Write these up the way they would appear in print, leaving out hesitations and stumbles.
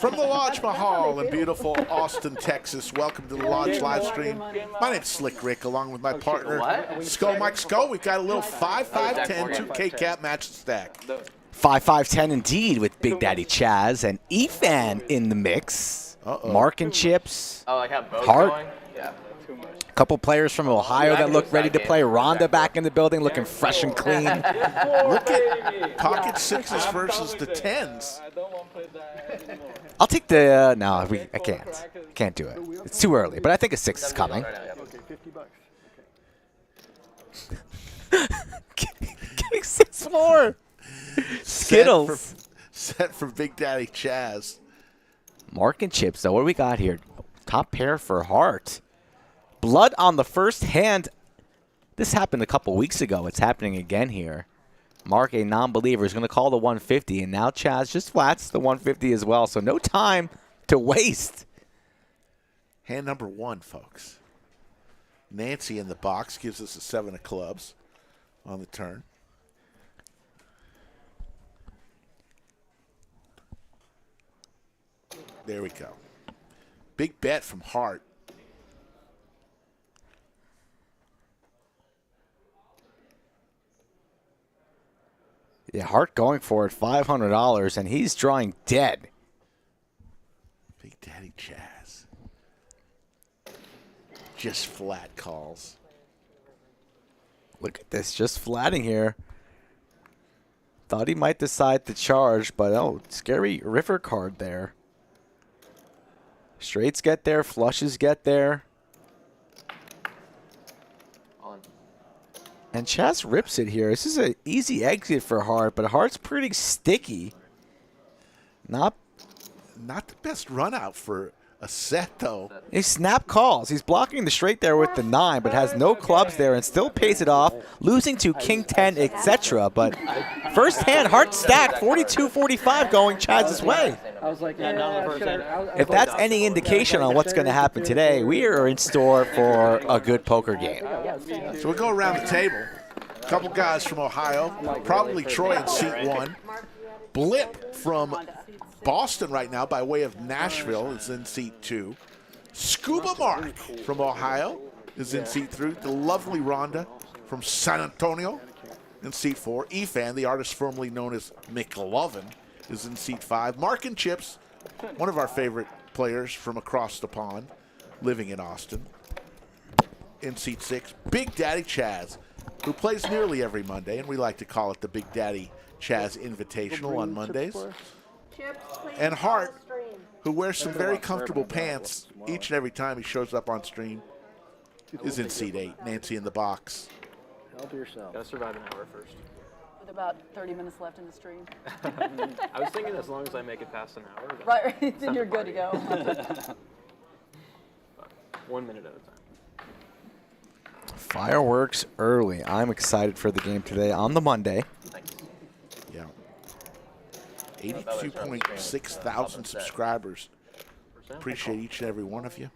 From the Lodge Mahal in beautiful Austin, Texas, welcome to the Lodge live stream. My name's Slick Rick, along with my partner, Sko Mike Sko. We've got a little 5-5-10 2K cap match to stack. 5-5-10 indeed, with Big Daddy Chaz and Efan in the mix. Mark and Chips. Oh, like how both Hart. going? Yeah. A couple players from Ohio that look ready to play. Rhonda back in the building, looking fresh and clean. Look at pocket sixes versus the tens. I'll take the no. I can't do it. It's too early. But I think a 6 is coming. Getting 6 more. Skittles. Set for Big Daddy Chaz. Mark and Chips. So what do we got here? Top pair for Hart. Blood on the first hand. This happened a couple weeks ago. It's happening again here. Mark, a non-believer, is going to call the 150, and now Chaz just flats the 150 as well, so no time to waste. Hand number 1, folks. Nancy in the box gives us a 7 of clubs on the turn. There we go. Big bet from Hart. Yeah, Hart going for it, $500, and he's drawing dead. Big Daddy Chaz. Just flat calls. Look at this, just flatting here. Thought he might decide to charge, but oh, scary river card there. Straights get there, flushes get there. And Chaz rips it here. This is an easy exit for Hart, but Hart's pretty sticky. Not the best run out for a set, though. He snap calls. He's blocking the straight there with the 9, but has no clubs there and still pays it off, losing to King 10, etc. But first hand, Hart stacked, 42-45 going Chaz's way. If that's any indication on what's going to happen today, we are in store for a good poker game. So we'll go around the table. A couple guys from Ohio, probably Troy in seat 1. Blip from Boston right now by way of Nashville is in seat 2. Scuba Mark from Ohio is in seat 3. The lovely Rhonda from San Antonio in seat 4. Efan, the artist formerly known as McLovin, is in seat 5. Mark and Chips, one of our favorite players from across the pond, living in Austin, in seat 6. Big Daddy Chaz, who plays nearly every Monday, and we like to call it the Big Daddy Chaz Invitational on Mondays. And Hart, who wears some very comfortable pants each and every time he shows up on stream, is in seat 8. Nancy in the box. Help yourself. Gotta survive an hour first. With about 30 minutes left in the stream. I was thinking as long as I make it past an hour. Right, then you're good to go. 1 minute at a time. Fireworks early. I'm excited for the game today on the Monday. Yeah. 82.6 thousand subscribers. Appreciate each and every one of you.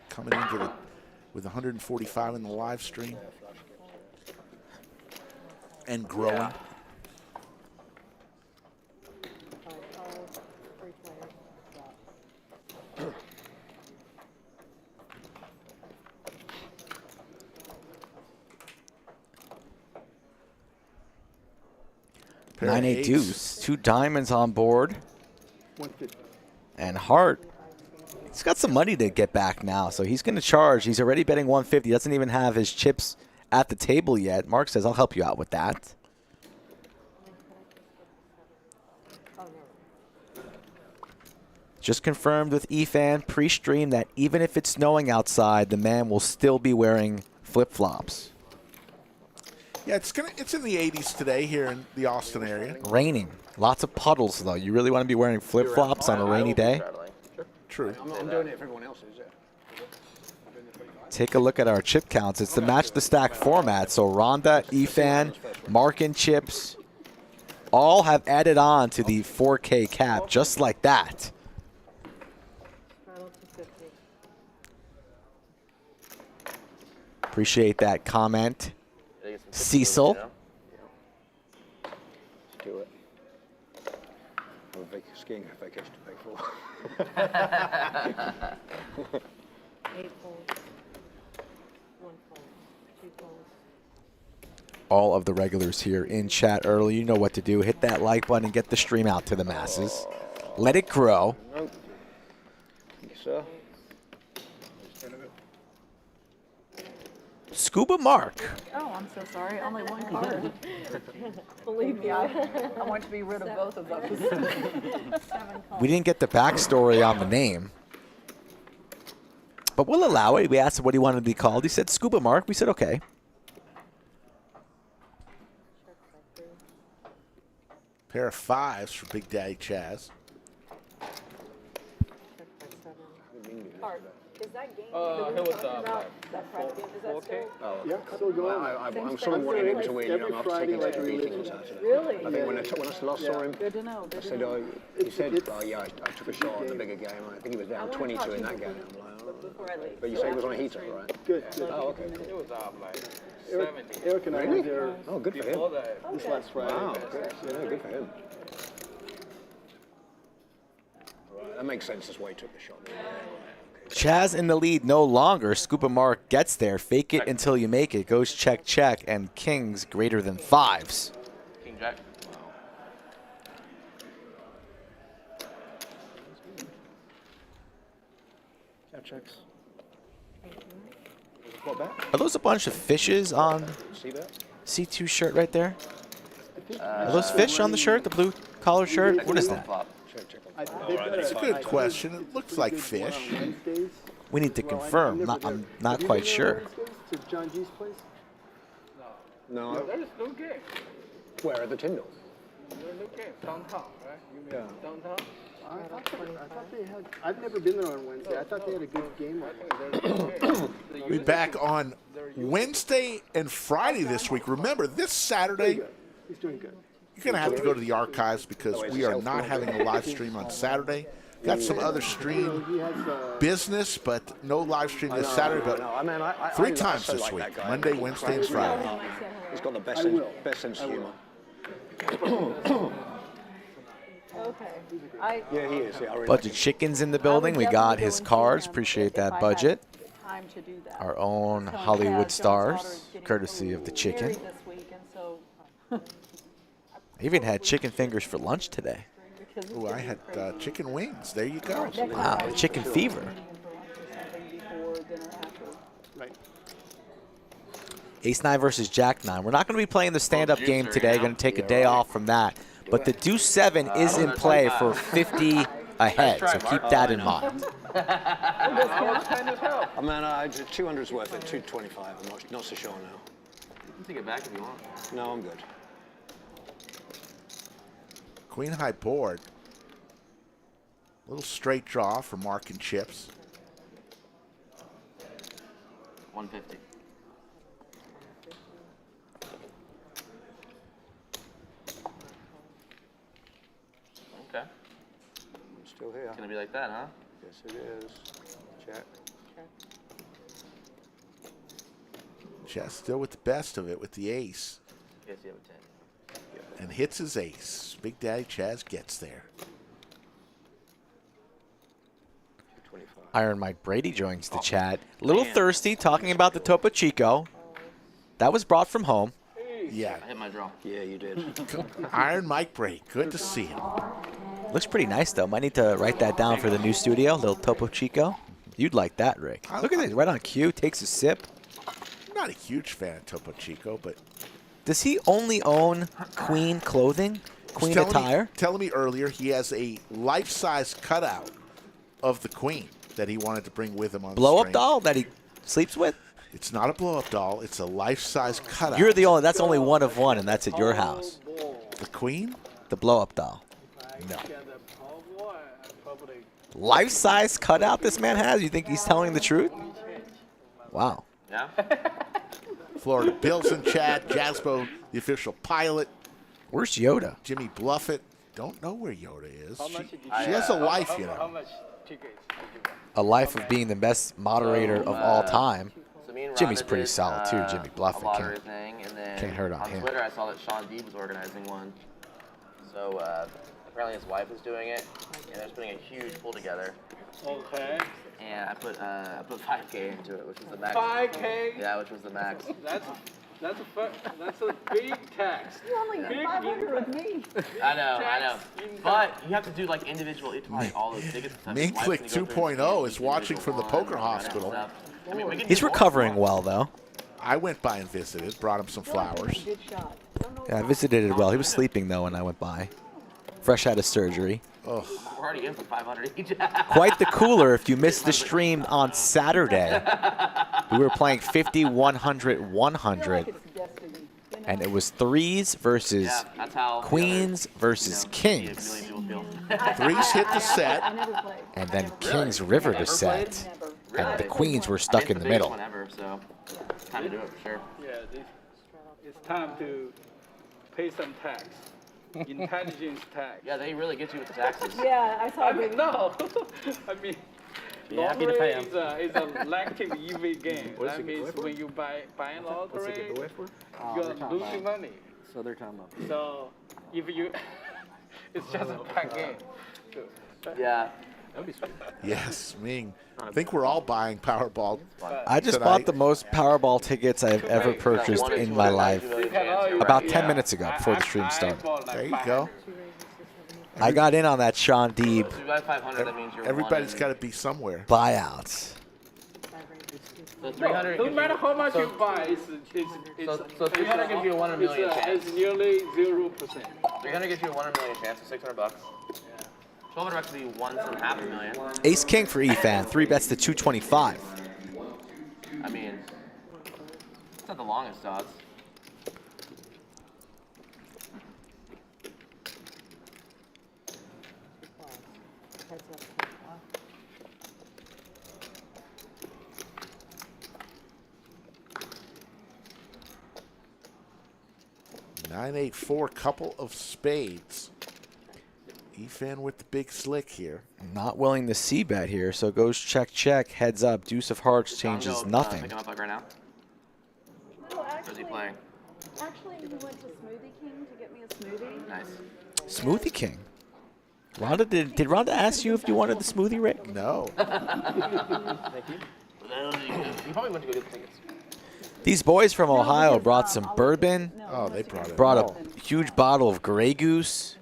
Coming into with 145 in the live stream. And growing. Yeah. Pair of 9-8 eights. deuce. 2 diamonds on board. And Hart, he's got some money to get back now, so he's going to charge. He's already betting 150. Doesn't even have his chips at the table yet. Mark says, I'll help you out with that. Just confirmed with Efan pre-stream that even if it's snowing outside, the man will still be wearing flip-flops. Yeah, it's in the 80s today here in the Austin area. Raining. Lots of puddles, though. You really want to be wearing flip-flops on a rainy day? True. I'm doing it if everyone else is. Take a look at our chip counts. It's the match the stack format. So Rhonda, Efan, Mark and Chips all have added on to the 4K cap just like that. Appreciate that comment, Cecil. Let's do it. skiing vacation to pay for. 8 folds. 1 fold. 2 folds. All of the regulars here in chat early. You know what to do. Hit that like button and get the stream out to the masses. Let it grow. Nope. Thank you, sir. Scuba Mark. Oh, I'm so sorry. Only one card. Believe me, I want to be rid of both of those. 7 We didn't get the backstory on the name, but we'll allow it. We asked him what he wanted to be called. He said Scuba Mark. We said okay. Pair of 5s for Big Daddy Chaz. Art. Is that game? That Friday game, is that still? Yeah, still going. I'm sort of wanting him to win. Every I'm not Friday, taking like some we meetings live on Saturday. Really? I think when I last saw him, Good to know. I Good to said, know. he said, oh yeah, I took a shot at the bigger game. I think he was down 22 in that game. I'm like, oh. Before I leave. But you say he was on a heater, right? Good. Oh, okay. It was like 70. Eric and I were there Oh, good for him. Before that, this last Friday. Wow, good. Yeah, good for him. Right, that makes sense. That's why he took the shot. Chaz in the lead no longer. Scuba Mark gets there. Fake it until you make it. Goes check, check, and kings greater than 5s. King Jack. Yeah, checks. What bet? Are those a bunch of fishes on See that? C2 shirt right there? Are those fish on the shirt, the blue collar shirt? What is that? Check, check. It's a good question. It looks like fish. Wednesdays. We need to confirm. I'm not quite sure. To John G's place? No. there is no game. Where are the Tyndalls? There's no game. Downtown, right? You mean Yeah. downtown? I thought they had. I've never been there on Wednesday. I thought they had a good game. We'll be back on Wednesday and Friday this week. Remember, this Saturday, Good. He's doing good. you're going to have to go to the archives because we are not having a live stream on Saturday. Got some other stream He has. business, but no live stream this Saturday. But I mean, I 3 I times so this like week, that guy. Monday, Wednesday, and Friday. He's got the best sense of humor. Okay. Yeah, he is. Yeah, I really Bunch of chickens in the building. We got his cards. Appreciate that budget. Time to do that. Our own So, yeah, Hollywood John's stars, daughter's getting courtesy of the chicken. married this week, and so I even had chicken fingers for lunch today. because Ooh, I had chicken wings. There you go. Wow, chicken fever. before dinner after. Right. Ace 9 versus Jack 9. We're not going to be playing the stand-up game today. Going to take a day off from that. But the Deuce 7 is in play for 50 ahead, so keep that in mind. I mean, 200's worth it. 225. I'm not so sure now. You can take it back if you want. No, I'm good. Queen high board. Little straight draw for Mark and Chips. 150. Okay. I'm still here. It's gonna be like that, huh? Yes, it is. Check. Chess still with the best of it with the ace. Yes, you have a 10. And hits his ace. Big Daddy Chaz gets there. 225. Iron Mike Brady joins the chat. A little thirsty, talking about the Topo Chico. That was brought from home. Yeah. I hit my draw. Yeah, you did. Iron Mike Brady. Good to see him. Looks pretty nice, though. Might need to write that down for the new studio. Little Topo Chico. You'd like that, Rick. Look at this. Right on cue. Takes a sip. I'm not a huge fan of Topo Chico, but Does he only own Queen clothing? Queen attire? Telling me earlier he has a life-size cutout of the Queen that he wanted to bring with him on the Blow-up stream. doll that he sleeps with? It's not a blow-up doll. It's a life-size cutout. You're the only. That's only one of one, and that's at your house. The Queen? The blow-up doll. No. Life-size cutout this man has? You think he's telling the truth? Wow. Yeah? Florida Bills in chat. Jaspo, the official pilot. Where's Yoda? Jimmy Bluffett. Don't know where Yoda is. She has a life, you How know. much tickets did you buy? A life of being the best moderator of all time. So me and Jimmy's Rhonda pretty did, solid, too, Jimmy Bluffett. A lottery Can't- thing, and then can't hurt on on him. Twitter I saw that Sean Deeb was organizing one. So apparently his wife is doing it, and they're putting a huge pool together. Okay. And I put 5K into it, which was the max. 5K? Yeah, which was the max. That's a big tax. You only got 500 with me. I know. But you have to do like individual, you have to buy all those tickets and stuff. Mink His wife's Click gonna go through 2.0 each is watching from the individual poker one and hospital. stuff. I mean, we can He's do more recovering stuff. well, though. I went by and visited, brought him some flowers. Good shot. Yeah, I visited it well. He was sleeping, though, when I went by. Fresh out of surgery. Oh, We're already in for 500 each. Quite the cooler if you missed the stream on Saturday. We were playing 50, 100, 100. It's destiny. You know? And it was threes versus Yeah, that's how queens versus a kings. million people feel. threes hit the I set. never played. And then kings river to set. Never. And the queens were stuck in the biggest middle. one ever, so time to do it for sure. Yeah, it's time to pay some tax. Intelligence tax. Yeah, they really get you with the taxes. Yeah, I saw I a mean, video. no. I mean, Be happy to pay 'em. lottery is a elective EV game. That means when you buy lottery, you're losing money. So they're talking about. So if you, it's just a bad game. Yeah. That'd be sweet. Yes, Ming. I think we're all buying Powerball. I just Tonight. bought the most Powerball tickets I've ever purchased in my life. About 10 minutes ago, before the stream started. There you go. I got in on that Sean Deeb So you got 500, that means you're Everybody's got to be somewhere. buyout. So 300 No gives matter you, how much so, you buy, so 300 gives you a 1 in a million chance. It's nearly 0%. 300 gives you a 1 in a million chance, so $600. 1,200 bucks would be 1 in half a million. Ace King for Efan. 3 bets to 225. I mean, it's not the longest odds. Nine, 8, 4, couple of spades. Efan with the big slick here. Not willing to see bet here, so goes check, check, heads up. Deuce of hearts changes John, nothing. Pick him up like right now. No, Or is actually, he playing? he went to Smoothie King to get me a smoothie. Nice. Smoothie King. Rhonda, did Rhonda ask you if you wanted the smoothie, Rick? No. You probably went to go get the tickets. These boys from Ohio brought some bourbon, Oh, they brought it. brought a huge bottle of Grey Goose.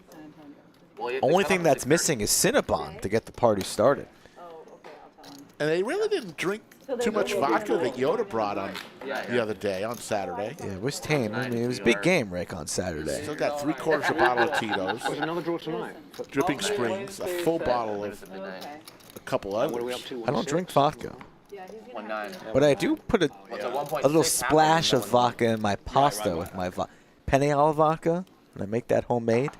Well, you have to Only come thing up that's with missing is Cinnabon to get the party started. Oh, okay, I'll tell him. And they really didn't drink too much vodka that Yoda brought on the other day, on Saturday. Yeah, it was tame. I mean, it was a big game, Rick, on Saturday. Still got 3/4 a bottle of Tito's, There's another draw tonight. Dripping Springs, a full bottle of Okay. a couple What are we up others. to? I don't drink vodka, Yeah, he's gonna 1.9. but I do put a What's a 1.6? little splash of vodka in my pasta with my penne alla vodka, and I make that homemade.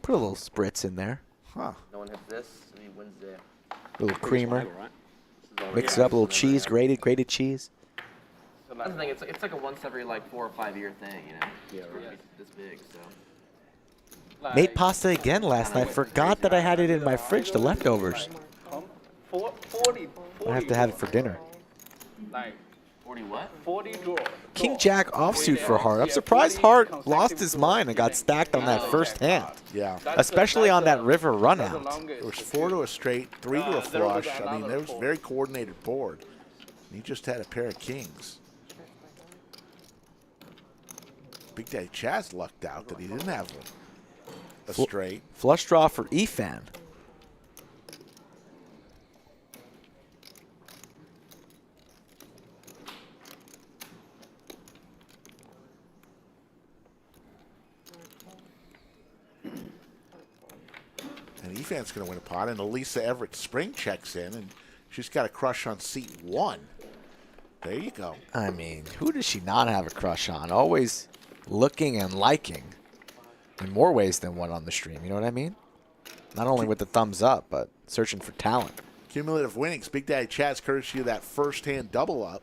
Put a little spritz in there, Huh. No one hits this, and he wins there. a little creamer. Right? Mix it up, a little cheese, grated cheese. That's the thing. It's like a once every like 4 or 5 year thing, you know. Yeah, right. It's this big, so. Made pasta again last night. Forgot that I had it in my fridge, the leftovers. 40. I have to have it for dinner. Like 40 what? 40 draw. King Jack offsuit for Hart. I'm surprised Hart lost his mind and got stacked on that first hand, Yeah. especially on that river That's run the out. longest. It was 4 to a straight, 3 to a flush. I mean, there was a very coordinated board. And he just had a pair of kings. Big Daddy Chaz lucked out that he didn't have a straight. Flush draw for Efan. And Efan's going to win a pot. And Elisa Everett Spring checks in. And she's got a crush on seat 1. There you go. I mean, who does she not have a crush on? Always looking and liking in more ways than one on the stream. You know what I mean? Not only with the thumbs up, but searching for talent. Cumulative winnings. Big Daddy Chaz, courtesy of that first hand double up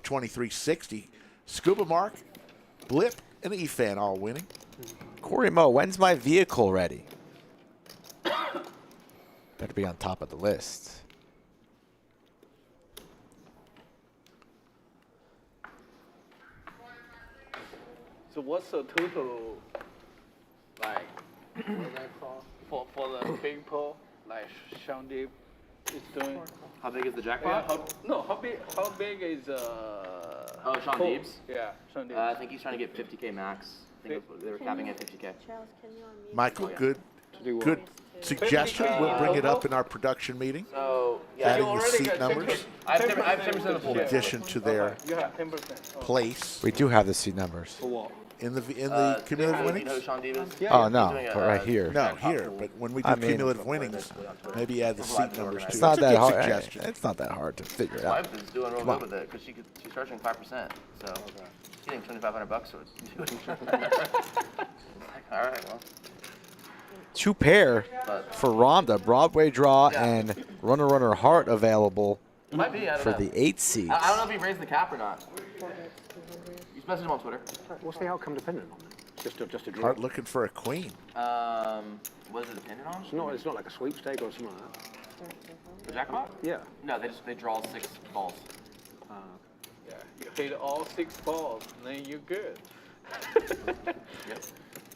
2360. Scuba Mark, Blip, and Efan all winning. Corey Moe, when's my vehicle ready? Better be on top of the list. So what's the total, like, for the big pull, like Sean Deep is doing. How big is the Yeah, jackpot? how big is Oh, Sean pull? Deeb's? Yeah, Sean Deep. I think he's trying to get 50K max. I think they were capping at 50K. Michael, good suggestion. We'll bring it up in our production meeting. So, Adding the already seat got numbers I have 10% of the in pool. addition to their You have 10%. place We do have the seat numbers. For what? in the Do cumulative you know who winnings. Sean Deeb is? Oh, no, doing a, but right here. No, here, but when we do I mean- cumulative winnings, maybe add the seat numbers too. It's not That's a that good hard. suggestion. It's not that hard to figure it My out. wife is doing real Come on. good with it because she's charging 5%. So she's getting $2,500 for it. All right, well. 2 pair But for Rhonda, Broadway Draw Yeah. and Runner Runner Heart available it might be. I don't for know. the 8 seats. I don't know if he raised the cap or not. You messaged him on Twitter. What's the outcome dependent on? Just a draw. Hart looking for a queen. What is it dependent on? It's not like a sweepstake or something like that. The jackpot? Yeah. No, they draw 6 balls. Yeah, you hit all 6 balls, then you're good.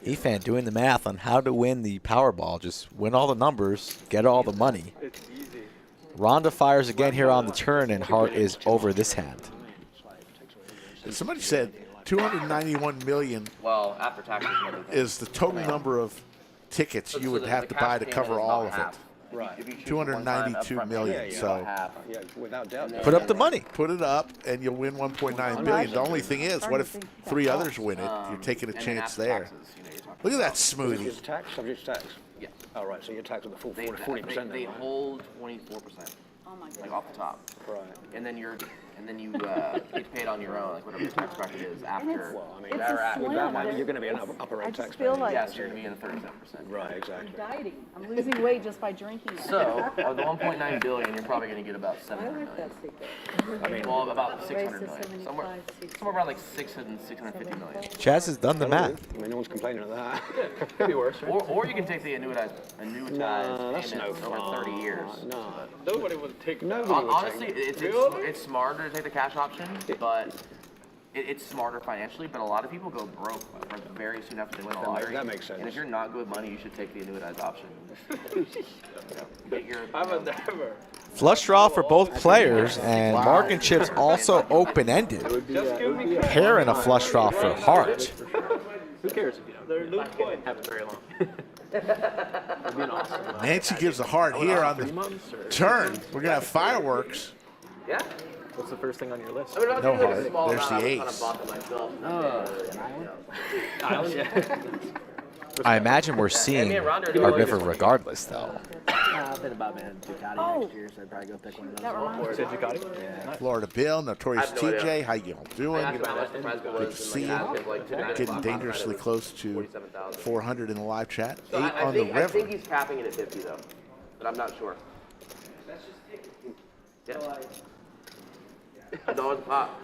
Efan doing the math on how to win the Powerball. Just win all the numbers, get all the money. It's easy. Rhonda fires again here on the turn, and Hart is over this hand. And somebody said 291 million Well, after taxes and everything. is the total number of tickets you would have to buy to cover all of it. Right. If you choose one time 292 upfront million, payment, you so- get half. Yeah, without doubt. Put up the money. Put it up, and you'll win 1.9 billion. The only thing is, what if 3 others win it? You're taking a And then chance after there. taxes, you know, you're talking Look at that about- smoothie. Is tax subject to tax? Yeah. Oh, right. So you're taxed with the full They 40%. they then, right? hold 24%, Oh my like goodness. off the top, Right. and then you get paid on your own, like whatever the tax bracket is after. Well, I mean, It's you're a at- slim. with that money, They're- you're going to be an upper I rate just tax feel payer. like Yes, you're gonna be in the 37%. Right, I'm exactly. dieting. I'm losing weight just by drinking it. So, of the 1.9 billion, you're probably gonna get about 700 million. I mean, Well, about 600 million. Somewhere around like 650 million. Chaz has done the math. I mean, no one's complaining of that. Could be worse. Or you can take the annuitized No, that's no payments over 30 years. No. Nobody would take that. Nobody would Honestly, take it's smarter to take the cash option, but it's smarter financially. But a lot of people go broke very soon after they win the lottery. that makes sense. And if you're not good with money, you should take the annuitized option. Get your, I'm a never. Flush draw for both players, and Mark and Chip's also open-ended. Just give me cash. Pair and a flush draw for Hart. Who cares if you don't? They lose points. Have it very long. Nancy gives a heart here on the turn. We're going to have fireworks. Yeah. What's the first thing on your list? I mean, No like a heart. small There's amount, the I kind ace. of bought them myself. I imagine we're seeing a river regardless, though. I've been about man Ducati next year, so I'd probably go pick one of those. That reminds me. Said Ducati? Yeah. Florida Bill, Notorious I have no TJ, idea. how you all doing? How much the prize Good to was, see and, you. like, asked him, like, to Getting dangerously close to 47,000. 400 in the live chat. 8 So I on the think river. he's capping it at 50 though, but I'm not sure. Yeah. No, it's pop.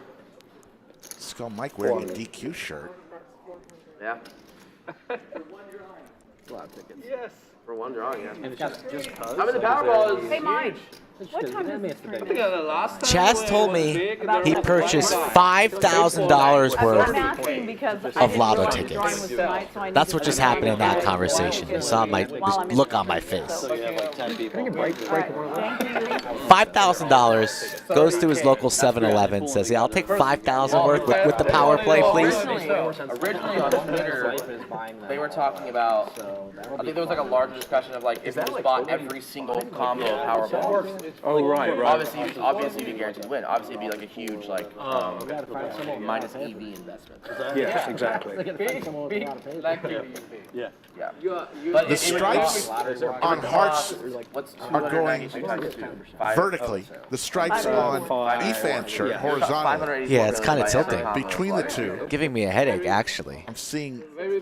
Skull Mike wearing a DQ shirt. Yeah. Yes. For one drawing, yeah. And it's just cause. I mean, the Powerball is Hey, Mike. huge. What time does this I turn? think the last time Chaz when told it was me big, About there he was purchased one guy. $5,000 I'm worth. asking because of lotto I tickets. didn't join with tonight, so I need That's to what just figure out happened in that how to conversation. You saw my look on my face. So you have like 10 people. All right, thank you. $5,000 goes to his local 7-Eleven. Says, "Yeah, I'll take $5,000 worth with the power play, please." Originally on Twitter, they were talking about, I think there was like a larger discussion of like, if you just bought every single combo of Powerball. Oh, right. Obviously you can guarantee to win. Obviously it'd be like a huge like, minus EV investment. Yes, exactly. Yeah. Yeah. The But stripes on hearts What's are going 292 times 2? vertically. The stripes on Efan shirt horizontally. Yeah, it's kinda tilting. Between the two, Giving me a headache, actually. I'm seeing Very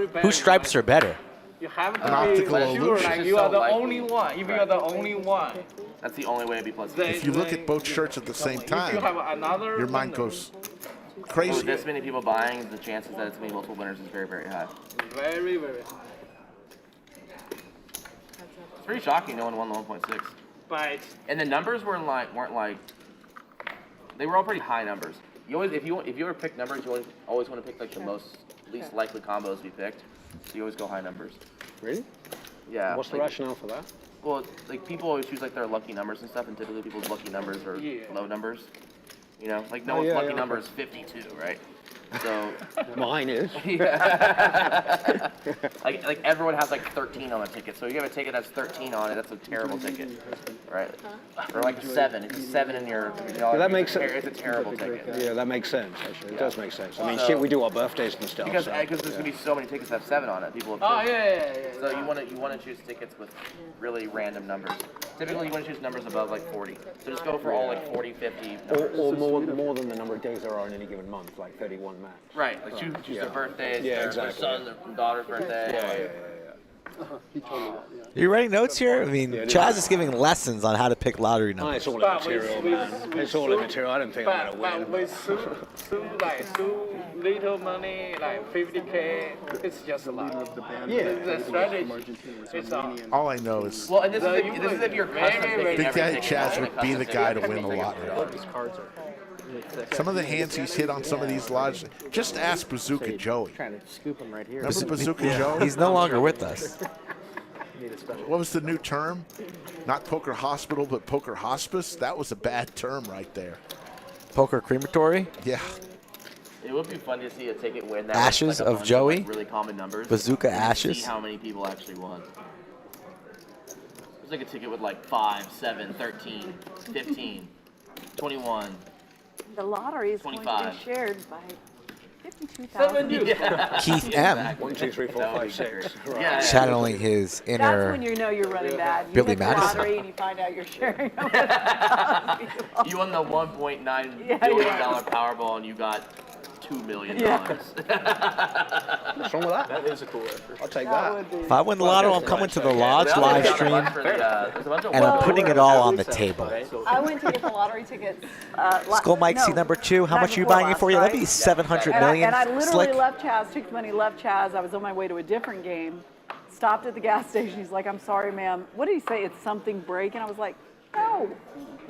bad. Whose stripes are better? You have An to optical be sure illusion. like you are the So only one. If you are the only one, That's the only way it'd be plus. then if you look at both shirts at the same if you have time, another your mind winner, goes With crazy. this many people buying, the chances that it's gonna be multiple winners is very, very high. very very high. It's pretty shocking no one won the 1.6. But And the numbers weren't like they were all pretty high numbers. You always if you ever pick numbers, you always want to pick like the least likely combos to be picked. So you always go high numbers. Really? Yeah. What's the like, rationale for that? Well, like people always choose like their lucky numbers and stuff, and typically people's lucky numbers are low numbers. You know, like no one's lucky number is 52, right? So Mine is. yeah. like everyone has like 13 on a ticket. So you have a ticket that's 13 on it. That's a terrible ticket, right? Or like a 7. It's a 7 in your. That makes sense. It's a terrible ticket. Yeah, that makes sense. Actually, it does make sense. I mean, shit, we do our birthdays and stuff. Because there's gonna be so many tickets that have 7 on it. People have. Oh yeah. So you want to choose tickets with really random numbers. Typically, you want to choose numbers above like 40. So just go for all like 40, 50 numbers. Or more than the number of days there are in any given month, like 31 max. Right, like choose their birthdays, Yeah, their exactly. son, their daughter's birthday. He told me that, yeah. Are you writing notes here? I mean, Chaz is giving lessons on how to pick lottery Oh, numbers. it's all immaterial, man. It's all immaterial. I don't think I'm But going to win. with so little money, like 50K, it's just a lot. The strategy. It's all. All I know is Well, and this is if you're custom picking Big every Daddy ticket, Chaz like would be the guy to win the ticket. lottery. Some of the hands he's hit on some of these lodges. Just ask Bazooka Joey. Trying to scoop him right here. Remember Bazooka Joey? He's no longer with us. What was the new term? Not poker hospital, but poker hospice? That was a bad term right there. Poker crematory. Yeah. It would be fun to see a ticket win that Ashes like a of bunch Joey? like really common numbers. Bazooka and Ashes? See how many people actually won. There's like a ticket with like 5, 7, 13, 15, 21. The lottery is going to 25. be shared by 52,000. Yeah. Keith M. 1, 2, 3, 4, That would 5, be 6. great. Right. Yeah. channeling his That's when inner. you know you're running bad. You Billy hit the Madison. lottery and you find out you're sharing. You won the $1.9 Yeah, billion yeah. Powerball and you got $2 million. What's wrong with that? That is a cool effort. I'll take that. If I win the lotto, I'm coming to the lodge They also live got a stream, bunch for the, there's a bunch of and I'm wild putting it all on the table. I went to get the lottery tickets. Skull Mike C number 2. How night much are you before buying it for? Yeah, last, that'd be right? 700 million. And I literally Slick. left Chaz, took the money, left Chaz. I was on my way to a different game. Stopped at the gas station. He's like, I'm sorry, ma'am. What did he say? It's something break? And I was like, no.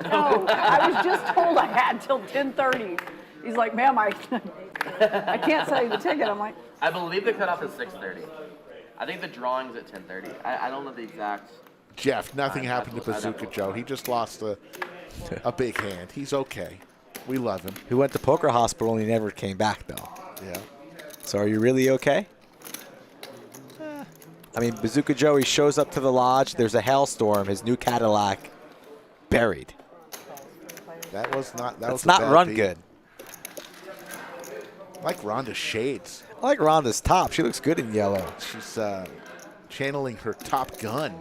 I was just told I had till 10:30. He's like, ma'am, I can't sell you the ticket. I'm like, I believe the cutoff is 6:30. I think the drawing's at 10:30. I don't know the exact. Jeff, nothing I'd happened have to to- I'd have Bazooka to Joe. look. He just lost a big hand. He's okay. We love him. Who went to poker hospital and he never came back though. Yeah. So are you really okay? I mean, Bazooka Joey shows up to the lodge. There's a hailstorm. His new Cadillac buried. That was not. That That's was a not bad run beat. good. I like Rhonda's shades. I like Rhonda's top. She looks good in yellow. She's channeling her Top Gun.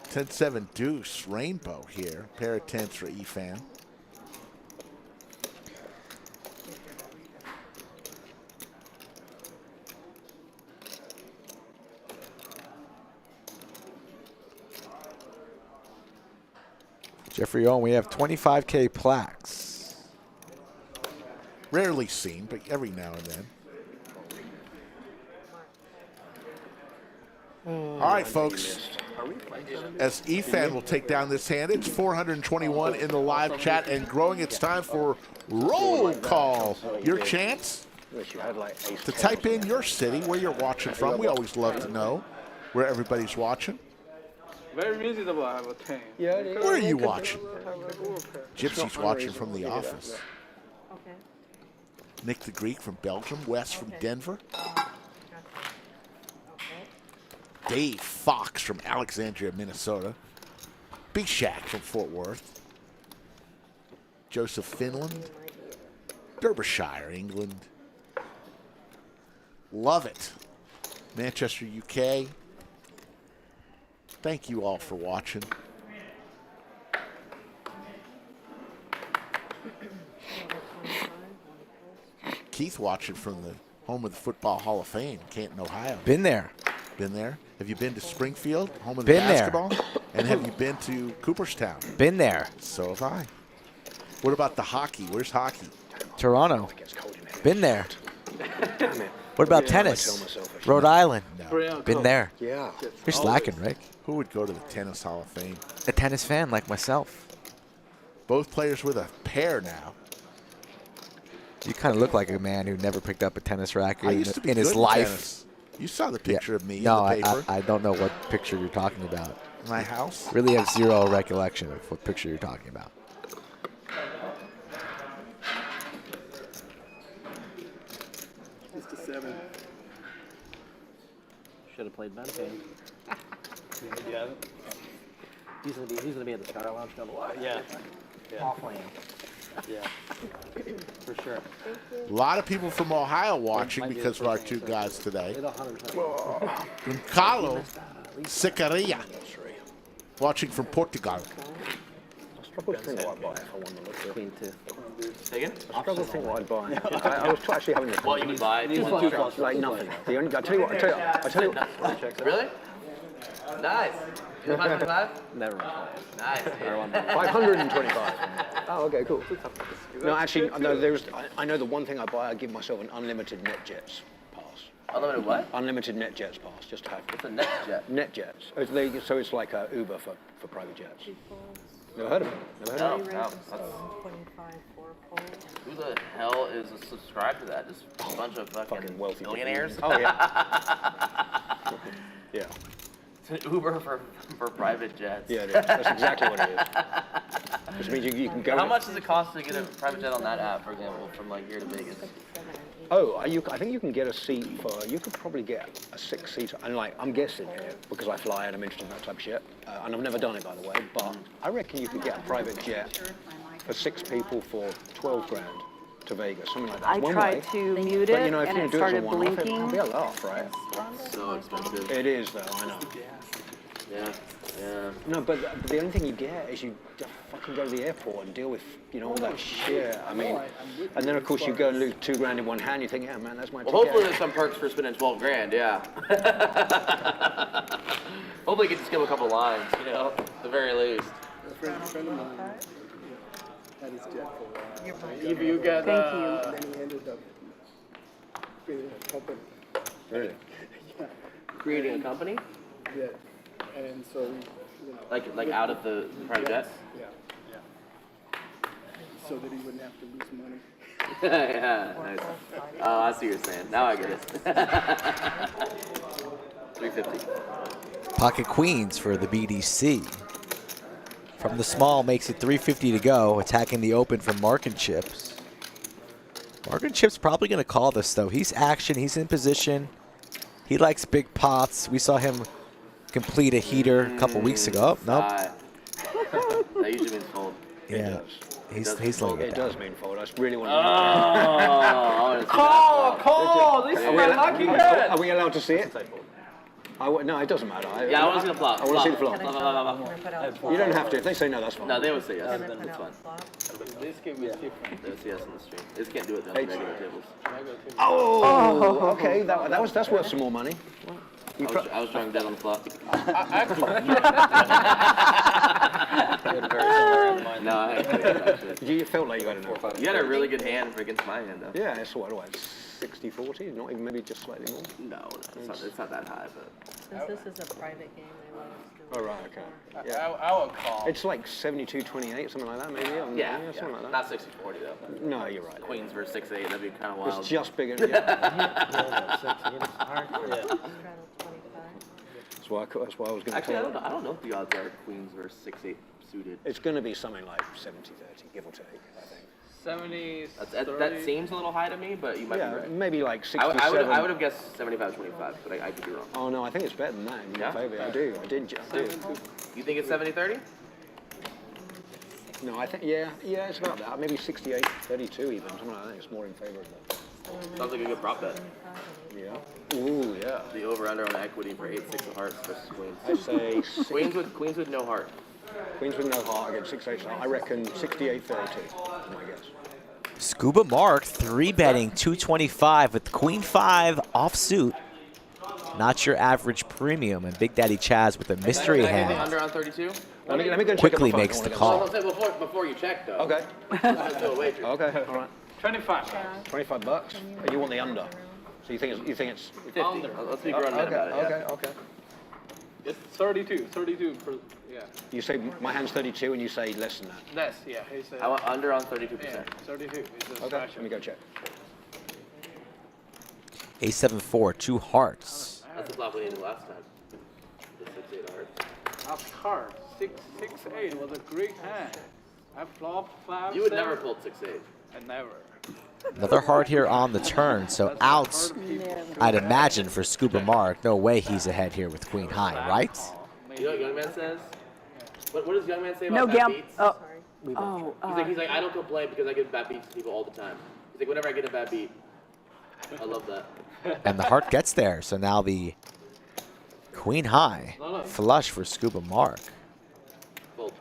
10-7 deuce rainbow here. Pair of 10s for Efan. Jeffrey Owen, we have 25K plaques. Rarely seen, but every now and then. All right, folks. As Efan will take down this hand, it's 421 in the live chat and growing. It's time for roll call. Your chance to type in your city, where you're watching from. We always love to know where everybody's watching. Very reasonable, I would think. Where are you watching? Gypsy's watching from the office. okay. Nick the Greek from Belgium. Wes from Denver. Dave Fox from Alexandria, Minnesota. Big Shack from Fort Worth. Joseph Finland. Derbyshire, England. Love it. Manchester, UK. Thank you all for watching. Keith watching from the home of the Football Hall of Fame, Canton, Ohio. Been there. Been there? Have you been to Springfield, home of the Been there. basketball? And have you been to Cooperstown? Been there. So have I. What about the hockey? Where's hockey? Toronto. Been there. What about tennis? Rhode Island. No. Been there. Yeah. You're slacking, Rick. Who would go to the Tennis Hall of Fame? A tennis fan like myself. Both players with a pair now. You kind of look like a man who never picked up a tennis racket I used to be in his good life. tennis. You saw the picture of me No, in the paper. I don't know what picture you're talking about. My house? Really have zero recollection of what picture you're talking about. Just a 7. Should have played Benton. Yeah. He's gonna be at the Star Lounge down the line. Yeah. Offlane. Yeah. For sure. A lot of people from Ohio watching because of our two guys today. Carlo Sicaria watching from Portugal. I struggle to think what I'd buy if I won the lottery. Queen 2. Say again? I struggle to think what I'd buy. I was actually having this. What you would buy? Like nothing. The only, I tell you what. Really? Nice. 525? Never mind. Nice. 525. Oh, okay, cool. No, actually, no. I know the one thing I buy. I give myself an unlimited NetJets pass. Unlimited what? Unlimited NetJets pass, just to have. It's a net jet. NetJets. So it's like a Uber for private jets. Never heard of it? Never heard of it? No. Who the hell is subscribed to that? Just a bunch of fucking wealthy millionaires? Oh yeah. Yeah. It's an Uber for private jets. Yeah, it is. That's exactly what it is. Which means you can go. How much does it cost to get a private jet on that app, for example, from like here to Vegas? Oh, I think you can get a seat for. You could probably get a 6-seater. And like, I'm guessing here because I fly and I'm interested in that type of shit. And I've never done it, by the way. But I reckon you could get a private jet for 6 people for 12 grand to Vegas, something like that. I One tried way. to mute it, But you know, if and you it do it as a started one-off, blinking. it'll be a laugh, right? So expensive. It is, though. I know. Yeah. Yeah. No, but the only thing you get is you just fucking go to the airport and deal with, all that shit. I mean, and then of course you go and lose 2 grand in one hand. You think, yeah, man, that's my Well, ticket. hopefully there's some perks for spending 12 grand. Yeah. Hopefully you can just give a couple lines. At the very least. A friend of mine had his jet for a while. If you get. Thank you. And then he ended up creating a company. Really? Yeah. Creating a company? Yeah. And so, Like out of the private jets? Yeah. So that he wouldn't have to lose money. Yeah, nice. Oh, I see what you're saying. Now I get it. 350. Pocket queens for the BDC. From the small makes it 350 to go. Attacking the open from Markin Chips. Markin Chips probably going to call this though. He's action. He's in position. He likes big pots. We saw him complete a heater a couple weeks ago. Oh, nope. That usually means fold. Yeah. He's laying it It down. does mean fold. I really want to Oh, Call! This is my lucky hand! Are we allowed to see it? No, it doesn't matter. Yeah, I want to see the flop. I want to see the flop. Flop. You don't have to. If they say no, that's fine. No, they would say yes. That's fine. This game is different. They would say yes on the stream. They just can't do it on regular tables. Oh, okay. That's worth some more money. I was trying dead on the flop. No, I actually. You felt like you had an 4-5. You had a really good hand against my hand, though. Yeah, it's what, 60-40? Not even, maybe just slightly more? No, it's not that high, but. Since this is a private game, they want us to. Oh, right, okay. I will call. It's like 72-28, something like that, maybe? Yeah, something like that. not 60-40 though. No, you're right. Queens versus 6-8, that'd be kind of wild. It's just bigger. Yeah. That's why I was going to Actually, tell I don't know if the odds are Queens versus 6-8 suited. It's going to be something like 70-30, give or take, I think. 70. That seems a little high to me, but you might be right. Maybe like 67. I would have guessed 75-25, but I could be wrong. Oh no, I think it's better than that. In Yeah? favor. I do. You think it's 70-30? No, I think yeah, it's about that. Maybe 68-32 even. Something like that. It's more in favor of that. Sounds like a good prop bet. Yeah. Ooh, yeah. The over/under on equity for 8-6 of hearts versus Queens. I say Queens with no heart. Queens with no heart against 6-8. I reckon 68-32. My guess. Scuba Mark 3-betting 225 with Queen 5 offsuit. Not your average premium. And Big Daddy Chaz with a mystery Can I get the hand. under on 32? Let me go and check Quickly up my phone. makes the Well, call. I'll say before you check though. Okay. Let's do a wager. Okay. All right. 25. $25. And you want the under. So you think it's 50. Let's be grown men about it. Okay. It's 32. 32 per. Yeah. You say my hand's 32 and you say less than that. Less, yeah. It's, I want under on 32%. yeah, 32. It's a Okay. special. Let me go check. Ace 7-4, 2 hearts. That's the flop we ended last time. The 6-8 hearts. Last card, 6-6-8 was a great hand. I flop 5. You would never pull 6-8. I never. Another heart here on the turn, so outs, I'd imagine, for Scuba Mark. No way he's ahead here with Queen High, right? You know what Young Man says? What does Young Man say about No bad gam. beats? Oh. He's like, I don't complain because I give bad beats to people all the time. He's like, whenever I get a bad beat. I love that. And the heart gets there, so now the Queen High flush for Scuba Mark. Fold.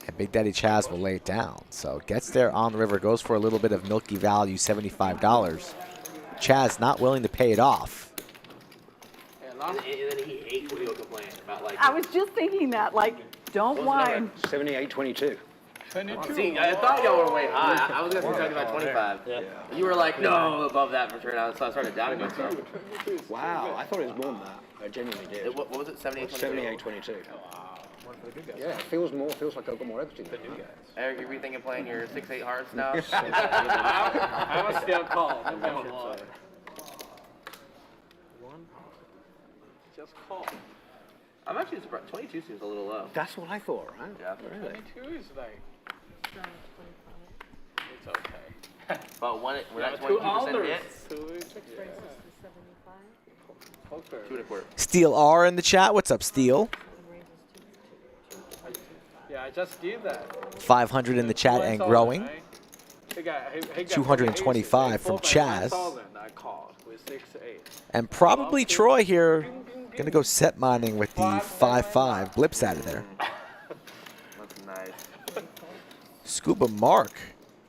And Big Daddy Chaz will lay it down. So gets there on the river, goes for a little bit of milky value, $75. Chaz not willing to pay it off. And then he hates when people complain about like. I was just thinking that, like, don't whine. 78-22. 22. See, I thought y'all were way high. I was gonna say something about 25. Yeah. You were like, no, above that for sure. So I started doubting myself. Wow, I thought it was more than that. I genuinely did. What was it? 78-22? 78-22. Yeah, it feels like I've got more equity than you guys. Eric, you rethinking playing your 6-8 hearts now? I was still call. No matter what. Just call. I'm actually surprised. 22 seems a little low. That's what I thought, right? Yeah. Really? 22 is like. It's okay. But when that 2 22% others. hits, 2.25. Steel R in the chat. What's up, Steel? Yeah, I just did that. 500 in the chat and growing. He got 225 from Chaz. 1,000 I called with 6-8. And probably Troy here going to go set mining with the 5-5. Blips out of there. That's nice. Scuba Mark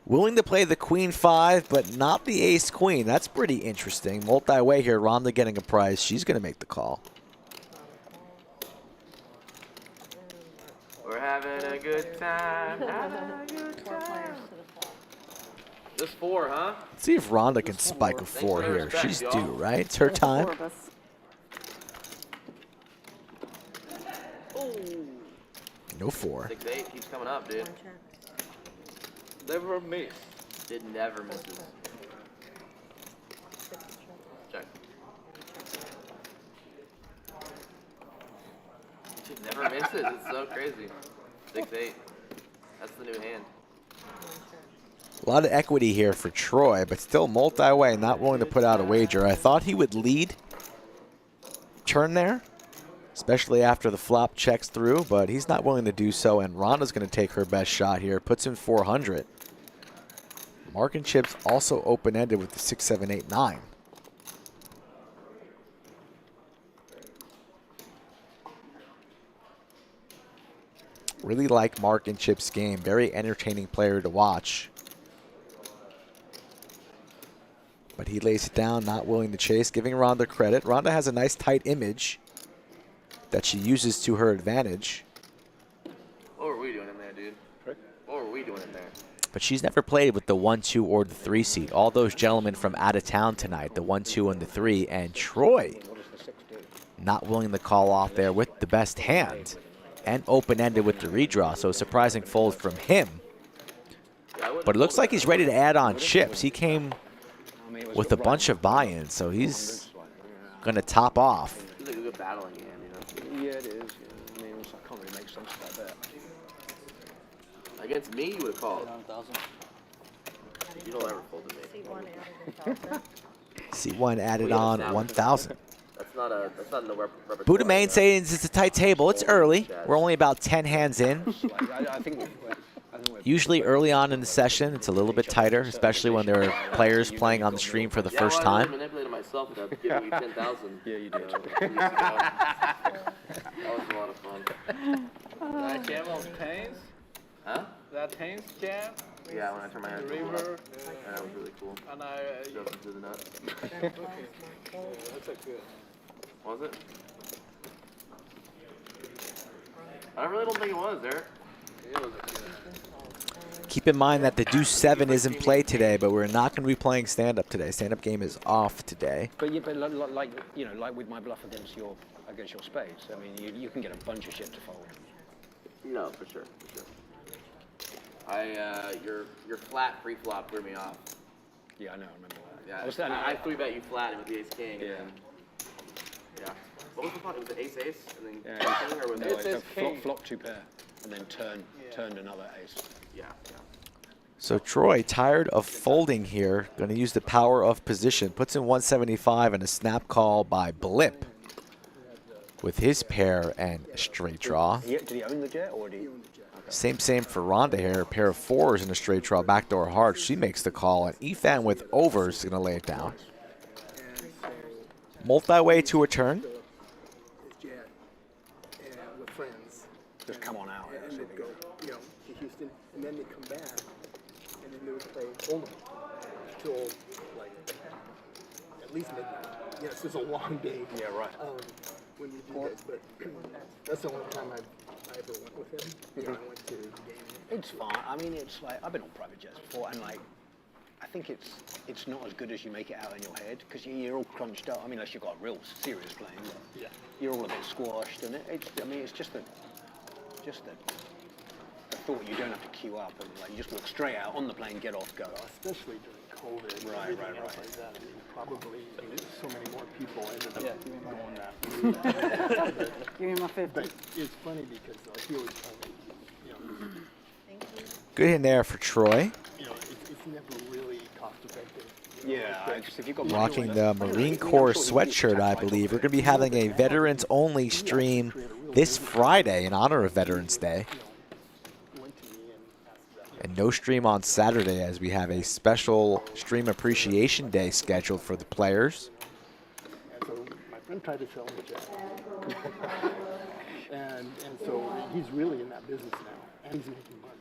willing to play the Queen 5, but not the Ace Queen. That's pretty interesting. Multi-way here. Rhonda getting a prize. She's going to make the call. We're having a good time. This 4, huh? Let's see if Rhonda can spike a 4 here. She's due, right? It's her time. No 4. 6-8 keeps coming up, dude. Never miss. It never misses. Check. It never misses. It's so crazy. 6-8. That's the new hand. A lot of equity here for Troy, but still multi-way, not willing to put out a wager. I thought he would lead turn there, especially after the flop checks through, but he's not willing to do so, and Rhonda's going to take her best shot here. Puts in 400. Mark and Chips also open-ended with the 6, 7, 8, 9. Really like Mark and Chip's game. Very entertaining player to watch. But he lays it down, not willing to chase, giving Rhonda credit. Rhonda has a nice tight image that she uses to her advantage. What were we doing in there, dude? What were we doing in there? But she's never played with the 1-2 or the 3 seed. All those gentlemen from out of town tonight, the 1-2 and the 3, and Troy not willing to call off there with the best hand and open-ended with the redraw. So a surprising fold from him. But it looks like he's ready to add on chips. He came with a bunch of buy-ins, so he's going to top off. It's like a good battling game, you know? Yeah, it is. Yeah. I mean, I can't really make sense of that. Against me, you would have called. You don't ever fold to me. C1 added on 1,000. That's not in the repertoire. Buddha Main saying it's a tight table. It's early. We're only about 10 hands in. I think we're Usually early on in the session, it's a little bit tighter, especially when there are players playing on the stream for the first time. I manipulated myself without giving you 10,000. Yeah, you did. That was a lot of fun. That jam on tens? Huh? That tens jam? Yeah, when I turned my hand The up. river. That was really cool. And I. Drove him through the nuts. That's a good. Was it? I really don't think it was, Derek. It was a good. Keep in mind that the Deuce 7 is in play today, but we're not going to be playing stand-up today. Stand-up game is off today. But yeah, but like you know, like with my bluff against your spades, I mean, you can get a bunch of shit to fold. No, for sure. Your flat pre-flop threw me off. Yeah, I know. I remember that. Yeah, What's that? I 3-bet you flat with the ace king. Yeah. And then, yeah. What was the pot? Was it ace ace and then Yeah, king, or was no, it? it's a flop 2 pair, and then turned another ace. Yeah. So Troy, tired of folding here, going to use the power of position. Puts in 175 and a snap call by Blip with his pair and straight draw. Did he own the jet, or did he? Same for Rhonda here. A pair of 4s and a straight draw, backdoor heart. She makes the call, and Efan with overs is going to lay it down. Multi-way to a turn. Jet and with friends. Just come on out. And they'd go, you know, to Houston, and then they'd come back, and then they would play Oldham till like at least midnight. Yeah, it's just a long day. Yeah, right. When you do this, but that's the only time I ever went with him. You know, I went to the game. It's fine. I mean, it's like I've been on private jets before, and like I think it's not as good as you make it out in your head because you're all crunched up. I mean, unless you've got a real serious plane, yeah, you're all a bit squashed, and it's just the thought you don't have to queue up and like you just walk straight out on the plane, get off, go. Especially during COVID. Right. Like that. I mean, probably so many more people ended up doing that. Give me my 50. But it's funny because he always told me, you know, Good in there for Troy. you know, it's never really cost effective. Yeah, if you've got Rocking the Marine Corps sweatshirt, I believe. We're going to be having a veterans-only stream this Friday in honor of Veterans Day. And no stream on Saturday as we have a special Stream Appreciation Day scheduled for the players. And so my friend tried to sell him a jet. and so he's really in that business now, and he's making money.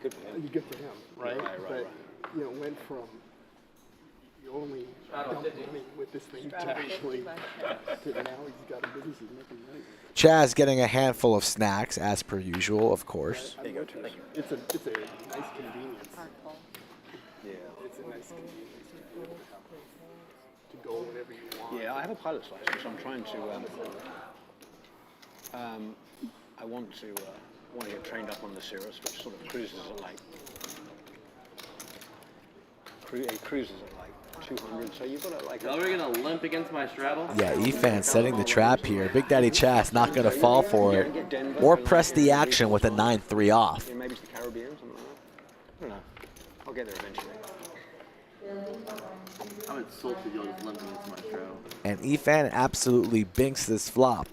Good for him. Good for him, right? Right. You know, went from you only dump money with this thing to actually to now he's got a business, he's making money. Chaz getting a handful of snacks, as per usual, of course. There you go, Chaz. It's a nice convenience. Yeah. It's a nice convenience to go whenever you want. Yeah, I have a pilot's license. I'm trying to. I want to get trained up on the Cirrus, which sort of cruises at like. It cruises at like 200, so you've got to like. Are we gonna limp against my straddle? Yeah, Efan setting the trap here. Big Daddy Chaz not going to fall for it or press the action with a 9-3 off. Yeah, maybe it's the Caribbean, something like that. I don't know. I'll get there eventually. I'm insulted y'all just limping against my straddle. And Efan absolutely binks this flop.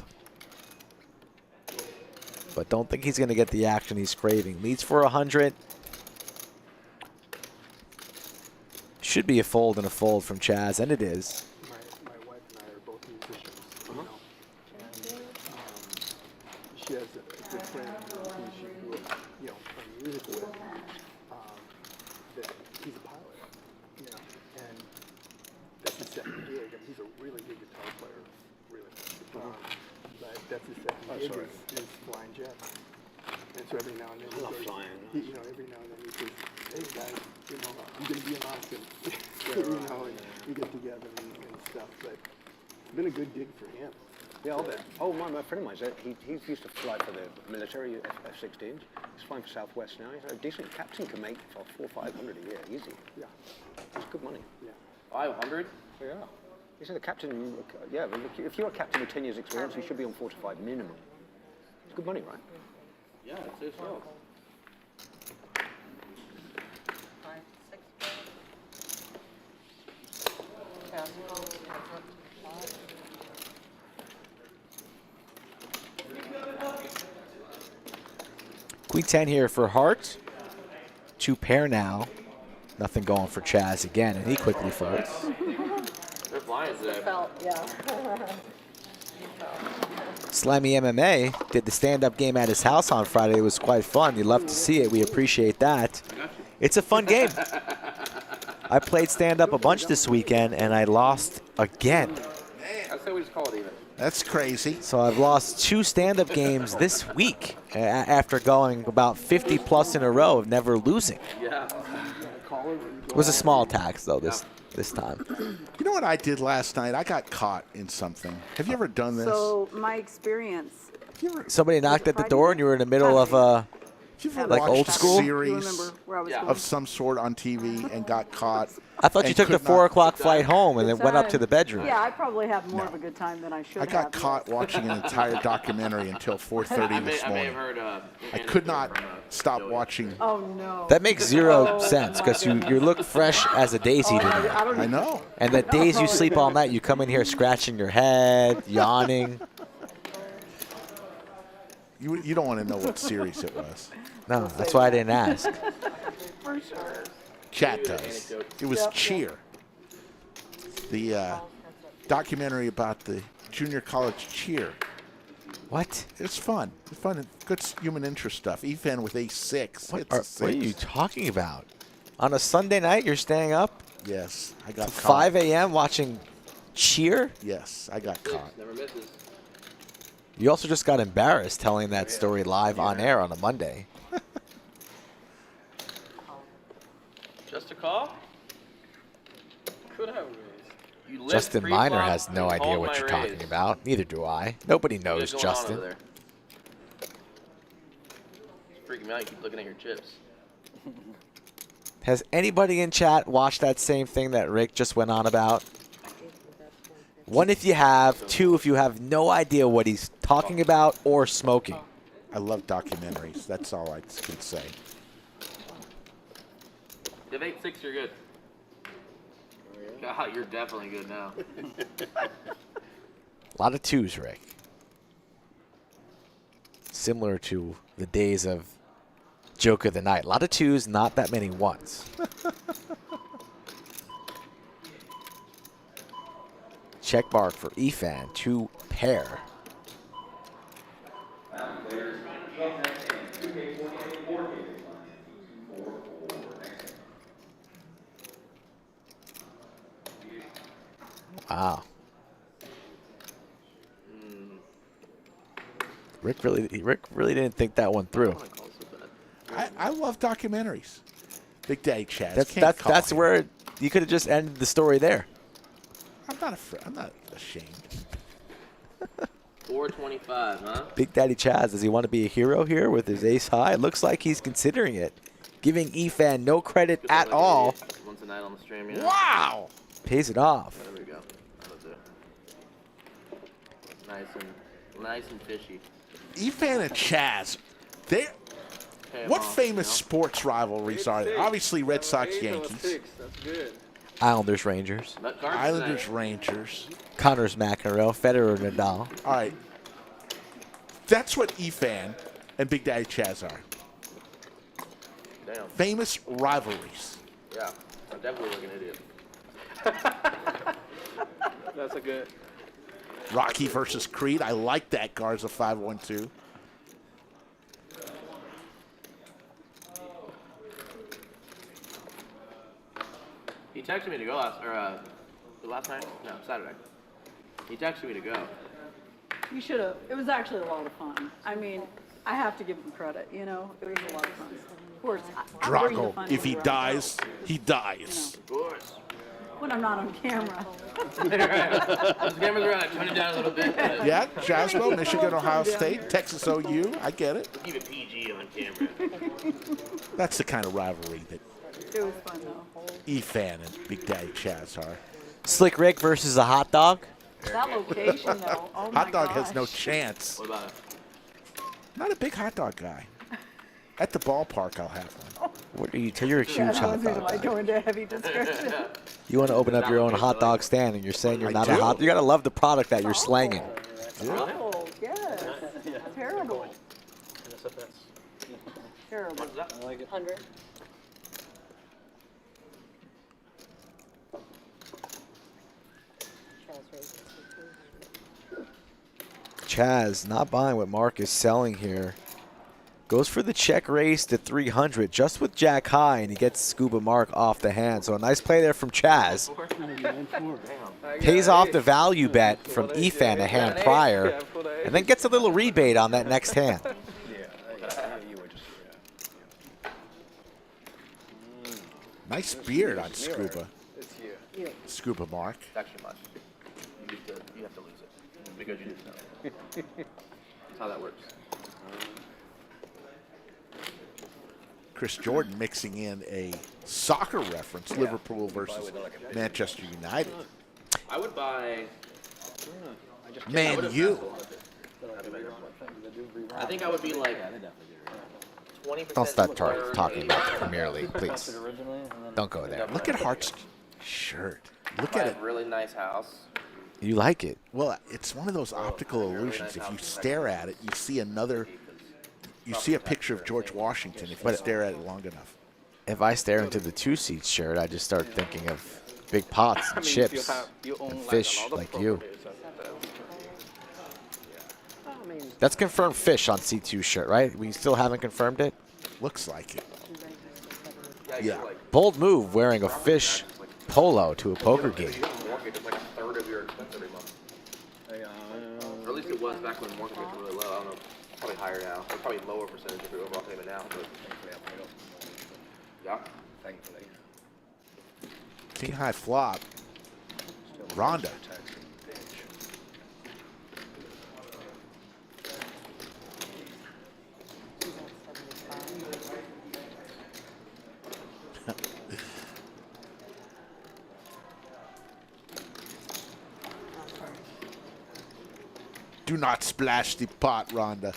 But don't think he's going to get the action he's craving. Leads for 100. Should be a fold and a fold from Chaz, and it is. My wife and I are both musicians, you know, and she has a good friend who she grew up, you know, playing music with, that he's a pilot, you know, and that's his second gig. I mean, he's a really good guitar player, really. But that's his second gig is flying jets. And so every now and then, you know, every now and then he says, hey guys, you know, I'm going to be in Austin, you know, and we get together and stuff, but it's been a good gig for him. Yeah, I'll bet. Oh, my friend of mine, he used to fly for the military F-16s. He's flying for Southwest now. He's a decent captain, can make for 400 or 500 a year, easy. Yeah. It's good money. Yeah. 500? Yeah. He said the captain, yeah, if you're a captain with 10 years experience, you should be on 4 to 5 minimum. It's good money, right? Yeah, I'd say so. Queen 10 here for Hart. 2 pair now. Nothing going for Chaz again, and he quickly folds. They're flying today. Slammy MMA did the stand-up game at his house on Friday. It was quite fun. You love to see it. We appreciate that. It's a fun game. I played stand-up a bunch this weekend, and I lost again. I'd say we just call it even. That's crazy. So I've lost 2 stand-up games this week after going about 50-plus in a row of never losing. Yeah. It was a small tax, though, this time. You know what I did last night? I got caught in something. Have you ever done this? So my experience. Somebody knocked at the door, and you were in the middle of a Did you ever Like watch old a school? Do you remember series where I was going? of some sort on TV and got caught? I thought you and took the could 4 not- o'clock flight home and then went up to the bedroom. Yeah, I probably have more No. of a good time than I should I have. got caught watching an entire documentary until 4:30 this I may morning. have heard. I could not stop watching. Oh no. That makes zero sense because you look fresh as a daisy tonight. I don't I know. And the days you sleep all night, you come in here scratching your head, yawning. You don't want to know what series it was. No, that's why I didn't ask. For sure. Chat does. It was Cheer. The documentary about the junior college cheer. What? It's fun. It's fun. Good human interest stuff. Efan with a 6. What It's a are 6. you talking about? On a Sunday night, you're staying up Yes, I got caught. 5 a.m. watching cheer? Yes, I got caught. Never misses. You also just got embarrassed telling that story live on air on a Monday. Just a call? Could have raised. You lift Justin pre-flop Miner has no and idea call what my you're raise. talking about. Neither do I. Nobody knows What's going on Justin. over there? It's freaking me out. You keep looking at your chips. Has anybody in chat watched that same thing that Rick just went on about? 1 if you have, 2 if you have no idea what he's talking about or smoking. I love documentaries. That's all I can say. If 8-6, you're good. God, you're definitely good now. A lot of 2s, Rick. Similar to the days of Joke of the Night. A lot of 2s, not that many 1s. Check mark for Efan, 2 pair. Wow. Rick really didn't think that one through. I love documentaries. Big Daddy Chaz. That's where you could have just ended the story there. I'm not afraid. I'm not ashamed. 425, huh? Big Daddy Chaz, does he want to be a hero here with his ace high? It looks like he's considering it. Giving Efan no credit at all. Once a night on the stream, you know? Wow. Pays it off. There we go. That'll do. Nice and fishy. Efan and Chaz, they. Pay 'em What off, famous you know? sports rivalries are there? Obviously, Red Sox, 8 on Yankees. 6. That's good. Islanders, Rangers. Nut cards Islanders, tonight. Rangers. Connors, McEnroe, Federer, Nadal. All right. That's what Efan and Big Daddy Chaz are. Damn. Famous rivalries. Yeah. I'm definitely looking idiot. That's a good. Rocky versus Creed. I like that. Garza 512. He texted me to go last night? No, Saturday. He texted me to go. You should have. It was actually a lot of fun. I mean, I have to give him credit. You know, it was a lot of fun. Of course, I bring the Drago, fun if he everywhere I go. dies, he dies. Of course. When I'm not on camera. Those cameras are on. Turn it down a little bit. Yeah, Jasmo, Michigan, Ohio State, Texas OU. I get it. Keep it PG on camera. That's the kind of rivalry that It was fun though. Efan and Big Daddy Chaz are. Slick Rick versus a hot dog. That location though. Oh my Hot dog has no gosh. chance. What about it? Not a big hot dog guy. At the ballpark, I'll have one. What are you? You're a Yeah, huge that hot was even dog like guy. go into heavy description. You want to open up your own hot dog stand, and you're saying you're I not do. a hot. You gotta love the product that you're slanging. Oh, yes. Terrible. Terrible. 100. Chaz not buying what Mark is selling here. Goes for the check raise to 300 just with Jack high, and he gets Scuba Mark off the hand. So a nice play there from Chaz. Pays off the value bet from Efan a hand prior, and then gets a little rebate on that next hand. You were just. Nice beard on Scuba. It's here. Scuba Mark. It's actually much. You have to lose it. Because you didn't know. That's how that works. Chris Jordan mixing in a soccer reference, Liverpool versus Manchester United. I would buy. Man, you. I think I would be like 20%. Don't start talking about the Premier League, please. Don't go there. Look at Hart's shirt. Look at it. Really nice house. You like it. Well, it's one of those optical illusions. If you stare at it, you see another. You see a picture of George Washington if you stare at it long enough. If I stare into the two-seat shirt, I just start thinking of big pots and chips and fish like you. That's confirmed fish on C2 shirt, right? We still haven't confirmed it? Looks like it. Yeah. Bold move wearing a fish polo to a poker game. Mortgage is like a third of your expense every month. Or at least it was back when mortgage rates were really low. I don't know. Probably higher now. Or probably lower percentage of your overall payment now. But yeah. Thankfully. King high flop. Rhonda. Do not splash the pot, Rhonda.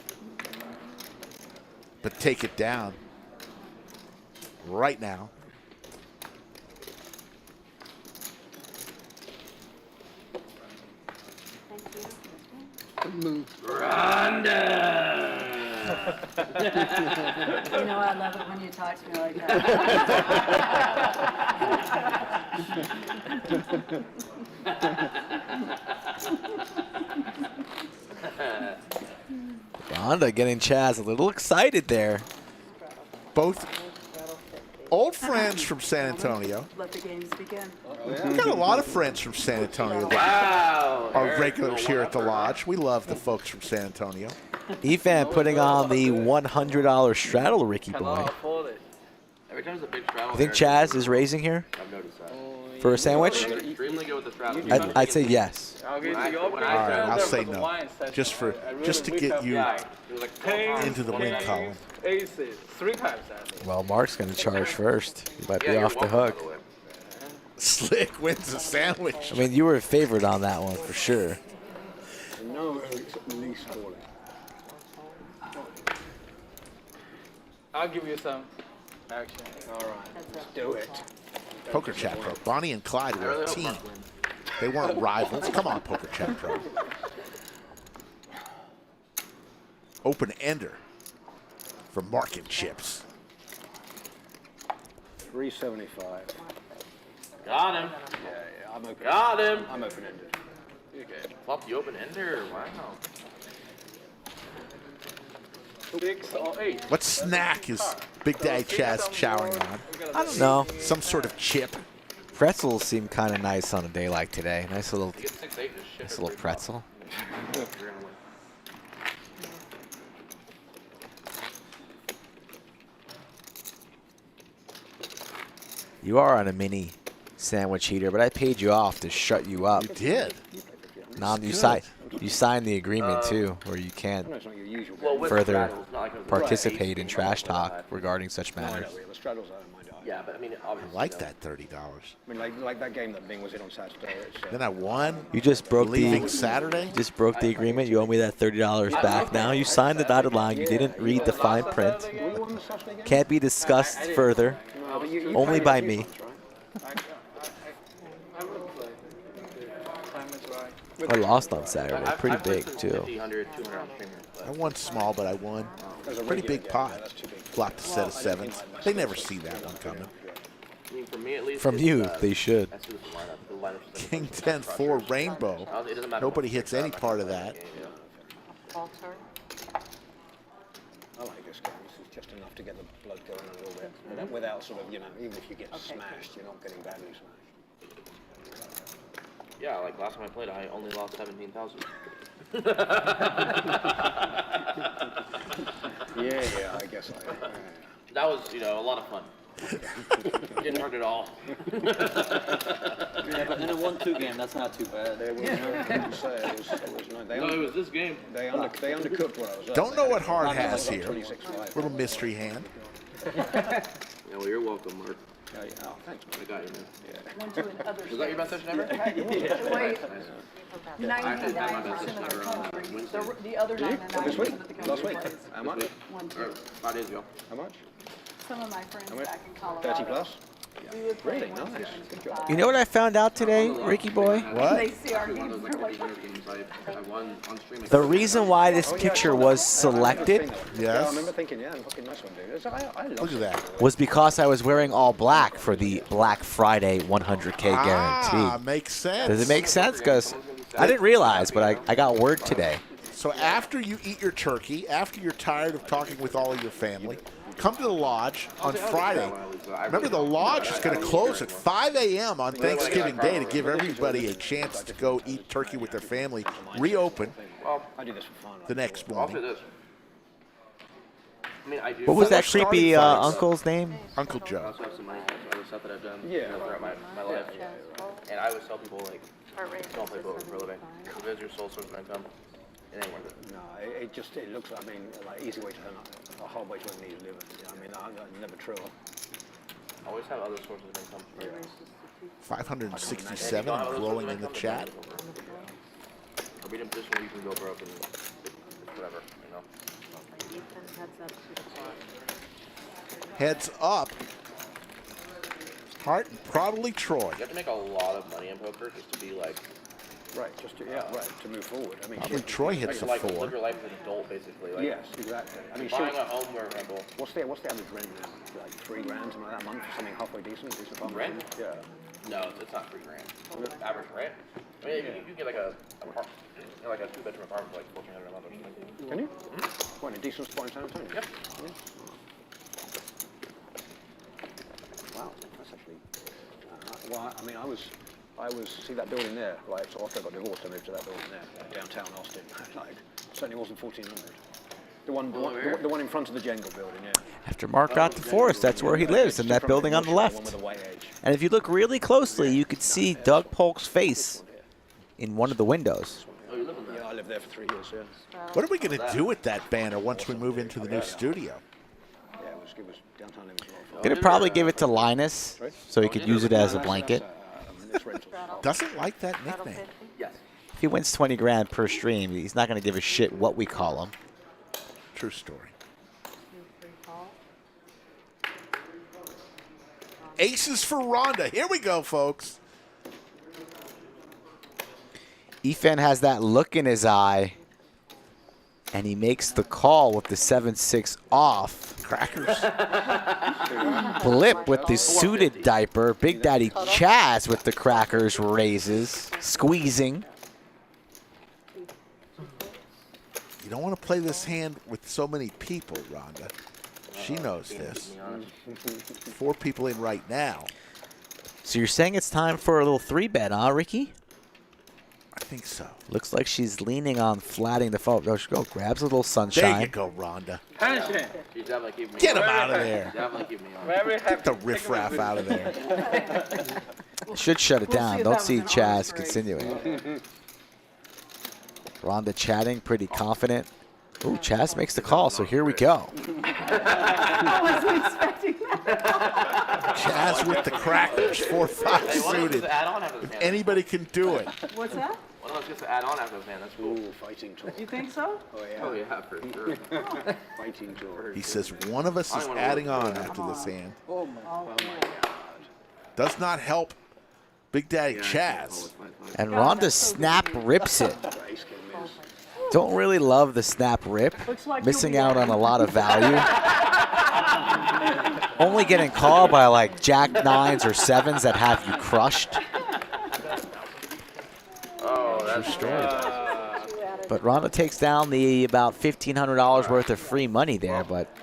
But take it down. Right now. Rhonda! You know, I love it when you talk to me like that. Rhonda getting Chaz a little excited there. Both old friends from San Antonio. Let the games begin. We've got a lot of friends from San Antonio that Wow! are regulars here at the Lodge. We love the folks from San Antonio. Efan putting on the $100 straddle, Ricky boy. Every time there's a big straddle. You think Chaz is raising here I've noticed that. for a sandwich? Extremely good with the straddle. I'd say yes. I'll get you All right, I'll say no. Just to get you into the win column. Aces, 3 times that. Well, Mark's going to charge first. He might be off the hook. Slick wins the sandwich. I mean, you were a favorite on that one for sure. No, except the least calling. I'll give you some action. All right, let's do it. Poker Chat Pro. Bonnie and Clyde were a team. They weren't rivals. Come on, Poker Chat Pro. Open ender for market chips. 375. Got him. Yeah, I'm open. Got him. I'm open-ended. Okay. Flop the open ender. Wow. 6 or 8. What snack is Big Daddy Chaz chowing on? I don't know. Some sort of chip. Pretzels seem kind of nice on a day like today. Nice little You get 6-8 just shit. Nice little pretzel. You're gonna win. You are on a mini sandwich heater, but I paid you off to shut you up. You did. You signed the agreement too, where you can't No, it's not your usual. Well, with further straddles, not like it was participate in ace, trash like talk that. regarding such I know, matters. the straddles, I don't mind. Yeah, but I mean, I obviously. like that $30. I mean, like that game that Bing was in on Saturday. It's, Then I won. You just broke Leaving Saturday. the agreement. You owe me that $30 back now. You signed the dotted line. You didn't read the fine print. were you on the Saturday game? Can't be discussed further. No, but you Only played by a few me. ones, right? I will play. Time is right. I lost on Saturday. Pretty big too. 50, 100, 200 on streamer. I won small, but I won. Pretty big pot. Flopped a set of sevens. They never see that one coming. I mean, for me at least. From it's, you, they should. That's just the lineup. The lineup's just King 10-4 rainbow. It doesn't matter Nobody what hits you any set, part I of can that. play the game, I like this game. This is just enough to get the blood going a little bit. Without sort of, you know, even if you get smashed, you're not getting badly smashed. Yeah, like last time I played, I only lost 17,000. Yeah, I guess I. That was, a lot of fun. Didn't hurt at all. Yeah, but in a 1-2 game, that's not too bad. There was no, say it was no. No, it was this game. They undercooked what I was. Don't know what Hard has here. 26-5. Little mystery hand. Yeah, well, you're welcome, Mark. Oh, thanks, I got you, man. 1, 2, and other Was that your best session ever? Wait, I actually had my 99% best of session the ever country. Wednesday. The other 99% This week? of the country Last week? plays. How much? 1, 2. Or 5 days ago. How much? Some of my friends much? back in Colorado. 30 plus? We would play Really? 1, 2, Nice. and Good job. 5. You know what I found out today, Ricky boy? What? They see our One of games, those they're like like, beginner's games I won on stream. The reason why this picture was selected Yeah, I Yes. remember thinking, yeah, fucking nice one, dude. I love Look at that. was because I was wearing all black for the Black Friday 100K Ah, guarantee. makes sense. Does it make sense? Because I didn't realize, but I got word today. So after you eat your turkey, after you're tired of talking with all of your family, come to the lodge on Friday. Remember, the lodge is going to close at 5 a.m. on Thanksgiving Day to give everybody a chance to go eat turkey with their family. Reopen I do this for fun. the next I'll say morning. this. I mean, I do. What was that Starting creepy fights. uncle's name? Uncle I Joe. also have some money for other stuff that I've done Yeah. throughout my life. And I always tell people, like, don't play poker for a living. If it's your sole source of income, it ain't worth it. No, it looks, I mean, like easy way to earn a whole way to earn an easy living. You know, I mean, I'm never true. Always have other sources of income. 567 and glowing in the chat. Or be in a position where you can go broke and whatever, you know. Heads up. Heart and probably Troy. You have to make a lot of money in poker just to be like, Right, just to, to move forward. I mean, Probably Troy hits a like 4. live your life as an adult, basically. Like, yes, exactly. I mean, buying a home, for example. what's the average rent now? Like $3 grand, something like that a month for something halfway decent apartment? Rent? Yeah. No, it's not $3 grand. Average rent. I mean, you can get like a like a 2-bedroom apartment for like $1,400 a month or something. Can you? What, in a decent spot in San Antonio? Yep. Yeah. Wow, that's actually. Well, I mean, I was see that building there, right? So after I got divorced, I moved to that building there, downtown Austin. Like, certainly wasn't 1,400. The one in front of the Jangle building, yeah. After Mark got divorced, that's where he lives, in that building on the One left. with the white edge. And if you look really closely, you could see Doug Polk's face in one of the windows. Yeah, I lived there for 3 years, yeah. What are we going to do with that banner once we move into the new studio? Yeah, it was downtown. It was a lot of fun. Gonna probably give it to Linus so he could use it as a blanket. It's rental. Doesn't like that nickname. Yes. If he wins 20 grand per stream, he's not gonna give a shit what we call him. True story. Aces for Rhonda. Here we go, folks. Efan has that look in his eye, and he makes the call with the 7-6 off. Crackers. Blip with the suited diaper. Big Daddy Chaz with the crackers raises, squeezing. You don't want to play this hand with so many people, Rhonda. She knows this. 4 people in right now. So you're saying it's time for a little 3-bet, huh, Ricky? I think so. Looks like she's leaning on flatting the phone. There she go. Grabs a little There sunshine. you go, Rhonda. Tension. She's definitely keeping me Get him on. out of there. Definitely keeping me on. Very happy. Get the riffraff out of there. Should shut it We'll down. see if Don't that see was an honest Chaz break. continuing. Rhonda chatting, pretty confident. Ooh, Chaz makes the call, so here we go. I wasn't expecting that. Chaz with the crackers. 4-5 Hey, one of us suited. gets to add on after this hand. Anybody can do it. What's that? One of us gets to add on after this hand. That's cool. Ooh, fighting talk. You think so? Oh, yeah. Oh yeah, for sure. Fighting talk. He says one of us is adding on after this hand. Oh, my God. Does not help Big Daddy Chaz. And Rhonda snap rips it. Ace king miss. Don't really love the snap rip. Looks like Missing you'll be out on a lot of value. Only getting called by like Jack 9s or 7s that have you crushed. Oh, that's But Rhonda takes down the about $1,500 worth of free money there, but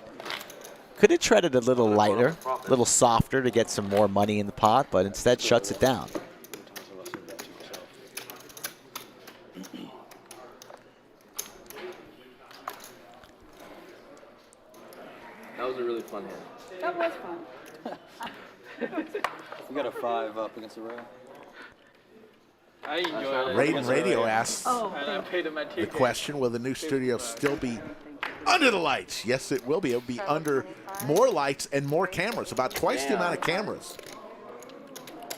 could have treaded a little lighter, a little softer to get some more money in the pot, but instead shuts it down. That was a really fun hand. That was fun. You got a 5 up against the rail. I enjoy it. Raiden Radio asks Oh, And I paid my the ticket. question, will the new studio still be Under the lights. Yes, it will be. It'll be under more lights and more cameras, about twice the amount of cameras.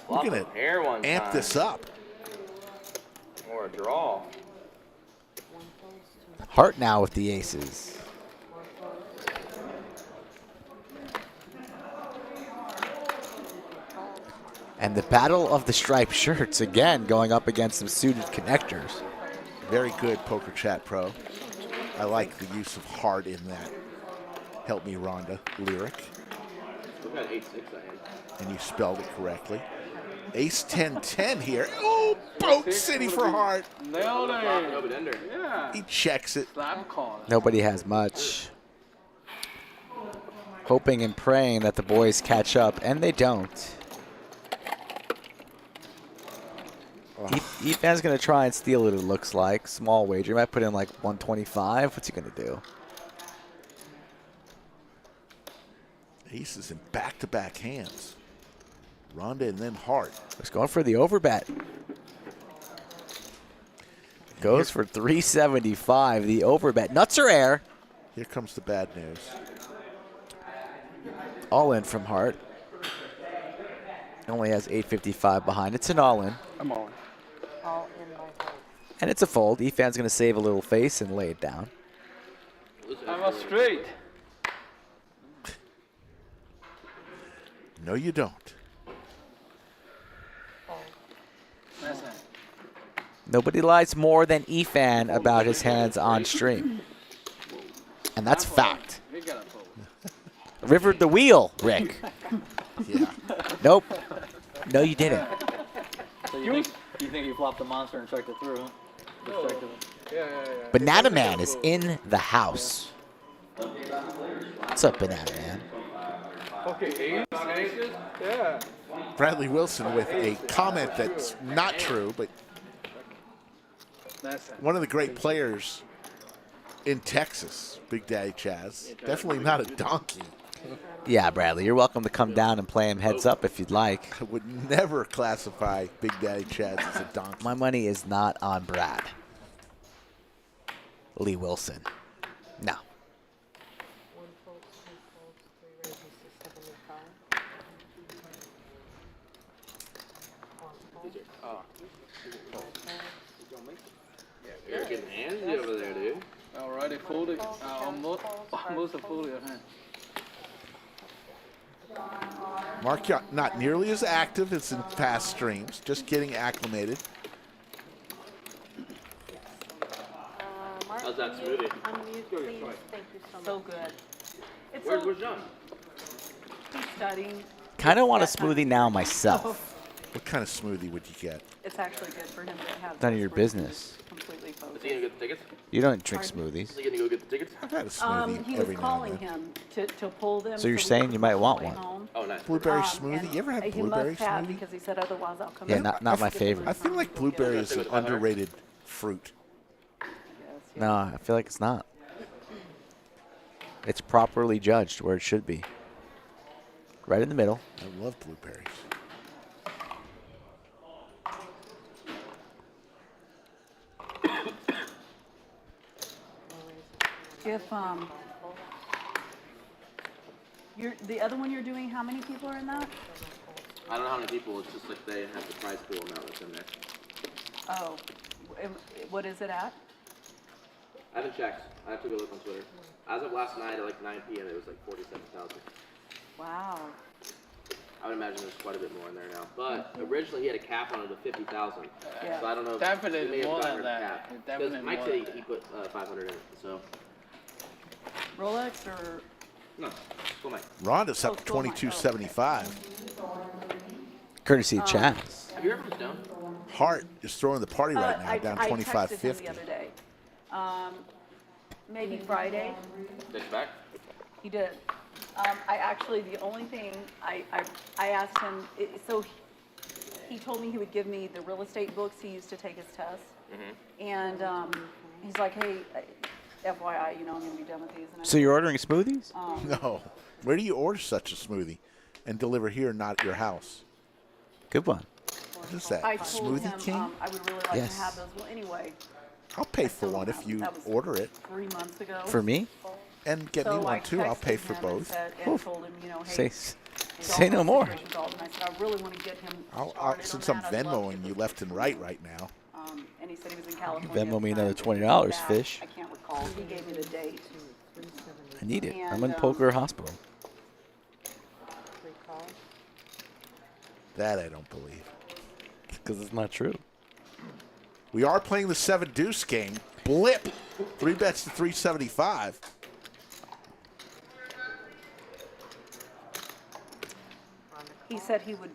We're going to amp this up. Or a draw. Hart now with the aces. And the battle of the striped shirts again going up against some suited connectors. Very good Poker Chat Pro. I like the use of heart in that. Help me, Rhonda lyric. We've got 8-6 I hand. And you spelled it correctly. Ace 10-10 here. Oh, Boat City for heart. Nailed it. Yeah. He checks it. Slap call. Nobody has much. Hoping and praying that the boys catch up, and they don't. Efan's going to try and steal it, it looks like. Small wager. He might put in like 125. What's he going to do? Aces in back-to-back hands. Rhonda and then Hart. He's going for the overbet. Goes for 375, the overbet. Nuts or air? Here comes the bad news. All in from Hart. Only has 855 behind. It's an all in. I'm on. All in my heart. And it's a fold. Efan's going to save a little face and lay it down. I'm a straight. No, you don't. That's it. Nobody lies more than Efan about his hands on stream. And that's fact. We got a fold. Rivered the wheel, Rick. Yeah. Nope. No, you didn't. So you think you flopped the monster and checked it through, huh? Just checked it. Yeah. Banana Man is in the house. What's up, Banana Man? Okay, aces. Yeah. Bradley Wilson with a comment that's not true, but That's it. one of the great players in Texas, Big Daddy Chaz. Definitely not a donkey. Yeah, Bradley, you're welcome to come down and play him heads up if you'd like. I would never classify Big Daddy Chaz as a donkey. My money is not on Brad. Lee Wilson. No. 1 fold, 2 folds, 3 raises to 75. 1 fold. You're getting handsy over there, dude. Alrighty, folded. Almost a fold your hand. Mark, not nearly as active as in past streams, just getting acclimated. Mark, How's that unmute, smoothie? Unmute, please. Thank you so much. So good. It's Where's John? He's studying. Kind of want a smoothie now myself. What kind of smoothie would you get? It's actually good for him to have. None of this your where he's business. Completely Is he focused. gonna get the tickets? You don't drink smoothies. Is he gonna go get the tickets? I've had a smoothie He was every now calling and then. him to pull them. So you're we saying could you might pull want way one. home. Oh, nice. Blueberry And smoothie? You ever had he blueberry must have smoothie? because he said otherwise I'll come Yeah, in. not my Get the favorite. I feel like blueberry is an underrated fruit. Yes, yes. No, I feel like it's not. It's properly judged where it should be. Right in the middle. I love blueberries. If you're the other one you're doing, how many people are in that? I don't know how many people. It's just like they have the prize pool amount that's in there. Oh, what is it at? I haven't checked. I have to go look on Twitter. As of last night at like 9 p.m., it was like 47,000. Wow. I would imagine there's quite a bit more in there now. But originally he had a cap on it of 50,000. Yeah. So I don't know. Definitely if he may have more gotten than rid of the that. cap. Definitely Because Mike more said than he put 500 in it. So Rolex or no, still Mike. Rhonda's up Oh, to still mine. 22.75. Courtesy of Chaz. Have you ever put down? Hart is throwing the party right now, down I texted him 25.50. the other day. Maybe Friday. Take it back. He did. I actually, the only thing I asked him, so he told me he would give me the real estate books he used to take his test. And he's like, hey, FYI, I'm going to be done with these. And So you're ordering smoothies? No. Where do you order such a smoothie and deliver here, not your house? Good one. What is that? I A told Smoothie him King? I would really like Yes. to have those. Well, anyway, I'll pay for one if you That was order it. 3 months ago. For me? And get me So I one too. I'll texted pay for him both. and told him, you know, hey, Say no more. And I said, I really want to get him started Since on I'm that. I'd love Venmoing to. you left and right now. And he said he was in California. Venmo me at the another time. $20, Back. fish. I can't recall. He gave me the date. I need it. I'm And, in Poker Hospital. That I don't believe. Because it's not true. We are playing the 7 deuce game. Blip. 3 bets to 375. He said he would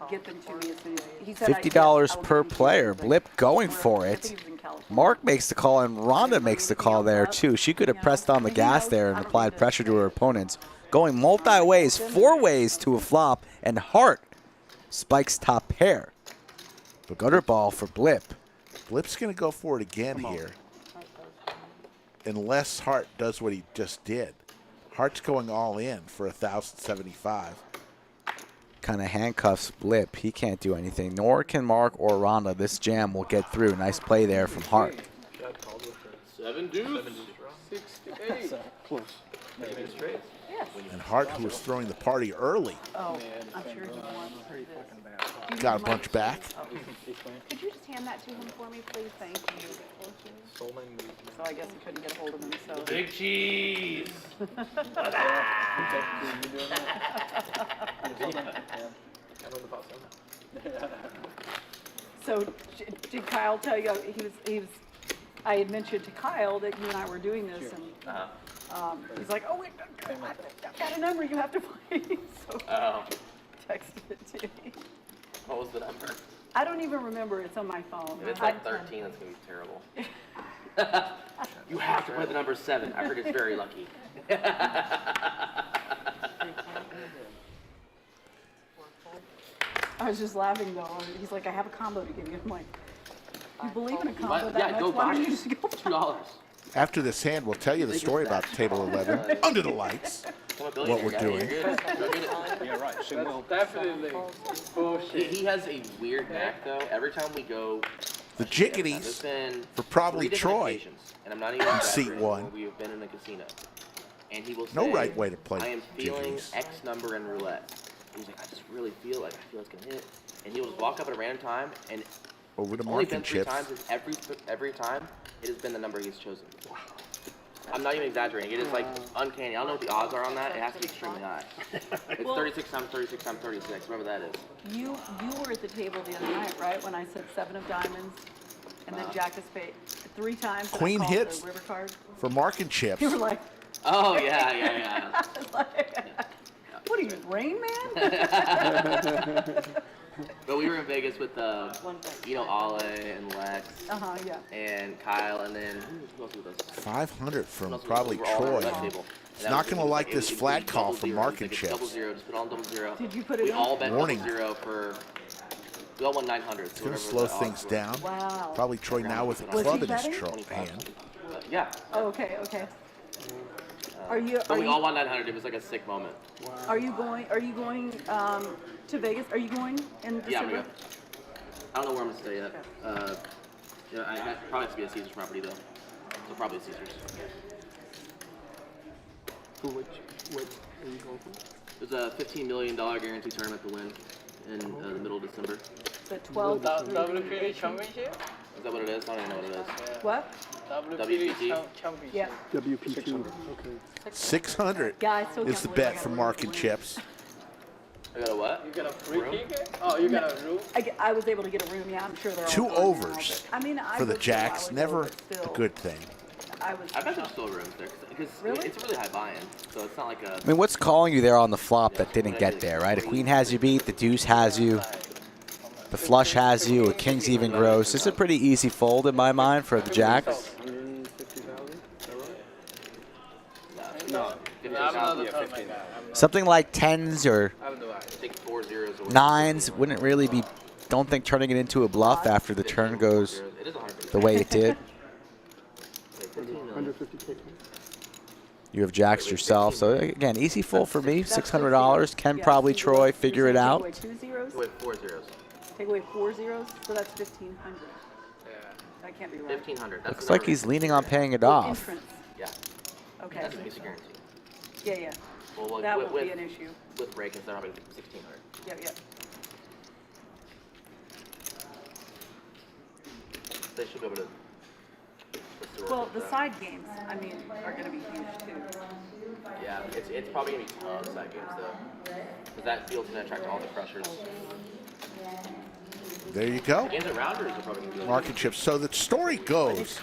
get them to me as soon as he said $50 per player. Blip going for it. Mark makes the call, and Rhonda makes the call there, too. She could have pressed on the gas there and applied pressure to her opponents. Going multi-ways, 4 ways to a flop, and Hart spikes top pair. The gutter ball for Blip. Blip's going to go for it again here. Unless Hart does what he just did. Hart's going all in for 1,075. Kind of handcuffs Blip. He can't do anything, nor can Mark or Rhonda. This jam will get through. Nice play there from Hart. 7 deuce. 68. Close. Yes. And Hart, who was throwing the party early, Oh, I'm sure he wants. got a bunch back. Could you just hand that to him for me, please? Thank you. So I guess he couldn't get a hold of him. So. Big cheese. So did Kyle tell you he was? I had mentioned to Kyle that you and I were doing this, and he's like, "Oh wait, I've got a number you have to play." So texted it to me. What was the number? I don't even remember. It's on my phone. If it's like 13, that's gonna be terrible. You have to play the number 7. I heard it's very lucky. I was just laughing though. He's like, "I have a combo to give you." I'm like, "You believe in a combo that Yeah, much? go Why buy don't you it. just go $2. After this hand, we'll tell you the story about table 11 under the lights. What we're doing. Yeah, right. Definitely bullshit. He has a weird knack though. Every time we go, The there's Jiggities been for probably 3 different Troy. occasions, and I'm not even in seat exaggerating, 1. where we have been in a casino, and he will say, No right way to play I am feeling Jiggities. X number in roulette. He's like, I just really feel it's gonna hit, and he will just walk up at a random time, and Over to it's only Mark been and 3 Chips. times, and every time it has been the number he's chosen. I'm not even exaggerating. It is like uncanny. I don't know what the odds are on that. It has to be extremely high. It's 36 times 36 times 36, whatever that is. You were at the table the other night, right? When I said 7 of diamonds, and then Jack of spades 3 times. and I Queen called hits. the river card. For Mark and Chips. You were like, Oh yeah. I was like, "What are you, Rain Man?" But we were in Vegas with Ale and Lex Yeah. and Kyle, and then who else was with us? 500 from Who else was probably with us? We were all Troy. at that table. He's And not that going to was- like it this was flat call double from zero. Mark It's and like it's double Chips. zero. Just put on double zero. Did you put it We on? all bet Warning. double zero for. We all won 900. It's going to slow things down. Wow. Probably Troy now with a Was club he in his betting? hand. Yeah. Oh, okay. Are you? But we all won 900. It was like a sick moment. Are you going? To Vegas? Are you going in December? Yeah, I'm gonna go. I don't know where I'm gonna stay yet. I probably have to be a Caesars property though. So probably Caesars. For what are you going for? There's a $15 million guarantee tournament to win in the middle of December. The 12th. WPT championship? Is that what it is? I don't even know what it is. What? WPT championship. Yeah. WP2. Okay. 600 Yeah, I still is the can't believe I bet got from a Mark room and to Chips. I got a what? You got a free ticket? Oh, you got a room? I was able to get a room. Yeah, I'm sure they're all 2 gone now, overs but, I mean, I for the was Jacks. a while ago, Never but still, a good thing. I was. I bet there's still rooms there because Really? it's a really high buy-in, so it's not like a. I mean, what's calling you there on the flop that didn't get there, right? A queen has you beat, the deuce has you, the flush has you, a king's even gross. This is a pretty easy fold in my mind for the Jacks. 150,000? Is that right? No. I'm another time like that. Something like 10s or Take 4 zeros away. 9s wouldn't really be, don't think turning it into a bluff after the turn goes It is 100. the way it did. 150K. You have Jacks yourself. So again, easy fold for me, $600. Can probably Troy figure it Take out. away 2 zeros. Wait, 4 zeros. Take away 4 zeros, so that's 1,500. That can't be right. 1,500. That's Looks the like number. he's leaning on paying it off. Entrance. Yeah. Okay. That's a basic guarantee. Yeah, yeah. Well, That with, won't be an issue. With break, instead of 1,600. Yep, yep. They should be able to. Well, the side games, I mean, are going to be huge too. Yeah, it's probably gonna be tough side games though, because that field's gonna attract all the crushers. There you go. Games at rounders are probably gonna be. Market chips. So the story goes,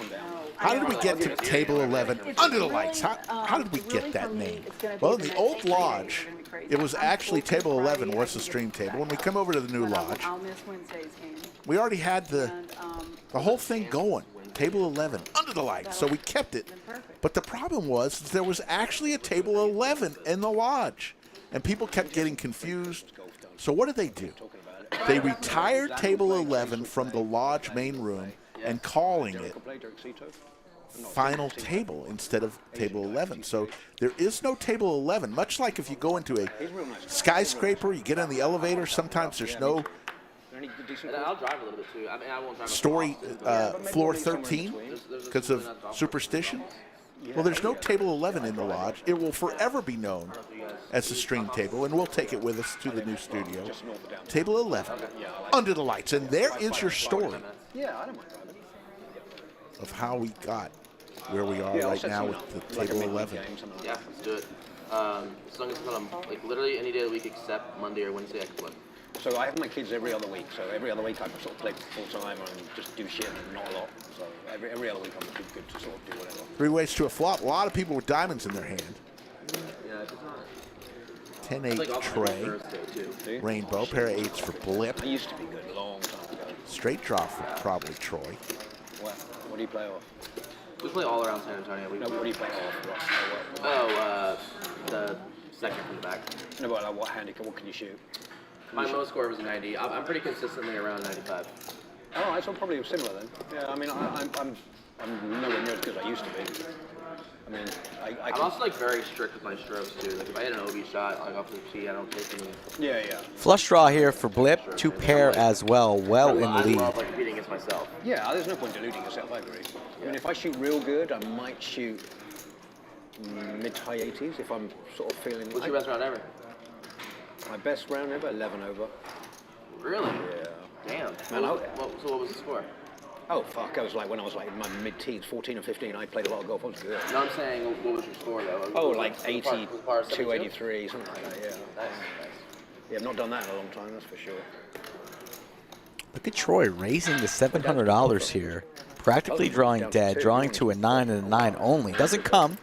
how did we get to table 11 under the lights? How did we get that name? Well, in the old lodge, it was actually table 11 was the stream table. When we come over to the new lodge, I'll miss Wednesday's game. we already had the whole thing going. Table 11 under the lights, so we kept it. But the problem was there was actually a table 11 in the lodge, and people kept getting confused. So what did they do? They retired table 11 from the lodge main room and calling it final table instead of table 11. So there is no table 11, much like if you go into a skyscraper, you get on the elevator, sometimes there's no And I'll drive a little bit too. I mean, I won't drive. story floor 13 because of superstition. Well, there's no table 11 in the lodge. It will forever be known as the stream table, and we'll take it with us to the new studio. Table 11, under the lights. And there is your story of how we got where we are right now with the table 11. Yeah, let's do it. As long as it's not like literally any day of the week except Monday or Wednesday, I can play. So I have my kids every other week. So every other week I sort of play full time and just do shit and not a lot. So every other week I'm good to sort of do whatever. 3 ways to a flop. A lot of people with diamonds in their hand. Yeah, it's not. 10-8 Like Trey. Rainbow. Pair of 8s for Blip. I used to be good a long time ago. Straight draw for probably Troy. What do you play off? We play all around San Antonio. No, what do you play off? Oh, the second from the back. No, but like what handicap? What can you shoot? My low score was 90. I'm pretty consistently around 95. Oh, so probably similar then. Yeah, I mean, I'm nowhere near as good as I used to be. I mean, I'm also like very strict with my strokes too. Like if I hit an OB shot, like off the tee, I don't take any. Yeah. Flush draw here for Blip. 2 pair as well. Well in the I lead. love like competing against myself. Yeah, there's no point deluding yourself. I agree. I mean, if I shoot real good, I might shoot mid to high 80s if I'm sort of feeling. What's your best round ever? My best round ever, 11 over. Really? Yeah. Damn. Man, So what was the score? Oh fuck! I was like when I was like in my mid-teens, 14 or 15. I played a lot of golf. I was good. No, I'm saying what was your score though? Oh, like 82, par 72? 83, something like that. Yeah. Nice. Yeah, I've not done that in a long time. That's for sure. Look at Troy raising the $700 here. Practically drawing dead, drawing to a 9 and a 9 only. Doesn't come.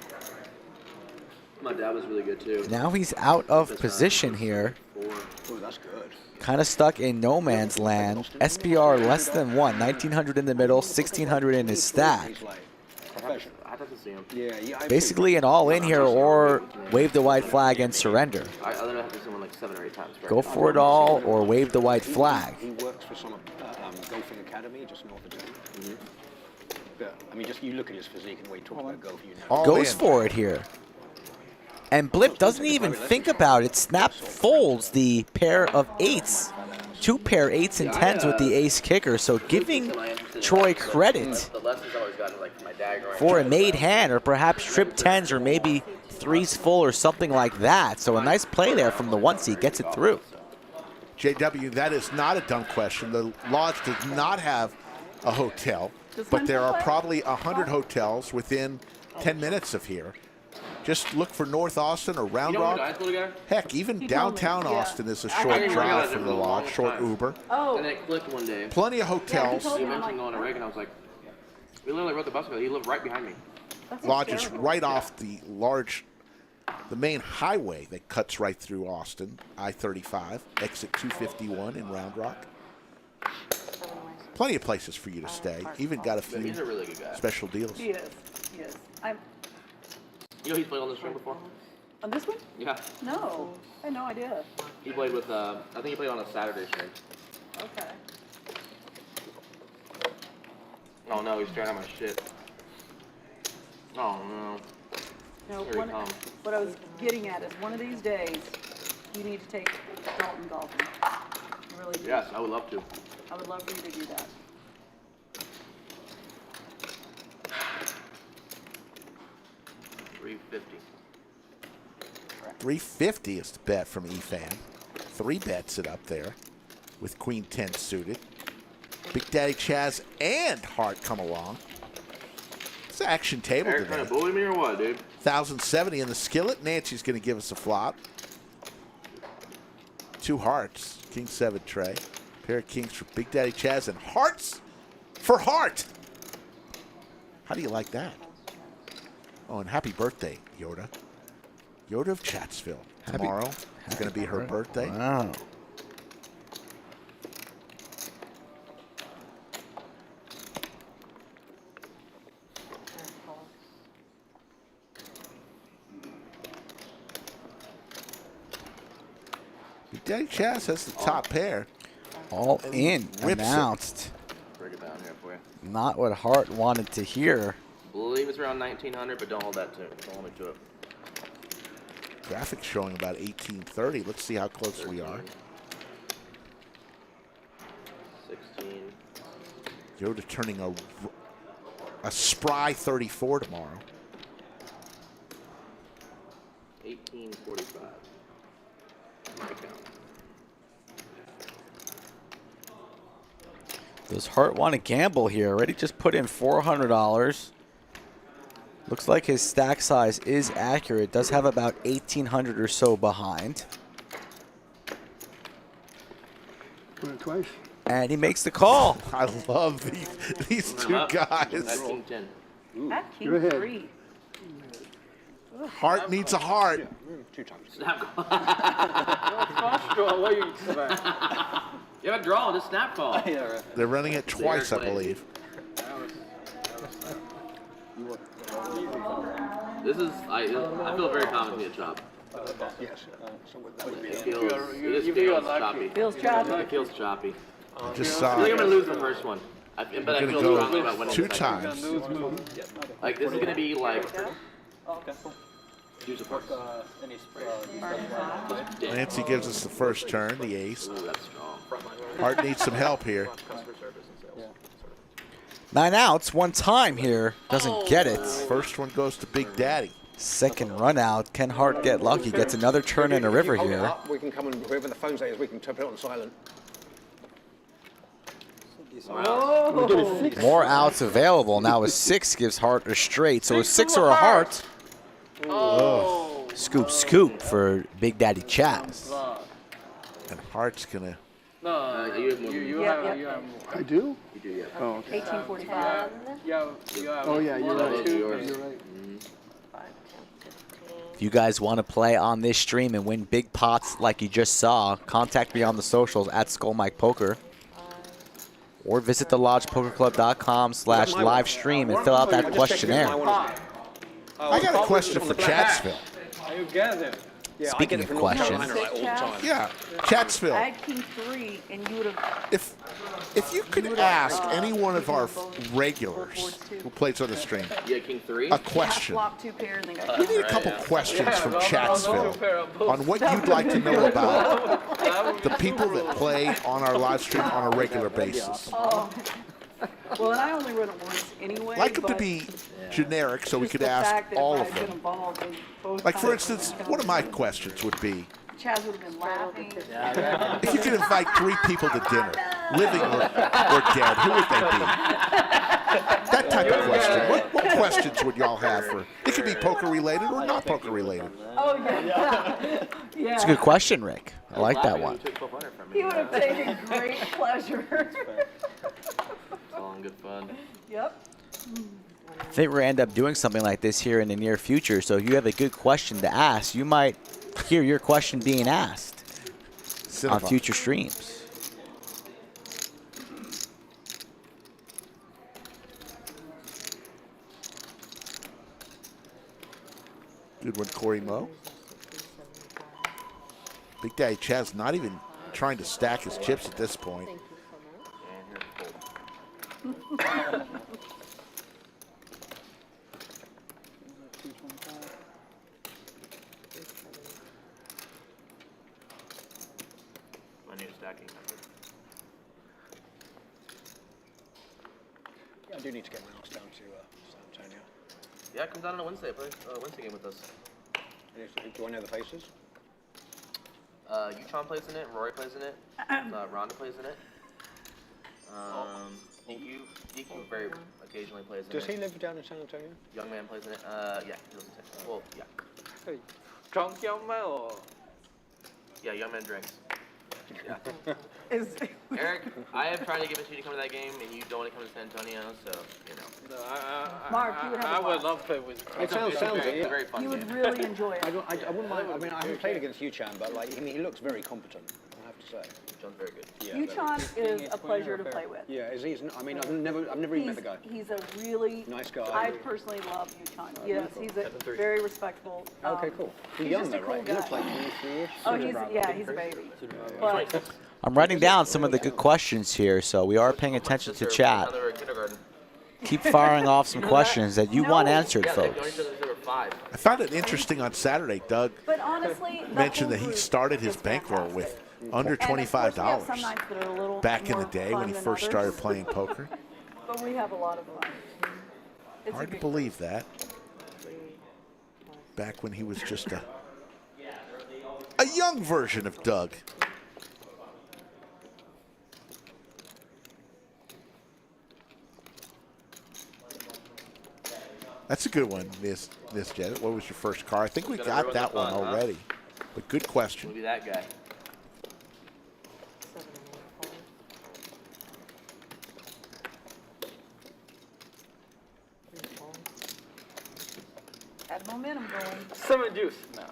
My dad was really good too. Now he's out of position here. Oh, that's good. Kind of stuck in no man's land. SBR less than 1. 1,900 in the middle, 1,600 in his stack. I'd have to see him. Yeah. Basically an all-in here or wave the white flag and surrender. I literally have to see someone like 7 or 8 times. Go for it all or wave the white flag. He works for some golfing academy just north of town. Yeah, I mean, just you look at his physique and the way he talks about golf, you know. All Goes in. for it here. And Blip doesn't even think about it. Snap folds the pair of 8s. 2 pair 8s and 10s with the ace kicker. So giving Troy credit The lessons I always got like from my dad growing for a up. made hand or perhaps trip 10s or maybe 3s full or something like that. So a nice play there from the 1 seed. Gets it through. JW, that is not a dumb question. The lodge does not have a hotel, but there are probably 100 hotels within 10 minutes of here. Just look for North Austin or Round You know Rock. what guys together? Heck, even downtown Austin is a I short didn't drive realize from it the was a long lodge, short time. Uber. And then it clicked one day. Plenty of hotels. You mentioned going to Rick, and I was like, we literally rode the bus together. He lived right behind me. Lodge is right off the main highway that cuts right through Austin, I-35, exit 251 in Round Rock. Plenty of places for you to stay. Even got a few He's a really good guy. special deals. He is. He is. You know he's played on this stream before? On this one? Yeah. No. I had no idea. He played with, I think he played on a Saturday stream. Okay. Oh no, he's trying out my shit. Oh no. No, Here he comes. what I was getting at is one of these days, you need to take Dalton golfing. You really do. Yes, I would love to. I would love for you to do that. 350. 350 is the bet from Efan. 3 bets it up there with Queen 10 suited. Big Daddy Chaz and Hart come along. It's an action table Eric trying today. to bully me or what, dude? 1,070 in the skillet. Nancy's going to give us a flop. 2 hearts. King 7 tray. Pair of kings for Big Daddy Chaz and hearts for Hart. How do you like that? Oh, and happy birthday, Yoda. Yoda of Chatsville. Tomorrow is going to be her birthday. Wow. Big Daddy Chaz has the top pair. All in, rips it. announced. Break it down here for you. Not what Hart wanted to hear. I believe it's around 1900, but don't hold that to it. Don't hold me to it. Graphics showing about 1830. Let's see how close we are. 16. Yoda turning a spry 34 tomorrow. 1845. My count. Does Hart want to gamble here? Already just put in $400. Looks like his stack size is accurate. Does have about 1,800 or so behind. Put it twice. And he makes the call. I love these two That's guys. King 10. That You're king ahead. 3. Hart needs a heart. 2 times. Snap call. Flush draw, what do you expect? You have a draw, just snap call. Yeah, right. They're running it twice, I believe. This is, I feel very confident in chop. Yes. So that would be It a feels, you it just feel feels lucky. choppy. Feels choppy. It feels choppy. Just I saw think I'm it. gonna lose the first one. But I Gonna feel go strongly about winning 2 the second. times. Like this is gonna be like Oh, okay, cool. use the first. Any spray? Nancy gives us the first turn, the ace. Ooh, that's strong. Hart needs some help here. 9 outs, 1 time here. Doesn't get it. First one goes to Big Daddy. Second run out. Can Hart get lucky? Gets another turn in a river If you hold it here. up, we can come and whoever the phone says, we can put it on silent. More outs available. Now a 6 gives Hart a straight. So a 6 or a heart. Oh. Scoop, scoop for Big Daddy Chaz. And Hart's going to... No, you have more. you Yeah, have, yeah. you have more. I do? You do, yeah. Oh, okay. 1845. You have Oh, yeah, you're one or right. two. You're right. If you guys want to play on this stream and win big pots like you just saw, contact me on the socials at SkullMikePoker. Or visit thelodgepokerclub.com/livestream and fill out that questionnaire. I got a question for Chatsville. You get it. Yeah, Speaking I get it of from North questions. Carolina, like, all the time. Yeah, I Chatsville. had king 3, and you would have. If you could ask any one of our regulars who plays on the stream You had King 3? a question, Flop 2 pairs and got we need a couple questions from Chatsville on what you'd like to know about the people that play on our live stream on a regular basis. Oh. Well, and I only wrote it once anyway. Like them to but be generic so we just could the ask fact that all if of I'd been them. involved in both Like, for times, instance, it's one of my questions would be, Chaz would have been laughing. if you could invite 3 people to dinner, living or dead, who would they be? That type of question. What questions would y'all have for? It could be poker related or not poker related. Oh, yeah. Yeah. It's a good question, Rick. I like that one. You took 1,200 from me. He would have taken great pleasure. It's all in good fun. Yep. I think we're going to end up doing something like this here in the near future. So if you have a good question to ask, you might hear your question being asked on future streams. Good one, Corey Moe. Big Daddy Chaz not even trying to stack his chips at this point. I need a stacking. Yeah, I do need to get my house down to San Antonio. Yeah, come down on a Wednesday. Play Wednesday game with us. Do I know the faces? Uchon plays in it. Rory plays in it. Rhonda plays in it. DQ very occasionally plays in it. Does he live down in San Antonio? Young man plays in it. Yeah, he lives in Texas. Well, yeah. Hey, drunk young man or? Yeah, young man drinks. Yeah. Eric, I am trying to get you to come to that game, and you don't want to come to San Antonio, so, you know. No, Mark, you would have a I would blast. love to play with you. It sounds It's a yeah. very fun you game. would really enjoy it. I wouldn't mind. I mean, I haven't played against Uchan, but like, I mean, he looks very competent. I have to say. John's very good. Yeah. Uchon is a pleasure to play with. Yeah, I mean, I've never even met the guy. He's a really Nice guy. I personally love Uchon. Yes, he's a very respectful. Okay, cool. He's He's young just though, a cool right? He's guy. like 23-ish. Oh, he's a baby. But I'm writing down some of the good questions here, so we are paying attention to chat. Keep firing off some questions that you want answered, Yeah, they've known folks. each other since they were 5. I found it interesting on Saturday, Doug but honestly, the mentioned whole that he group started his is bankroll fantastic. with under And of course, we have some $25 nights that are a little back in the more day fun when he than first others. started playing poker. But we have a lot of fun. It's a Hard to good believe that. Back when he was just a young version of Doug. That's a good one, Miss Jet. What was your first car? I think we got that one already. But good question. We'll be that guy. Had momentum going. 7 juice. No.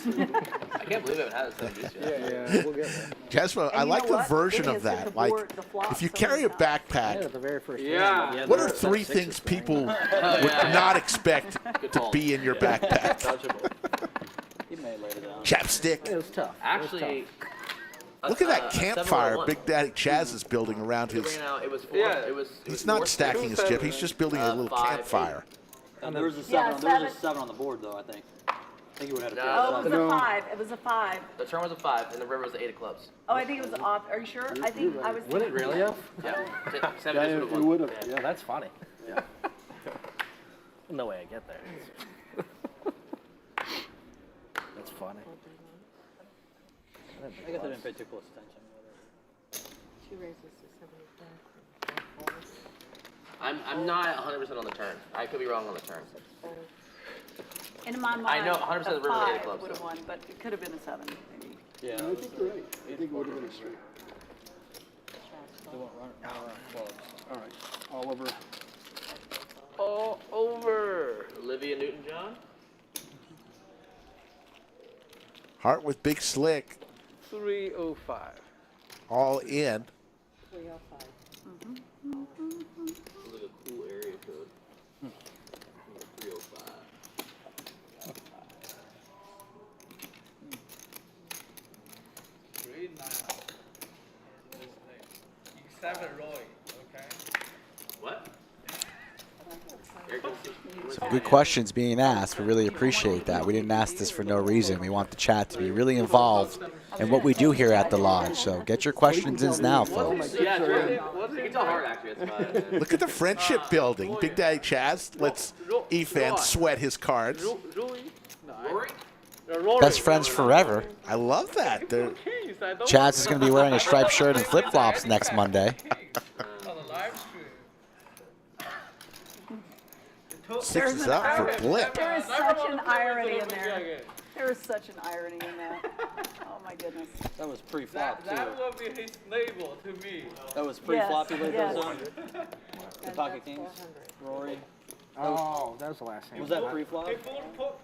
I can't believe I haven't had a 7 juice yet. Yeah, we'll get there. Jasper, I you like know the what? version It of has hit that. the Like, board, the flop if you so carry a many times. backpack, the very first Yeah. game. what are 3 things people would not expect to be in your backpack? He may lay it down. Chapstick. It was tough. Actually, Look at that a campfire 7-1. Big Daddy Chaz is building around It his. ran out. It was 4. Yeah. It was He's not 4 stacking his chip. He's just building a little 5, campfire. And there was a 7 Yeah, on, there was a 7. 7 on the board, though, I think. I think he would have had a No, Oh, it was a 5. It was a 5. The turn was a 5, and the river was the 8 of clubs. Oh, I think it was off. Are you sure? I think I was. Would it really have? Yeah. 7 Yeah, juice it would would have have. won. Yeah, that's funny. No way I get there. That's funny. I guess I didn't pay too close attention. She raises to 75. I'm not 100% on the turn. I could be wrong on the turn. In my mind, I know 100% the river was 8 of 5 clubs. would have won, but it could have been a 7, maybe. Yeah. I think you're right. I think it would have been a straight. They won't run clubs. All right, Oliver. All over. Olivia Newton-John? Hart with Big Slick, 305. all in. 305. Looks like a cool area code. 305. Very nice. Except Roy, okay? What? Some good questions being asked. We really appreciate that. We didn't ask this for no reason. We want the chat to be really involved in what we do here at the Lodge. So get your questions in now, folks. Yeah, it's all hard actually. It's fine. Look at the friendship building. Big Daddy Chaz lets Efan sweat his cards. Rory? Best friends forever. I love that. They're, Chaz is going to be wearing a striped shirt and flip-flops next Monday. On the live stream. 6 is up for Blip. There is such an irony in there. There is such an irony in that. Oh my goodness. That was pre-flop, too. That will be his label to me. That was pre-flop you laid Yes, those on? The Pocket Kings? Rory? Oh, that was the last thing. Was that pre-flop?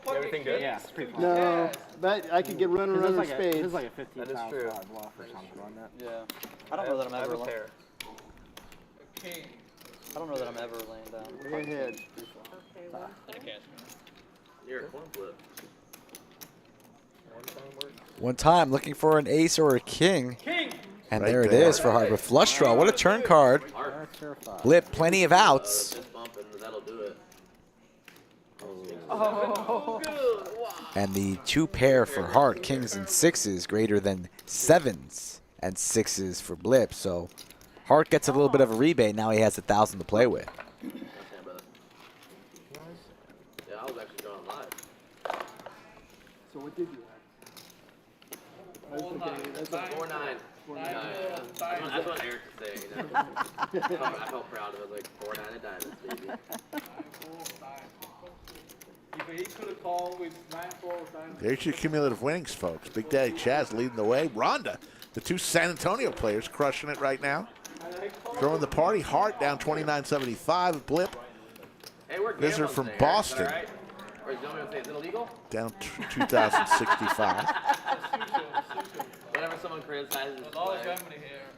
Everything good? Yeah, it's pretty No, that I could get runner This is runner like this spades. is like a $15,000 bluff or something on that. Yeah. I don't know that I'm ever A king. I don't know that I'm ever laying down. Way ahead. Okay, well, You're a coin flip. One time looking for an ace or a king. And Right there it there. is for Hart with flush draw. What a turn card. That's your 5. Blip, plenty of outs. Just bump and that'll do it. And the 2 pair for Hart, kings and 6s, greater than 7s and 6s for Blip. So Hart gets a little bit of a rebate. Now he has 1,000 to play with. What did you have? 4-9. That's what Eric would say, you know. I felt proud of it, like 4-9 and diamonds, baby. If he could have called with 9-4 diamonds. There's your cumulative winnings, folks. Big Daddy Chaz leading the way. Rhonda, the two San Antonio players, crushing it right now. Throwing the party. Hart down 29.75. Blip, Hey, we're visitor gambling from today, Boston, Eric, is that right? Or is Zoe say, is it illegal? down 2,065. Whenever someone criticizes his All play, Germany here.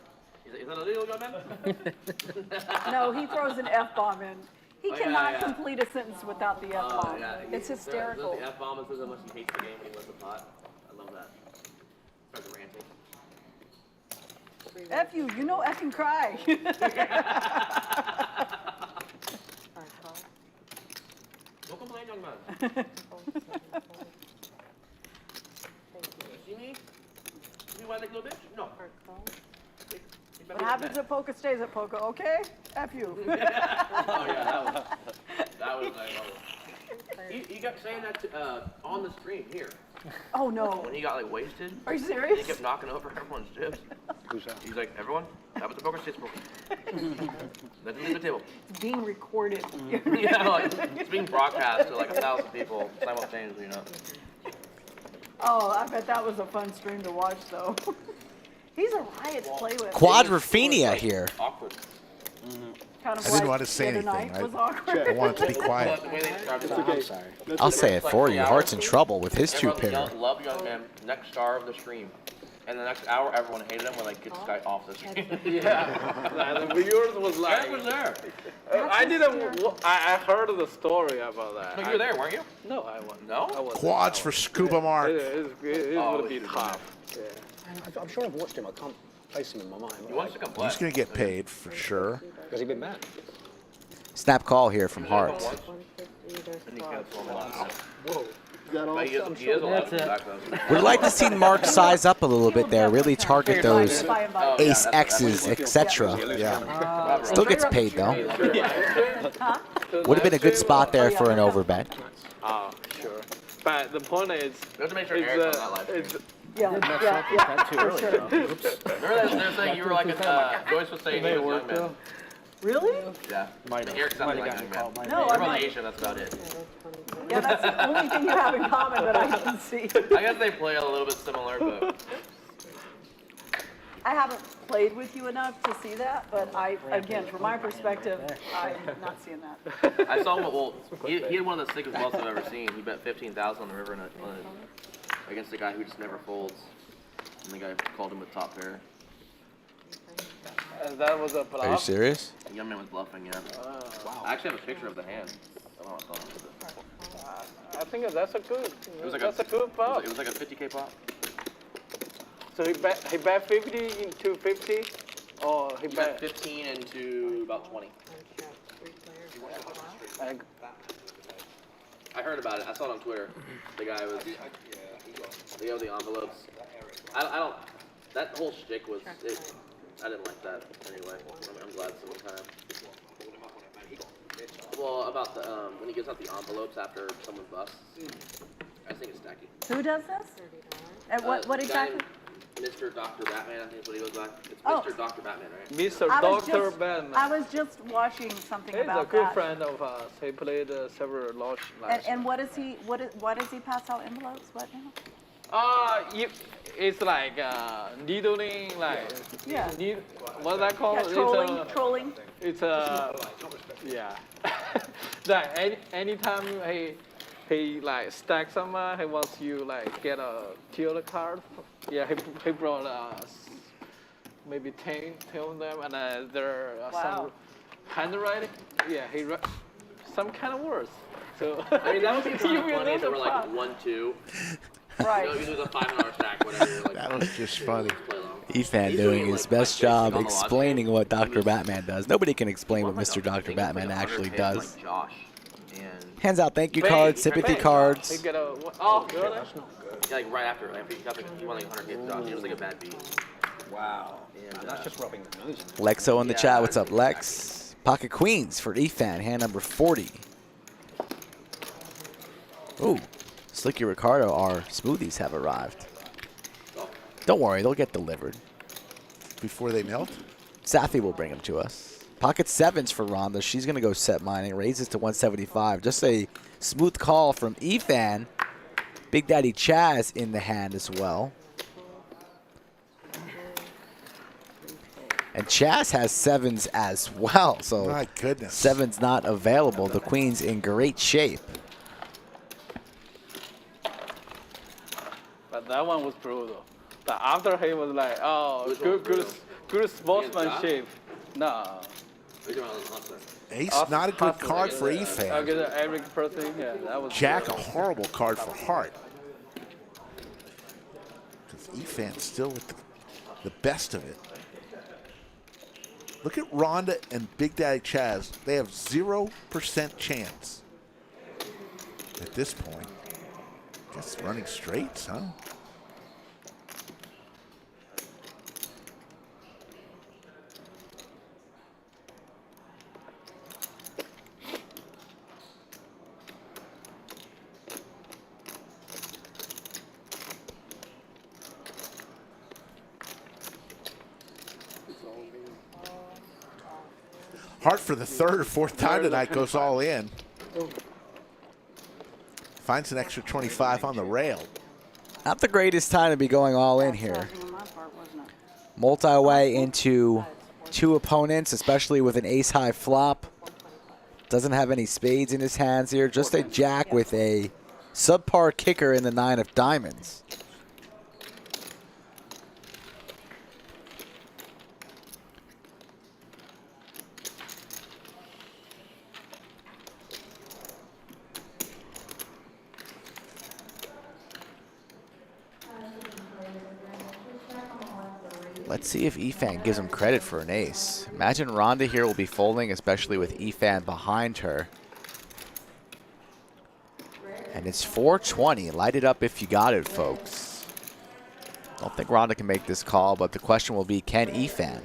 he's like, is that illegal, man? No, he throws an F-bomb in. He Oh, yeah, cannot yeah. complete a sentence without the F-bomb. Yeah, It's hysterical. The F-bomb says how much he hates the game when he wins the pot. I love that. Starts ranting. F you know F and cry. Don't complain, young man. See me? See why I like little bitch? No. What happens at poker stays at poker, okay? F you. Oh yeah, that was like, he kept saying that to, on the stream here. Oh no. When he got like wasted, Are you he serious? kept knocking over everyone's chips. Who's that? He's like, everyone, that was the poker stays poker. Let's leave the table. It's being recorded. Yeah, like, it's being broadcast to like 1,000 people simultaneously, you know. Oh, I bet that was a fun stream to watch though. He's a riot to play with. Quadrophenia here. Awkward. Kind of I didn't like want to say the other anything. night was awkward. I wanted to be quiet. The way they started Okay. I'm sorry. I'll say it for you. Hart's in trouble with his two everyone pair. loved Young Man, next star of the stream. And the next hour, everyone hated him when like get this guy off the stream. Yeah, the viewers was like. Eric was there. I didn't. I heard the story about that. No, you were there, weren't you? No, I wasn't. No? I wasn't. Quads for Scuba Mark. It Oh, would be he's a tough. Yeah. I'm sure I've watched him. I can't place him in my mind. He wants to come play. He's going to get paid for sure. Has he been bad? Snap call here from Hart. And he canceled him a lot. Whoa. Is that all? But he is allowed to come back though. Would like to see Mark size up a little bit there, really target those Oh, yeah, ace X's, etc. Yeah. Still gets paid though. Would have been a good spot there for an overbet. Oh, sure. But the point is, We have to make sure it's, Eric's on that live stream. it's Yeah, for sure. Remember they're saying you were like Joyce was saying you was Young Man. Really? Yeah. Eric's not like Young Man. No, You're I'm from like, Asia, that's about it. yeah, that's the only thing you have in common that I can see. I guess they play a little bit similar, but I haven't played with you enough to see that, but again, from my perspective, I'm not seeing that. I saw him. Well, he had one of the sickest bluffs I've ever seen. He bet 15,000 on the river against a guy who just never folds, and the guy called him a top pair. that was a Are you bluff. serious? The young man was bluffing, yeah. Wow. I actually have a picture of the hand. I don't know what it's called. I think that's a good. It was like That's a good bluff. It was like a 50K pot. So he bet 50 into 50, or he He bet bet. 15 into about 20. I heard about it. I saw it on Twitter. The guy was. The guy with the envelopes. I don't. That whole shtick was. I didn't like that anyway. I'm glad someone kind of. Well, about the when he gives out the envelopes after someone busts. I think it's tacky. Who does this? And what The guy exactly? named Mr. Dr. Batman, I think is what he goes by. It's Oh. Mr. Dr. Batman, right? Mr. I was Dr. just- Ben. I was just watching something He's a about good that. friend of ours. He played several large last. And what is he? Why does he pass out envelopes? What now? It's like needling, like Yeah. what's that called? Yeah, trolling, trolling. It's yeah. Like anytime he like stacks someone, he wants you like get a tilt card. Yeah, he brought maybe 10 of them, and there are Wow. some handwriting. Yeah, he wrote some kind of words. So I mean, that would be kind of You funny if know they were the like plot. 1-2. You Right. know, you lose a $5 stack, whatever. You're like, That was just funny. play along. Efan He's doing doing, his like, best like job on the logic. explaining what Dr. Batman does. Nobody can explain what Well, Mr. like, Dr. I think it's Batman like actually 100K, does. Like Josh. And Hands out thank you Bang, cards, sympathy bang. cards. He get a really? yeah, like right after he won like 100K for Josh. It was like a bad beat. Wow. And That's just rubbing the nose in. Lexo in the Yeah, chat. What's up, that's- Lex? Pocket Queens for Efan, hand number 40. Ooh, Slicky Ricardo, our smoothies have arrived. Don't worry, they'll get delivered. Before they melt? Safi will bring them to us. Pocket 7s for Rhonda. She's going to go set mining. Raises to 175. Just a smooth call from Efan. Big Daddy Chaz in the hand as well. And Chaz has 7s as well. So my goodness. 7's not available. The Queen's in great shape. But that one was brutal. But after he was like, oh, good sportsmanship. No. Ace, not a good card for Efan. I'll get every person. Yeah, that was Jack, a horrible card for Hart. Because Efan's still with the best of it. Look at Rhonda and Big Daddy Chaz. They have 0% chance at this point. Guess running straights, huh? Hart for the third or fourth time tonight goes all in. Finds an extra 25 on the rail. Not the greatest time to be going all in here. Multi-way into 2 opponents, especially with an ace-high flop. Doesn't have any spades in his hands here. Just a jack with a subpar kicker in the 9 of diamonds. Let's see if Efan gives him credit for an ace. Imagine Rhonda here will be folding, especially with Efan behind her. And it's 420. Light it up if you got it, folks. Don't think Rhonda can make this call, but the question will be, can Efan?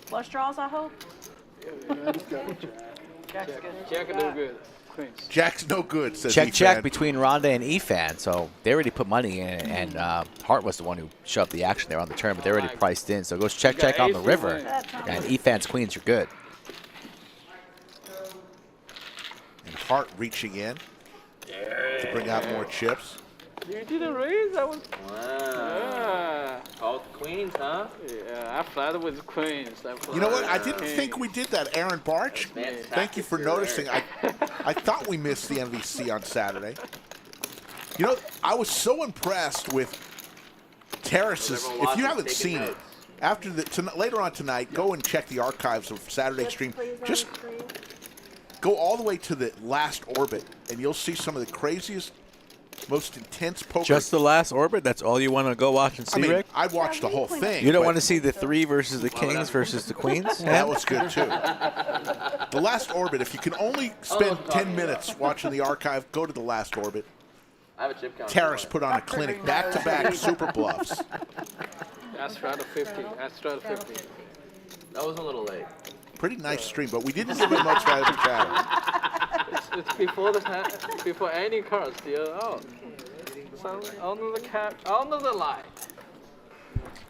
Flush draws, I hope. Jack's no good. Queens. Jack's no good, says Check, Efan. check between Rhonda and Efan. So they already put money in, and Hart was the one who shoved the action there on the turn, but they're already priced in. So it goes check, check on the river. And Efan's queens are good. And Hart reaching in to bring out more chips. You didn't raise? That was. Wow. All the queens, huh? Yeah, I flattered with queens. You know what? I didn't think we did that, Aaron Barch. Thank you for noticing. I thought we missed the MVC on Saturday. You know, I was so impressed with Terrace's. If you haven't seen it, after later on tonight, go and check the archives of Saturday's stream. Just go all the way to the last orbit, and you'll see some of the craziest, most intense poker. Just the last orbit? That's all you want to go watch and see, Rick? I watched the whole thing. You don't want to see the 3 versus the kings versus the queens? That was good, too. The last orbit, if you can only spend 10 minutes watching the archive, go to the last orbit. I have a chip count. Terrace put on a clinic, back-to-back super bluffs. I straddled 50. I straddled 50. That was a little late. Pretty nice stream, but we didn't give it much value to chat. It's before any cards. Oh, under the cap, under the light.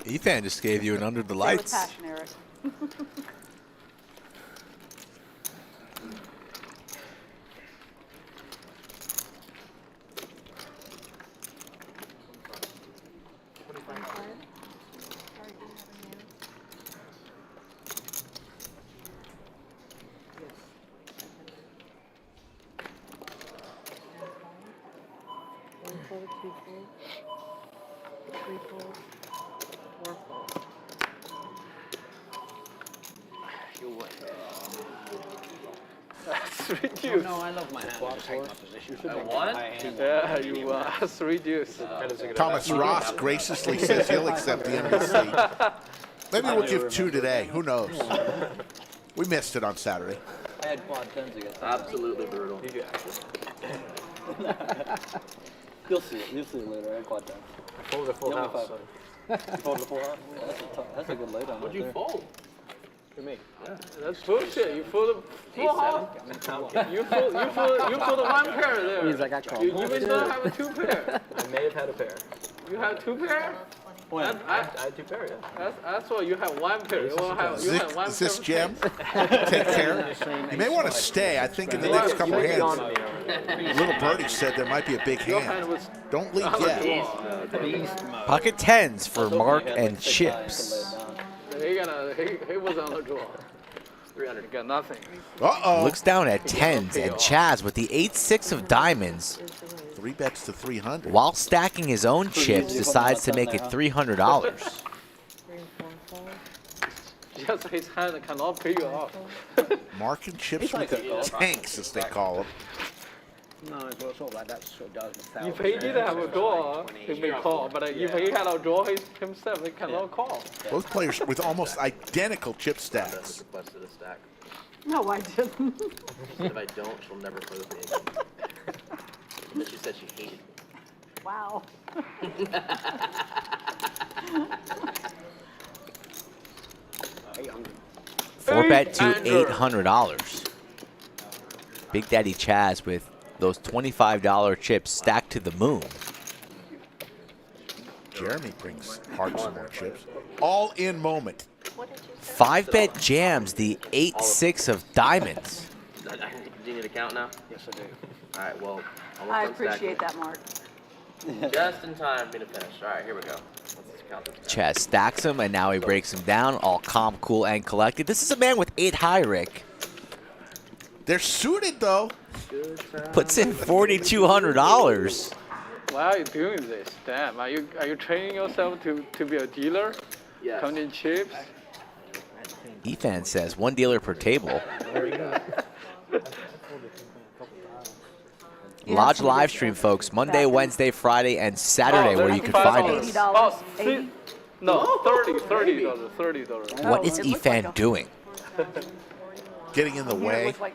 Efan just gave you an under the lights. Passion, Eric. That's reduced. No, I love my hand. I just hate my position. Yeah, you are. That's reduced. Thomas Ross graciously says he'll accept the MVC. Maybe we'll give 2 today. Who knows? We missed it on Saturday. I had quad 10s against him. Absolutely brutal. You'll see it. You'll see it later. I had quad 10s. I folded a full house. You folded a full house? Yeah, that's a good laydown. What'd you fold? For me. That's bullshit. You fool the full house. You fool the one pair there. He's like, I called. You may not have a two pair. I may have had a pair. You have two pair? When? I had 2 pair, yeah. That's why you have one pair. You won't have. You have one Is this pair. Jim? Take care. You may want to stay. I think in the next couple of hands, Little Birdie said there might be a big Your hand hand. was. Don't leak yet. Pocket 10s for Mark and Chips. He was on the draw. 300. He got nothing. Uh-oh. Looks down at 10s, and Chaz with the 8-6 of diamonds, 3 bets to 300. while stacking his own chips, decides to make it $300. Just his hand cannot pay you off. Mark and Chips with the tanks, as they call them. No, it's all like that sort of does with If he didn't have a draw, he may call. But if he had a draw himself, he cannot call. Both players with almost identical chip stacks. Requested a stack. No, I didn't. If I don't, she'll never play with me again. But she said she hated me. Wow. 4-bet to $800. Big Daddy Chaz with those $25 chips stacked to the moon. Jeremy brings hearts and more chips. All in moment. 5-bet jams the 8-6 of diamonds. Do you need a count now? Yes, I do. All right, well, I appreciate that, Mark. Just in time for me to finish. All right, here we go. Let's count this. Chaz stacks him, and now he breaks him down, all calm, cool, and collected. This is a man with 8 high, Rick. They're suited, though. Puts in $4,200. Why are you doing this? Damn, are you training yourself to be a dealer? Yes. Counting chips? Efan says 1 dealer per table. Lodge live stream, folks, Monday, Wednesday, Friday, and Saturday, where you can find us. Oh, no, $30. What is Efan doing? Getting in the way. With like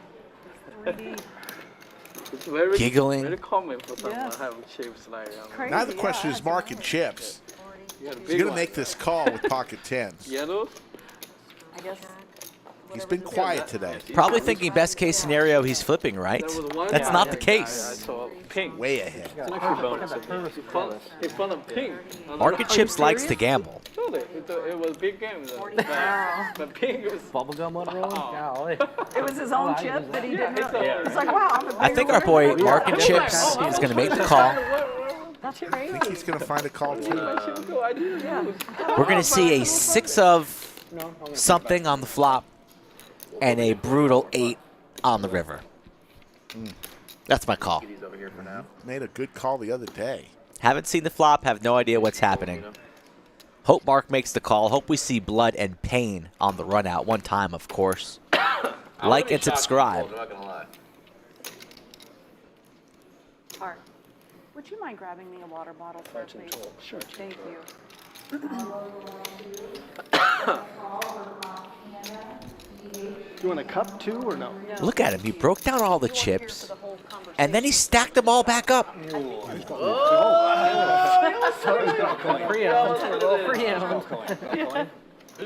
3D. It's very, Giggling. Very common for someone Yes. to have chips like. Crazy, Now the question yeah, is Mark and Chips. You had a He's big going to one. make this call with pocket 10s. Yellow? I guess. He's been quiet today. Probably thinking best case scenario he's flipping, right? There was one That's guy- not the I case. saw pink. Way ahead. He found a pink. Market Chips likes to gamble. Really? It was a big game. But pink was. Bubblegum on roll? Golly. It was his own chip that he didn't know. It's like, wow, I'm a I think our boy Market Chips is going to make the call. That's I crazy. think he's going to find a call, too. I didn't know. We're going to see a 6 of something on the flop and a brutal 8 on the river. That's my call. These over here for now. Made a good call the other day. Haven't seen the flop, have no idea what's happening. Hope Mark makes the call. Hope we see blood and pain on the run out. One time, of course. Like and subscribe. I'm not gonna lie. Art, would you mind grabbing me a water bottle, sir, please? Sure. Thank you. You want a cup too or no? Look at him. He broke down all the chips, and then he stacked them all back up. Who's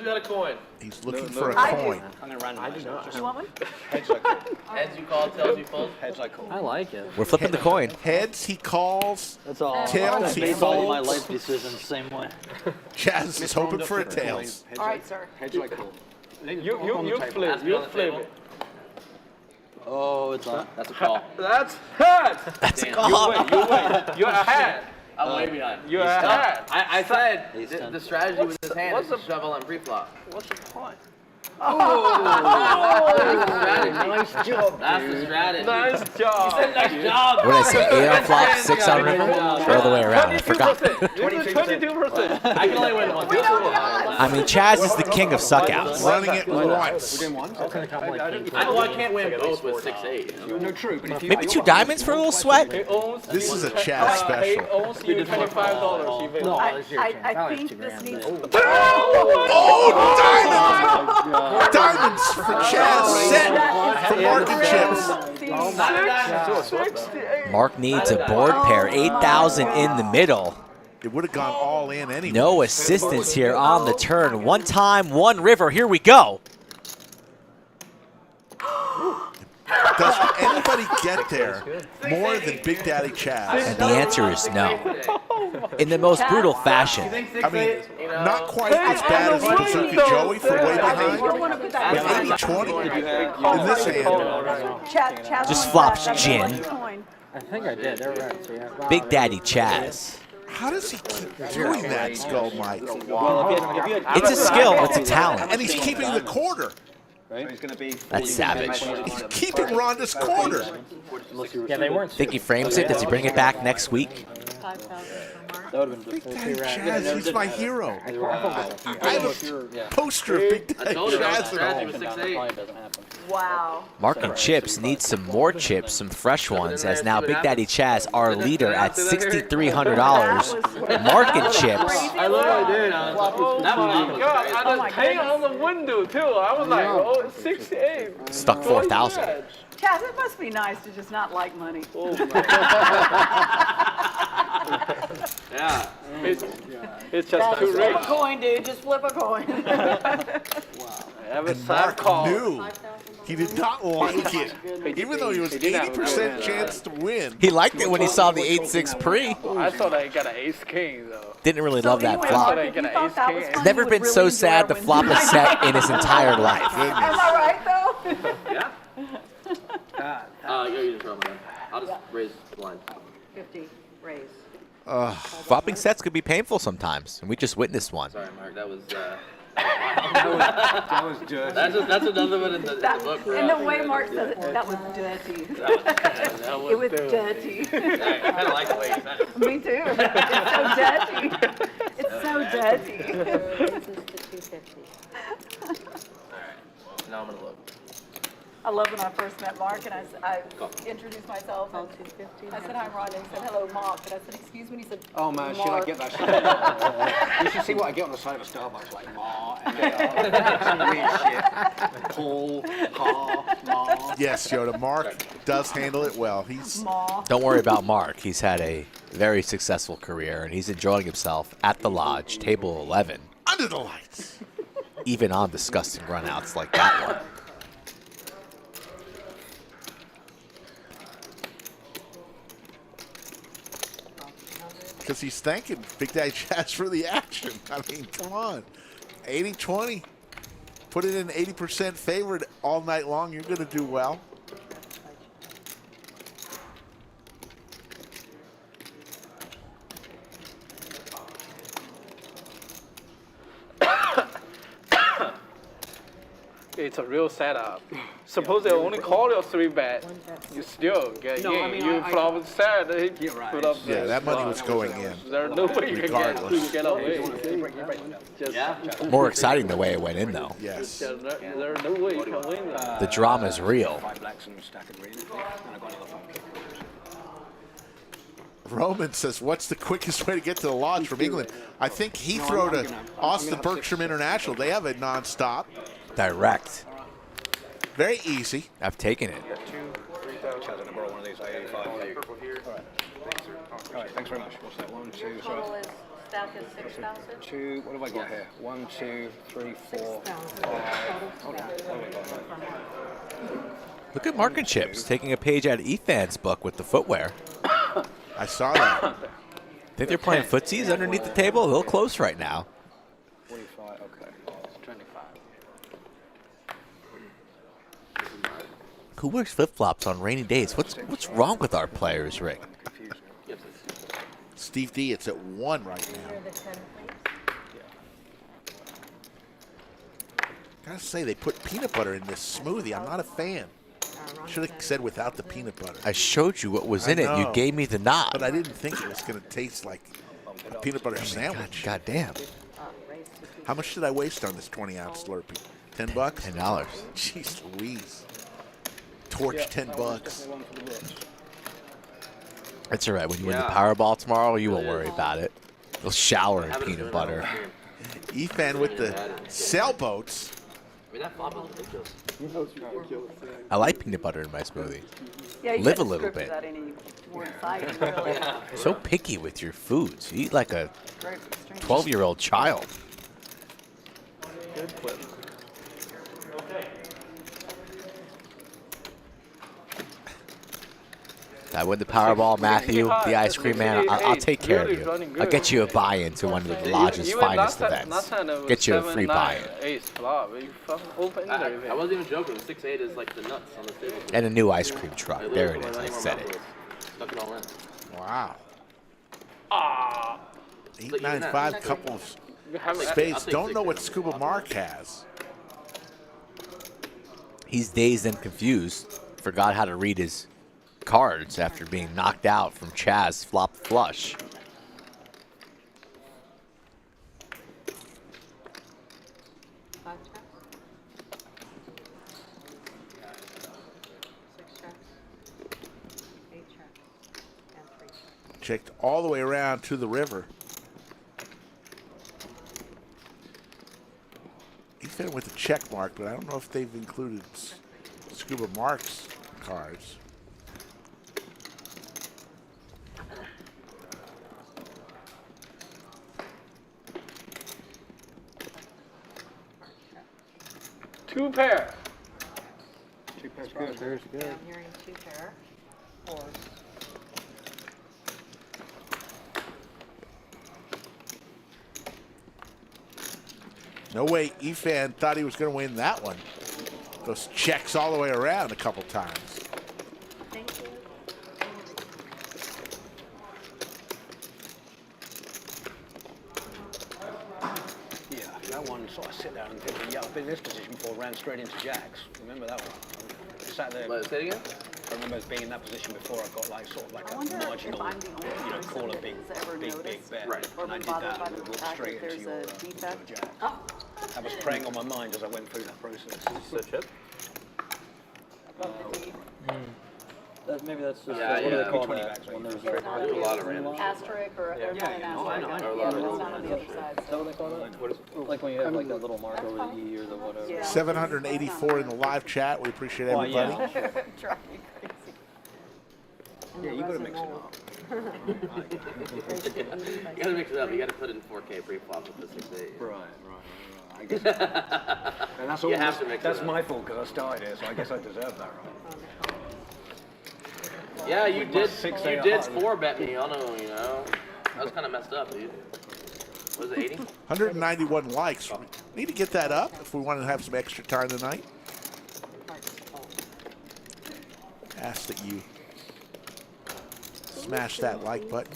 got a coin? He's looking for a coin. I'm going to run. I do not. You want one? Heads I call. Heads you call, tails you fold. Heads I call. I like it. We're flipping the coin. Heads, he calls. That's all. Tails, I he made all my folds. life decisions the same way. Chaz is hoping for a tails. Heads All right, sir. Heads I call. You flip. You flip it. Oh, it's on. That's a call. That's head. That's a Damn. call. You're ahead. I'm way behind. You're ahead. I said He's the done. strategy with his hand is what's to shovel and pre-flop. What's the point? Nice job. That's the strategy. Nice job. Nice job. What did I say? 8 on flop, 6 on river? Or the other way around? I forgot. 22%. I can only win one. I mean, Chaz is the king of suckouts. Running it once. I know I can't win both with 6-8. No, true, but if you... Maybe 2 diamonds for a little sweat? This is a Chaz He special. owns you $25. He I think this needs. Oh, diamond! Diamonds for Chaz, set for Mark and Chips. Mark needs a board pair, 8,000 in the middle. It would have gone all in anyway. No assistance here on the turn. One time, one river. Here we go. Does anybody get there more than Big Daddy Chaz? And the answer is no. In the most brutal fashion. I mean, not quite as bad as Bazooka Joey from way behind. With 80-20 in this hand. Just flops gin. I think I did. They're right. So yeah. Big Daddy Chaz. How does he keep doing that, Skull Mike? It's a skill. It's a talent. And he's keeping the quarter. Right? He's gonna be That's savage. He's keeping Rhonda's quarter. yeah, they weren't. Think he frames it? Does he bring it back next week? That would have been Big Daddy Chaz, he's my hero. I have a poster of Big Daddy Chaz at home. Wow. Mark and Chips need some more chips, some fresh ones, as now Big Daddy Chaz, our leader, at $6,300. Mark and Chips. I literally did. I was like, oh my god, I just hang on the window too. I was like, oh, it's 68. Stuck 4,000. Chaz, it must be nice to just not like money. Oh my Yeah. It's just too Flip rich. a coin, dude. Just flip a coin. Every And Mark call. knew he did not like it. Even though he was 80% chance to win. He liked it when he saw the 8-6 pre. I thought I got an ace king though. Didn't really love that anyway, flop. Mark, if you thought that was fun, Never you would been really so enjoy sad our to wins. flop a set in his entire life. Am I right, though? Yeah. You just throw them in. I'll just raise the line. 50, raise. Flopping sets could be painful sometimes, and we just witnessed one. Sorry, Mark. That was. That was dirty. That's another one in the book. And the way Mark says it, that was dirty. It was dirty. I kind of like the way you said it. Me too. It's so dirty. It's so dirty. Now I'm gonna look. I love when I first met Mark and I introduced myself. And I said, hi, Rhonda. He said, hello, Mark. And I said, excuse me. And he said, Oh man, should I Mark. get that shit? You should see what I get on the side of a Starbucks, like Ma, and weird shit. Paul, Ha, Ma. Yes, Yoda. Mark does handle it well. He's Ma. Don't worry about Mark. He's had a very successful career, and he's enjoying himself at the lodge, table 11, under the lights. even on disgusting runouts like that one. Because he's thanking Big Daddy Chaz for the action. I mean, come on. 80-20. Put it in 80% favored all night long. You're going to do well. It's a real setup. Suppose they only call you 3-bet, you still get No, in. I mean, you I- flop the set, they Yeah, right. put up Yeah, the that money was spot. going in. There's no way you Regardless. can get away. Just, Yeah. More exciting the way it went in, though. Yes. there's no way you can win that. The drama's real. 5 blacks and a stack of greens. And I got another pumpkin. Roman says, what's the quickest way to get to the lodge from England? I think Heathrow to Austin Berkshire International. They have it nonstop. Direct. Very easy. I've taken it. Chaz, I'm gonna borrow one of these. I-85. All right, thanks very much. What's that? 1, 2, sorry. Total is stack is 6,000. 2, what have I got here? 1, 2, 3, 4, 5. Hold on. What have I got here? Look at Mark and Chips taking a page out of Efan's book with the footwear. I saw that. Think they're playing footsies underneath the table? A little close right now. 45, okay. 25. Who wears flip-flops on rainy days? What's wrong with our players, Rick? Confusing. Steve D, it's at 1 right now. Here are the 10 plates. Gotta say, they put peanut butter in this smoothie. I'm not a fan. Should have said without the peanut butter. I showed you what was I in it. You know. gave me the nod. But I didn't think it was going to taste like a peanut butter sandwich. God damn. How much did I waste on this 20-ounce Slurpee? $10? $10. Jeez Louise. Torch $10. That's all right. When you win the Powerball tomorrow, you won't worry about it. You'll shower in peanut butter. Efan with the sailboats. I mean, that flop was ridiculous. That was ridiculous. I like peanut butter in my smoothie. Yeah, you Live couldn't a little script bit. that any more exciting, really. So picky with your foods. You eat like a Very strange. 12-year-old child. Good flip. I win the Powerball, Matthew, the ice cream man. I'll take care of you. I'll get you a buy-in to one of the lodge's finest events. Get you a free buy-in. Ace flop. You fucking open I wasn't even joking. 6-8 is like the nuts on the table. And a new ice cream truck. There it is. I said it. Stuck it all in. Wow. Ah. 8, 9, 5, couple of spades. Don't know what Scuba Mark has. He's dazed and confused. Forgot how to read his cards after being knocked out from Chaz flop flush. Five checks. 6 checks. 8 checks. And 3 checks. Checked all the way around to the river. Efan with the check mark, but I don't know if they've included Scuba Mark's cards. Two pair. 2 pairs good. Yeah, I'm hearing 2 pair. 4. No way Efan thought he was going to win that one. Those checks all the way around a couple times. Thank you. Yeah, that one sort of sit there and think, yeah, I've been in this position before, ran straight into jacks. Remember that one? I sat there. Say it again? I remember being in that position before. I got like sort of like I a wonder marginal, if I'm the only you know, person call a that big, has ever big noticed bet. Right. or And I been did bothered that by and the walked fact straight that into there's your a defect. jack. Oh. That was preying on my mind as I went through that process. So chip. Maybe that's just Yeah, what do they yeah. call 20 that? backs, When right? there's I do a lot of random. Asterisk or there's not an asterisk. I know. Yeah, There are a but lot of it's rules not on the other side. Is that what they call that? What is Like when you have like that little mark over the E or the whatever. Yeah. 784 in the live chat. We appreciate Oh, everybody. yeah. Drive me crazy. Yeah, you gotta mix it up. You gotta mix it up. You gotta put in 4K pre-flop with the 6-8. Right. I guess. And that's all. You have to mix it That's up. my fault because I started it, so I guess I deserve that, right? Yeah, you did. 6-8 You did hard. 4-bet me. I don't know, you know. That was kind of messed up, dude. Was it 80? 191 likes. We need to get that up if we want to have some extra time tonight. Ask that you smash that like button.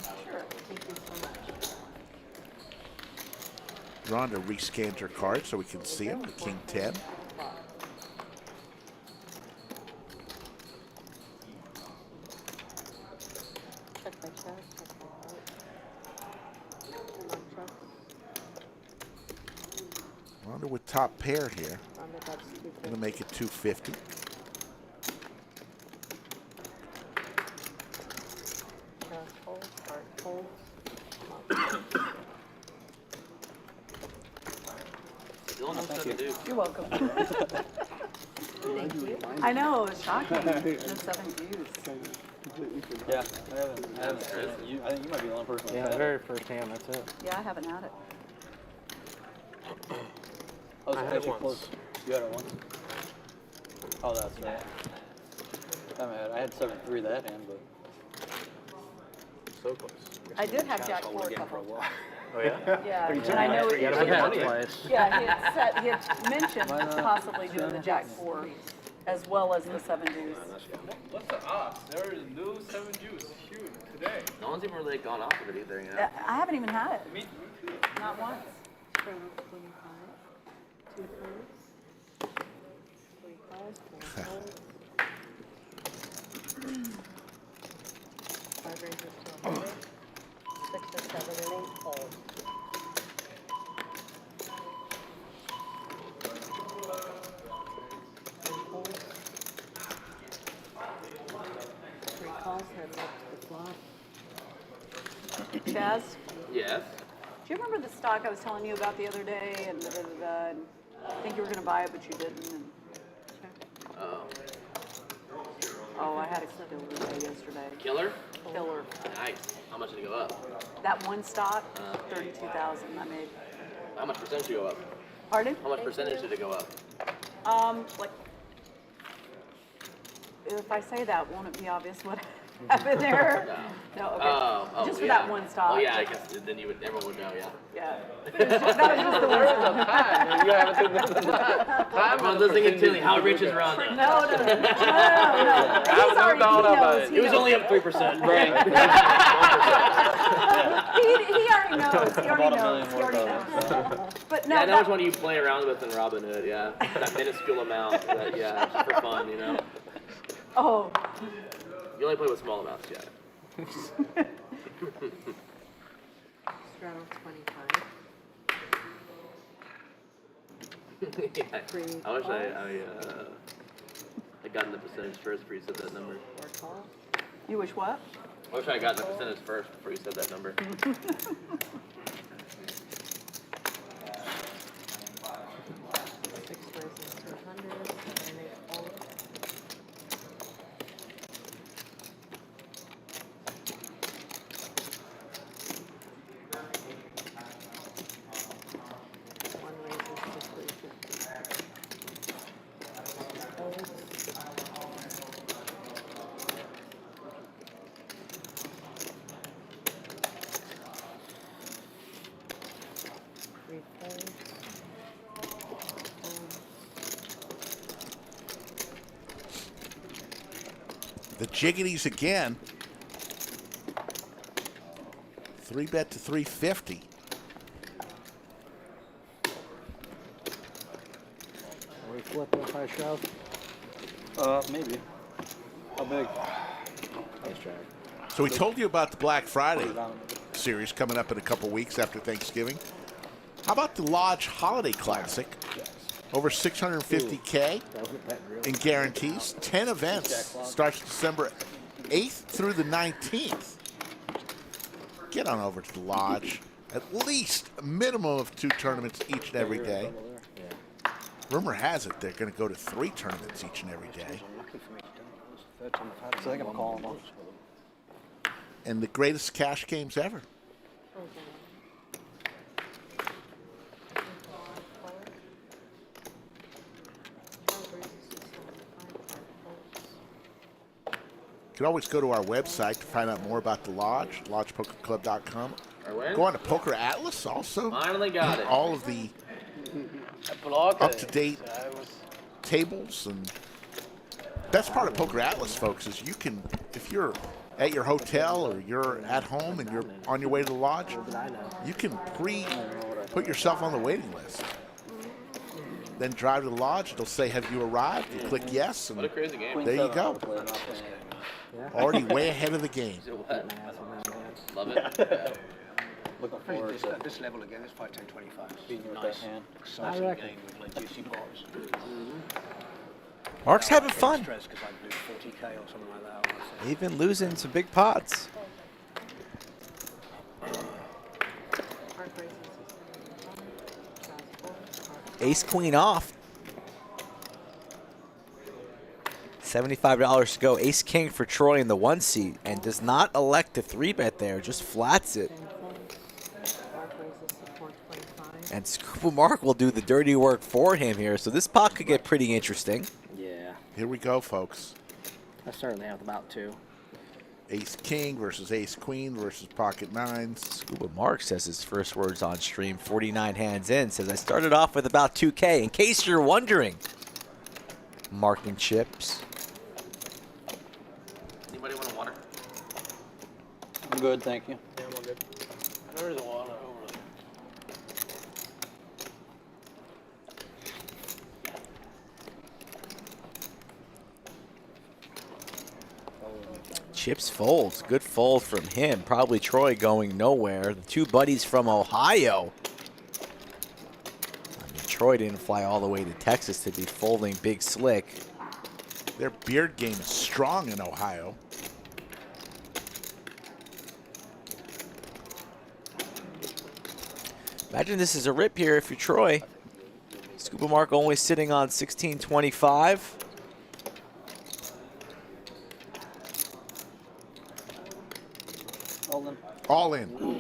Rhonda rescanned her card so we can see him. The King 10. Check by check. Check by heart. Check. Rhonda with top pair here. Rhonda got 2 Gonna make it 250. Check holds. Heart holds. Still on the 7 dude. You're welcome. I know, it's shocking. The 7 views. Yeah, I haven't seen it. I think you might be the only person that's had it. very first hand. That's it. Yeah, I haven't had it. Oh, so I had it actually once. close. You had it once? Oh, that's right. I had 7-3 that hand, but So close. I did have Jack Hold 4 a again for a couple. while. Oh yeah. Yeah, and I know it. You gotta put money in. Yeah, he had mentioned possibly doing the Jack 4 as well as the 7 deuce. What's the odds? There is no 7 juice. Shoot, today. No one's even really gone off of it either, you know. I haven't even had it. Me too. Not once. 25. 2 cards. 3 cards. 4 holds. 5 raises to 100. 6 or 7 and 8 folds. Holds. 3 calls, heads up to the flop. Chaz, Yes. do you remember the stock I was telling you about the other day? And I think you were going to buy it, but you didn't. And, oh, I had a killer day yesterday. Killer? Killer. Nice. How much did it go up? That one stock, 32,000 I made. How much percentage did it go up? Pardon? How much percentage did it go up? Like, if I say that, won't it be obvious what happened there? No, okay. Just for that one stock. Oh yeah, I guess then everyone would know, yeah. Yeah. That was just the one stock. You haven't seen this. I'm listening intently. How rich is Rhonda? No. He's already, he knows. It was only up 3%. Right. He already knows. He already knows. But no, Yeah, I know which one you play around with in Robinhood, yeah. That minuscule amount, that, yeah, just for fun, you know. Oh. You only play with small amounts, yeah. Straddle 25. Yeah, I wish I gotten the percentage first before you said that number. You wish what? I wish I got the percentage first before you said that number. 6 versus 200. And they all. One raises to 350. The jiggities again. 3-bet to 350. Are we flipping if I shove? Maybe. How big? Nice try. So we told you about the Black Friday series coming up in a couple weeks after Thanksgiving. How about the Lodge Holiday Classic? Over 650K in guarantees. 10 events. Starts December 8th through the 19th. Get on over to the Lodge. At least a minimum of 2 tournaments each and every day. Rumor has it they're going to go to 3 tournaments each and every day. So I can call them off. And the greatest cash games ever. You can always go to our website to find out more about the Lodge, lodgepokerclub.com. Go on to Poker Atlas also. Finally got it. All of the up-to-date tables. And best part of Poker Atlas, folks, is you can, if you're at your hotel or you're at home and you're on your way to the Lodge, you can put yourself on the waiting list. Then drive to the Lodge. It'll say, have you arrived? You click yes, and What a crazy game. there you go. Already way ahead of the game. Love it. Looking I think forward to this level again is 5, 10, 25. beating you with Nice, that hand. exciting game with like juicy bots. Mark's having fun. Stress because I blew 40K or something like that. Even losing some big pots. Ace queen off. $75 to go. Ace king for Troy in the 1 seat and does not elect to 3-bet there, just flats it. And Scuba Mark will do the dirty work for him here, so this pot could get pretty interesting. Yeah. Here we go, folks. I certainly have about 2. Ace king versus ace queen versus pocket nines. Scuba Mark says his first words on stream, 49 hands in, says I started off with about 2K, in case you're wondering. Marking chips. Anybody want a water? I'm good, thank you. Yeah, I'm all good. There is a water over there. Chips folds. Good fold from him. Probably Troy going nowhere. The 2 buddies from Ohio. I mean, Troy didn't fly all the way to Texas to be folding big slick. Their beard game is strong in Ohio. Imagine this is a rip here if you're Troy. Scuba Mark only sitting on 1625. All in. All in.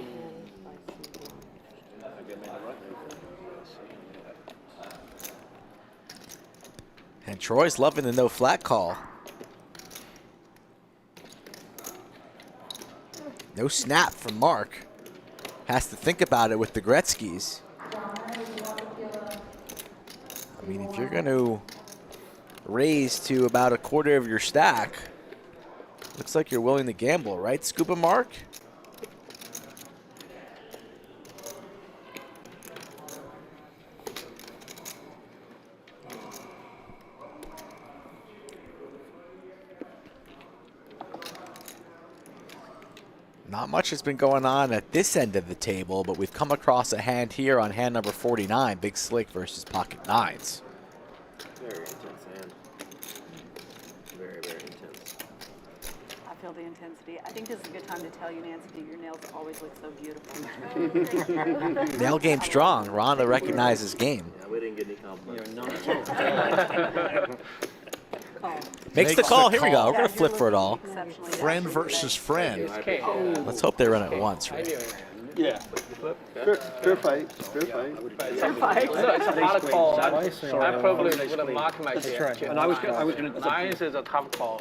And Troy's loving the no flat call. No snap from Mark. Has to think about it with the Gretzkys. I mean, if you're going to raise to about a quarter of your stack, looks like you're willing to gamble, right, Scuba Mark? Not much has been going on at this end of the table, but we've come across a hand here on hand number 49, Big Slick versus Pocket Nines. Very intense hand. Very, very intense. I feel the intensity. I think this is a good time to tell you, Nancy, your nails always look so beautiful. Nail game strong. Rhonda recognizes game. Yeah, we didn't get any compliments. Makes the call. Here we go. We're going to flip for it all. Friend versus friend. Let's hope they run it once, right? Yeah. Fair fight. Fair fight. Fair fight. It's a hard call. I probably would have marked my jack. And I was going to. Nines is a tough call.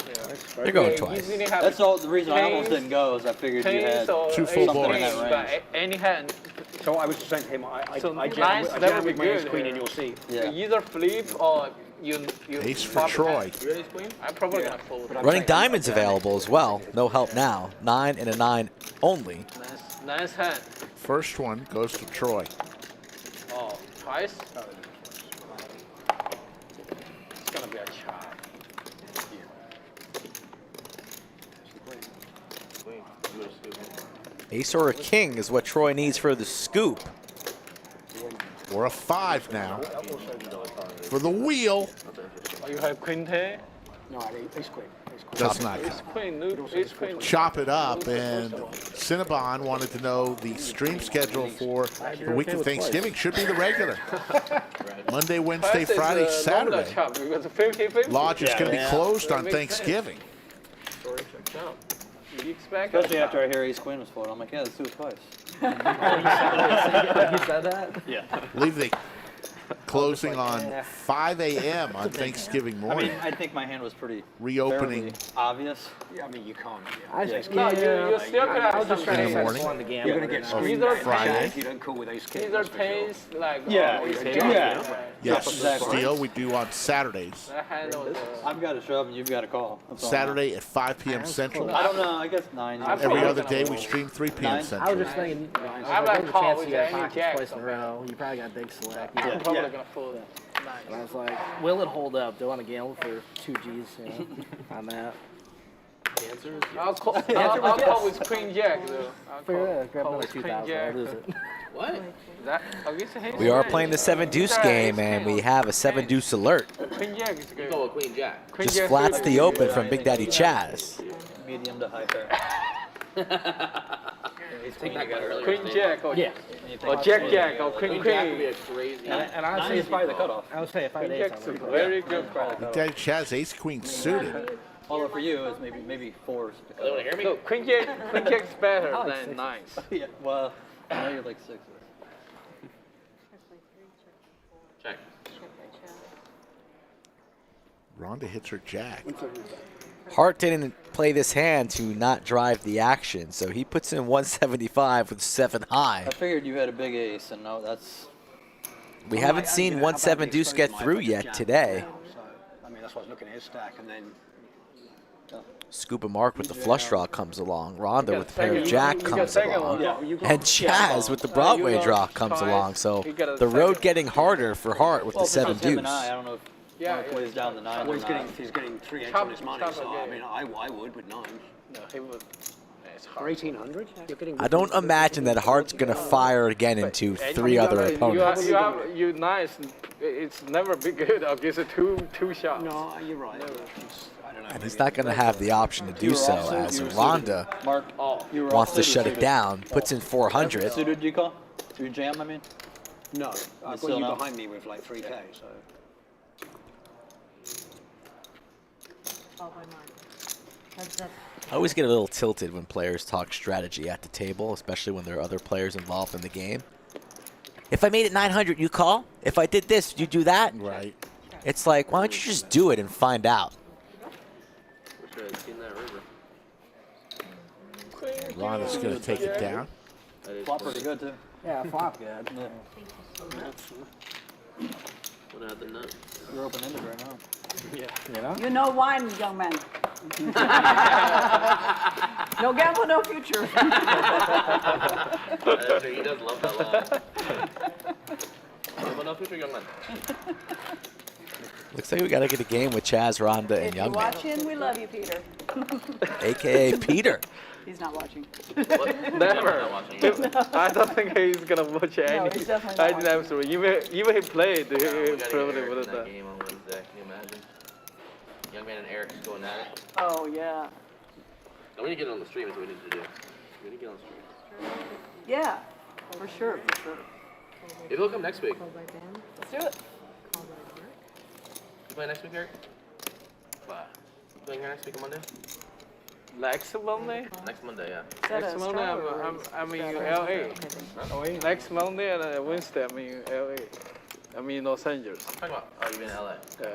They're going twice. That's all the reason I almost didn't go is I figured you had two full boards. But any hand. So I was just saying to him, I Nines jam never be with my ace good. queen and you'll see. Yeah. You either flip or you Ace for Troy. You ace queen? I'm probably gonna fold. Running diamonds available as well. No help now. 9 and a 9 only. Nice hand. First one goes to Troy. Oh, twice? It's gonna be a chop. Ace or a king is what Troy needs for the scoop. Or a 5 now. For the wheel. Oh, you have queen ten? No, I mean, ace queen. Does not Ace count. queen, ace queen. Chop it up, and Cinnabon wanted to know the stream schedule for the week of Thanksgiving. Should be the regular. Monday, Wednesday, Friday, Saturday. Lodge is going to be closed on Thanksgiving. You expect Especially after I hear ace queen was folded. I'm like, yeah, let's do it twice. You said that? Yeah. Believe they closing on 5 a.m. on Thanksgiving I morning. mean, I think my hand was pretty Reopening. fairly obvious. Yeah, I mean, you can't. I just, No, you still could have some in the morning. You're going to get screened Either Friday. if you don't call with ace king. either tens like Yeah, ace yeah. jack. Yeah. Yes, Exactly. Steel, we do on Saturdays. That hand was, I've got a shove and you've got a call. That's all. Saturday at 5 p.m. Central. I don't know. I guess 9. I'm Every probably other gonna day fold. we stream 3 p.m. Nine. I was Central. just thinking, I'm there's not a call chance with you get any pockets jack twice in a somewhere. row. You probably got a big select. I'm Yeah. probably Yeah. gonna fold it. And I was like, will it hold up? Do I want to gamble for 2 G's on that? The answer is I'll call, answer I'll was call yes. with queen jack though. I'll Grab call another with queen 2,000. jack. I'll lose it. what? That, oh, it's a hand. We are playing the 7-deuce game, and we have a 7-deuce alert. Queen jack is You good. go with queen jack. Queen Just jack flats is the good. open from Big Daddy Chaz. Medium to high pair. Take that guy earlier. Queen jack or, Yeah. or jack jack or queen Queen jack would be queen. a crazy. And I would say It's probably the cutoff. I would say if I Queen had ace, jack's I a would go. very good call. Daddy Chaz, ace queen suited. Although for you, it's maybe 4s. They want to hear me? No, queen jack's better than nines. Yeah. Well, I know you're like 6s. Check. Rhonda hits her jack. Hart didn't play this hand to not drive the action, so he puts in 175 with 7 high. I figured you had a big ace, and no, that's. We haven't seen 1-7-deuce get through yet today. So, I mean, that's why I was looking at his stack, and then Scuba Mark with the flush draw comes along. Rhonda with the pair of jack comes along. And Chaz with the Broadway draw comes along. So the road getting harder for Hart with the Well, if it was him 7-deuce. and I don't know if Mark plays down the 9 well, or he's not. getting 3 eggs Chop- on his money. chop So I again. mean, I would with 9 No, he would. It's for hard. 1800. You're getting. I don't imagine that Hart's going to fire again into 3 other opponents. You nice. It's never be good against a two shot. No, you're right. I don't know. And he's not going to have the option to do so as Rhonda Mark, you were wants to offsuited, shut it suited. down, puts in 400. Suited, do you call? Through jam, I mean? No, I've got still you no? behind me with like 3K, so. I always get a little tilted when players talk strategy at the table, especially when there are other players involved in the game. If I made it 900, you call? If I did this, you do that? Right. It's like, why don't you just do it and find out? Wish I had seen that river. Rhonda's going to take it down. That is Flop pretty good too. Yeah, flop good. Would have had the nut. You're open-ended right now. You know? You know wine, young man. No gamble, no future. He does love that law. But no future, young man. Looks like we got to get a game with Chaz, Rhonda, and If you're Young Man, watching, we love you, Peter. a.k.a. Peter. He's not watching. What? Never. Not watching. I don't think he's gonna watch any. No, he's definitely not I never. Even he played, We he gotta probably get Eric would in have that done. game on Wednesday. Can you imagine? Young man and Eric's going at it. Oh, yeah. No, we need to get it on the stream. Is what we need to do. We need to get on the stream. Yeah, for sure, for sure. Maybe he'll come next week. Let's do it. You play next week, Eric? Bye. You playing here next week on Monday? Next Monday? Next Monday, yeah. Next Monday, I'm in LA. Next Monday and Wednesday, I'm in LA. I'm in Los Angeles. Talking about, oh, you've been in LA. Yeah.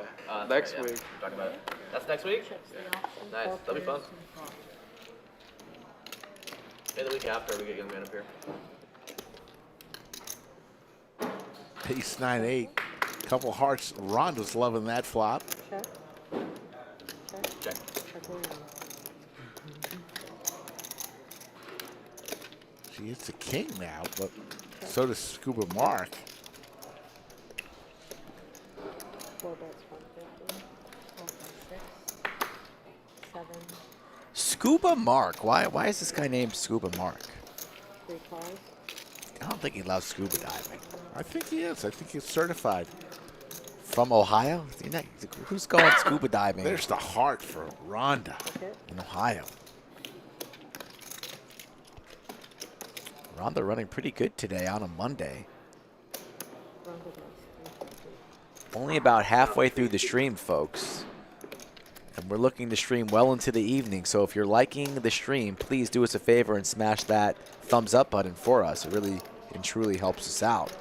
That's Next right, yeah. week. We're talking about it. That's next week? Nice. That'll be fun. Maybe the week after we get Young Man up here. Ace 9-8. Couple hearts. Rhonda's loving that flop. Check. She hits the king now, but so does Scuba Mark. Scuba Mark. Why is this guy named Scuba Mark? I don't think he loves scuba diving. I think he is. I think he's certified. From Ohio? Who's going scuba diving There's the heart for Rhonda. in Ohio? Rhonda running pretty good today on a Monday. Only about halfway through the stream, folks. And we're looking to stream well into the evening, so if you're liking the stream, please do us a favor and smash that thumbs up button for us. It really and truly helps us out.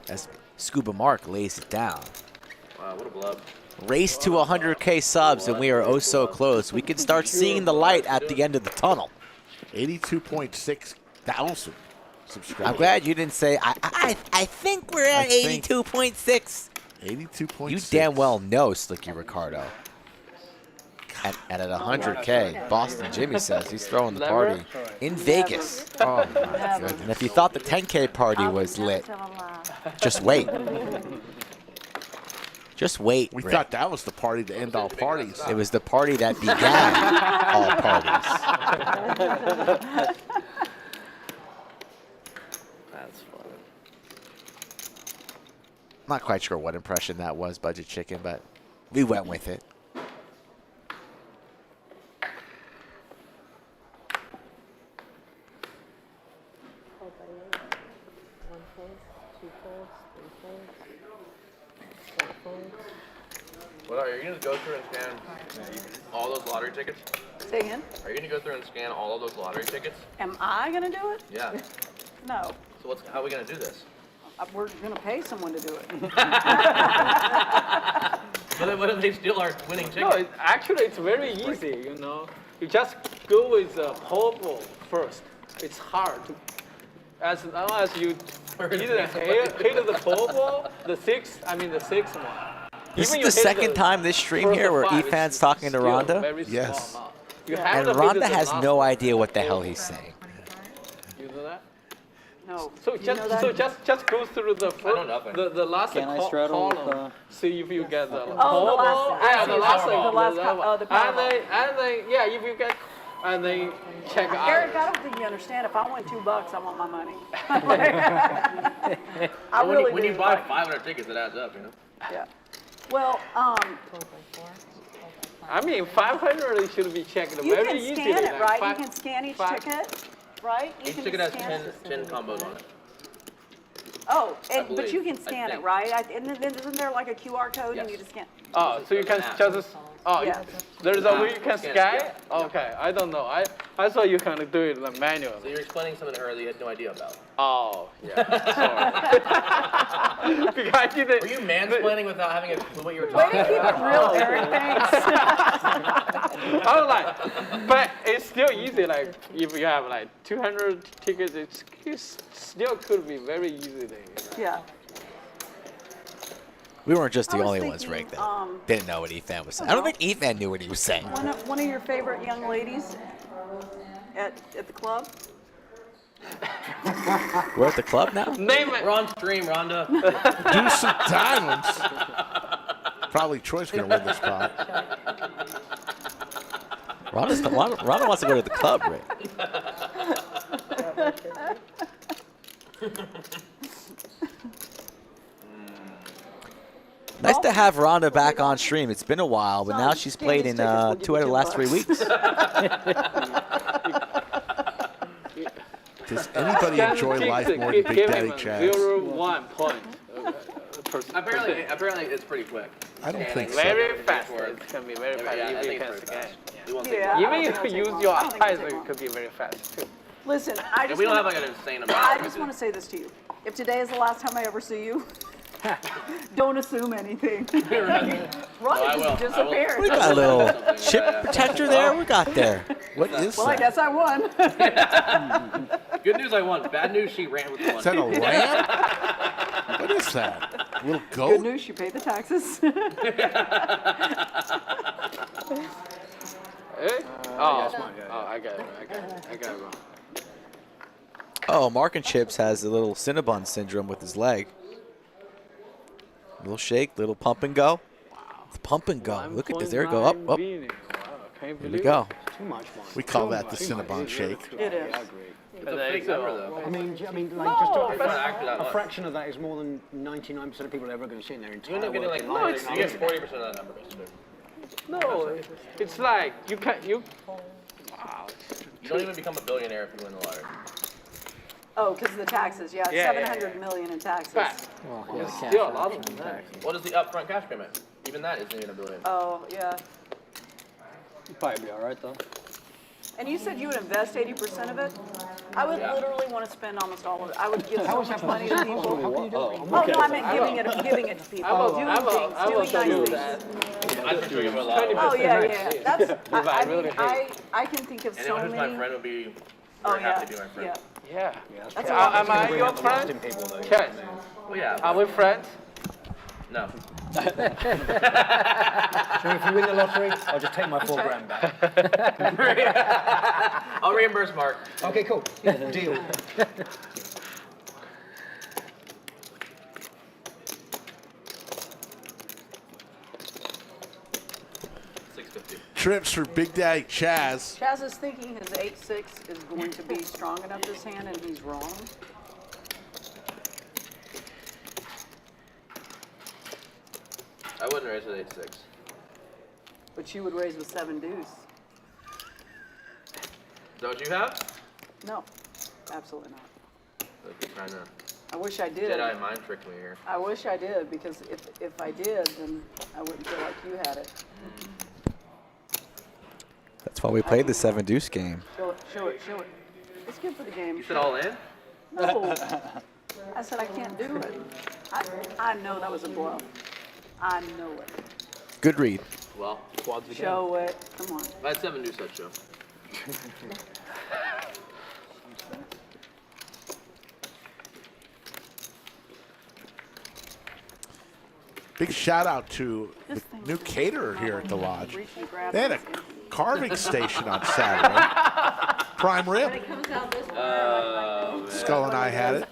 As Scuba Mark lays it down. Wow, what a blub. Race to 100K subs, and we are oh so close. We can start seeing the light at the end of the tunnel. 82.6 thousand subscribers. I'm glad you didn't say, I think we're at 82.6. 82.6. You damn well know, Slicky Ricardo. And at 100K, Boston Jimmy says he's throwing the party in Vegas. Oh, my goodness. And if you thought the 10K party was lit, just wait. Just wait. We Rick. thought that was the party to end all parties. It was the party that began all parties. That's fun. Not quite sure what impression that was, Budget Chicken, but we went with it. What are you going to go through and scan all those lottery tickets? Say again? Are you going to go through and scan all of those lottery tickets? Am I going to do it? Yeah. No. So how are we going to do this? We're going to pay someone to do it. What if they steal our winning ticket? No, actually, it's very easy, you know. You just go with the purple first. It's hard. As long as you either hit the purple, the sixth one. This Even is the you hit second time this stream here where five, Efan's it's talking to still Rhonda. very small Yes. amount. You have And to hit Rhonda the has last no one. idea what the hell he's saying. You know that? No. So You know that? just go through the know nothing. the last Can I straddle with, column. See if you get the Oh, the last one. Yeah, the last The one. last co- oh, the Powerball. and then yeah, if you get and then check out. Eric, I don't think you understand. If I won $2, I want my money. I really when do. you buy 500 tickets, it adds up, you know? Yeah. Well, I mean, 500 should be checked You very can easily. scan it, like right? five- You can scan each five- ticket, right? You Each can ticket has scan 10 combos on it. Oh, but believe. you can I scan it, think. right? And then isn't there like a QR code and you just scan? Oh, so you can just. Oh, Yeah. there's a way you can Scan it, scan? yeah. Okay, I don't know. I thought you can do it like So manually. you're explaining something to her that you had no idea about. Oh, yeah. Sorry. Because I didn't. Were you mansplaining without having a clue what you were Way talking to keep about? it real, Eric, thanks. I was like, but it's still easy. Like, if you have like 200 tickets, it still could be very easy. Yeah. We weren't just the I was only ones, thinking, Rick, that didn't know what Efan was saying. I don't think Efan knew what he was saying. One of your favorite young ladies at the club? We're at the club now? Name it. We're on stream, Rhonda. Deuce of diamonds. Probably Troy's going to win this spot. Rhonda wants to go to the club, Rick. Nice to have Rhonda back on stream. It's been a while, but now she's played in 2 out of the last 3 weeks. Does anybody enjoy life more than Big Daddy Chaz? 0.1 point. Apparently it's pretty quick. I don't think so. Very fast. It can be very fast. Yeah, I If think you can it's pretty scan. fast. You won't Yeah. take Even if you use your I don't think eyes, it'll take it long. could be very fast too. Listen, I And just we don't have wanna- like an insane amount. I just want to say this to you. If today is the last time I ever see you, don't assume anything. Rhonda will. just disappeared. We got a little chip protector there. We got there. What is Well, I that? guess I won. Good news, I won. Bad news, she ran with one. Is that a lamb? What is that? A little Good goat? news, you paid the taxes. Eh? Oh, I got it. I got it wrong. Oh, Mark and Chips has a little Cinnabon syndrome with his leg. Little shake, little pump and go. It's pump and go. Look at this. There we go. Up, up. Here we go. Too much, Mike. We call that the Cinnabon shake. It is. I agree. It's a fake number, though. I mean, like No, just but- a fraction of that is more than 99% of people are ever going to see in their You entire end up getting like working life. you get 40% of that number, basically. No, it's like you can You don't even become a billionaire if you win the lottery. Oh, because of the taxes, yeah, Yeah, 700 million in taxes. fast. Still a lot of them. What is the upfront cash payment? Even that isn't even a billion. Oh, yeah. You'd probably be all right, though. And you said you would invest 80% of it? I would literally want to spend almost all of it. I would give so much money to people. Oh, no, I meant giving it to people. Doing things, doing nice things. I'd for sure give her a lot. Oh, yeah. That's, I really mean, I can think of so Anyone who's my many. friend would be Oh, very happy yeah, to be my friend. yeah. Yeah. That's a lot. Am I your friend? Yes. Well, yeah. Are we friends? No. So if you win the lottery, I'll just take my $4,000 back. I'll reimburse Mark. Okay, cool. Deal. Trips for Big Daddy Chaz. Chaz is thinking his 8-6 is going to be strong enough this hand, and he's wrong. I wouldn't raise with 8-6. But you would raise with 7 deuce. Is that what you have? No, absolutely not. Like you're trying to I wish I did. Jedi mind trick me here. I wish I did, because if I did, then I wouldn't feel like you had it. That's why we played the 7 deuce game. Show it. It's good for the game. You said all in? No. I said I can't do it. I know that was a bluff. I know it. Good read. Well, Show it. Come on. if I had 7 deuce, I'd show. Big shout out to the This thing- new caterer here at the lodge. Reach and grab They had a this thing. carving station on Saturday. Prime When rib. it comes out this way, Skull and I had it.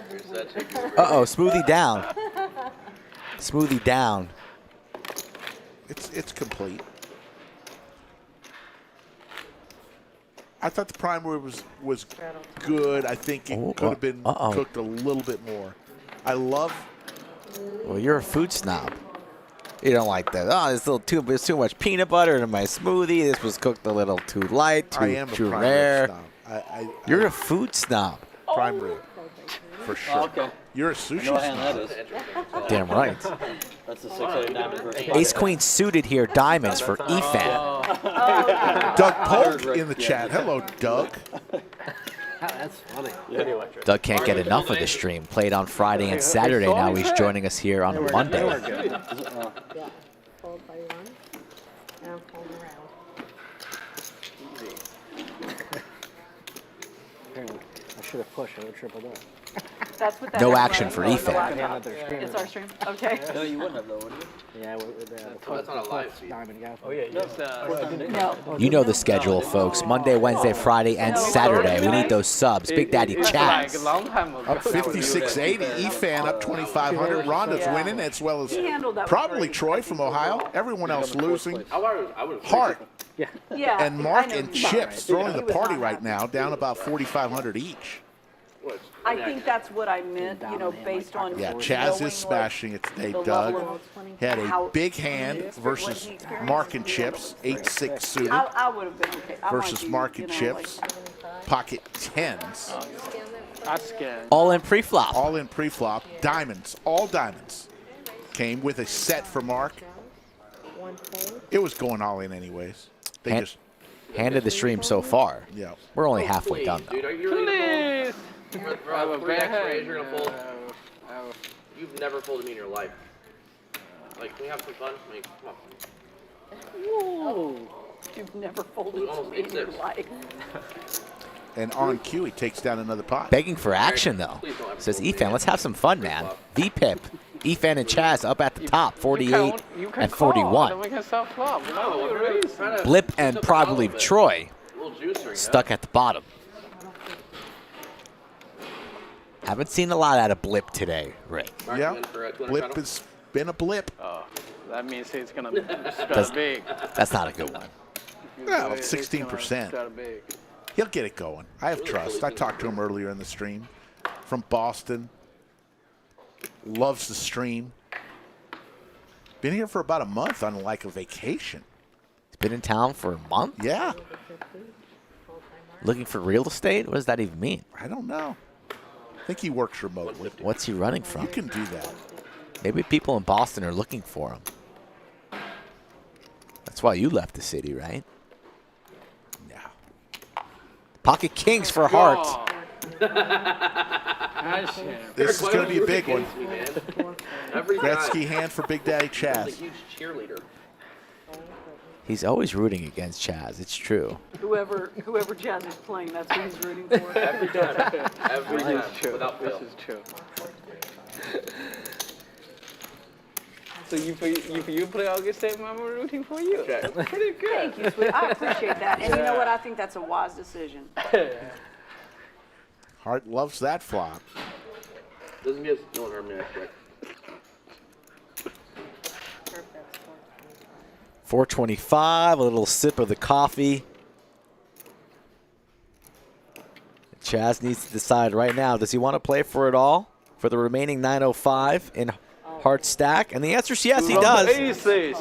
There's such a good Uh-oh, smoothie down. Smoothie down. It's complete. I thought the prime rib was good. I think it Oh, could have been uh-oh. cooked a little bit more. I love Well, you're a food snob. You don't like that. Oh, there's too much peanut butter in my smoothie. This was cooked a little too light, I am too a prime rare. rib snob. You're a food snob. Prime rib. For sure. Okay. You're a I sushi know what hand that snob. is. Damn right. That's the 6-8 diamond versus Ace Queen suited here, diamonds for Efan. Doug Polk in the chat. Hello, Doug. That's funny. Doug can't get enough of the stream. Played on Friday and Saturday. Now he's joining us here on a Monday. Yeah. Fold by one. Now fold around. I should have pushed. I would have tripled up. That's what that No is, action right? for Oh, the Efan. laptop. Yeah, they're It's our stream. Okay. No, you wouldn't have though, would you? Yeah, That's not a live feed. diamond gas. Oh yeah, No. You know the schedule, folks. Monday, Wednesday, Friday, and Saturday. We need those subs. Big Daddy It's like a Chaz. long time ago. Up 5680. Efan up 2,500. Rhonda's winning, as well as He handled that probably great. Troy from Ohio. Everyone else losing. I would Hart Yeah. and Mark I know. and Chips throwing the He was party not right happy. now, down about 4,500 each. I think that's what I meant, you know, based on Yeah, knowing Chaz what is smashing it today, the Doug. level of Had a how- big hand versus Mark and Chips, 8-6 suited, I would have been okay. I might versus be, Mark you and know, Chips, pocket tens. I scan. All in pre-flop. All in pre-flop, diamonds, all diamonds. Came with a set for Mark. One fold. It was going all in anyways. They Hand- just, Handed the stream so far. yeah. We're only halfway done, though. Dude, are you really Please. gonna fold? I have a 3x bad raise, you're gonna fold. hand. You've never folded me in your life. Like, can we have some fun? I mean, come on. Whoa. You've never folded Almost to me in your 8-6. life. And on cue, he takes down another pot. Begging for action, though. Says Efan, let's have some fun, man. V-Pip. Efan and Chaz up at the top, 48 and 41. We can stop flop. No, we're really trying to Blip and probably Troy a little juicer, you know? stuck at the bottom. Haven't seen a lot out of Blip today, Rick. Mark, Yeah, you in for a 200 blip channel? has been a blip. Oh, that means he's gonna Does- start big. That's not a good one. Well, He's 16%. gonna start big. He'll get it going. I have trust. I talked to him earlier in the stream. From Boston. Loves the stream. Been here for about a month on like a vacation. He's been in town for a month? Yeah, Looking for real estate? What does that even mean? I don't know. I think he works remotely. What's he running from? You can do that. Maybe people in Boston are looking for him. That's why you left the city, right? Yeah. Pocket kings for Hart. Oh. Nice hand. This is going to be a big one. Against me, man. Every time. Gretzky hand for Big Daddy He's a Chaz. huge cheerleader. He's always rooting against Chaz. It's true. Whoever Chaz is playing, that's who he's rooting for. Every time. Every This time. is true. Without This fail. is true. So if you play August State, I'm rooting for you. Okay. Pretty good. Thank you, sweet. I appreciate that. And you know what? I think that's a wise decision. Hart loves that flop. Doesn't get no one heard me that quick. 425, a little sip of the coffee. Chaz needs to decide right now, does he want to play for it all for the remaining 905 in Hart stack? And the answer is yes, he does. Aces.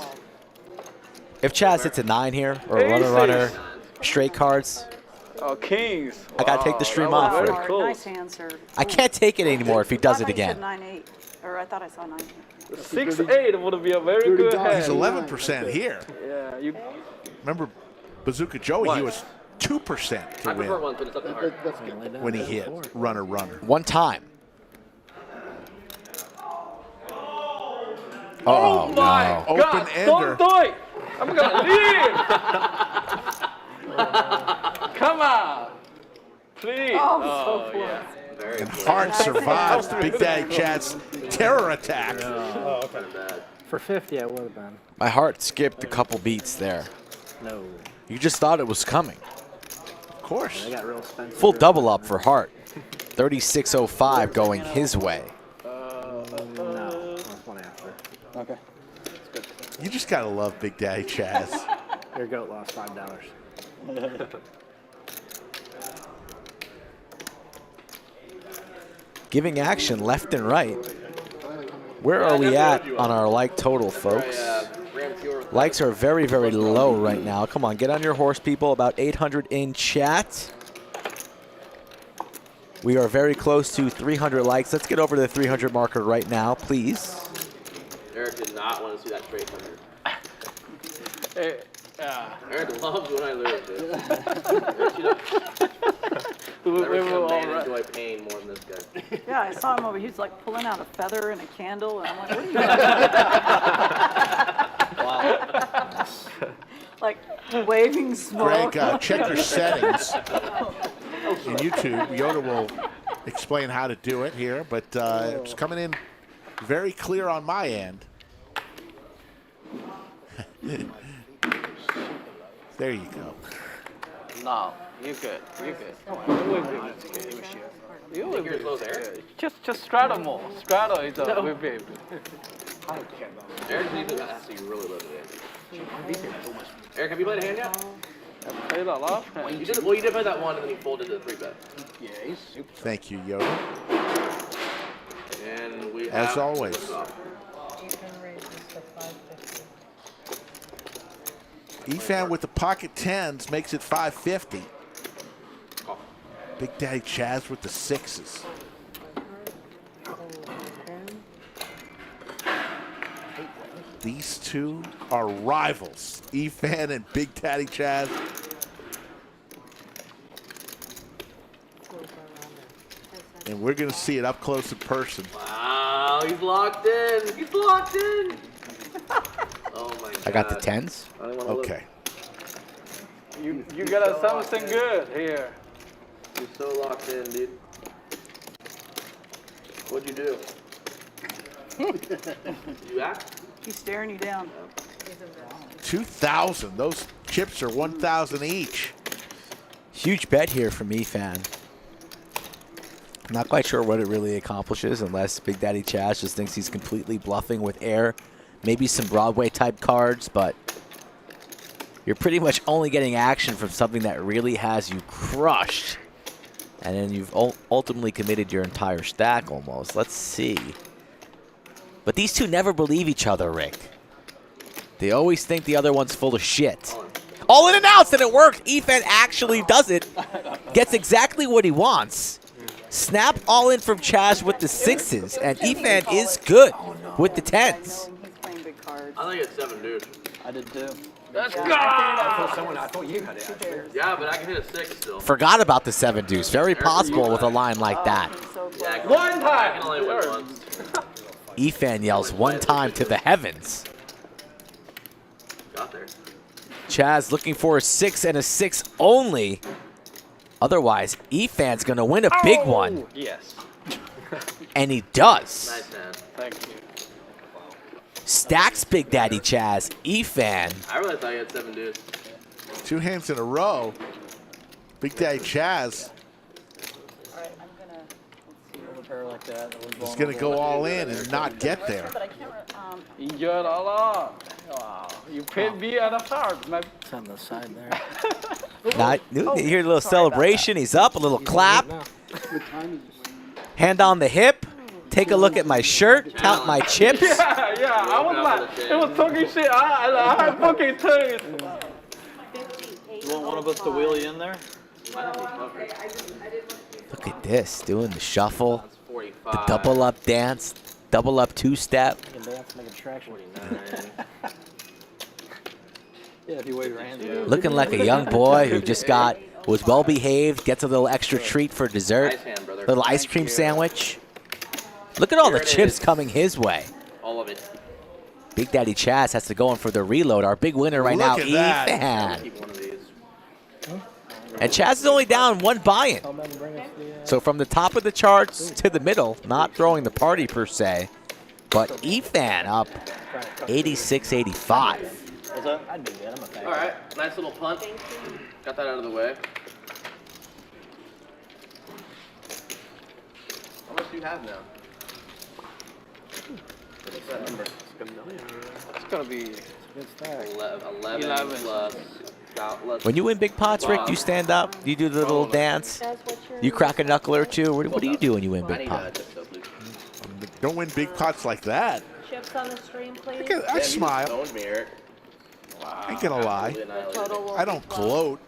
If Chaz hits a 9 here, or a runner, straight cards, Oh, kings. I got to take the stream off. Very Rick. close. Nice hand, sir. I can't take it anymore if he does it I thought you said again. 9-8. Or I thought I saw 9. 6-8 would be a very good hand. He's 11% here. Yeah, you. Remember Bazooka Joey, he was 2% I to prefer win one, but it's up to Hart. when he hit runner. One time. Oh, My no. God, Open-ender. don't do it. I'm gonna leave. Come on. Please. Oh, so close. yeah. Very good. Hart survives the Big Daddy Chad's terror attack. Bad. For 50, I would have been. My heart skipped a couple beats there. No. You just thought it was coming. Of course. They got real expensive. Full double up for Hart. 36.05 going his way. No, that's one after. Okay. You just got to love Big Daddy Chaz. Your goat lost $5. Giving action left and right. Where are we at on our like total, folks? Likes are very, very low right now. Come on, get on your horse, people. About 800 in chat. We are very close to 300 likes. Let's get over to the 300 marker right now, please. Eric did not want to see that trade from her. Eric loves when I lose, dude. Never seen a man enjoy pain more than this guy. Yeah, I saw him over. He was like pulling out a feather and a candle, and I'm like, what are you doing? Like waving smoke. Greg, check your settings in YouTube. Yoda will explain how to do it here, but it's coming in very clear on my end. There you go. No, you're good. You're good. You will be good. Just straddle more. Straddle is a whip. Eric needs to ask you really low today. Eric, have you played a hand yet? I played a lot. You did play that one and then you folded to the 3-bet. Yeah, he's super. Thank you, Yoda. And we As always. Efan with the pocket tens makes it 550. Big Daddy Chaz with the 6s. These two are rivals, Efan and Big Daddy Chaz. And we're going to see it up close in person. Wow, he's locked in. He's locked in. Oh my God. I got the 10s. Okay. You got something good here. You're so locked in, dude. What'd you do? Did you act? He's staring you down. 2,000. Those chips are 1,000 each. Huge bet here from Efan. I'm not quite sure what it really accomplishes unless Big Daddy Chaz just thinks he's completely bluffing with air. Maybe some Broadway type cards, but you're pretty much only getting action from something that really has you crushed. And then you've ultimately committed your entire stack almost. Let's see. But these two never believe each other, Rick. They always think the other one's full of shit. All in and outs, and it worked. Efan actually does it. Gets exactly what he wants. Snap all in from Chaz with the 6s, and Efan is good with the 10s. He's playing big cards. I think it's 7, dude. I did too. Let's go! I thought you had it actually. Yeah, but I can hit a 6 still. Forgot about the 7 deuce. Very possible with a line like that. Yeah, One time! I can only win once. Efan yells one time to the heavens. Got there. Chaz looking for a 6 and a 6 only. Otherwise, Efan's going to win a big one. Yes. And he does. Nice, man. Thank you. Stacks Big Daddy Chaz. Efan. I really thought you had 7 dudes. 2 hands in a row. Big Daddy Chaz Like that. is going to go all in and not get there. But I can't. Enjoy it a lot. Wow. You paid me at a heart, man. It's on the side there. Now, you hear a little celebration. He's up, a little clap. Hand on the hip. Take a look at my shirt. Count my chips. Yeah, I was like, it was talking shit. I had fucking taste. You want one of us to wheel you in there? Look at this, doing the shuffle, That's 45. the double up dance, double up 2-step. Yeah, if you wave your hands. Yeah. Looking like a young boy who just was well behaved, gets a little extra treat for dessert, Nice hand, brother. little ice cream sandwich. Look at all the Here it chips is. coming his way. All of it. Big Daddy Chaz has to go in for the reload. Our big winner right now, Look at that. Efan. Keep one of these. And Chaz is only down 1 buy-in. So from the top of the charts to the middle, not throwing the party per se, but Efan up 86-85. What's up? I'd do that. I'm a fan. All right, nice little punt. Got that out of the way. How much do you have now? What's that number? It's gonna be 11 plus. When you win big pots, Rick, do you stand up? Do you do the little dance? You crack a knuckle or two? What do you do when you win big pots? Don't win big pots like that. Chips on the stream, please. I smile. Owned me, Eric. I ain't gonna lie. I don't gloat.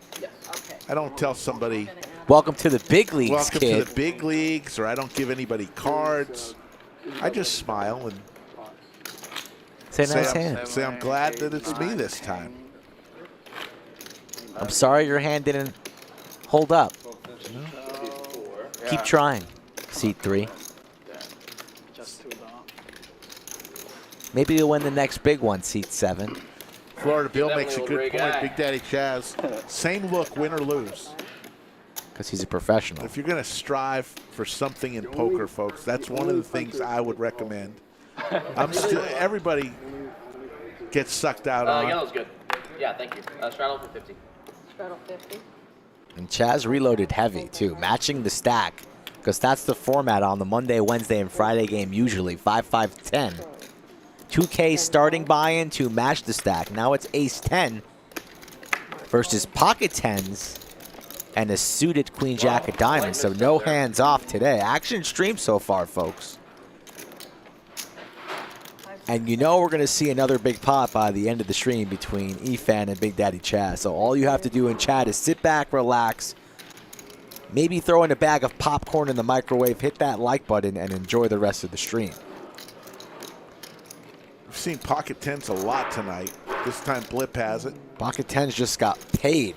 I don't tell somebody, welcome to the big leagues, welcome kid. to the big leagues, or I don't give anybody cards. I just smile and Say nice hand. say I'm glad that it's me this time. I'm sorry your hand didn't hold up. Keep trying. Seat 3. Maybe you'll win the next big one, seat 7. Florida Bill makes a good point. Big Daddy Chaz, same look, win or lose. Because he's a professional. If you're going to strive for something in poker, folks, that's one of the things I would recommend. Everybody gets sucked out on. Yellow's good. Yeah, thank you. Straddle for 50. Straddle 50. And Chaz reloaded heavy, too, matching the stack. Because that's the format on the Monday, Wednesday, and Friday game usually. 5-5-10. 2K starting buy-in to match the stack. Now it's ace-10 versus pocket 10s and a suited queen jack of diamonds. So no hands off today. Action stream so far, folks. And you know we're going to see another big pot by the end of the stream between Efan and Big Daddy Chaz. So all you have to do in chat is sit back, relax, maybe throw in a bag of popcorn in the microwave, hit that like button, and enjoy the rest of the stream. We've seen pocket 10s a lot tonight. This time Blip has it. Pocket 10s just got paid.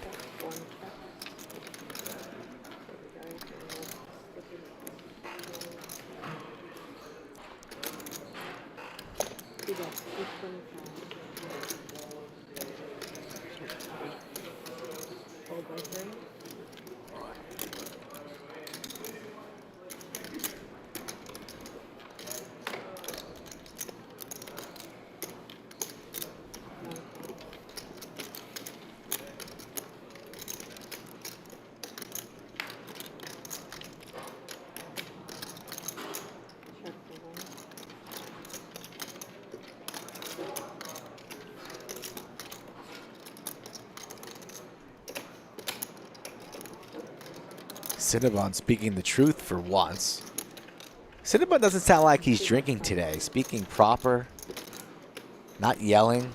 Cinnabon speaking the truth for once. Cinnabon doesn't sound like he's drinking today. Speaking proper, not yelling,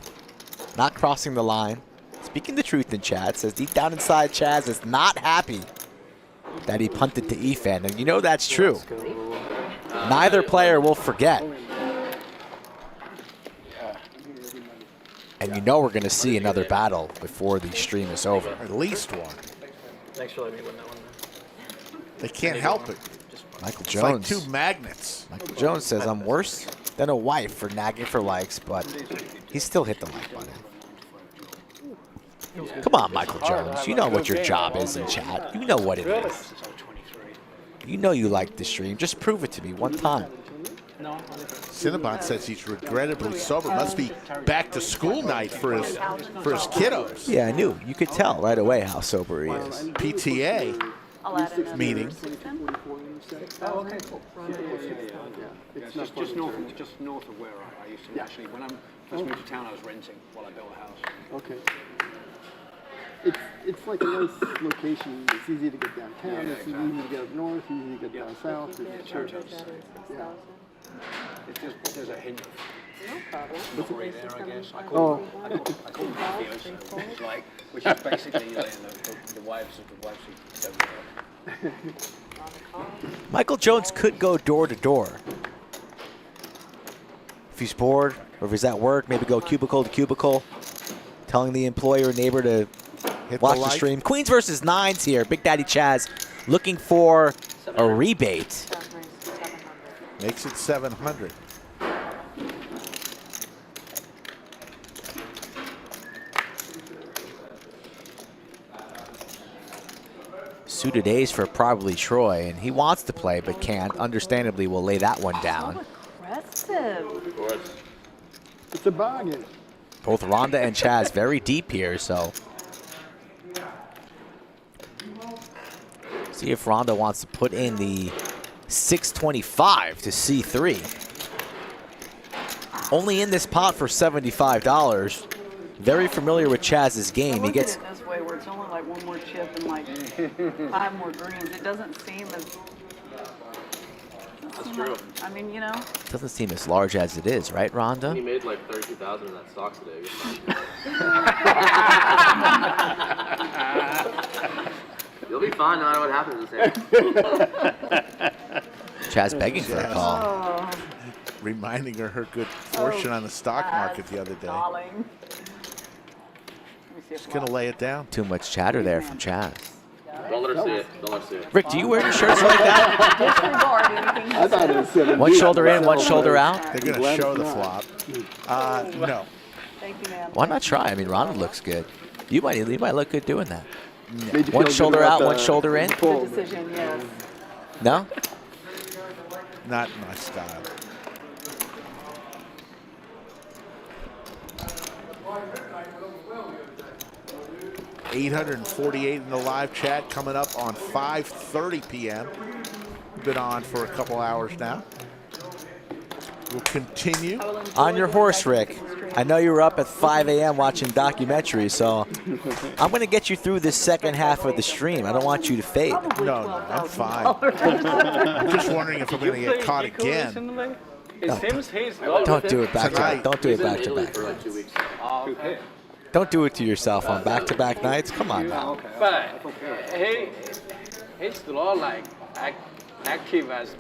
not crossing the line. Speaking the truth in chat. Says deep down inside Chaz is not happy that he punted to Efan. And you know that's true. Neither player will forget. And you know we're going to see another battle before the stream is over. At least one. Thanks for letting me win that one. They can't help it. Michael It's Jones. like two magnets. Michael Jones says, I'm worse than a wife for nagging for likes, but he still hit the like button. Come on, Michael Jones. You know what your job is in chat. You know what it is. You know you like the stream. Just prove it to me one time. Cinnabon says he's regrettably sober. Must be back to school night for his kiddos. Yeah, I knew. You could tell right away how sober he is. PTA meeting. Oh, okay, cool. It's just north of where I used to actually. When I first moved to town, I was renting while I built a house. Okay. It's like a nice location. It's easy to get downtown. It's easy to get up north. Easy to get down south. There's a hint of No problem. right there, I guess. I call them videos, which is basically the wives of the wives who don't know. Michael Jones could go door to door. If he's bored or if he's at work, maybe go cubicle to cubicle, telling the employer or neighbor to watch the stream. Queens versus nines here. Big Daddy Chaz looking for a rebate. Makes it 700. Suited ace for probably Troy, and he wants to play but can't. Understandably, will lay that one down. Aggressive. It's a bargain. Both Rhonda and Chaz very deep here, so see if Rhonda wants to put in the 625 to C3. Only in this pot for $75. Very familiar with Chaz's game. He gets it this way where it's only like one more chip and like 5 more greens. It doesn't seem as seem true. like, I mean, you know. Doesn't seem as large as it is, right, He Rhonda? made like 32,000 in that stock today. You'll be fine no matter what happens this year. Chaz begging for a call. Oh, Reminding her good fortune on the stock market the other day. darling. Let me see if Just going to lay it down. Too much chatter there from Chaz. Don't let her see it. Don't let her see it. Rick, do you wear your shirts like that? disregard anything he I thought it said. was 17. One shoulder in, one shoulder out? They're going to Glad show it's the not. flop. No. Thank you, ma'am. Why not try? I mean, Ronald looks good. You might look good doing that. Made you One feel good shoulder about out, the one shoulder in? pull. Good decision, yes. No? Not my style. $848 in the live chat coming up on 5:30 p.m. We've been on for a couple hours now. We'll continue. On your horse, Rick. I know you were up at 5 a.m. watching documentaries, so I'm going to get you through this second half of the stream. I don't want you to fade. No, I'm fine. I'm just wondering if I'm going to get caught again. Recently? It No. seems he's Don't do it back to Tonight. back. Don't do it He's in back to Italy back. for like 2 weeks. Okay. Don't do it to yourself on back-to-back nights. Come on now. But he's not like active as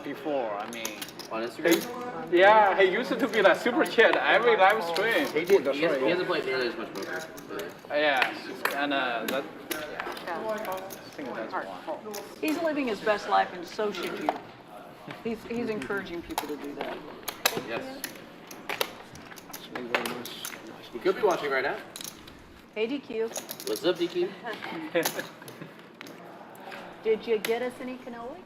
before. I mean, On Instagram? yeah, he used to be like super chat every live stream. He hasn't played nearly as much poker. Really. Yeah, and that. I think that's why. He's living his best life, and so should you. He's encouraging people to do that. Yes. He could be watching right now. Hey, DQ, What's up, DQ? did you get us any cannoli?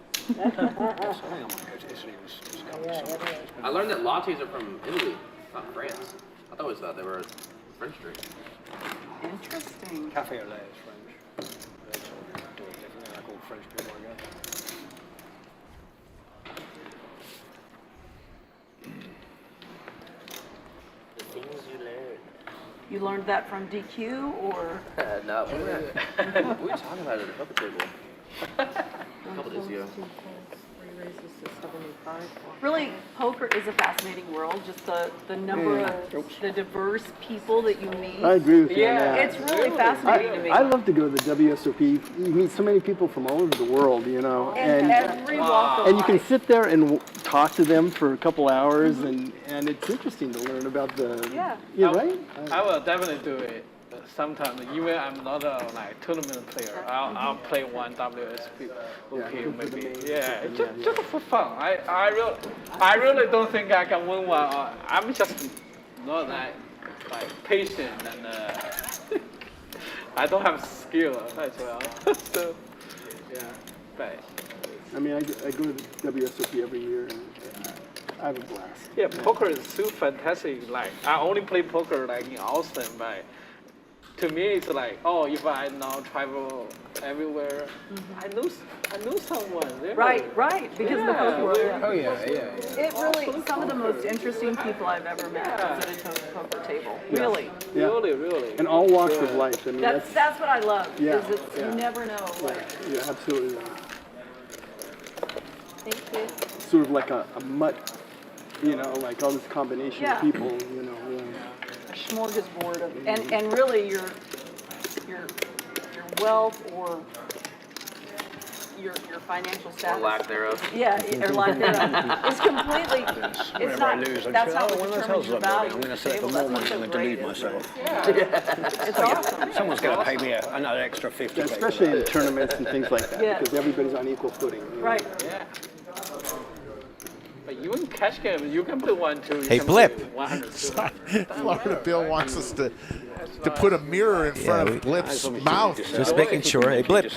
I learned that lattes are from Italy, not France. I always thought they were a French drink. Interesting. Cafe au lait is French. They do it differently, like all French people, I guess. The things you learn. You learned that from DQ, or? No, we were talking about it at the poker table a couple days ago. Really, poker is a fascinating world. Just the number of the diverse people that you meet. I agree with you on Yeah, that. It's really fascinating to me. I love to go to the WSOP. You meet so many people from all over the world, you know, and every walk of and you can life. sit there and talk to them for a couple hours, and it's interesting to learn about the. Yeah. Yeah, right. I will definitely do it. Sometimes, even I'm not a like tournament player, I'll play one WSP, maybe. Yeah, just for fun. I really don't think I can win one. I'm just not that like patient, and I don't have skill as well. So yeah, but I mean, I go to the WSOP every year, and I have a blast. yeah, poker is so fantastic. Like I only play poker like in Austin, but to me it's like, oh, if I now travel everywhere, I know someone there. Right, because of the poker world. Yeah. Oh, yeah. It really, some of the most interesting people I've ever met is at a poker table. Really. Yeah. Really. In all walks of life. I mean, That's what I love. Yeah, Is it's, yeah. you never know. Like, yeah, absolutely. Right. thank you. Sort of like a mutt, you know, like all this combination Yeah. of people, you know. A smorgasbord of, and really your wealth or your financial status. Or lack thereof. Yeah, or lack thereof. It's completely. It's Whenever not. I lose, I That's say, not oh, what when determines those your hell's up, value. I'm going to set That's for more money what's so and great. delete myself. It's awesome. Someone's going to pay me another extra 50. Especially in tournaments and things like that, Yeah. because everybody's on equal footing. you know. Right. Yeah. But even cash game, you can play one too. You Hey, can Blip. play 100 Florida Bill wants us to put a mirror in front of Blip's mouth. Just making sure. Hey, Blip.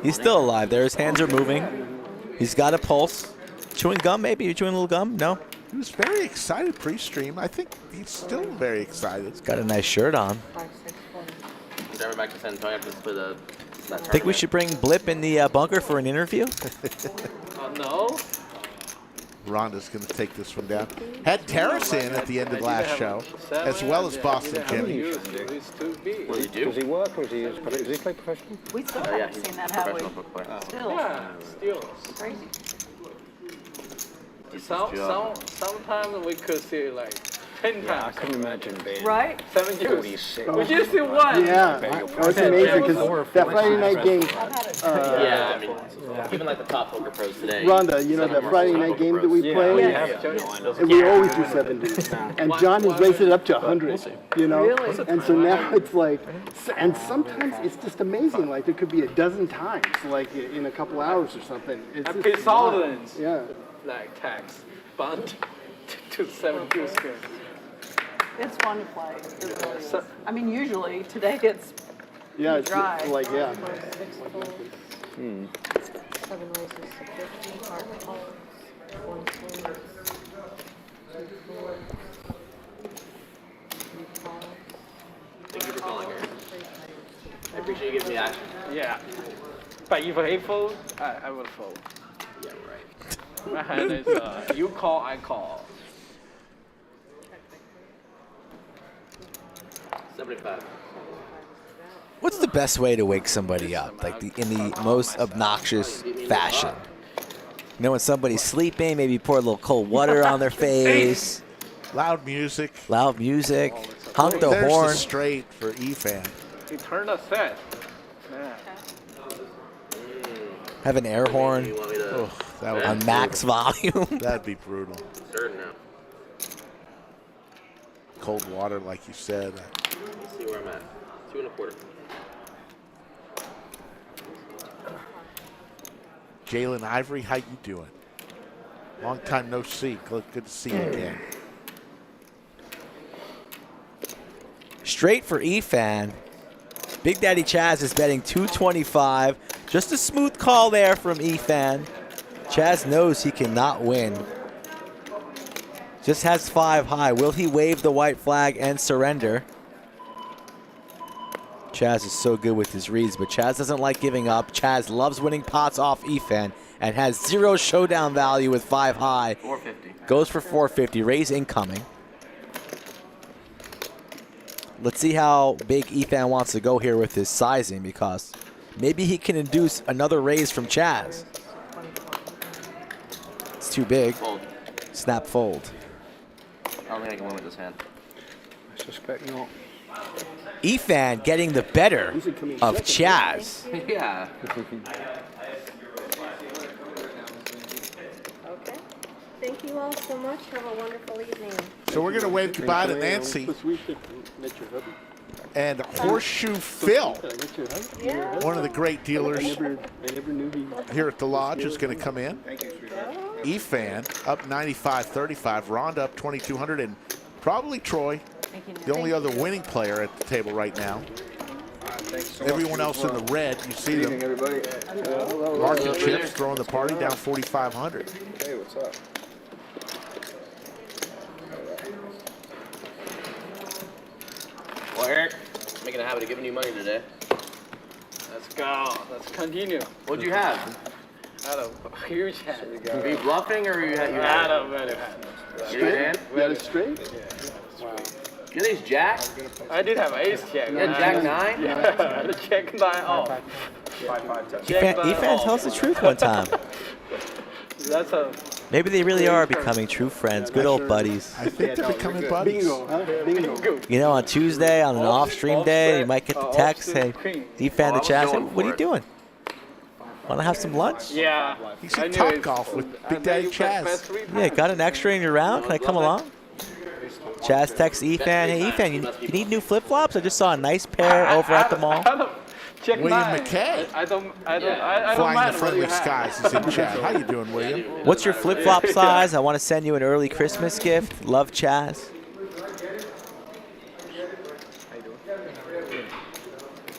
He's still alive there. His hands are moving. He's got a pulse. Chewing gum, maybe? You chewing a little gum? No? He was very excited pre-stream. I think he's still very excited. Got a nice shirt on. He's never back to San Antonio after for the. Think we should bring Blip in the bunker for an interview? No. Rhonda's going to take this one down. Had Terrace in at the end of last show, as well as Boston Jimmy. What do you do? Does he work or is he play professional? We still Yeah, haven't he's seen that, a have we? professional poker player. Still. Yeah, still. Crazy. Sometimes we could see like 10 Yeah, I times. couldn't imagine being Right? 7 years. 46. We just see one. Yeah, that's amazing because that Friday night game, Yeah, I mean, even like the top poker pros today. Rhonda, you know that Friday night game that we play? And we always do 70. And John has raised it up to 100, you know? Really? And so now it's like, and sometimes it's just amazing. Like there could be a dozen times, like in a couple hours or something. It's I just pay wild. thousands Yeah. like tax, but to 7 screen. It's fun to play. It really is. I mean, usually today it's Yeah, it's dry. like, yeah. 7 raises to 50, heart calls, 1 fours, 2 fours, 3 calls. Thank you for calling her. I appreciate you giving me action. Yeah. But if I fold, I will fold. Yeah, right. My hand is you call, I call. 75. What's the best way to wake somebody up, like in the most obnoxious fashion? You know, when somebody's sleeping, maybe pour a little cold water on their face, Loud music. loud music, honk the There's horn. the straight for Efan. He turned a set. Yeah. Have an air horn You want me to? Oh, that would on max volume. that'd be brutal. Certain now. Cold water, like you said. Let's see where I'm at. 2 1/4. Jalen Ivory, how you doing? Long time no see. Good to see you again. Straight for Efan. Big Daddy Chaz is betting 225. Just a smooth call there from Efan. Chaz knows he cannot win. Just has 5 high. Will he wave the white flag and surrender? Chaz is so good with his reads, but Chaz doesn't like giving up. Chaz loves winning pots off Efan and has 0 showdown value with 5 high. 450. Goes for 450. Raise incoming. Let's see how big Efan wants to go here with his sizing, because maybe he can induce another raise from Chaz. It's too big. Fold. Snap fold. I don't think I can win with this hand. I suspect not. Efan getting the better of Chaz. Yeah. Okay. Thank you all so much. Have a wonderful evening. So we're going to wave goodbye to Nancy and Horseshoe Phil, one of the great dealers here at the lodge, is going to come in. Efan up 95-35, Rhonda up 2,200, and probably Troy, the only other winning player at the table right now. Everyone else in the red, you see them. Mark and Chips throwing the party down 4,500. Hey, what's up? Well, Eric, making a habit of giving you money today. Let's go. Let's continue. What'd you have? I had a huge hand. Were you bluffing or you had I had a better hand. Straight? You had it straight? Wow. You had ace jack? I did have ace jack. You had jack 9? Yeah, the jack 9 off. Efan tells the truth one time. That's a. Maybe they really are becoming true friends, good old buddies. I think they're becoming buddies. Bingo, huh? Bingo. You know, on Tuesday, on an off-stream day, you might get the text, hey, Efan the Chaz, hey, what are you doing? Want to have some lunch? Yeah. He's at Top Golf with Big Daddy Chaz. Yeah, got an extra in your round? Can I come along? Chaz texts Efan, hey, Efan, you need new flip-flops? I just saw a nice pair over at the mall. Check William 9. McKay. I don't Flying mind the what you friendly have. skies is in chat. How you doing, William? What's your flip-flop size? I want to send you an early Christmas gift. Love, Chaz.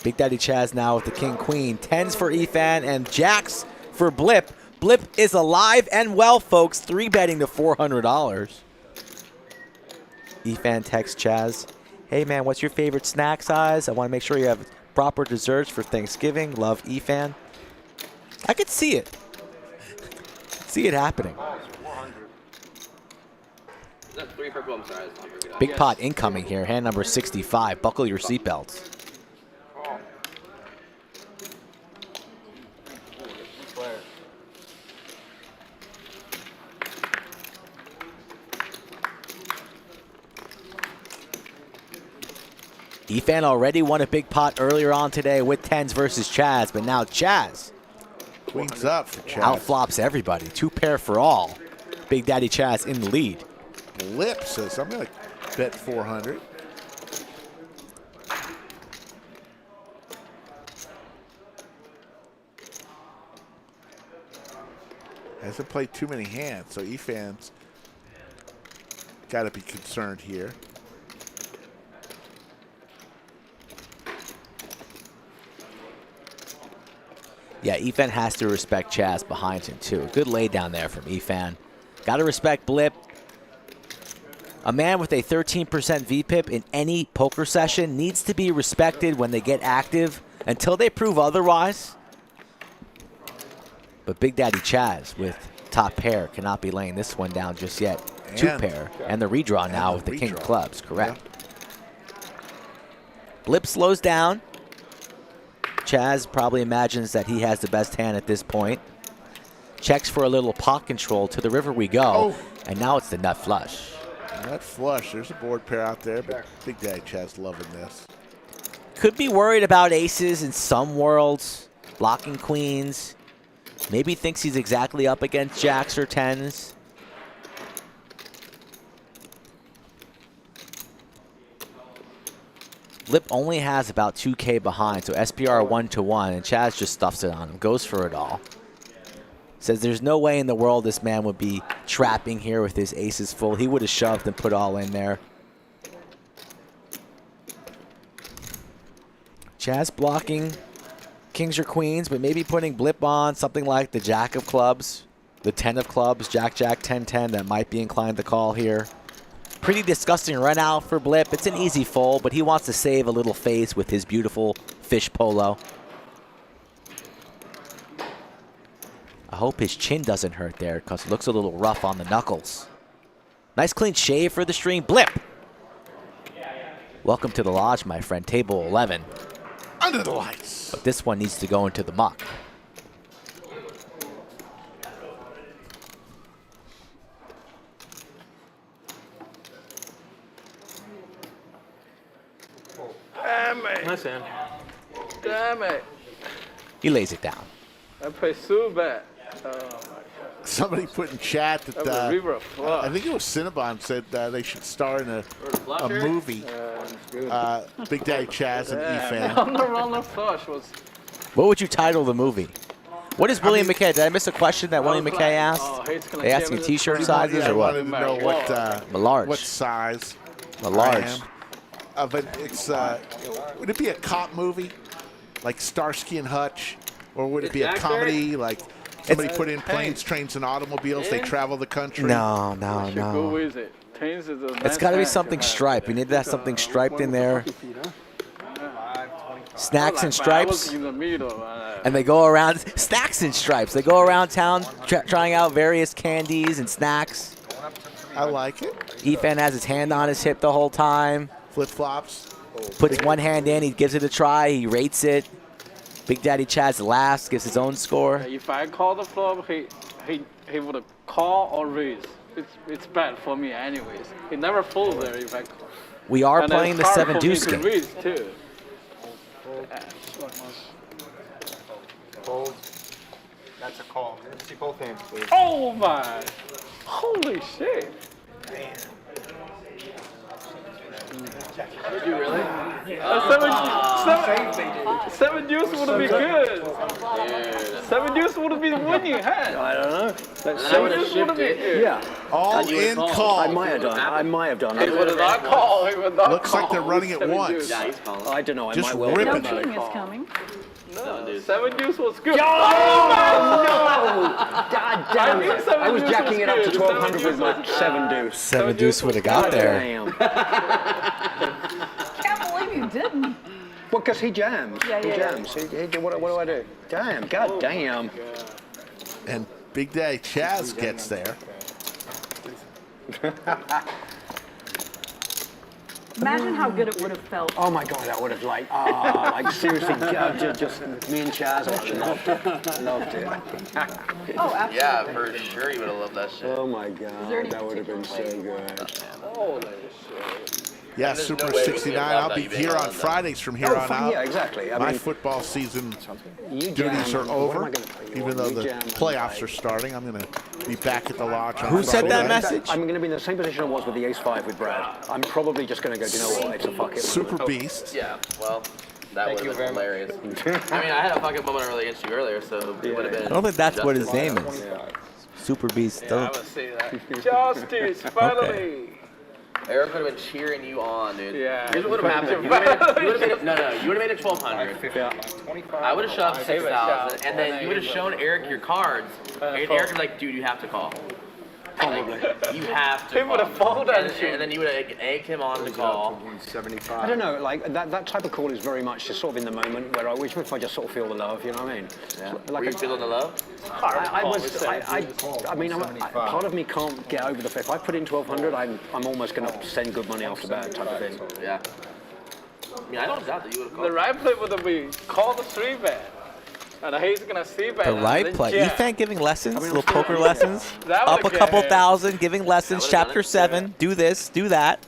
Big Daddy Chaz now with the King-Queen. 10s for Efan and jacks for Blip. Blip is alive and well, folks. 3-betting to $400. Efan texts Chaz, hey, man, what's your favorite snack size? I want to make sure you have proper desserts for Thanksgiving. Love, Efan. I could see it. See it happening. That's 3 purple, I'm sorry. Big pot incoming here. Hand number 65. Buckle your seatbelts. Efan already won a big pot earlier on today with 10s versus Chaz, but now Chaz Queens up for Chaz. outflops everybody. 2 pair for all. Big Daddy Chaz in the lead. Lip says, I'm going to bet 400. Hasn't played too many hands, so Efan's got to be concerned here. Yeah, Efan has to respect Chaz behind him, too. Good lay down there from Efan. Got to respect Blip. A man with a 13% VPIP in any poker session needs to be respected when they get active until they prove otherwise. But Big Daddy Chaz with top pair cannot be laying this one down just yet. 2 pair, and the redraw now with the king of clubs, correct. Yeah. Blip slows down. Chaz probably imagines that he has the best hand at this point. Checks for a little pot control. To the river we go. And now it's the nut flush. Nut flush. There's a board pair out there, but Big Daddy Chaz loving this. Could be worried about aces in some worlds. Blocking queens. Maybe thinks he's exactly up against jacks or 10s. Lip only has about 2K behind, so SPR 1-1, and Chaz just stuffs it on him, goes for it all. Says there's no way in the world this man would be trapping here with his aces full. He would have shoved and put all in there. Chaz blocking kings or queens, but maybe putting Blip on something like the jack of clubs, the 10 of clubs, jack, 10-10 that might be inclined to call here. Pretty disgusting run out for Blip. It's an easy fold, but he wants to save a little face with his beautiful fish polo. I hope his chin doesn't hurt there because it looks a little rough on the knuckles. Nice clean shave for the stream. Blip! Welcome to the lodge, my friend. Table 11. Under the lights. But this one needs to go into the muck. Damn it. Nice hand. Damn it. He lays it down. I play so bad. Oh, my God. Somebody put in chat that I think it was Cinnabon said they should star in a movie. Big Daddy Chaz and Efan. On the run of flush was. What would you title the movie? What is William McKay? Did I miss a question that William McKay asked? Oh, They asking T-shirt sizes or what? I wanted to know what size. A large. I am. But it's would it be a cop movie like Starsky and Hutch, or would it be a comedy like somebody put in planes, trains, and automobiles? They travel the country. No. Go with it. It's got to be something striped. We need to have something striped in there. Snacks and stripes. And they go around, snacks and stripes. They go around town trying out various candies and snacks. I like it. Efan has his hand on his hip the whole time. Flip-flops. Puts one hand in, he gives it a try, he rates it. Big Daddy Chaz laughs, gives his own score. If I call the flop, he would call or raise. It's bad for me anyways. He never folds there if I call. We are playing the 7 deuce game. Raise too. Fold. That's a call. Let's see both hands, please. Oh my! Holy shit! Did you really? Seven deuce would be good. Dude. 7 deuce would be the winning hand. I don't know. Seven deuce would be good. Yeah. All in call. I might have done. He would not call. Looks like they're running it once. Yeah, he's calling. I don't know. I Just might well rip No it. king is coming. No, 7 deuce was good. Oh, no! God damn it. seven I was deuce jacking was it up to good. 1200 with my 7 deuce. 7 deuce would have got there. Damn. Can't believe you didn't. Well, because he jams. Yeah, He yeah. jams. What do I do? Damn. God damn. And Big Daddy Chaz gets there. Imagine how good it would have felt. Oh my God, that would have like seriously, just me and Chaz, I loved it. Loved it. Oh, absolutely. Yeah, for sure you would have loved that shit. Oh my God, that would have been so good. Holy shit. Yeah, there's Super no way we can 69. get I'll be Rhonda here even on on Fridays from here Oh, on fine, out. yeah, exactly. I My mean, football season you duties jam- are what am over. I gonna tell you? Even though You the jam playoffs like- are starting, I'm going to be back at the lodge on Who said Friday that night. message? I'm going to be in the same position I was with the ace-5 with Brad. I'm probably just going to go, do you know what, it's a fuck it. Super Beast. Yeah, well, that would have been hilarious. I mean, I had a fucking moment really against you earlier, so it would have been. I don't think that's what his justice. name is. Super Beast. I Doesn't- would say that. Justice, finally. Eric would have been cheering you on, dude. Yeah. Here's what would have happened. You would have made it, you would have made it 1,200. Yeah. I would have shoved Give it a 6,000, shot. and then you would have shown Eric your cards, and Eric was like, dude, you have to call. Probably. You have to He would have call. folded And then you would have egged him on to call. I don't know, like, that type of call is very much just sort of in the moment where I wish if I just sort of feel the love, you know what I mean? Yeah. Like Were you a- feeling the love? I mean, part of me can't get over the fact. If I put in 1,200, I'm almost going to send good money after bad type of thing. Yeah. I mean, I don't doubt that you would have The called. right play would be call the 3-bet. And he's going to see bet. The right play. Efan giving lessons, little poker lessons. That Up a would've couple get- thousand, giving lessons. That would've Chapter 7. Do this, do that.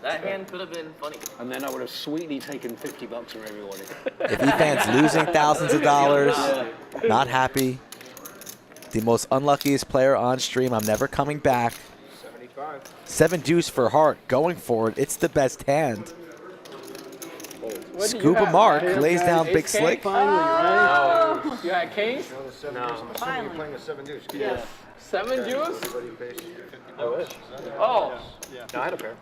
That hand could have been funny. And then I would have sweetly taken $50 from everybody. If Efan's losing thousands of dollars, not happy. The most unluckiest player on stream. I'm never coming back. 7 deuce for heart. Going for it. It's the best hand. What do you Scuba have? Mark You lays have down ace big king? slick. Oh. You had kings? Finally. Yes. 7 deuce? Oh. No, I had a pair.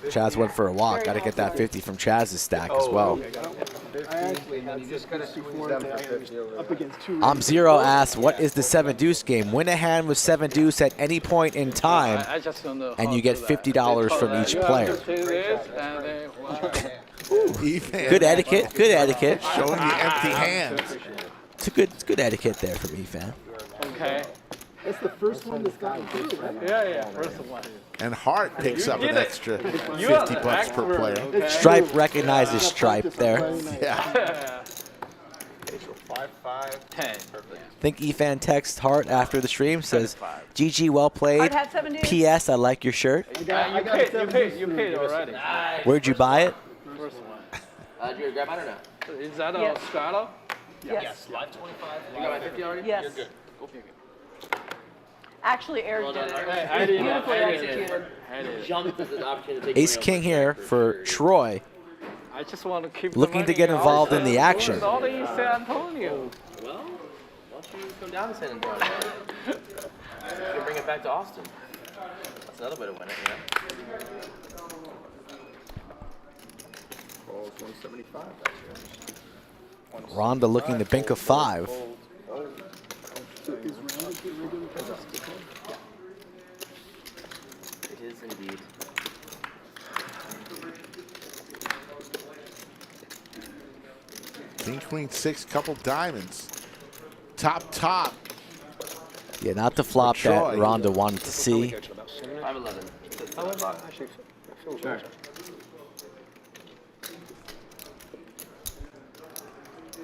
Chaz went for a walk. Got to get that 50 from Chaz's stack as well. I actually had 64 up against 2. I'm Zero asks, what is the 7 deuce game? Win a hand with 7 deuce at any point in time, I just don't know. and how you to get do that. $50 from They each told player. us to do this, and then, wow. Efan Good etiquette. Good etiquette. showing you empty hands. It's good etiquette there from Efan. Okay. That's the first one that's gotten through, right? Yeah, first one. And Hart picks up an did it. extra You are $50 the per expert, player. okay? Stripe recognizes Stripe there. Yeah. 10. Think Efan texts Hart after the stream, says, GG, well played. I've had 7 days. P.S. I like your shirt. You paid already. Where'd you buy it? First one. Did you get a grab? I don't know. Is that Yes. a straddle? Yes. Live 25. You got my 50 already? Yes. You're good. Go. Actually, Eric Well did done, it. Eric. I did. Beautifully I did. executed. Jumped at the opportunity to take Ace money King off. here for Troy. I just want to keep Looking the to get money involved in outside. the action. It's all in San Antonio. Well, why don't you come down to San Antonio? You can bring it back to Austin. That's another way to win it, you know? Rhonda looking to bink a 5. It is indeed. King, queen, 6, couple diamonds. Top. Yeah, not the flop that Troy. Rhonda wanted to see. 511. Oh, well, actually, it feels right.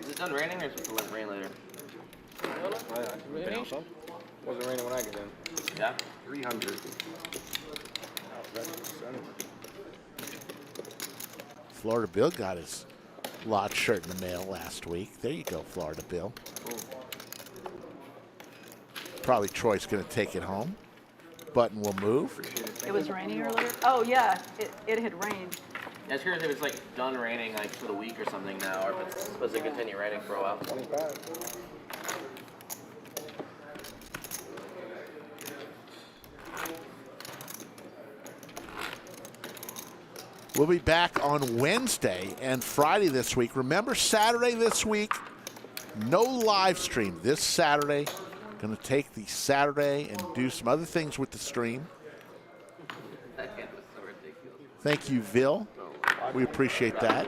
Is it done raining or is it supposed to rain later? Really? Wasn't raining when I got in. Yeah? 300. Florida Bill got his lot shirt in the mail last week. There you go, Florida Bill. Probably Troy's going to take it home. Button will move. It was raining earlier? Oh, yeah. It had rained. Yeah, I was curious if it's like done raining like for the week or something now, or if it's supposed to continue raining for a while. 25. We'll be back on Wednesday and Friday this week. Remember, Saturday this week, no live stream. This Saturday, going to take the Saturday and do some other things with the stream. That hand was so ridiculous. Thank you, Vil. We appreciate that.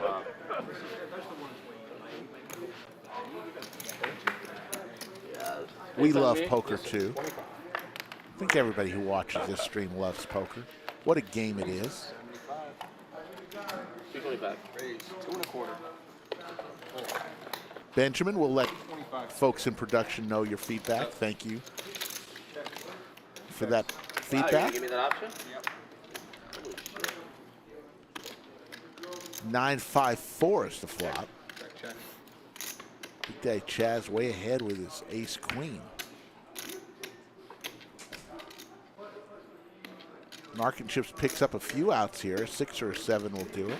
We love poker too. I think everybody who watches this stream loves poker. What a game it is. 225. Raise 2 1/4. Benjamin, we'll let folks in production know your feedback. Thank you for that Wow, you gonna feedback. give me that option? 9-5-4 is the flop. Big Daddy Chaz way ahead with his ace queen. Market Chips picks up a few outs here. 6 or 7 will do it.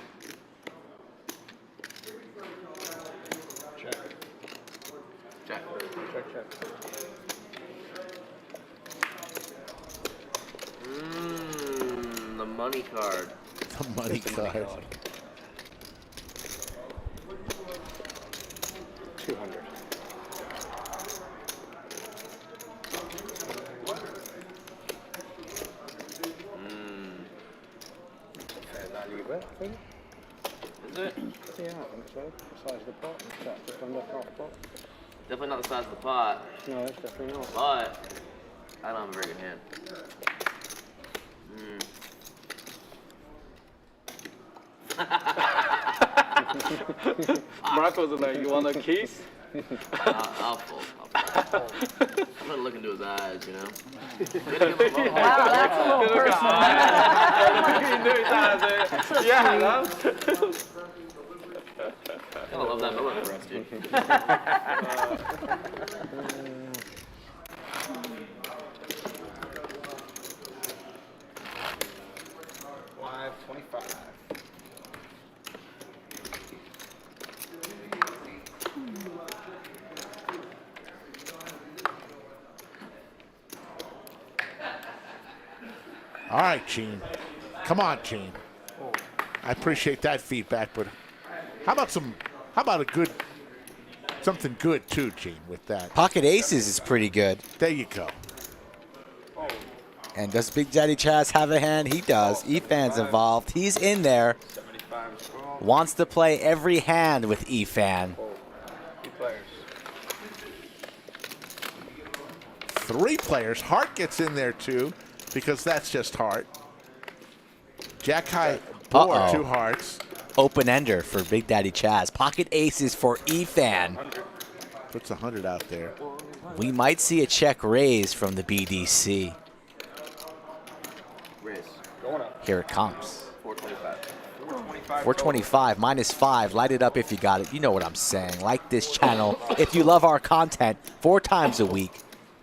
Check. Check. Check, check. The money card. The money card. 200. Fair value bet, I think. Is it? Yeah, I think so. The size of the pot. Is that just under half pot? Definitely not the size of the pot, No, it's definitely not. but I don't have a very good hand. Mark was like, you want a kiss? I'll fold. I'm gonna look into his eyes, you know. Wow, that's a little personal. Yeah, I love that moment for us, dude. 525. All right, Gene. Come on, Gene. I appreciate that feedback, but how about something good too, Gene, with that? Pocket aces is pretty good. There you go. And does Big Daddy Chaz have a hand? He does. Efan's involved. He's in there. 75 is strong. Wants to play every hand with Efan. 2 players. 3 players. Hart gets in there too, because that's just Hart. Jack high board, Uh-oh. 2 hearts. Open ender for Big Daddy Chaz. Pocket aces for Efan. Puts 100 out there. We might see a check raise from the BDC. Raise. Going up. Here it comes. 425. 425 minus 5. Light it up if you got it. You know what I'm saying. Like this channel if you love our content 4 times a week.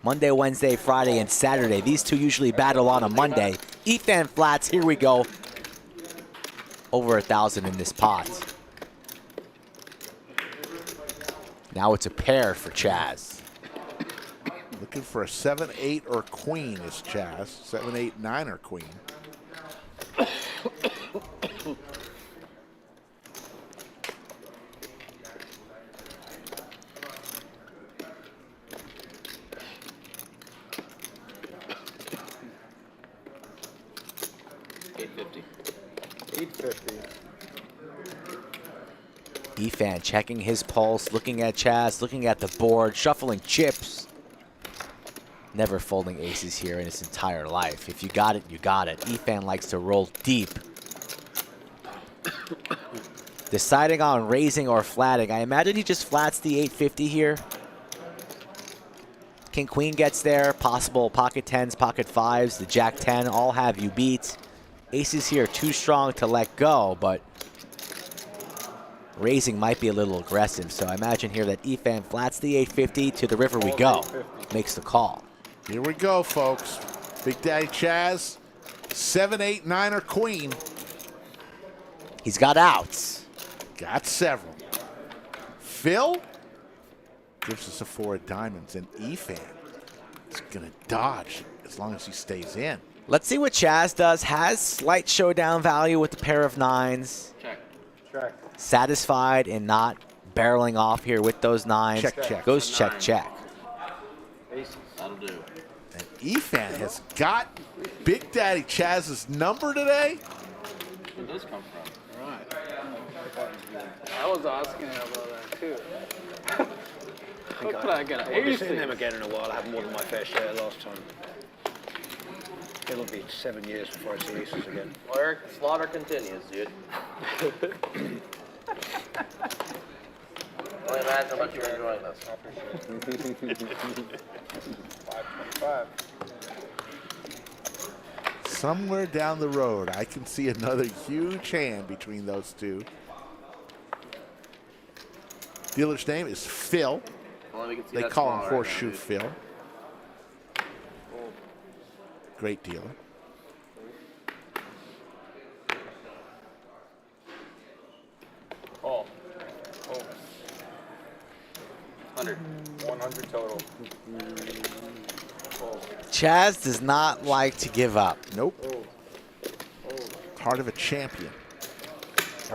Monday, Wednesday, Friday, and Saturday. These two usually battle on a Monday. Efan flats. Here we go. Over 1,000 in this pot. Now it's a pair for Chaz. Looking for a 7, 8, or queen is Chaz. 7, 8, 9 or queen. Efan checking his pulse, looking at Chaz, looking at the board, shuffling chips. Never folding aces here in his entire life. If you got it, you got it. Efan likes to roll deep. Deciding on raising or flatting. I imagine he just flats the 850 here. King Queen gets there. Possible pocket 10s, pocket 5s. The Jack 10 all have you beat. Aces here too strong to let go, but raising might be a little aggressive. So I imagine here that Efan flats the 850. To the river we go. Makes the call. Here we go, folks. Big Daddy Chaz, 7, 8, 9 or queen. He's got outs. Got several. Phil gives us a 4 of diamonds, and Efan is going to dodge as long as he stays in. Let's see what Chaz does. Has slight showdown value with the pair of 9s. Check. Check. Satisfied in not barreling off here with those 9s. Check, check. Goes check, check. Aces. That'll do. And Efan has got Big Daddy Chaz's number today. Where did this come from? Right. I was asking him about that too. How could I get an I'll be ace? seeing him again in a while. I had more than my fair share last time. It'll be 7 years before I see aces again. Well, Eric, the slaughter continues, dude. Only imagine how much you're enjoying this. 525. Somewhere down the road, I can see another huge hand between those two. Dealer's name is Phil. Well, we can see They that call him small Horseshoe right now, Phil. Great dealer. Oh. 100. 100 total. Chaz does not like to give up. Nope. Heart of a champion.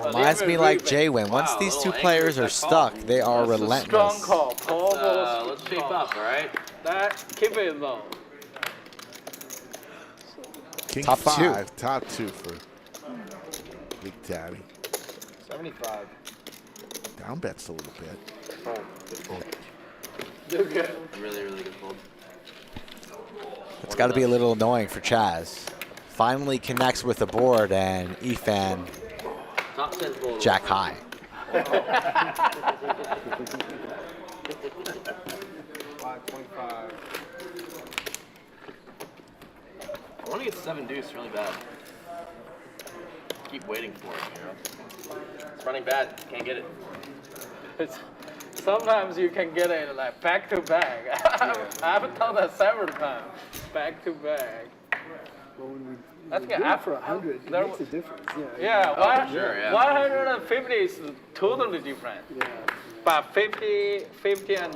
Reminds me like Jay-Win. Once Wow, these little two angry players with are that stuck, call. they are That's a relentless. strong call. Powerful. Let's shape up, all right? That keep it low. King Top 5. Top 2 for Big Daddy. 75. Down bets a little bit. Okay. Really, really good fold. It's got to be a little annoying for Chaz. Finally connects with the board, and Efan Top 10 fold. jack high. 525. I want to get 7 deuce really bad. Keep waiting for it, you know? It's running bad. Can't get it. Sometimes you can get it like back to back. I've done that several times. Back to back. Well, when we That's do good. it for 100, it there makes a difference. Yeah, Oh, sure, yeah. 150 is totally different. Yeah. But 50 and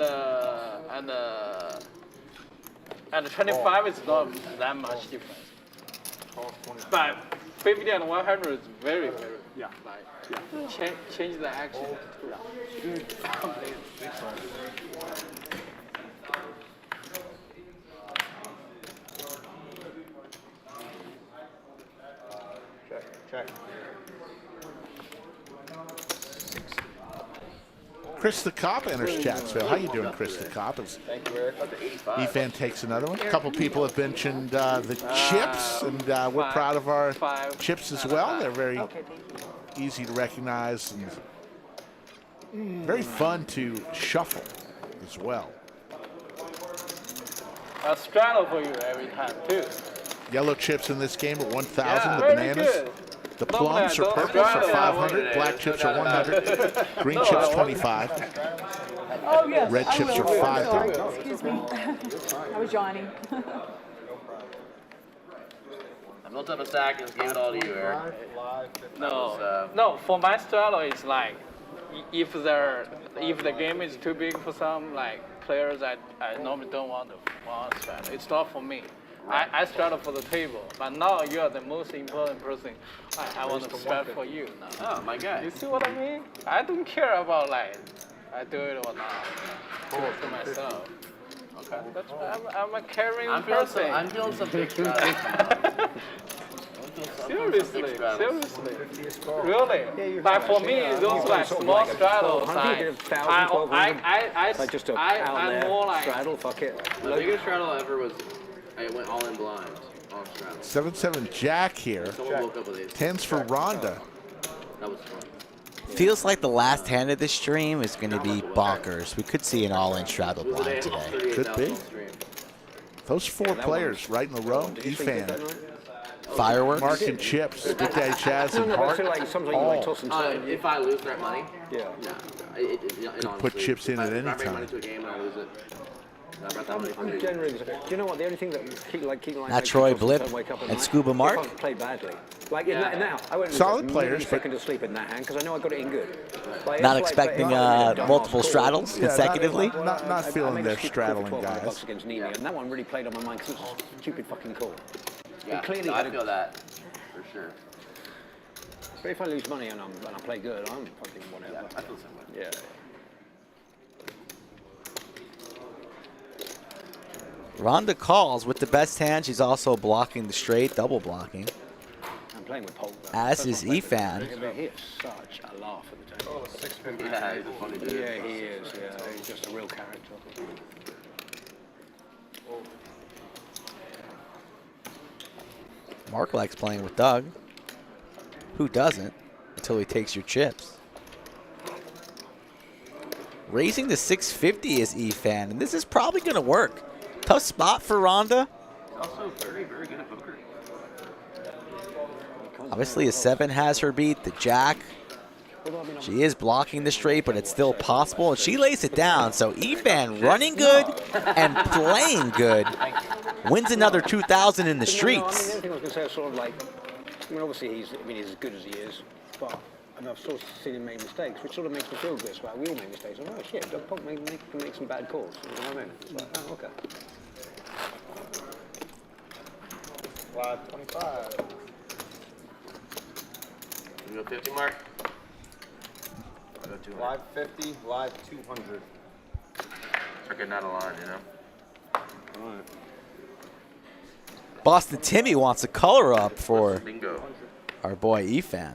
25 is not that much difference. But 50 and 100 is very, very, like, change the action. Check. Chris the Cop enters Chatsville. How you doing, Chris the Cop? As Thank you, Eric. Efan takes another one. A couple people have mentioned the chips, and we're proud of our chips as well. They're very easy to recognize and very fun to shuffle as well. A straddle for you every time, too. Yellow chips in this game are 1,000. Yeah, The very bananas, good. the plums or purples are 500. Black chips are 100. Green chips 25. Oh, yes. Red I chips will. are I'm sorry. $5. Excuse me. I was Johnny. I built up a stack and just gave it all to you, Eric. No, for my straddle, it's like if the game is too big for some like players, I normally don't want to straddle. It's not for me. I straddle for the table, but now you are the most important person. I want to straddle for you now. Oh, my guy. You see what I mean? I don't care about like I do it or not. For myself. Okay. I'm a caring person. I'm feeling some big straddles. Seriously. Really? But for me, those like small straddles, I'm more like straddle, fuck it. The biggest straddle ever was I went all in blind on straddle. 7-7 Jack here. Someone woke up with ace. Tens for Rhonda. That was fun. Feels like the last hand of this stream is going to be bonkers. We could see an all-in straddle blind today. Could be. Those 4 players right in a row. Efan, Fireworks. Mark and Chips, Big Daddy Chaz, and Hart. If I lose that money, Put chips in at any if I bring time. money to a game and I lose it, I bet that money for I'm me. generally. Do you know what? The only thing that keep like Not Troy Blip and Scuba Mark. If I play badly, like in that, I went Solid players, but second to sleep in that hand because I know I got it in good. Like, Not it's expecting multiple straddles consecutively. Not feeling their straddling guys. Against Nini, and that one really played on my mind because it's a stupid fucking call. Yeah, clearly no, I feel that for sure. But if I lose money and I play good, I'm fucking whatever. Yeah, I feel the same way. Yeah. Rhonda calls with the best hand. She's also blocking the straight, double blocking. I'm playing with Polk. As is Efan. He is such a laugh at the table. Yeah, he's a funny dude. Yeah, he is. Yeah, he's just a real character. Mark likes playing with Doug. Who doesn't? Until he takes your chips. Raising to 650 is Efan, and this is probably going to work. Tough spot for Rhonda. Also very, very good at poker. Obviously, a 7 has her beat. The Jack She is blocking the straight, but it's still possible, and she lays it down. So Efan running good and playing good wins another 2,000 in the streets. The only thing I was going to say is sort of like, I mean, obviously he's as good as he is, but I've sort of seen him make mistakes, which sort of makes me feel good. It's like we all make mistakes. I'm like, oh shit, Doug Punk can make some bad calls. You know what I mean? It's like, oh, okay. Live 25. You go 50 mark? I go 200. Live 50, live 200. Start getting out of line, you know? All right. Boston Timmy wants a color up for Bingo. our boy Efan.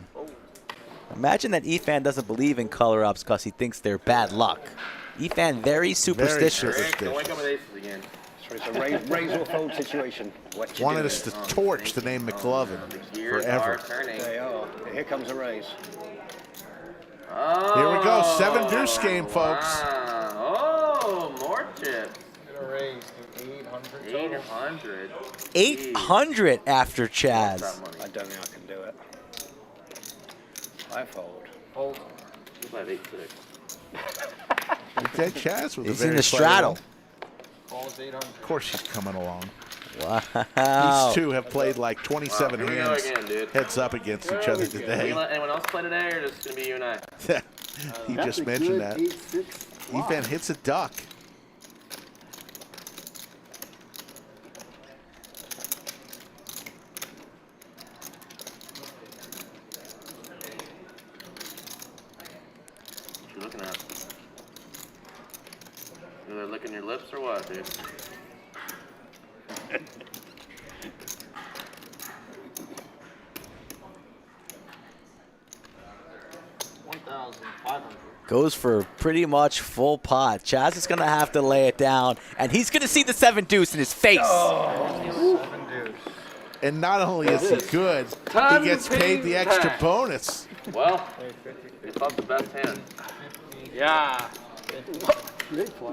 Imagine that Efan doesn't believe in color ups because he thinks they're bad luck. Efan very superstitious. Rick, don't wake up with aces again. So it's a raise or fold situation. What you Wanted do us to is- torch the name McLovin forever. Turning. They are. Here comes a raise. Oh, Here we go, 7 deuce game, folks. Wow. Oh, more chips. Gonna raise to 800 total. 800. 800 after That Chaz. money. I don't think I can do it. I fold. Hold. You play 8-6. Dead Chaz with He's a very in the straddle. Falls 800. Of course she's coming along. Wow. These two have played like 27 Here we go hands again, dude. heads up against each other today. Anyone else play today, or just gonna be you and I? He just mentioned that. Efan hits a duck. What you looking at? You either licking your lips or what, dude? Goes for pretty much full pot. Chaz is going to have to lay it down, and he's going to see the 7 deuce in his face. And not only is he good, he gets paid the extra bonus. Well, it's not the best hand. Yeah.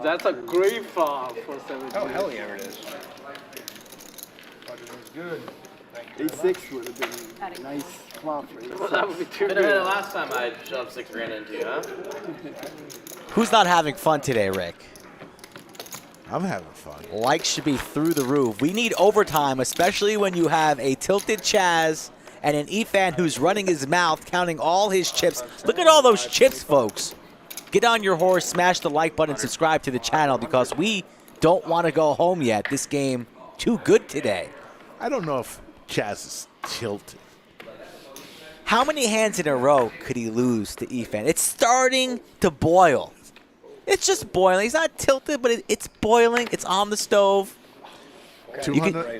That's a great flop for 7. Oh, hell yeah, it is. But it was good. A6 would have been a nice flop for Well, that would be too Better than the good. last time I shoved 6 grand into you, huh? Who's not having fun today, Rick? I'm having fun. Likes should be through the roof. We need overtime, especially when you have a tilted Chaz and an Efan who's running his mouth, counting all his chips. Look at all those chips, folks. Get on your horse, smash the like button, subscribe to the channel because we don't want to go home yet. This game too good today. I don't know if Chaz is tilted. How many hands in a row could he lose to Efan? It's starting to boil. It's just boiling. He's not tilted, but it's boiling. It's on the stove.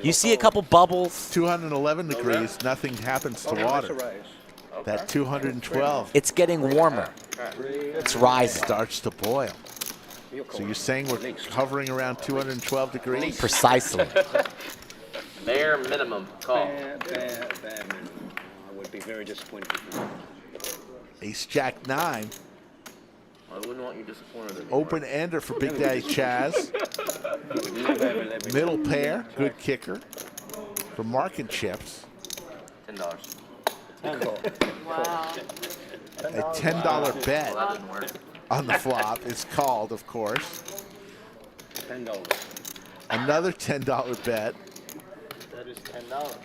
You see a couple bubbles. 211 degrees, nothing happens to water. That 212 It's getting warmer. It's rising. starts to boil. So you're saying we're hovering around 212 degrees? Precisely. Bare minimum call. Bare minimum. I would be very disappointed. Ace Jack 9. I wouldn't want you disappointed. in me, Open ender for Big Daddy Chaz. Middle pair, good kicker. For Mark and Chips. $10. Wow. A $10 bet Well, that didn't work. on the flop is called, of course. $10. Another $10 bet. That is $10.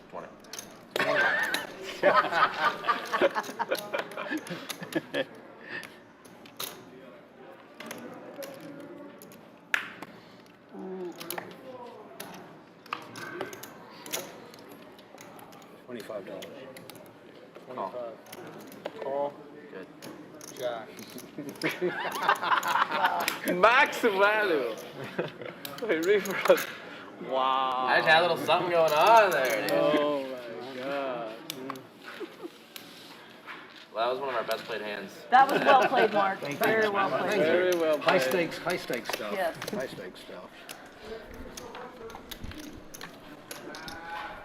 20. $25. 25. Call. Good. Jack. Max value. Reverse. Wow. I just had a little something going on there, dude. Oh my god. Well, that was one of our best played hands. That was well played, Mark. Very well played. Very well High played. stakes stuff. Yes. High stakes stuff.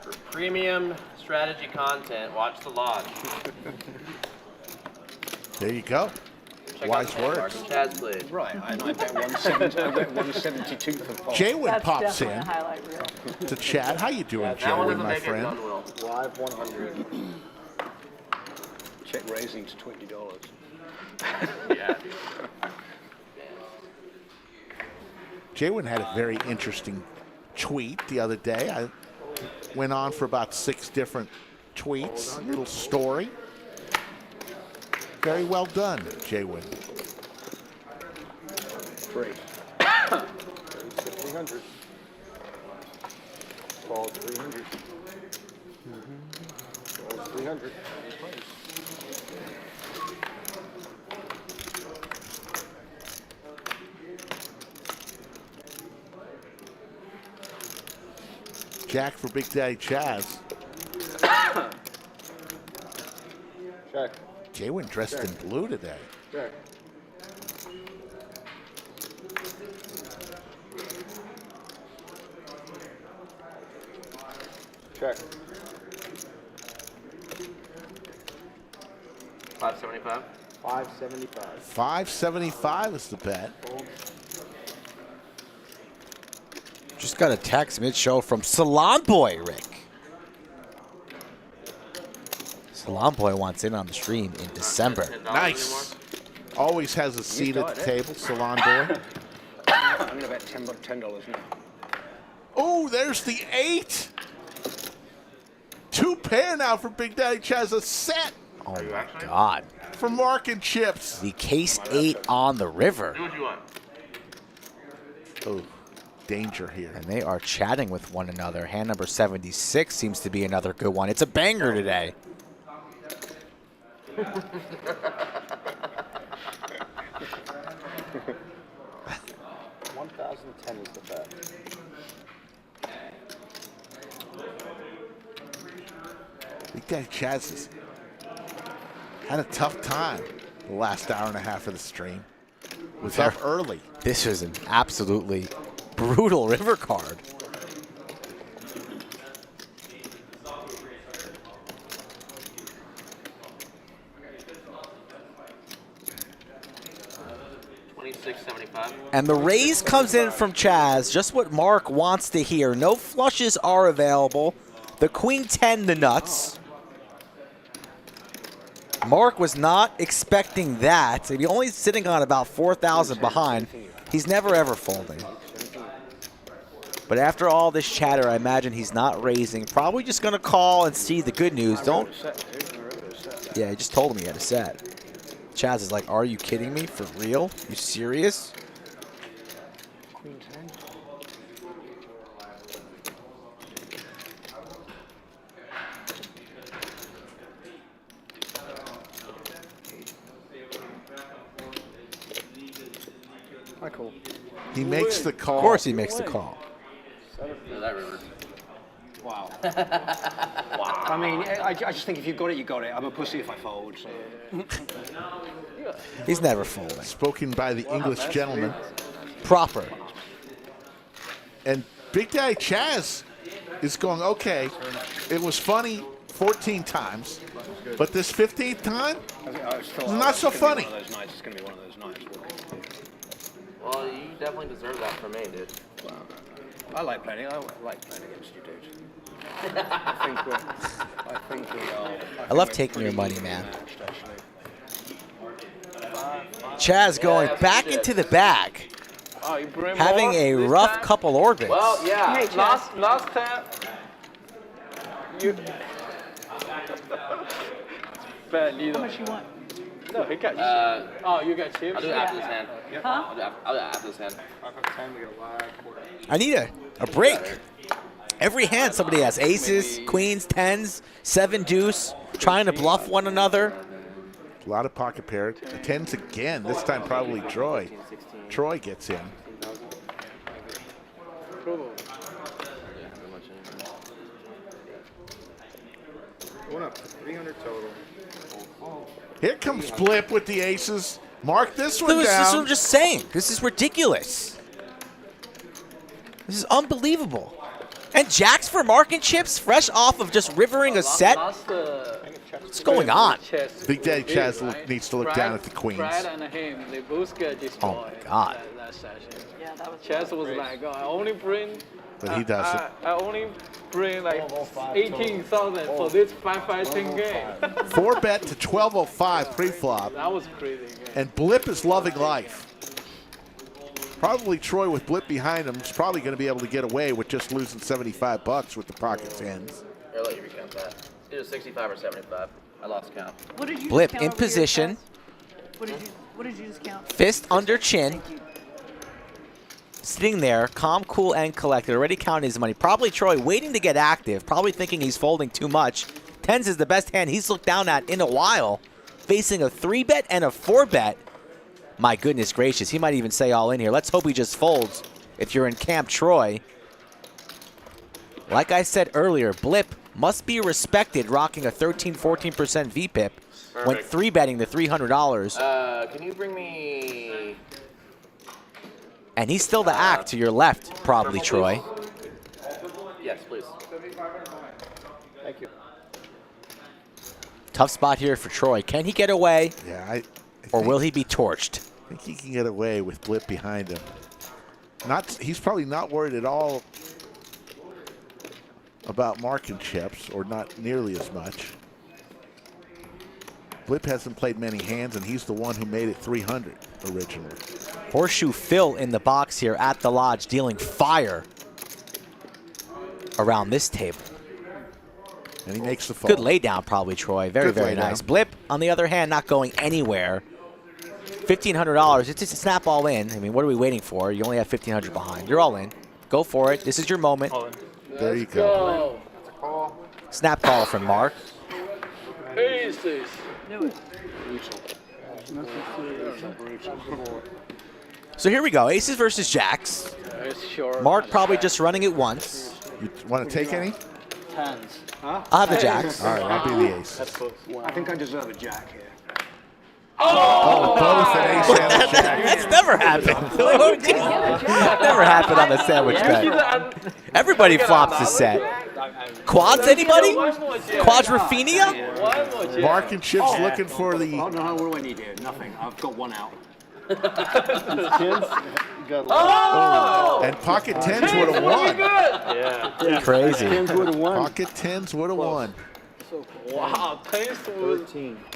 For premium strategy content, watch the lodge. There you go. Check Wise out the hand words. marks Chaz played. Right, I bet 170. I bet 172 for pot. Jaywin That's pops definitely a in highlight reel. to chat. How you doing, That one Jaywin, doesn't my make it friend? done, Will. Live 100. check raising to $20. Yeah. Jaywin had a very interesting tweet the other day. I went on for about 6 different tweets, little story. Very well done, Jaywin. 3. 300. Ball 300. Ball 300. Jack for Big Daddy Chaz. Check. Jaywin dressed in blue today. Check. Check. 575. 575. 575 is the bet. Just got a text mid-show from Salon Boy, Rick. Salon Boy wants in on the stream in December. Nice. Always has a seat at the table, Salon Boy. I'm going to bet $10 now. Oh, there's the 8. 2 pair now for Big Daddy Chaz. A set Oh my God. for Mark and Chips. The Case 8 on the river. Do what you want. Oh, danger here. And they are chatting with one another. Hand number 76 seems to be another good one. It's a banger today. 1010 is the bet. Big Daddy Chaz has had a tough time the last hour and a half of the stream. Was up early. This was an absolutely brutal river card. And the raise comes in from Chaz, just what Mark wants to hear. No flushes are available. The Queen 10, the nuts. Mark was not expecting that. He's only sitting on about 4,000 behind. He's never ever folding. But after all this chatter, I imagine he's not raising. Probably just going to call and see the good news. Don't. Yeah, he just told him he had a set. Chaz is like, are you kidding me? For real? You serious? Queen 10. I call. He makes the call. Of course he makes the call. Wow. Wow. I mean, I just think if you got it, you got it. I'm a pussy if I fold. So. He's never folding. Spoken by the English gentleman. Proper. And Big Daddy Chaz is going, okay, it was funny 14 times, but this 15th time, not so funny. It's going to be one of those nights. Well, you definitely deserve that from me, dude. Wow. I like playing. I like playing against you, dude. I think we are. I love taking your money, man. Chaz going back into the bag. Oh, you bring Having more a this rough time? couple orbits. Well, yeah. Hey, Chaz. last time, you. Bad leader. How much you want? No, he got. Oh, you got chips. I'll do it after this hand. Huh? I'll do it after this hand. I need a break. Every hand somebody has aces, queens, tens, 7 deuce, trying to bluff one another. A lot of pocket pair. The 10s again. This time probably Troy. Troy gets in. Going up 300 total. Here comes Blip with the aces. Mark this one This is what down. I'm just saying. This is ridiculous. This is unbelievable. And jacks for Mark and Chips, fresh off of just rivering a set. What's going on? Big Daddy Chaz needs to look down at the queens. Brad and him, they both get destroyed. Oh my God. That session. Yeah, that was. Chaz was like, I only bring but he doesn't. I only bring like 18,000 for this 5-5-10 game. 4-bet to 1205 pre-flop. That was crazy. And Blip is loving life. Probably Troy with Blip behind him is probably going to be able to get away with just losing 75 bucks with the pocket tens. Here, I'll let you recount that. It was 65 or 75. I lost count. What did you Blip just count in over here, position. Chaz? What did you just count? Fist under chin. Sitting there, calm, cool, and collected. Already counting his money. Probably Troy waiting to get active. Probably thinking he's folding too much. Tens is the best hand he's looked down at in a while. Facing a 3-bet and a 4-bet. My goodness gracious, he might even say all in here. Let's hope he just folds if you're in Camp Troy. Like I said earlier, Blip must be respected rocking a 13-14% VPIP. Went 3-betting the $300. Can you bring me... And he's still the act to your left, probably, Troy. Yes, please. Thank you. Tough spot here for Troy. Can he get away? Yeah, or will he be torched? I think he can get away with Blip behind him. He's probably not worried at all about marking chips, or not nearly as much. Blip hasn't played many hands, and he's the one who made it 300 originally. Horseshoe Phil in the box here at the lodge, dealing fire around this table. And he makes the fold. Good laydown, probably, Troy. Very, very nice. Blip, on the other hand, not going anywhere. $1,500. It's just a snap all in. I mean, what are we waiting for? You only have $1,500 behind. You're all in. Go for it. This is your moment. There you go. Snap call from Mark. Aces. Do it. So here we go. Aces versus jacks. Mark probably just running it once. You want to take any? Tens. Huh? I'll have the jacks. All right, I'll be the ace. I think I deserve a jack here. Oh, both an ace and a jack. That's never happened. Never happened on the sandwich bet. Everybody flops a set. Quads, anybody? Quadrophenia? Mark and Chip's looking for the... Oh, no, what do I need here? Nothing. I've got one out. And pocket tens would have won. Yeah. Crazy. Pocket tens would have won. Wow, tens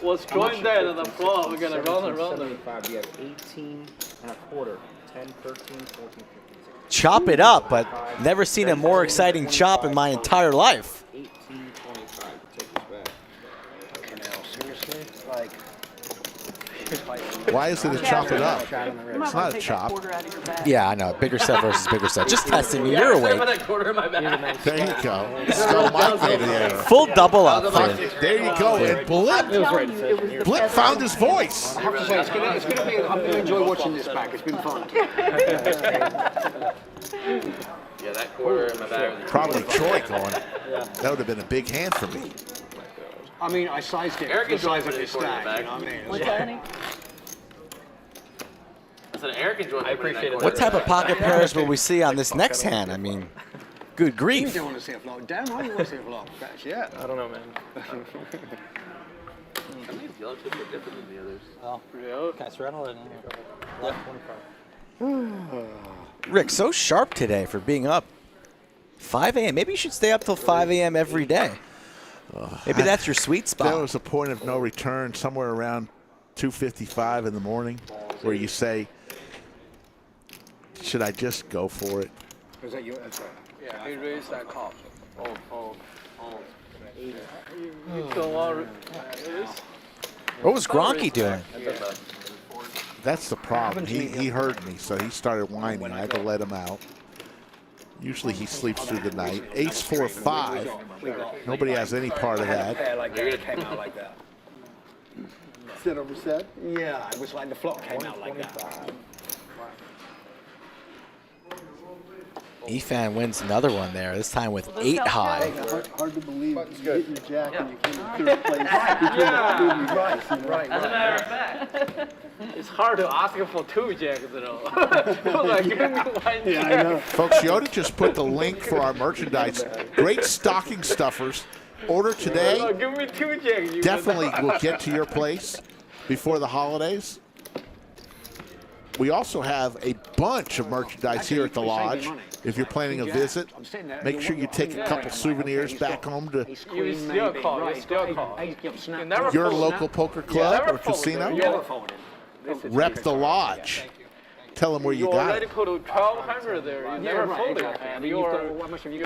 was drawing that on the floor. We're gonna run around them. You have 18 and a quarter. 10, 13, 14, 15. Chop it up, but never seen a more exciting chop in my entire life. 18, 25. Take this back. Okay, now, seriously? Like... Why is it a chop it up? You might It's want not to a take chop. that quarter out of your bag. Yeah, I know. Bigger set versus bigger set. Just testing me. You're awake. There you go. Skull Mike made it there. Full double up. There you go. And Blip, Blip found his voice. I have to say, it's gonna be, I'm going to enjoy watching this back. It's been fun. Yeah, that quarter in my bag. Probably Troy going. That would have been a big hand for me. I mean, I sized it. Eric The enjoyed size of it his before the stack, back. you know what I mean? What's that, honey? I said Eric enjoyed it. I appreciate it. What type of pocket pairs will we see on this next hand? I mean, good You grief. don't want to see a flop. Damn right you want to see a flop. That's yeah. I don't know, man. Some of these yellow chips are different than the others. Oh, can I straddle it? Left 25. Rick, so sharp today for being up 5 a.m. Maybe you should stay up till 5 a.m. every day. Maybe that's your sweet spot. There was a point of no return somewhere around 2:55 in the morning where you say, should I just go for it? Is that your... That's right. Yeah, he raised that call. Oh. You don't want What was Gronky doing? That's the problem. He heard me, so he started whining. I had to let him out. Usually he sleeps through the night. Ace 4-5. Nobody has any part of that. Like that came out like that. Set over set? Yeah, it was like the flop came out like that. Efan wins another one there, this time with 8 high. Hard to believe you get your jack and you came in third place. Right. As a matter of fact, it's hard to ask for 2 jacks, though. Like, give me 1 jack. Folks, Yoda just put the link for our merchandise. Great stocking stuffers. Order today. Give me 2 jacks. Definitely will get to your place before the holidays. We also have a bunch of merchandise here at the lodge. If you're planning a visit, make sure you take a couple souvenirs back home to You still call. You still call. You never your fold. local poker club Never or fold. casino. Yeah. Rep the lodge. Tell them where you You got already it. put 1,200 there. You never folded. And you're confident.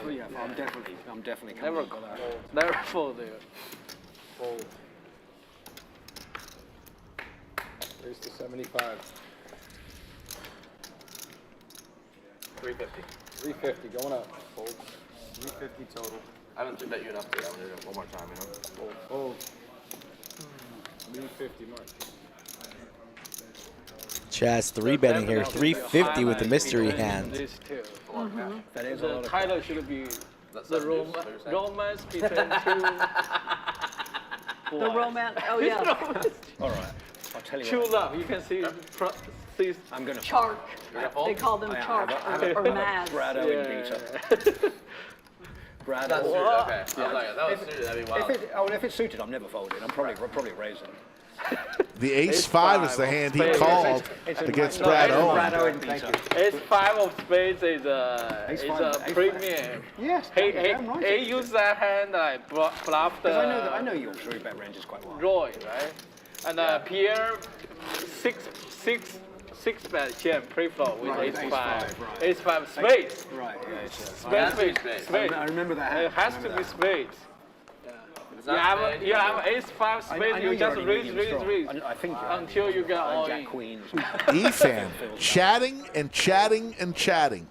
Yeah, I'm definitely Never coming. Never fold there. Fold. Raise to 75. 350. 350 going up. Fold. 350 total. I haven't bet you enough today. I'm gonna do it one more time, you know? Fold. Fold. 350 mark. Chaz 3-betting here, 350 with the mystery hand. This too. That is a The lot of title should be the romance between two. The romance. Oh yeah. All right. I'll tell you True what. love. You can see. I'm going to Chark. They call them chark or Maz. Brado and Peter. Brado. That's true. Okay. I was like, that was suited. That'd be wild. If it's suited, I'm never folding. I'm probably raising. The ace-5 is the hand he called against Brad Owen. Brado and Peter. Ace-5 of spades is a premium. Yes. He used that hand like bluff the. I know your 3-bet ranges quite well. Roy, right? And Pierre, six bet jam pre-flop with ace-5. Right. Ace-5 spades. Right. Yeah. Spades. I remember that hand. It has to be spades. You have ace-5 spades. You just raise I think until you get all in. Jack Queen. Efan, chatting and chatting and chatting.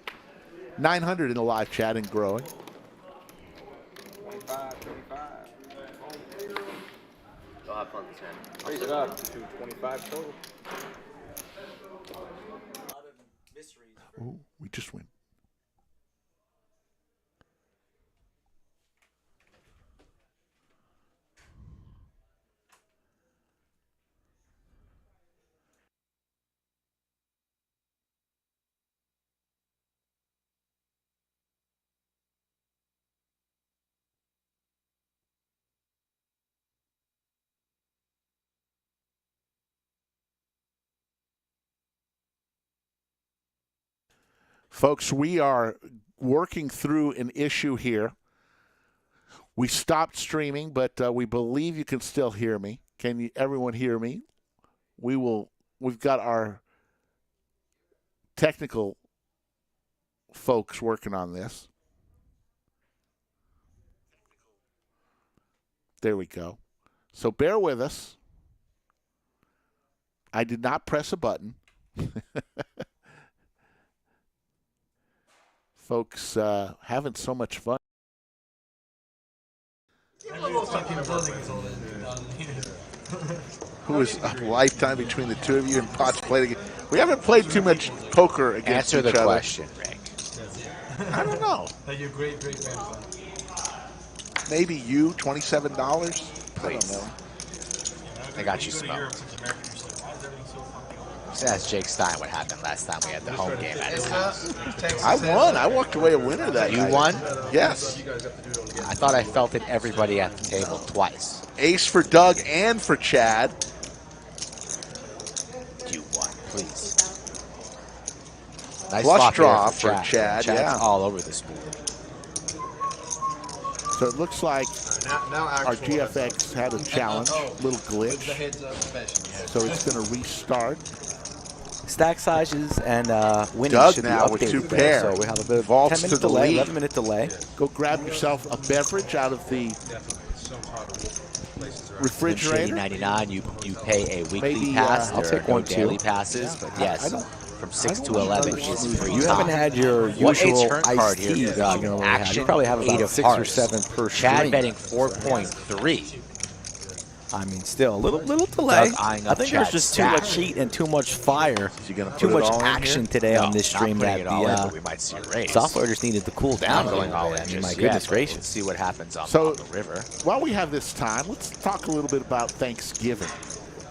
900 in the live chat and growing. 25, 25. Go have fun this hand. Raise it up to 25 total. Ooh, we just win. Folks, we are working through an issue here. We stopped streaming, but we believe you can still hear me. Can everyone hear me? We've got our technical folks working on this. There we go. So bear with us. I did not press a button. Folks having so much fun. Who is a lifetime between the two of you and Potts played again? We haven't played too much poker against Answer each the other. question, Rick. I don't know. You're great grandson. Maybe you, $27? I don't know. I got you, Smo. Just ask Jake Stein what happened last time we had the home game at his house. I won. I walked away a winner that night. You won? Yes. I thought I felt it everybody at the table twice. Ace for Doug and for Chad. You won, please. Nice Flush flop draw for for Chad, Chad's yeah. all over this board. So it looks like our GFX had a challenge, little glitch. So it's going to restart. Stack sizes and winning Doug should now be with updated two there. pair. So we have a bit of Vaults 10-minute to the delay, lead. 11-minute delay. Go grab yourself a beverage out of the refrigerator. $99, you pay a weekly Maybe, pass. I'll There take are no one, too. daily passes, but yes, from 6 to 11 is free You haven't had your What usual turn card iced here? tea that you normally have. Action, You probably have 8 about of 6 or hearts. 7 per Chad string. betting 4.3. I mean, still a little delay. Doug eyeing I up think there's Chad's just too stack. much heat and too much fire, gonna put too it much all in action here? today on No, this not stream putting that it all in, the but we might see a raise. software just needed to cool down. Not going all in. I mean, just my yet, goodness but we'll gracious. see what happens on So- the river. While we have this time, let's talk a little bit about Thanksgiving.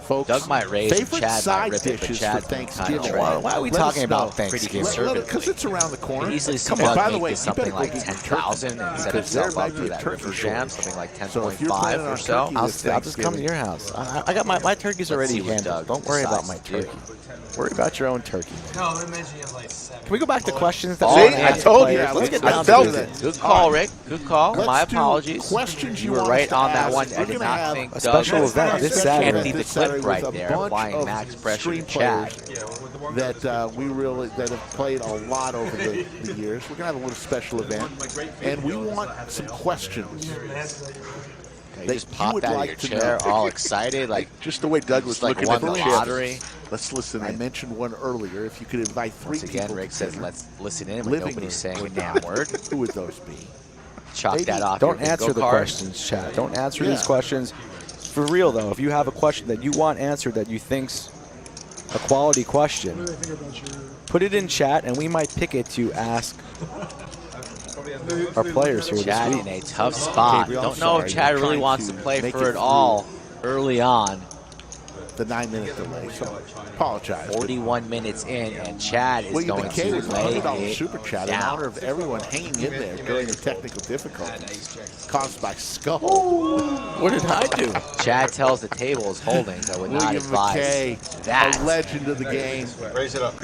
Folks, Doug might raise and favorite Chad might side rip it, but dishes Chad's for been kinda Thanksgiving. trying. Why are we Let talking us about know. Thanksgiving? Because it's around the corner. Could easily see Come on, Doug by the make way, this you something better go like get your 10,000 turkey, and set because there himself might up be for a that turkey River Jam, shortage. something like So if you're planning 10.5 or on so. turkey I'll this just come to your house. I got my turkey's Let's already see what handled. Doug Don't worry about my decides to do. turkey. Worry about your own turkey. No, I'm gonna mention you have like 7. Can we go back to questions that Oh, we want see, to I ask told you. players? Let's get I down felt to it. it. Good call, Rick. Good call. Let's My do apologies. questions You you were want right us to on that ask. one. We're I did gonna not have think a Doug special event this Saturday. emptied the clip with right a there, bunch applying of max pressure stream to Chad. players that have played a lot over the years. We're gonna have a little special event, and we want some questions. You that just you popped would out like of to your chair, know. all excited, like Just the way Doug was just like looking won at the the lottery. chips. Let's listen. I mentioned one earlier. If you could invite three Once again, people Rick to says, dinner, let's listen in when living nobody's or saying a not, damn word. who would those be? Chalk that off. Don't your answer bingo the card. questions, Chad. Don't answer Yeah. these questions. For real, though, if you have a question that you want answered that you think's a quality question, put it in chat, and we might pick it to ask our players here Chad this in week. a tough spot. Gabriel, Don't I'm know sorry. if Chad We're really trying wants to to play make for it it all early on. The 9-minute delay. So apologize. 41 minutes in, and Chad is William going McKay to with a lay $100 it super chat in down. honor of everyone hanging in there during the technical difficulties caused by Skull. What did I do? Chad tells the table is holding. I would not William advise McKay, that. a legend of the game. Raise it up.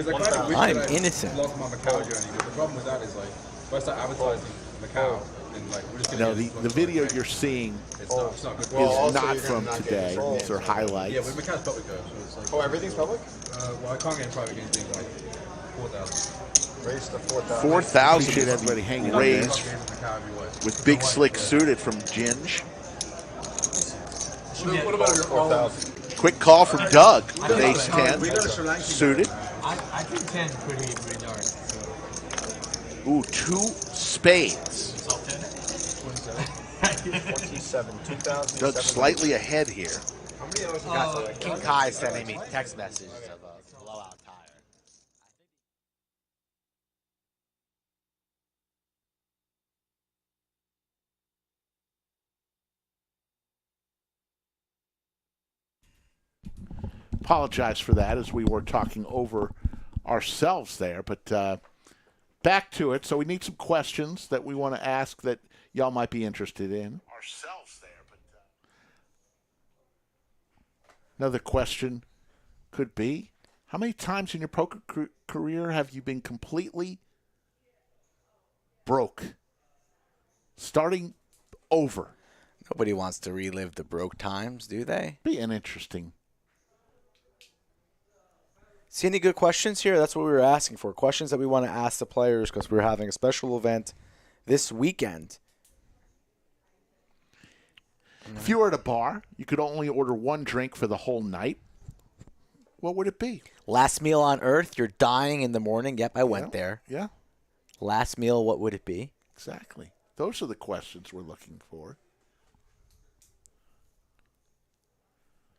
I'm innocent. Lost my Macau journey, but the problem with that is like, if I start advertising Macau, then like we're just gonna No, the video you're seeing it's not good. is not from today. These are Yeah, highlights. but Macau's public though, so it's like. Oh, everything's public? Well, I can't get in private games being like 4,000. Raise to 4,000. 4,000. Appreciate everybody hanging in there. Raised With Big Slick suited from Ginge. What about your 4,000? Quick call from Doug with ace 10. Suited. I think 10 is pretty dark. Ooh, 2 spades. 27, 2,000. Doug slightly ahead here. How many of us King Kai sending me text messages of a blowout tire. Apologize for that as we were talking over ourselves there, but back to it. So we need some questions that we want to ask that y'all might be interested in. Ourselves there, but another question could be, how many times in your poker career have you been completely broke? Starting over. Nobody wants to relive the broke times, do they? Be an interesting. See any good questions here? That's what we were asking for. Questions that we want to ask the players because we're having a special event this weekend. If you were at a bar, you could only order one drink for the whole night. What would it be? Last meal on Earth, you're dying in the morning. Yep, I went there. Yeah, Last meal, what would it be? exactly. Those are the questions we're looking for.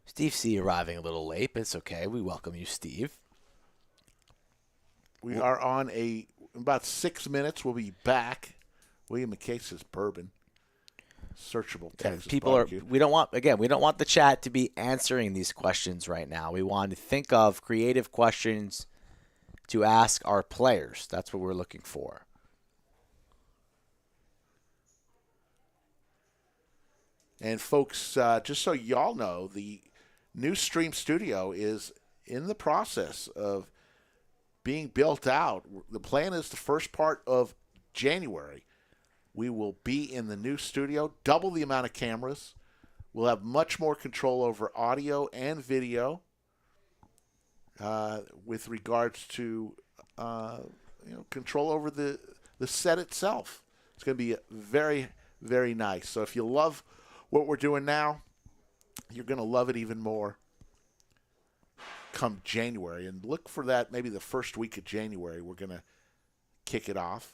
Steve C. arriving a little late, but it's okay. We welcome you, Steve. We are on in about 6 minutes. We'll be back. William McKay says bourbon. Searchable Texas barbecue. We don't want the chat to be answering these questions right now. We want to think of creative questions to ask our players. That's what we're looking for. And folks, just so y'all know, the new stream studio is in the process of being built out. The plan is the first part of January. We will be in the new studio, double the amount of cameras. We'll have much more control over audio and video with regards to control over the set itself. It's going to be very, very nice. So if you love what we're doing now, you're going to love it even more come January. And look for that maybe the first week of January. We're going to kick it off.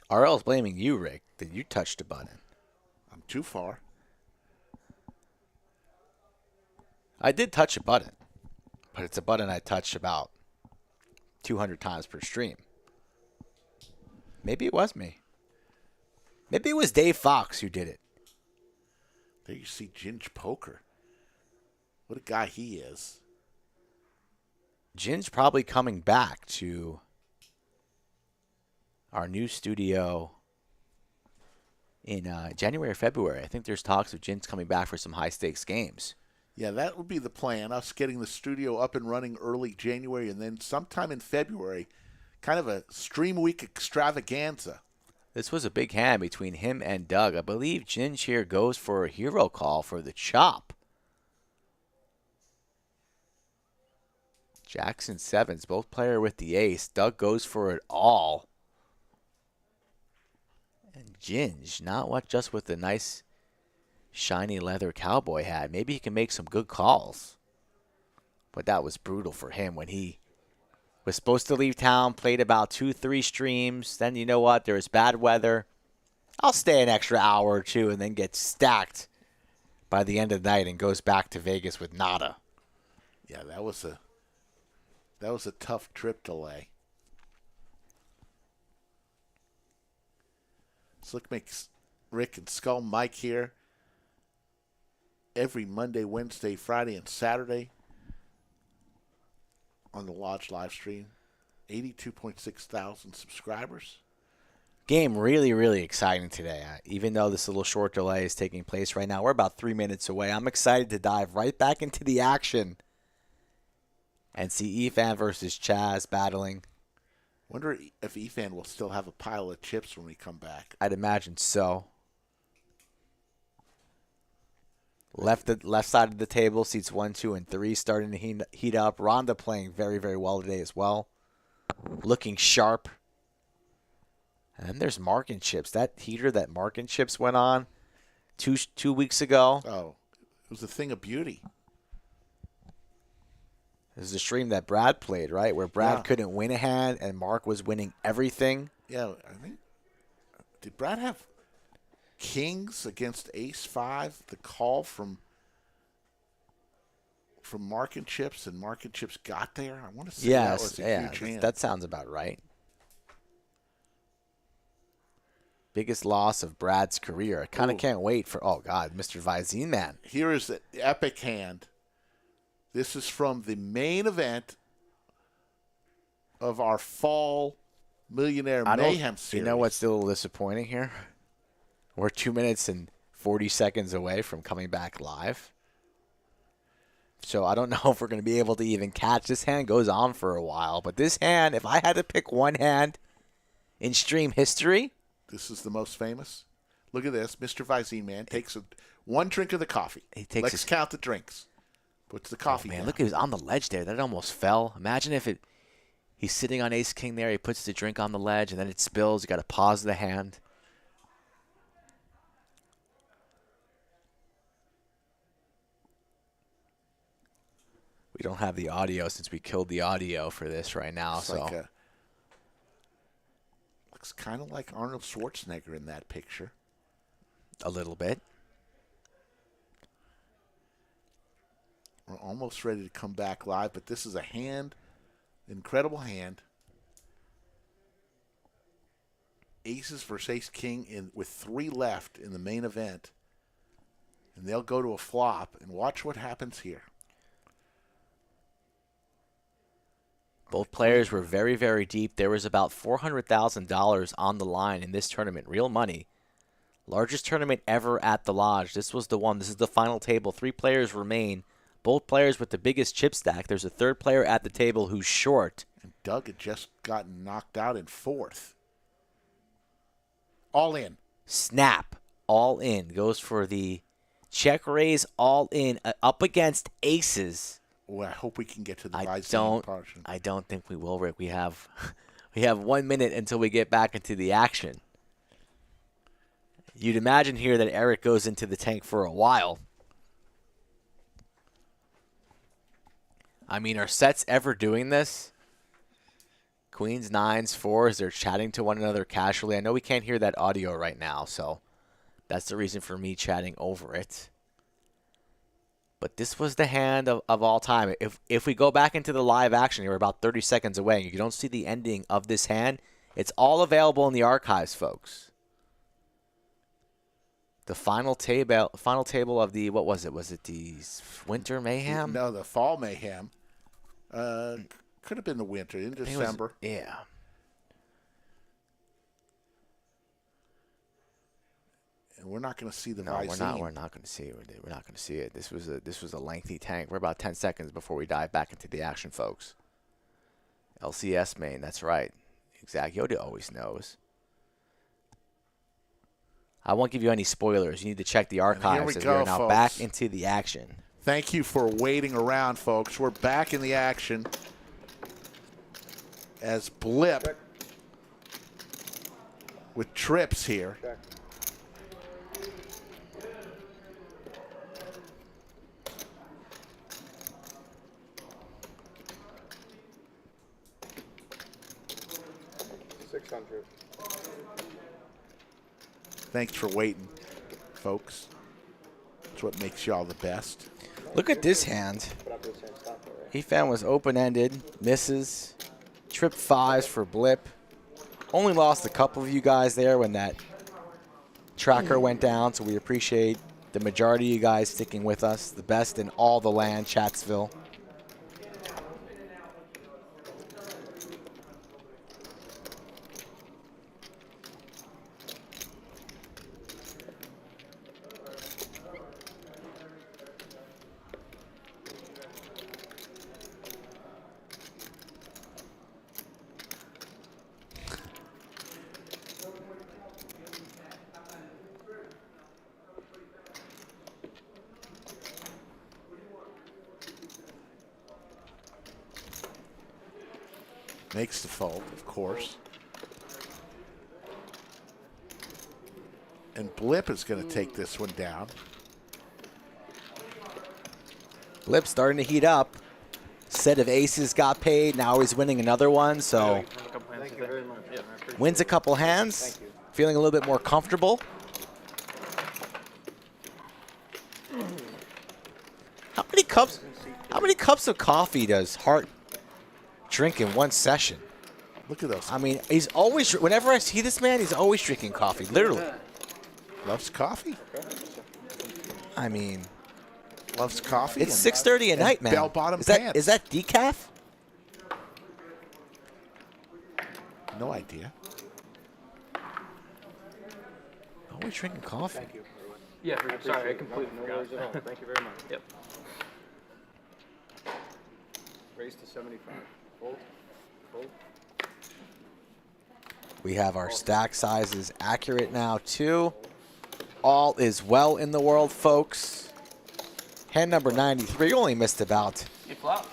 RL's blaming you, Rick, that you touched a button. I'm too far. I did touch a button, but it's a button I touch about 200 times per stream. Maybe it was me. Maybe it was Dave Fox who did it. There you see Ginge Poker. What a guy he is. Jin's probably coming back to our new studio in January or February. I think there's talks of Jin's coming back for some high-stakes games. Yeah, that would be the plan. Us getting the studio up and running early January, and then sometime in February, kind of a stream week extravaganza. This was a big hand between him and Doug. I believe Jin here goes for a hero call for the chop. Jackson sevens, both player with the ace. Doug goes for it all. And Ginge, not what just with the nice shiny leather cowboy hat. Maybe he can make some good calls. But that was brutal for him when he was supposed to leave town, played about 2-3 streams. Then you know what? There was bad weather. I'll stay an extra hour or two and then get stacked by the end of the night and goes back to Vegas with nada. Yeah, that was a tough trip delay. Slick makes Rick and Skull Mike here every Monday, Wednesday, Friday, and Saturday on the Lodge live stream. 82.6 thousand subscribers. Game really, really exciting today. Even though this little short delay is taking place right now, we're about 3 minutes away. I'm excited to dive right back into the action and see Efan versus Chaz battling. Wonder if Efan will still have a pile of chips when we come back. I'd imagine so. Left side of the table, seats 1, 2, and 3 starting to heat up. Rhonda playing very, very well today as well. Looking sharp. And then there's Mark and Chips. That heater that Mark and Chips went on two weeks ago. Oh, it was a thing of beauty. This is a stream that Brad played, right? Where Brad couldn't win a hand and Mark was winning everything. Yeah, I think. Did Brad have kings against ace 5? The call from Mark and Chips, and Mark and Chips got there? I want to say that was a huge hand. That sounds about right. Biggest loss of Brad's career. I kind of can't wait for, oh, God, Mr. Visine Man. Here is the epic hand. This is from the main event of our fall Millionaire Mayhem series. You know what's still disappointing here? We're 2 minutes and 40 seconds away from coming back live. So I don't know if we're going to be able to even catch this hand. Goes on for a while. But this hand, if I had to pick one hand in stream history. This is the most famous. Look at this. Mr. Visine Man takes one drink of the coffee. Let's count the drinks. Puts the coffee down. Look, he was on the ledge there. That almost fell. Imagine if he's sitting on ace king there. He puts the drink on the ledge, and then it spills. You got to pause the hand. We don't have the audio since we killed the audio for this right now. Looks kind of like Arnold Schwarzenegger in that picture. A little bit. We're almost ready to come back live, but this is a hand, incredible hand. Aces versus ace king with 3 left in the main event. And they'll go to a flop, and watch what happens here. Both players were very, very deep. There was about $400,000 on the line in this tournament, real money. Largest tournament ever at the Lodge. This was the one. This is the final table. 3 players remain. Both players with the biggest chip stack. There's a third player at the table who's short. And Doug had just gotten knocked out in 4th. All in. Snap. All in. Goes for the check raise all in. Up against aces. Well, I hope we can get to the Visine portion. I don't think we will, Rick. We have 1 minute until we get back into the action. You'd imagine here that Eric goes into the tank for a while. I mean, are sets ever doing this? Queens, 9s, 4s, they're chatting to one another casually. I know we can't hear that audio right now, so that's the reason for me chatting over it. But this was the hand of all time. If we go back into the live action, we're about 30 seconds away, and you don't see the ending of this hand, it's all available in the archives, folks. The final table of the, what was it? Was it the Winter Mayhem? No, the Fall Mayhem. Could have been the winter in December. Yeah. And we're not going to see the No, Visine. we're not going to see it. We're not going to see it. This was a lengthy tank. We're about 10 seconds before we dive back into the action, folks. LCS main, that's right. Exactly. Yoda always knows. I won't give you any spoilers. You need to check the archives as we are now folks. back into the action. Thank you for waiting around, folks. We're back in the action as Blip with trips here. Thanks for waiting, folks. That's what makes y'all the best. Look at this hand. Efan was open-ended, misses, trip 5s for Blip. Only lost a couple of you guys there when that tracker went down, so we appreciate the majority of you guys sticking with us. The best in all the land, Chatsville. Makes the fold, of course. And Blip is going to take this one down. Blip starting to heat up. Set of aces got paid. Now he's winning another one, so Thank you very much. wins a couple hands. Feeling a little bit more comfortable. How many cups of coffee does Hart drink in one session? Look at those. I mean, he's always, whenever I see this man, he's always drinking coffee, literally. Loves coffee. I mean, loves coffee. It's 6:30 at night, man. Bell-bottom Is pants. that decaf? No idea. Always drinking coffee. Thank you. Yeah, sorry, I completely forgot. Thank you very much. Yep. Raise to 75. Fold. Fold. We have our stack sizes accurate now, too. All is well in the world, folks. Hand number 93 only missed about You flop.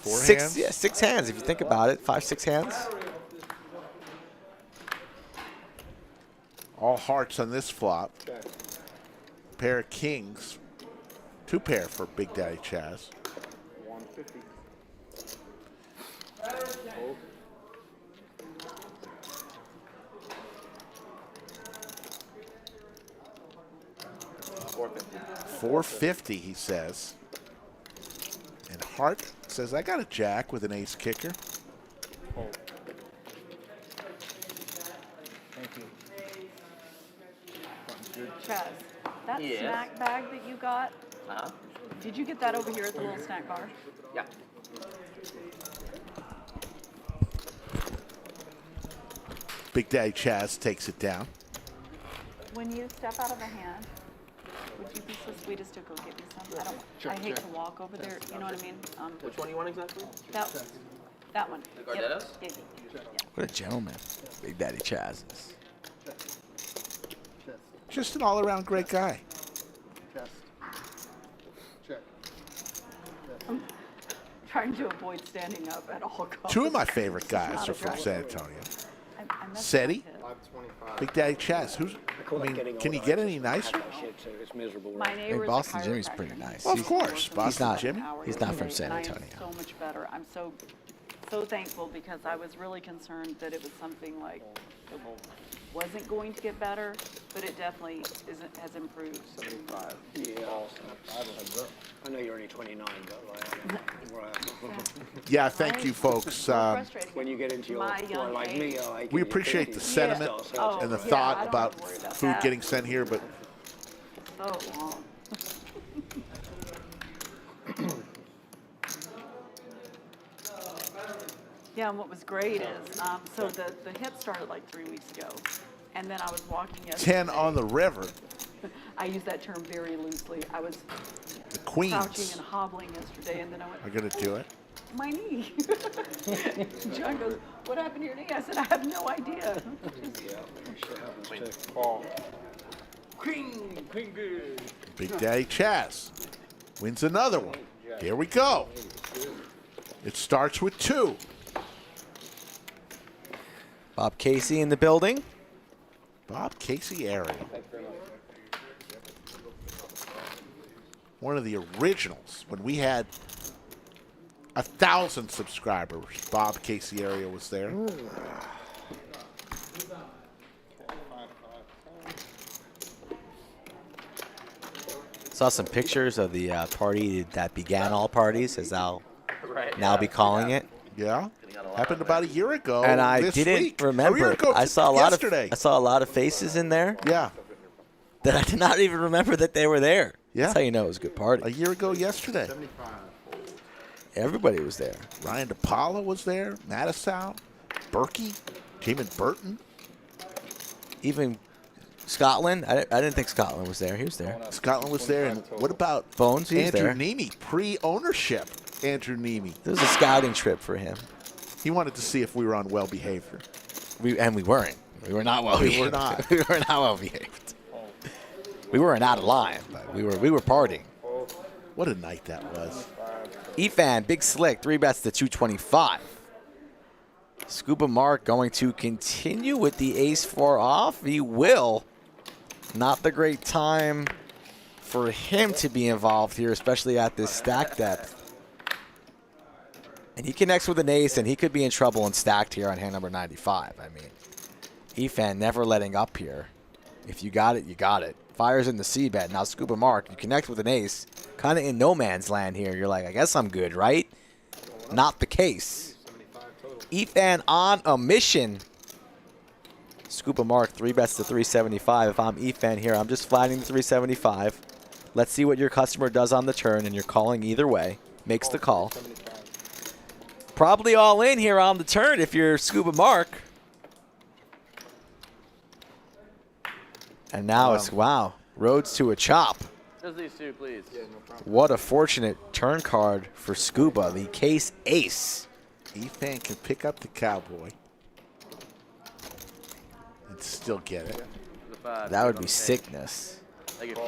six hands? Yeah, 6 hands if you think about it. 5, 6 hands. All hearts on this flop. Pair of kings. 2 pair for Big Daddy Chaz. 150. Fold. 450, he says. And Hart says, I got a jack with an ace kicker. Fold. Thank you. Chaz, that Yes. snack bag that you got, Uh-huh. did you get that over here at the little snack bar? Yeah. Big Daddy Chaz takes it down. When you step out of a hand, would you be so sweet as to go get me some? I hate to walk over there, you know what I mean? Which one do you want exactly? That one. The Gardettos? Yeah. What a gentleman Big Daddy Chaz is. Just an all-around great guy. Chest. Check. I'm trying to avoid standing up at all costs. 2 of my favorite This is guys not are from attractive. San Antonio. I messed Seti, up. 525. Big Daddy Chaz. Who's? I mean, can you get any nicer? It's miserable. My I neighbor's mean, a Boston Jimmy's chiropractor. pretty nice. Well, of course, Boston not- Jimmy. He's not from And San I am Antonio. so much better. I'm so thankful because I was really concerned that it was something like it wasn't going to get better, but it definitely has improved. 75. Yeah. I know you're only 29, but Yeah, thank you, folks. So frustrated. when you get into your, My young like me, age. like We in your appreciate the 50s, sentiment stuff, so and the yeah, I thought don't about have to worry about food that. getting sent here, but so long. Yeah, and what was great is, so the hit started like 3 weeks ago, and then I was walking yesterday. 10 on the river. I use that term very loosely. I was The Queens crouching and hobbling yesterday, and then I went, are going to do it. my knee. John goes, what happened to your knee? I said, I have no idea. Queen good. Big Daddy Chaz wins another one. Here we go. It starts with 2. Bob Casey in the building. Bob Casey area. One of the originals when we had 1,000 subscribers. Bob Casey area was there. Saw some pictures of the party that began all parties, as I'll now be calling it. Yeah. Happened about a year ago. And I this didn't week. remember. A year ago I saw a lot yesterday. of a lot of faces in there. Yeah. That I did not even remember that they were there. Yeah. That's how you know it was a good party. A year ago yesterday. Everybody was there. Ryan DePaula was there. Mattisau, Berkey, Jamin Burton. Even Scotland. I didn't think Scotland was there. He was there. Scotland was there. And what about Bones? He was Andrew there. Nemi? Pre-ownership, Andrew Nemi. It was a scouting trip for him. He wanted to see if we were on well behavior. We weren't. We were not well We behaved. were not. We were not well behaved. We weren't out of line, but we were partying. What a night that was. Efan, big slick, 3 bets to 225. Scuba Mark going to continue with the ace-4 off. He will. Not the great time for him to be involved here, especially at this stack depth. And he connects with an ace, and he could be in trouble and stacked here on hand number 95. I mean, Efan never letting up here. If you got it, you got it. Fires in the C-bet. Now, Scuba Mark, you connect with an ace, kind of in no man's land here. You're like, I guess I'm good, right? Not the case. Efan on a mission. Scuba Mark, 3 bets to 375. If I'm Efan here, I'm just flatting the 375. Let's see what your customer does on the turn, and you're calling either way. Makes the call. Probably all in here on the turn if you're Scuba Mark. And now it's, wow, roads to a chop. Just these two, please. What a fortunate turn card for Scuba, the case ace. Efan can pick up the cowboy and still get it. That would be sickness. Thank you.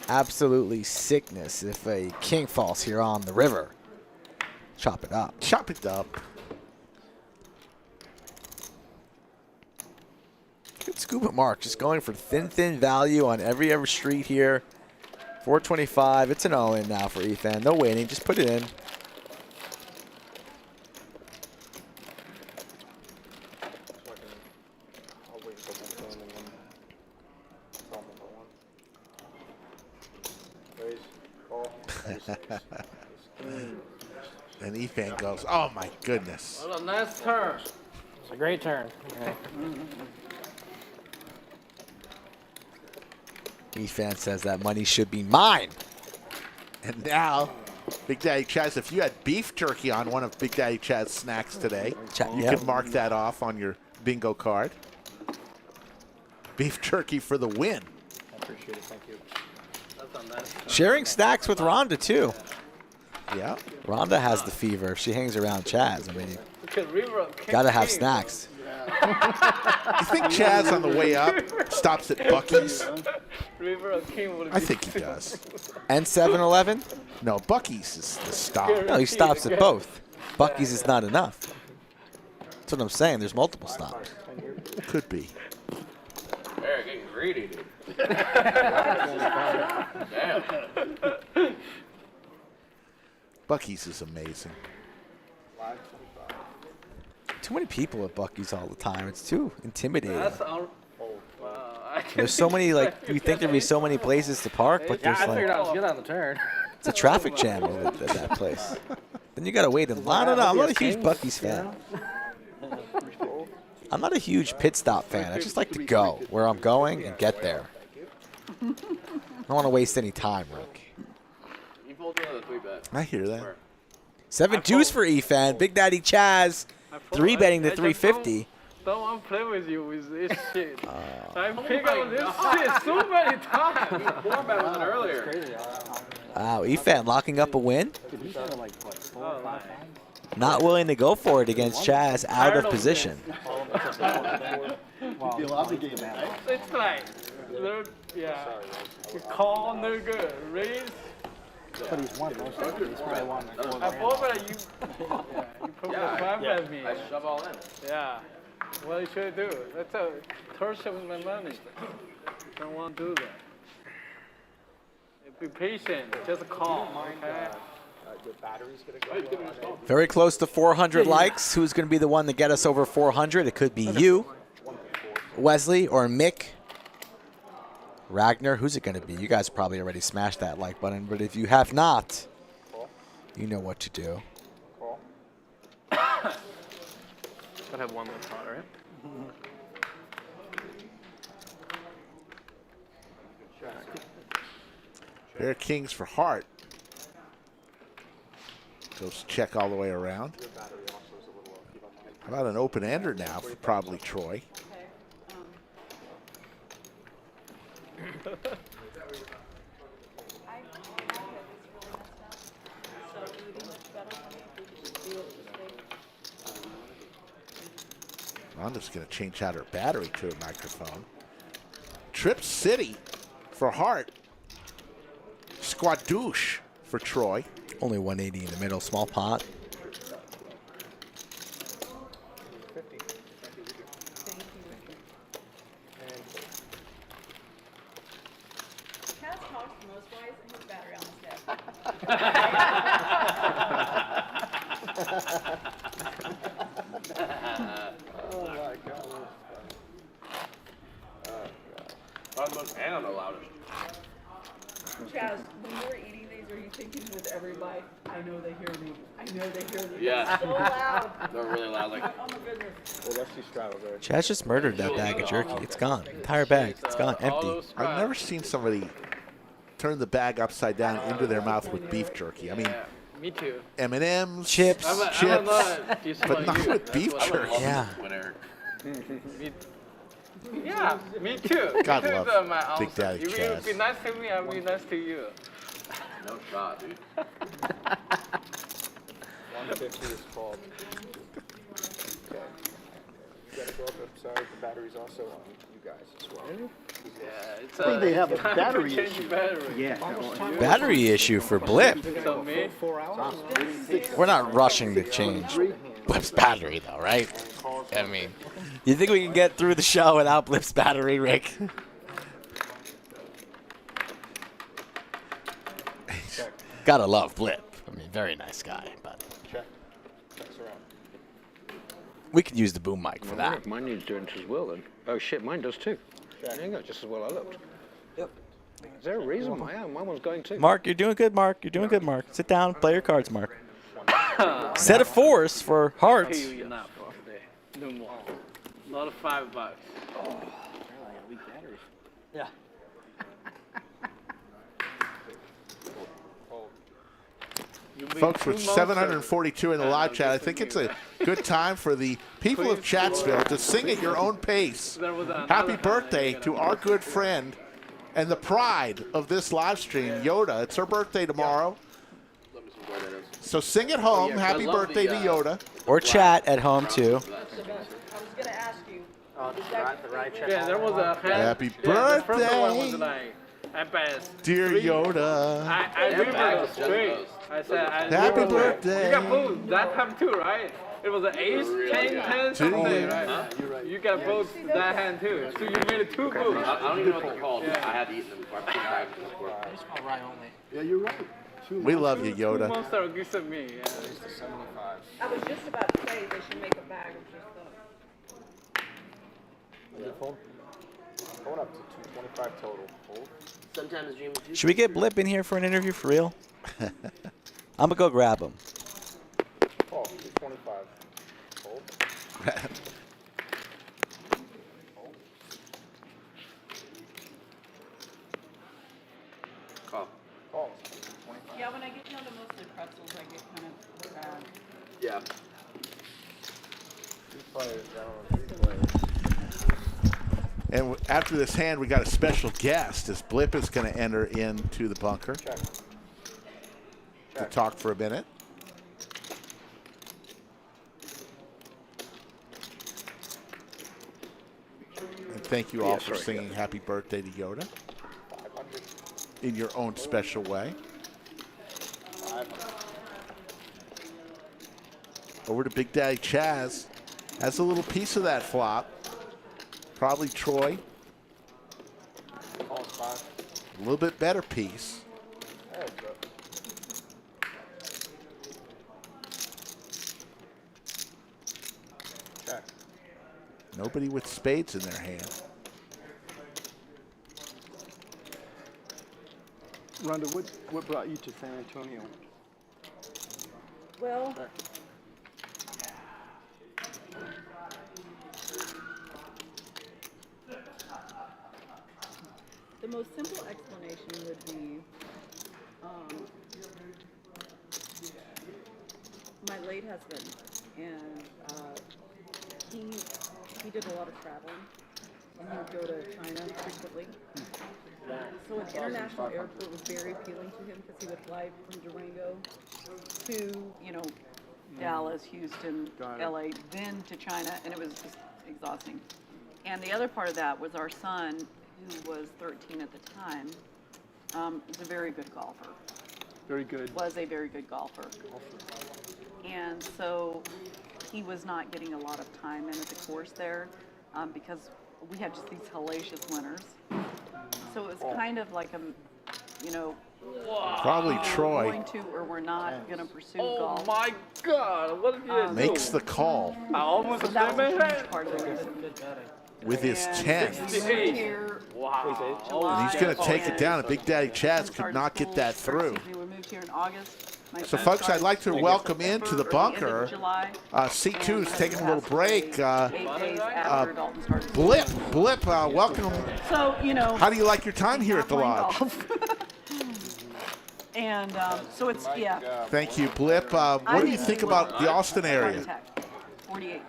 Absolutely sickness if a king falls here on the river. Chop it up. Chop it up. Good Scuba Mark, just going for thin value on every street here. 425, it's an all-in now for Efan. No waiting, just put it in. And Efan goes, oh my goodness. What a nice turn. It's a great turn. Okay. Efan says that money should be mine. And now, Big Daddy Chaz, if you had beef jerky on one of Big Daddy Chaz's snacks today, you yep. can mark that off on your bingo card. Beef jerky for the win. I appreciate it. Thank you. Sharing stacks with Rhonda, too. Yeah. Rhonda has the fever if she hangs around Chaz. I mean, gotta have snacks. You think Chaz on the way up stops at Bucky's? I think he does. And 7-Eleven? No, Bucky's is the stop. No, he stops at both. Bucky's is not enough. That's what I'm saying. There's multiple stops. Could be. They're getting greedy, dude. Damn. Bucky's is amazing. Too many people at Bucky's all the time. It's too intimidating. That's all. There's so many, like, you think there'd be so many places to park, but Yeah, there's I figured I like, was good on the turn. it's a traffic jam at that place. Then you gotta wait in line. I don't know. I'm not a huge Bucky's fan. I'm not a huge pit stop fan. I just like to go where I'm going and get there. don't want to waste any time, Rick. You fold to another 3-bet. I hear that. 7 deuce for Efan. Big Daddy Chaz 3-betting to 350. Don't want to play with you with this shit. I pick up this shit so many times. 4-bet with it earlier. Wow, Efan locking up a win. Not willing to go for it against Chaz, out of position. It's like, yeah, you call no good, raise. But he's won most of it. He's probably won like 4 I grand. thought that you put the 5 at me. I shove all in. Yeah. What should I do? That's a torture with my money. Don't want to do that. Be patient. Just call. Okay. Very close to 400 likes. Who's going to be the one to get us over 400? It could be you, Wesley, or Mick. Ragnar, who's it going to be? You guys probably already smashed that like button, but if you have not, you know what to do. I have one more shot, right? Pair of kings for heart. Goes check all the way around. How about an open-ender now for probably Troy? Rhonda's going to change out her battery to a microphone. Trip City for Hart. Squadouche for Troy. Only 180 in the middle, small pot. Chaz talks the most wise and his battery almost dead. Oh my God. I'm the most and I'm the loudest. Chaz, when you're eating these, are you thinking with every bite, I know they hear me. I know they hear me. Yeah. It's so loud. They're really loud. Like, Oh my goodness. Well, that's the straddles, right? Chaz just murdered that bag of jerky. It's gone. Entire bag. It's gone. Empty. I've never seen somebody turn the bag upside down into their mouth with beef jerky. I mean, Me too. M&M's, Chips. chips, Just but like not you. with beef I would jerky. love Yeah. this winner. Yeah, me too. God Me too, love my Big answer. Daddy If you Chaz. be nice to me, I'll be nice to you. No shot, dude. 150 is called. Okay. You gotta go up. I'm sorry, the battery's also on you guys as well. Yeah, it's I think they have a time to battery change issue. Battery. Yeah. Battery issue for Blip. So me? 4 hours? We're not rushing to change Blip's battery, though, right? I mean, you think we can get through the show without Blip's battery, Rick? Gotta love Blip. I mean, very nice guy, but Check. Checks around. we could use the boom mic for that. Mine needs doing just as well then. Oh shit, mine does too. There you go, just as well I looked. Yep. Is there a reason why? Mine was going too. Mark, you're doing good, Mark. You're doing good, Mark. Sit down, play your cards, Mark. Set of 4s for hearts. Pay you enough for today. No more. Not $5. Yeah. You make Folks, 2 with months 742 in the live chat, I think it's a good time for the people of Chatsville to sing at your own pace. There was another Happy hand birthday that to our good friend and the pride of this live stream, Yoda. It's her birthday tomorrow. Let me see where that is. So sing at home. Happy love birthday the, to Yoda. Or chat at home, too. I was going to ask you. Yeah, there was a hand. Happy Yeah, the first one was birthday, like, at best. dear 3. Yoda. I remember straight. I said, Happy remember. birthday. You got both that time too, right? It was an ace, Really 10, good. 10, To something, you. right? You got both that hand too. So you made it 2 boosts. I don't even know what they're called. Yeah. I had eaten them before. I've seen bags before. It's called rye only. Yeah, you're right. We love you, 2 Yoda. months are good to me. Yeah. I was just about to say they should make a bag of just Going up to 225 total. Hold. Sometimes dream of you. Should we get Blip in here for an interview for real? I'm going to go grab him. Oh, 225. Hold. mostly pretzels, I get kind of bad. Yeah. And after this hand, we got a special guest as Blip is going to enter into the bunker to talk for a minute. And thank you all for singing Happy Birthday to Yoda in your own special way. Over to Big Daddy Chaz. Has a little piece of that flop. Probably Troy. A little bit better piece. Nobody with spades in their hand. Rhonda, what brought you to San Antonio? Well, the most simple explanation would be my late husband, and he did a lot of traveling, and he would go to China frequently. So an international airport was very appealing to him because he would fly from Durango to, Dallas, Houston, LA, then to China, and it was just exhausting. And the other part of that was our son, who was 13 at the time, was a very good golfer. Very good. Was a very good golfer. And so he was not getting a lot of time in at the course there because we had just these hellacious winters. So it was kind of like Probably Troy we're going to or we're not going to pursue golf. Oh my God! What did you do? makes the call I almost So that was a said huge part of the reason. with his And 10s. we moved here, And he's going to take it down. And Big Daddy Chaz could not get that through. We moved here in August. My So, son folks, I'd started like to in welcome September into the or the end of bunker. July, C2 and is taking a little passed away break. 8 days after Dalton started. Blip, welcome. So, How do you like your time here at the lodge? And so it's, yeah. Thank you, Blip. What do you think about the Austin area? 48.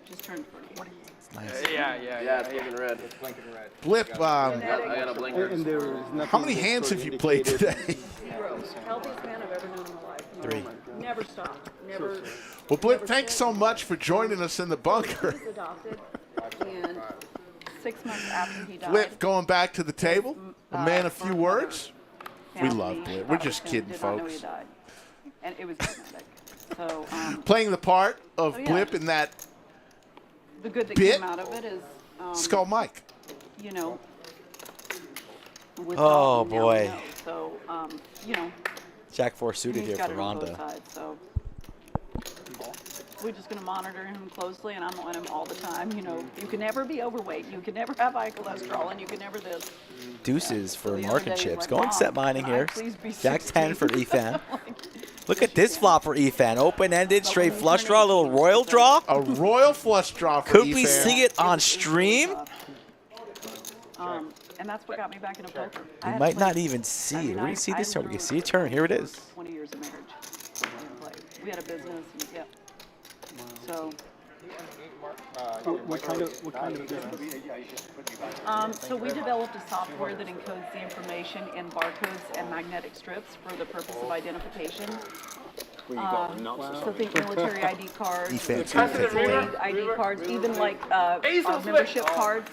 Just turned 48. Nice. Yeah, it's blinking red. It's blinking red. Blip, I got a blinker. And there is nothing how many that hands sort have of you played indicated- today? Zero. Healthiest man I've ever known in my life. 3. Never stopped. Never. Well, Blip, thanks so much for joining us in the bunker. He was adopted, and 6 months after he died. Blip, going back to the table, a man of few words. We family love Blip. that We're was just him kidding, did not know he folks. died. And it was genetic. So Playing the part of Oh, yeah. Blip in that the good that bit. came out of it is, Skull Mike. with Oh, Dalton, now we boy. know. So, Jack 4 suited he's here got for it on both Rhonda. sides, so we're just going to monitor him closely, and I'm on him all the time. You can never be overweight, you can never have high cholesterol, and you can never this. Deuces for The other market day, chips. like, Going Mom, set mining can I here. please be Jack 10 for 16? Efan. Look at this flop for Efan. Open-ended, straight flush draw, a little royal draw. A royal flush draw for Could we Efan. see it on stream? And that's what got me back into poker. I We had might played- not even see I it. mean, Where do you see I this turn? We can learned see a turn. Here it is. 20 years of marriage. I didn't play. We had a business, and yeah. So, What kind of business? so we developed a software that encodes the information in barcodes and magnetic strips for the purpose of identification. So think military ID cards, Defense. employee ID cards, even like our membership cards.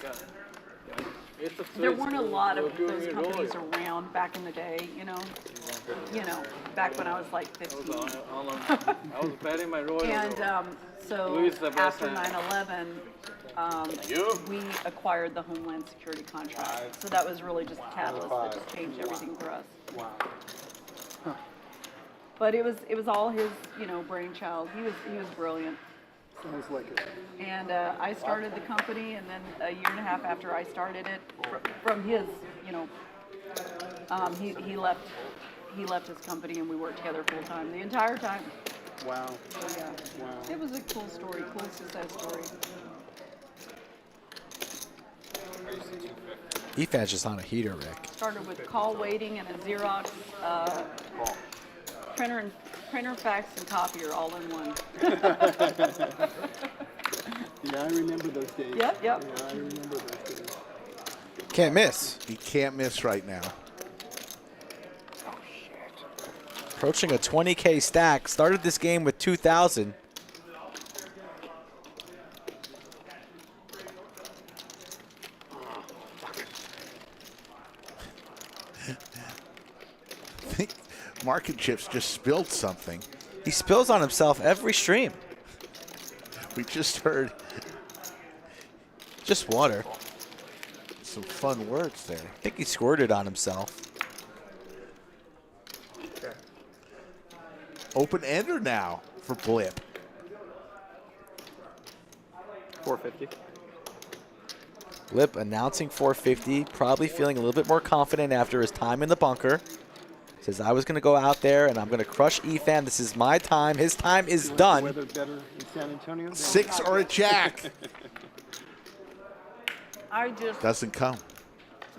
There weren't a lot of those companies around back in the day, back when I was like 15. I was betting my royal. And so Louis the best after man. 9/11, we acquired the Homeland Security contract. So that was really just a catalyst that just changed everything for us. Wow. But it was all his, brainchild. He was brilliant. Sounds like it. And I started the company, and then a year and a half after I started it, from his, he left his company, and we worked together full time the entire time. Wow. So yeah, it was a cool story, cool success story. Efan's just on a heater, Rick. Started with call waiting and a Xerox Printer, fax, and copier all in one. Yeah, I remember those days. Yep. Yeah, I remember those days. Can't miss. He can't miss right now. Approaching a 20K stack. Started this game with 2,000. I think Mark and Chips just spilled something. He spills on himself every stream. We just heard Just water. some fun words there. I think he squirted on himself. Open ender now for Blip. 450. Blip announcing 450, probably feeling a little bit more confident after his time in the bunker. Says, I was going to go out there and I'm going to crush Efan. This is my time. His time is done. Weather better in San Antonio? 6 or a jack. I just Doesn't come.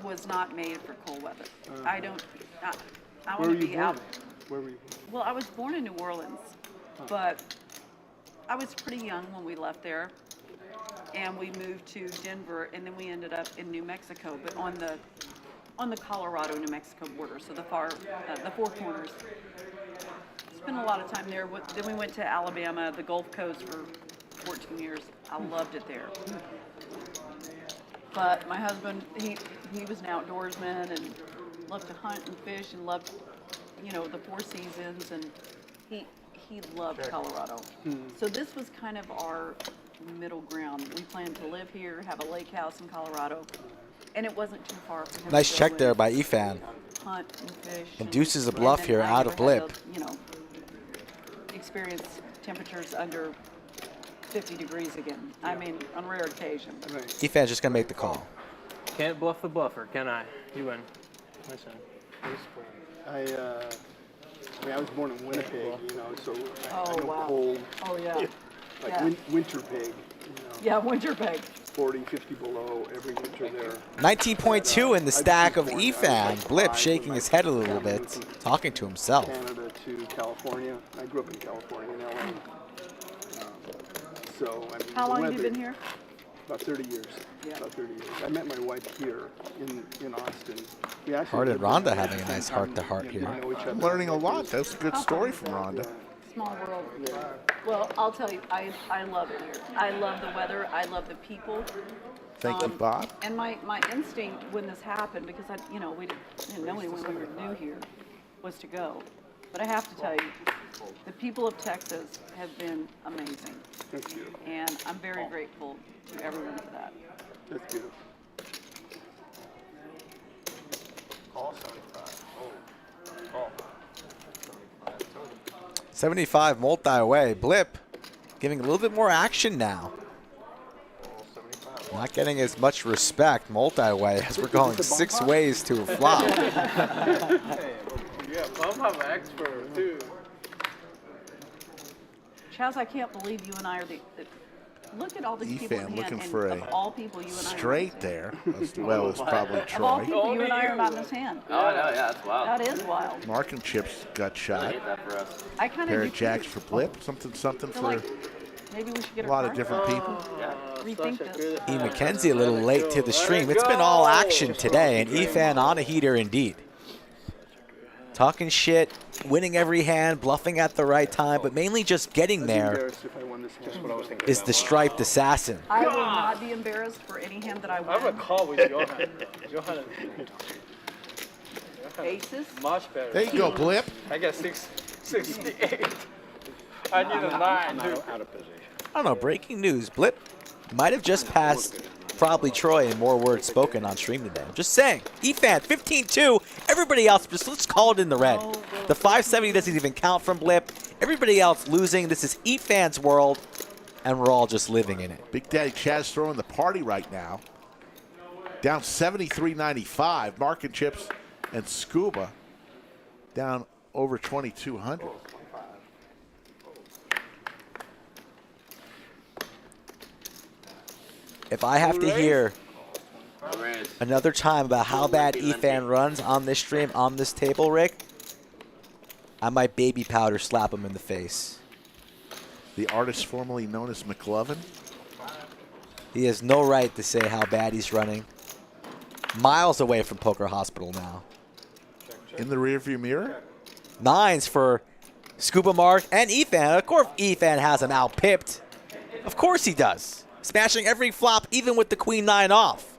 was not made for cold weather. I don't. I Where want were to you be born? out. Where were you? Well, I was born in New Orleans, but I was pretty young when we left there, and we moved to Denver, and then we ended up in New Mexico, but on the Colorado-New Mexico border, so the Four Corners. Spent a lot of time there. Then we went to Alabama, the Gulf Coast for 14 years. I loved it there. But my husband, he was an outdoorsman and loved to hunt and fish and loved, the Four Seasons, and he loved Colorado. So this was kind of our middle ground. We planned to live here, have a lake house in Colorado, and it wasn't too far from him. Nice to go check there and by Efan. hunt and fish. Induces a and bluff then here I out of never had Blip. to, experience temperatures under 50 degrees again. I mean, on rare occasion. Efan's just going to make the call. Can't bluff the bluffer, can I? You win. My son. I was born in Winnipeg, so I know wow. cold. Oh, yeah. Like Yeah. winter pig, Yeah, winter peg. 40, 50 below every winter there. 19.2 in the stack of Efan. Blip shaking his head a little bit, talking to himself. Canada to California. I grew up in California, in LA. So, I mean, How the long have you weather- been here? About 30 years. Yeah. About 30 years. I met my wife here in Austin. We actually Heart at lived Rhonda there having a at the nice same heart-to-heart time, here. know each other. Learning a lot. That's a good story from Rhonda. Small world. Well, I'll tell you, I love it here. I love the weather. I love the people. Thank you, Bob. And my instinct when this happened, because we didn't know anyone when we were new here, was to go. But I have to tell you, the people of Texas have been amazing. That's beautiful. And I'm very grateful to everyone for that. That's beautiful. 75 multi-away. Blip giving a little bit more action now. Not getting as much respect multi-way as we're going 6 ways to a flop. Yeah, bump up expert too. Chaz, I can't believe you and I are look at all these people in Efan hand, looking and for of a all people, you and I are straight there, as well as probably Of all Troy. people, you and I are not in this hand. Oh, no, yeah, that's wild. That is wild. Mark and Chips got I shot. hate that for us. I kind Pair of of jacks for Blip. Something feel for like maybe we should get a lot of card. different people. Rethink this. E. McKenzie a little late to the stream. It's been all action today, and Efan on a heater indeed. Talking shit, winning every hand, bluffing at the right time, but mainly just getting there Embarrassed if I won this hand. That's what I was thinking. is the striped assassin. I will not be embarrassed for any hand that I I have a win. call with Johan. Johan Aces. much better. There you go, Blip. I got 68. I need a 9 I'm too. out of position. I don't know, breaking news. Blip might have just passed probably Troy in more words spoken on stream today. I'm just saying. Efan, 15-2. Everybody else, just let's call it in the red. The 570 doesn't even count from Blip. Everybody else losing. This is Efan's world, and we're all just living in it. Big Daddy Chaz throwing the party right now. Down 73.95. Mark and Chips and Scuba down over 2,200. If I have to hear Raise. another time about how bad Efan runs on this stream, on this table, Rick, I might baby powder slap him in the face. The artist formerly known as McLovin. He has no right to say how bad he's running. Miles away from Poker Hospital now. In the rearview mirror. 9s for Scuba Mark and Efan. Of course Efan has him out-pipped. Of course he does. Smashing every flop, even with the Queen 9 off.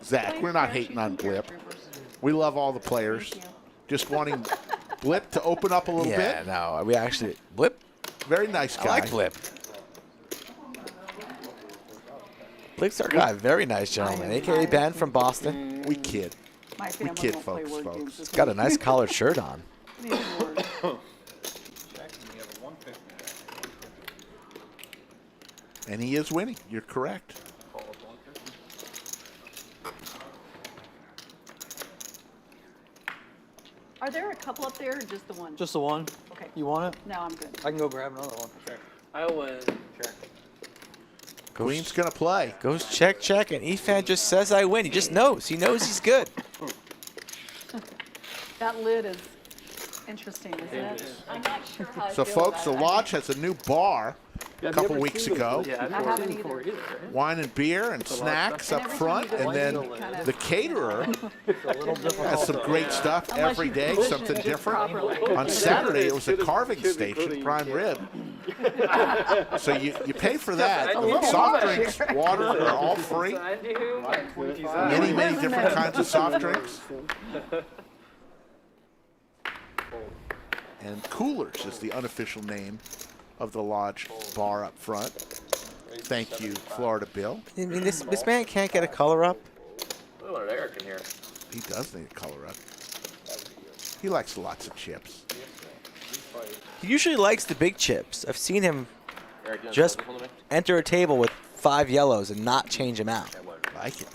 Zach, we're not hating on Blip. We love all the players. Just wanting Blip to open up a little bit. Yeah, no, we actually, Blip, Very nice guy. I like Blip. Blip's our guy, very nice gentleman. AKA Ben from Boston. We kid. My family kid won't play folks, word folks. games with He's got me. a nice collared shirt on. These words. And he is winning. You're correct. Are there a couple up there or just the one? Just the one. Okay. You want it? No, I'm good. I can go grab another one. Sure. I would. Queen's going to play. Goes check, check, and Efan just says I win. He just knows. He knows he's good. That lid is interesting, isn't it? I'm not sure how I So, feel folks, the about it. lodge has a new bar a couple weeks ago. Yeah, I've I never haven't seen before either. either. Right? Wine and beer and snacks up front. And then the caterer has some great stuff every day, something different. On Saturday, it was a carving station, prime rib. So you pay for that. Soft drinks, water are all free. Many, many different kinds of soft drinks. And Coolers is the unofficial name of the lodge bar up front. Thank you, Florida Bill. I mean, this man can't get a color up. We wanted Eric in here. He does need a color up. He likes lots of chips. He usually likes the big chips. I've seen him Eric, you just want to enter a table with 5 yellows and not change them out. Like it.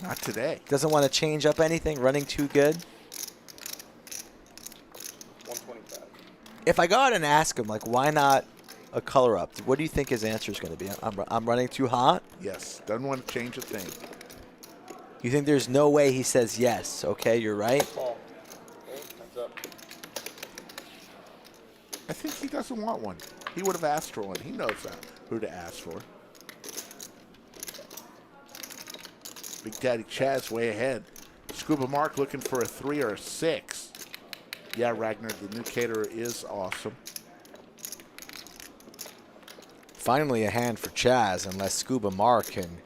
Not today. Doesn't want to change up anything, running too good. 125. If I go out and ask him, like, why not a color up? What do you think his answer is going to be? I'm running too hot? Yes. Doesn't want to change a thing. You think there's no way he says yes? Okay, you're right. Call. Okay, heads up. I think he doesn't want one. He would have asked for one. He knows who to ask for. Big Daddy Chaz way ahead. Scuba Mark looking for a 3 or a 6. Yeah, Ragnar, the new caterer is awesome. Finally a hand for Chaz, unless Scuba Mark can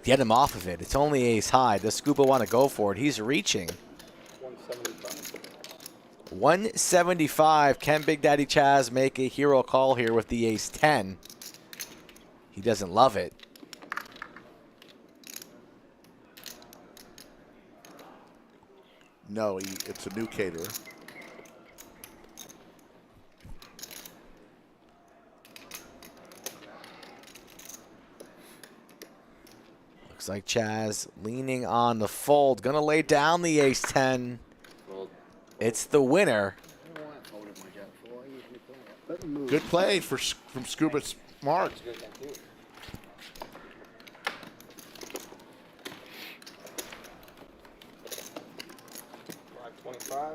get him off of it. It's only ace high. Does Scuba want to go for it? He's reaching. 175. 175. Can Big Daddy Chaz make a hero call here with the ace 10? He doesn't love it. No, it's a new caterer. Looks like Chaz leaning on the fold. Gonna lay down the ace 10. It's the winner. Good play from Scuba Mark. 525.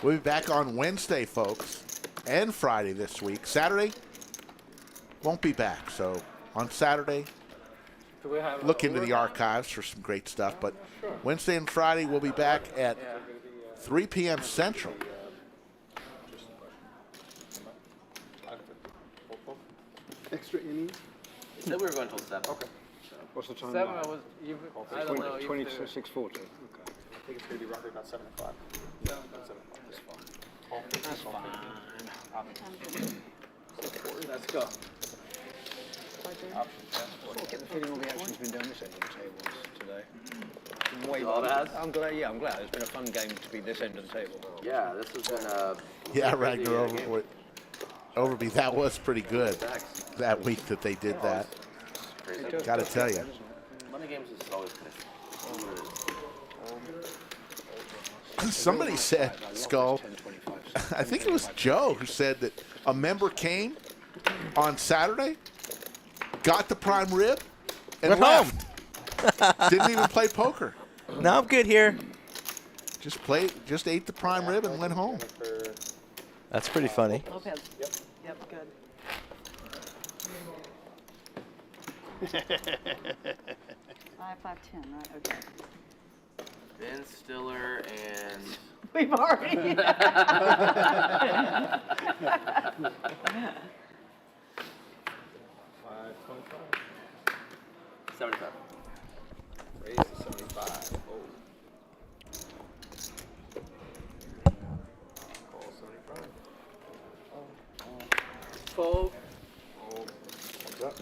We'll be back on Wednesday, folks, and Friday this week. Saturday won't be back, so on Saturday, look into the archives for some great stuff. But Wednesday and Friday, we'll be back at 3 p.m. Central. Extra innings? He said we were going until 7. Okay. What's the time 7 now? I was even. I don't know. 20 if to they're- 6:40. Okay. I think it's going to be roughly about 7 o'clock. Yeah, about 7 o'clock. That's fine. That's fine. Let's go. I get the feeling all the action's been done this end of the tables today. Way All better. that? I'm glad. Yeah, I'm glad. It's been a fun game to be this end of the table. Yeah, this has been a. Yeah, crazy, Ragnar game. Overby, that was pretty good Thanks. that week that they did that. Crazy. Got to tell you. Money games is always good. Somebody said, Skull, I think it was Joe who said that a member came on Saturday, got the prime rib, and Went left. Didn't even play poker. No, I'm good here. Just ate the prime rib and went home. That's pretty funny. Lopez. Yep, good. 5, 5, 10, right? Okay. Ben Stiller and We've already. 75. Raise to 75. Oh. Call 75. Fold. Oh. What's up?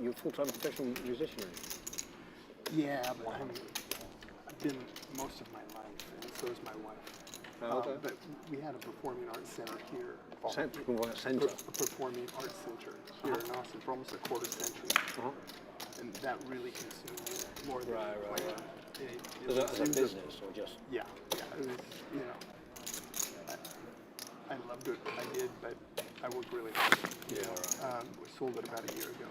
You're a full-time professional musician, right? Yeah, but I've been most of my life, and so is my wife. Okay. But we had a performing arts center here. Center? A performing arts center here in Austin for almost a quarter century. And that really consumed me more than As a business or just? Yeah. It was, I loved what I did, but I worked really hard. We sold it about a year ago.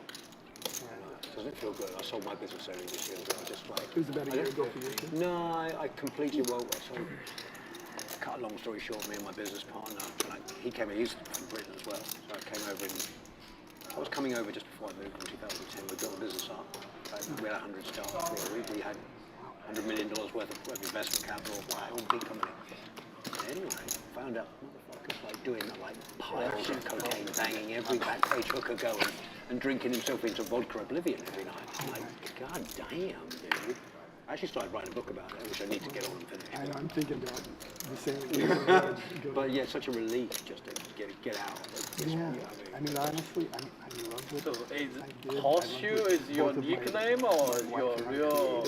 Doesn't it feel good? I sold my business earlier this year. I just like. It was about a year ago for you too? No, I completely woke. So, cut a long story short, me and my business partner, he came in. He's from Britain as well. So I came over I was coming over just before I moved in 2010. We built a business up. We had 100 staff. We had $100 million worth of investment capital. All big company. Anyway, found out motherfuckers like doing like piles of cocaine, banging every backstage hooker going, and drinking himself into vodka oblivion every night. I'm like, God damn, dude. I actually started writing a book about it, which I need to get on and finish. I know, I'm thinking about the same. But yeah, such a relief just to get out. Yeah, I mean, honestly, I love it. So Horseshoe is your nickname or your real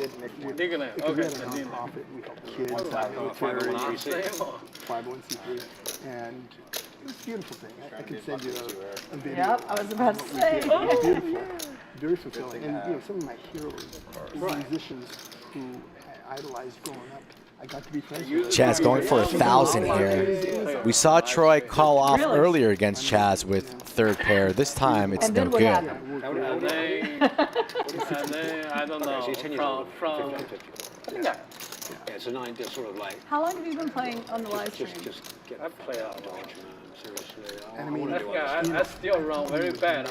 nickname? Because we Okay, had a the nickname. nonprofit, we help kids, military, 501c3, and it was a beautiful thing. I could send you a video. Yep, I was about to say. It was beautiful, very fulfilling. And some of my heroes, musicians who I idolized growing up, I got to be friends with. Chaz going for 1,000 here. We saw Troy call off earlier against Chaz with third pair. This time it's no good. And then I don't know, from Yeah, it's a nine, sort of like. How long have you been playing on the live stream? Just get. I play out. Seriously. And I mean, I still run very bad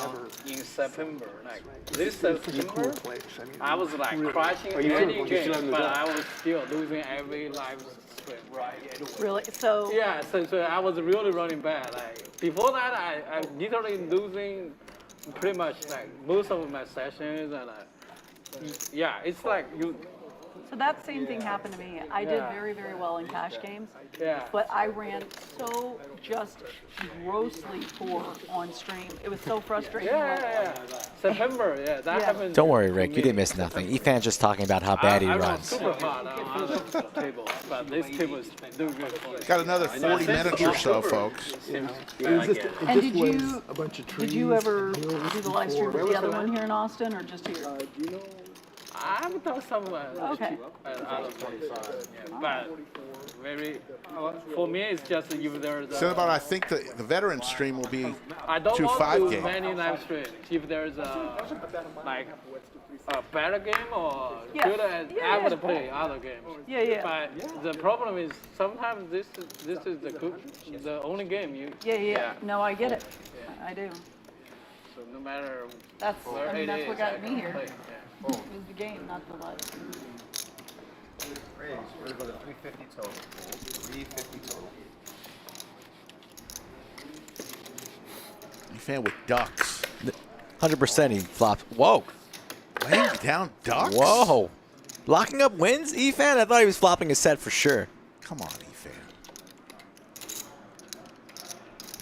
in September. Like this September, I was like crashing any game, but I was still losing every live stream. Really? So Yeah, so I was really running bad. Like before that, I literally losing pretty much like most of my sessions, and yeah, it's like you. So that same thing happened to me. I did very, very well in cash games, but I ran so just grossly poor on stream. It was so frustrating. September, that happened. Don't worry, Rick. You didn't miss nothing. Efan's just talking about how bad he I runs. super hard on the table, but this table is doing good for me. Got another 40 minutes or so, folks. And did you ever do the live stream with the other one here in Austin, or just here? I've done some Okay. other places, but for me it's just if there's So about I think the veteran stream will be I don't 2 want 5 to games. many live streams. If there's like a better game or good, I would play other games. But the problem is sometimes this is the only game you. No, I get it. I do. So no matter That's where it that's is, what got I me can here. play, It was the game, not the live. Raise. We're about a 350 total. 350 total. Efan with ducks. 100% he flopped. Whoa. Laying down ducks? Whoa. Locking up wins, Efan? I thought he was flopping a set for sure. Come on, Efan.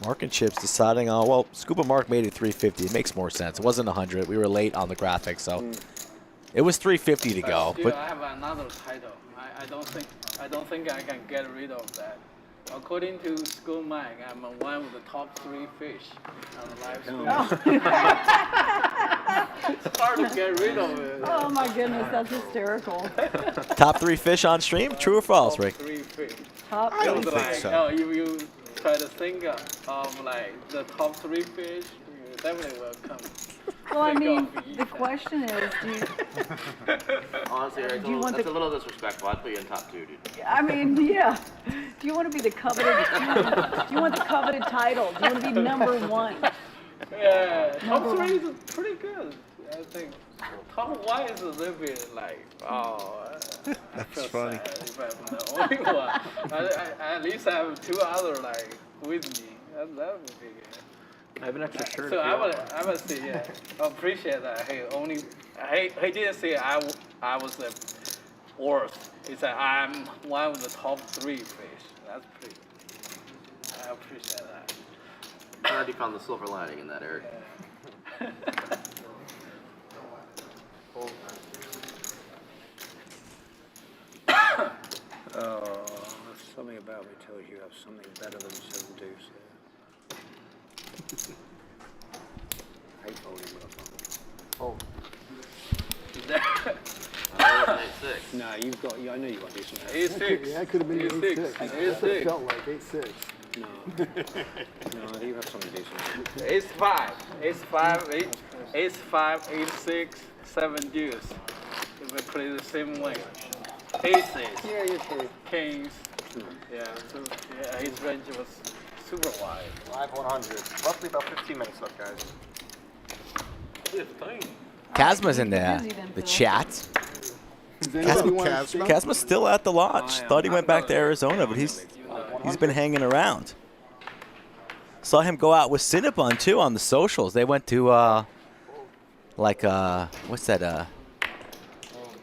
Mark and Chips deciding, oh, well, Scuba Mark made it 350. It makes more sense. It wasn't 100. We were late on the graphics, so it was 350 to go. Still, But I have another title. I don't think I can get rid of that. according to School Mike, I'm one of the top 3 fish on the live stream. It's hard to get rid of it. Oh my goodness, that's hysterical. Top 3 fish on stream? True or false, Rick? Top 3 fish. Top I don't three. think so. Oh, you try to think of like the top 3 fish, you definitely will come. Well, I think mean, of the Efan. question is, do you, Honestly, Eric, Do you want that's the- a little disrespectful. I'd put you in top 2, dude. I mean, yeah. Do you want to be the coveted, do you want the coveted title? Do you want to be number 1? Yeah, top Number 3 is pretty good. I think top 1 is a little bit like, oh, I feel funny. sad if I'm the only one. At least I have 2 other like with me. That would be good. I have an extra shirt. So if you want. I would say, yeah, I appreciate that. He didn't say I was the worst. He said I'm one of the top 3 fish. That's pretty good. I appreciate that. I already found the silver lining in that, Eric. Something about me tells you have something better than 7 deuce there. Hate folding, motherfucker. I was 8-6. No, you've got. I know you've got decent. 8-6. Yeah, it could have been 8-6. 8-6. That's what it felt like, 8-6. No, no, I think you have something decent. Ace 5, 8-6, 7 deuce. If we play the same way. Aces, Yeah, you're true. kings. Yeah, so yeah, his range was super wide. Live 100. Roughly about 15 minutes left, guys. 15. Kazma's in the Busy then, Phil. chat. Does anybody want to Kazma? speak? Kazma's still at the lodge. Thought he went back to Arizona, but he's been hanging around. Saw him go out with Cinnabon too on the socials. They went to what's that?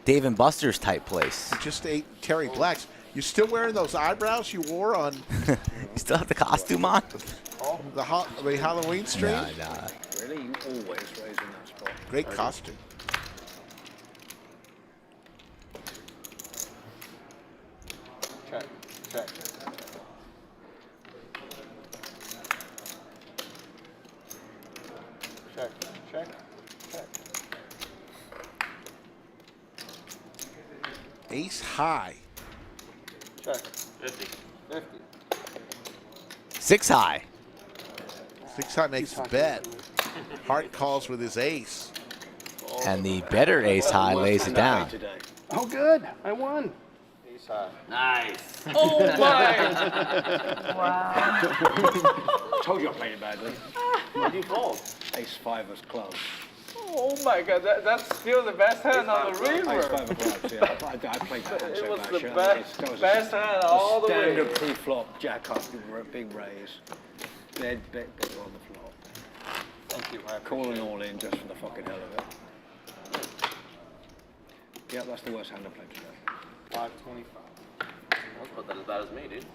Dave and Buster's type place. You just ate Terry Black's. You still wearing those eyebrows you wore on You still have the costume on? the Halloween stream? Nah. Really, you always raise in that spot. Great costume. Check, check. Check, check, check. Ace high. Check. 50. 50. 6 high. 6 high makes the bet. Hart calls with his ace. And the better ace high lays it down. Today. Oh, good. I won. Ace high. Nice. Oh my! Wow. Told you I played it badly. What did you fold? Ace 5 was close. Oh my god, that's still the best hand on the Ace river. 5 of clubs, yeah. I played that hand It so was bad. the Shit. best hand all the way. Standard pre-flop, jack up, big raise. Dead bet on the flop. Thank you. I Calling appreciate it. all in just for the fucking hell of it. Yeah, that's the worst hand I played today. 525. That's about that as bad as me, dude.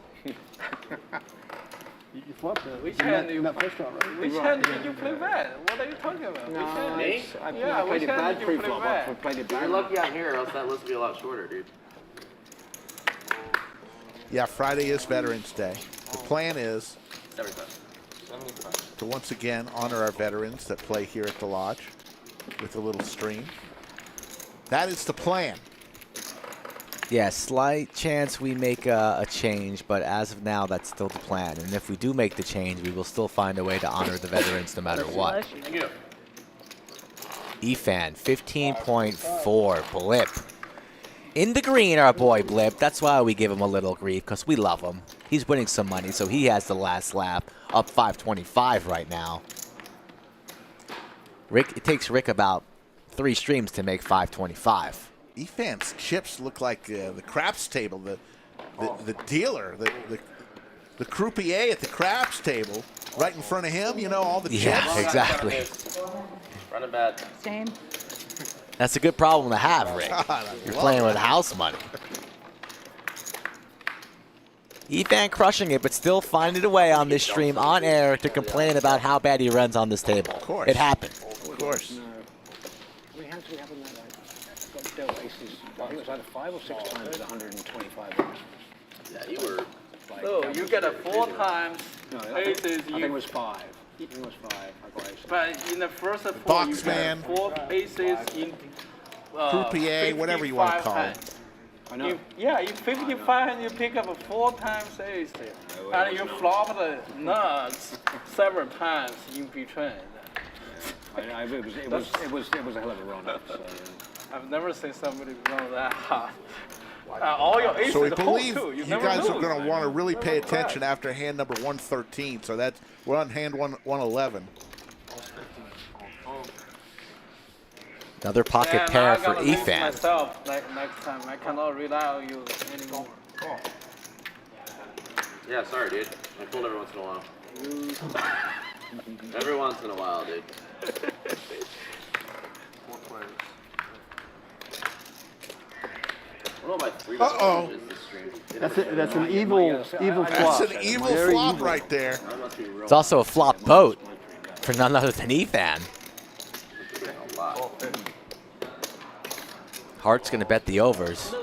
You flopped it. Which in hand that, you- in that first round, right? Which hand did you play bad? What are you talking about? Which hand? Me? I Yeah, played which it hand bad did you play pre-flop. I bad? played it You're bad. lucky I'm here, or else that list would be a lot shorter, dude. Yeah, Friday is Veterans Day. The plan is 75. 75. to once again honor our veterans that play here at the lodge with a little stream. That is the plan. Yeah, slight chance we make a change, but as of now, that's still the plan. And if we do make the change, we will still find a way to honor the veterans no matter what. Thank you. Efan, 15.4, Blip. In the green, our boy Blip. That's why we give him a little grief, because we love him. He's winning some money, so he has the last lap, up 525 right now. It takes Rick about 3 streams to make 525. Efan's chips look like the craps table, the dealer, the croupier at the craps table, right in front of him. You know, all the Yeah, chips. exactly. Running bad. Same. That's a good problem to have, Rick. God, I You're love playing it. with house money. Efan crushing it, but still finding a way on this stream on air to complain about how bad he runs on this table. Of course. It happened. Of course. No. How many hands do we have in that? Got dealt aces. I think it was either 5 or 6 times with 125 inches. Yeah, you were Like, So that you was get a really 4 good. times No, aces. I think it was 5. I think it was 5. I got aces. But in the first 4, box you man. get 4 aces in Croupier, whatever you want to 55 call it. hands. I know. In 55 hands, you pick up 4 times ace, and you flop the nuts several times in between. It was a hell of a run up. So, I've never seen somebody run that hard. All your aces So we hold believe too. you never guys are lose. going to want to really pay attention after hand number 113. So we're on hand 111. Another pocket Yeah, pair now I for gotta lose Efan. myself next time. I cannot rely on you anymore. Yeah, sorry, dude. I pulled every once in a while. Every once in a while, dude. 4 players. I don't know my 3 Uh-oh. is this stream. That's an evil flop. That's an evil Very flop evil. right there. That must be real. It's also a flop boat for none other than Efan. A lot. Hart's going to bet the overs.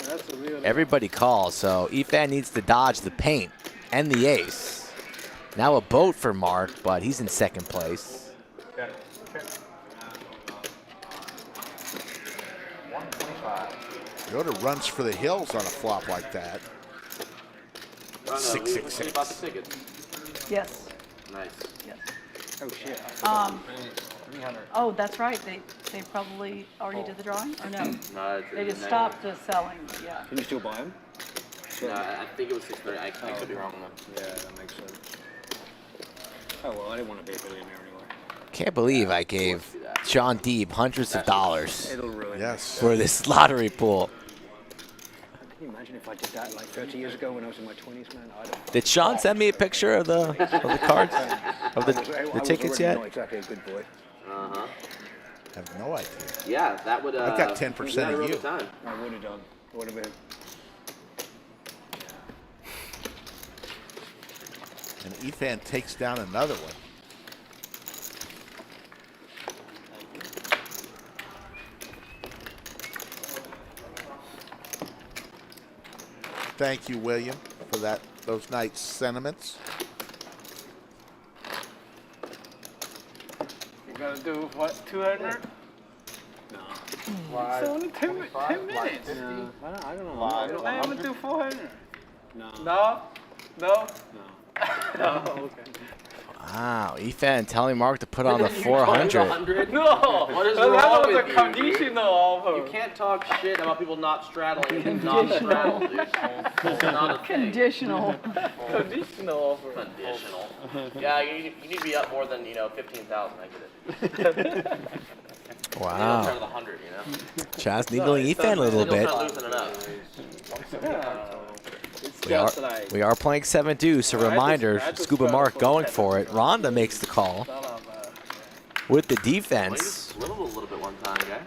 That's a real. Everybody calls, so Efan needs to dodge the paint and the ace. Now a boat for Mark, but he's in second place. Yoda runs for the hills on a flop like that. Oh, no, 666. we bought the tickets. Yes. Nice. Yes. oh shit. Oh, that's right. They probably already did the drawing, or no? No, They just stopped the selling. Yeah. Can you still buy them? No, I think it was 6:30. I could be wrong though. Yeah, that makes sense. Oh well, I didn't want to be a billionaire anyway. Can't believe I gave John Deeb hundreds of dollars It'll ruin. Yes. for this lottery pool. Can you imagine if I did that like 30 years ago when I was in my 20s, man? I'd have. Did Sean send me a picture of the cards, of I the was tickets already yet? Not exactly a good boy. Uh-huh. I have no idea. Yeah, that would. I got 10% we had a of real you. good time. I would have done. Would have been. And Efan takes down another one. Thank you, William, for those nice sentiments. You gotta do what? 200? Live, It's only 10 25, minutes. live 50. I don't know. Live. I haven't do 400. No. No? No? No. No, okay. Wow, Efan telling Mark to put on the 400. 100? No! What is that wrong was with a you, conditional offer. You can't talk shit about people not straddling and not straddle, dude. It's not a thing. Conditional. Conditional offer. Conditional. Yeah, you need to be up more than 15,000. I get it. Wow. Start with 100, you know. Chaz needling Efan a little bit. Not losing enough. Yeah. It's We are, just like. we are playing 7 deuce. A reminder, I just Scuba tried Mark for going 10. for it. Rhonda makes the call Son of with the Well, you defense. just swivel a little bit one time, guy.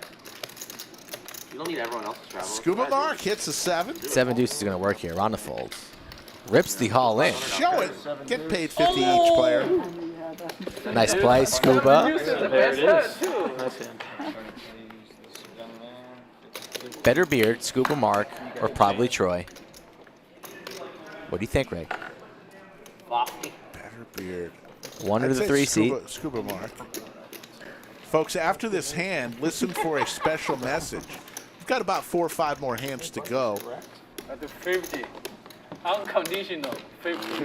You don't need everyone else to travel. Scuba Mark hits a 7. 7 deuce is going to work here. Rhonda folds. Rips the all in. Show it. Get paid 50 each player. Nice play, Scuba. There it is. That's it. Better beard, Scuba Mark, or probably Troy. What do you think, Ray? Lofty. Better beard. One I'd of the say 3 seat. Scuba Mark. Folks, after this hand, listen for a special message. We've got about 4 or 5 more hands to go. I do 50. Unconditional. 50.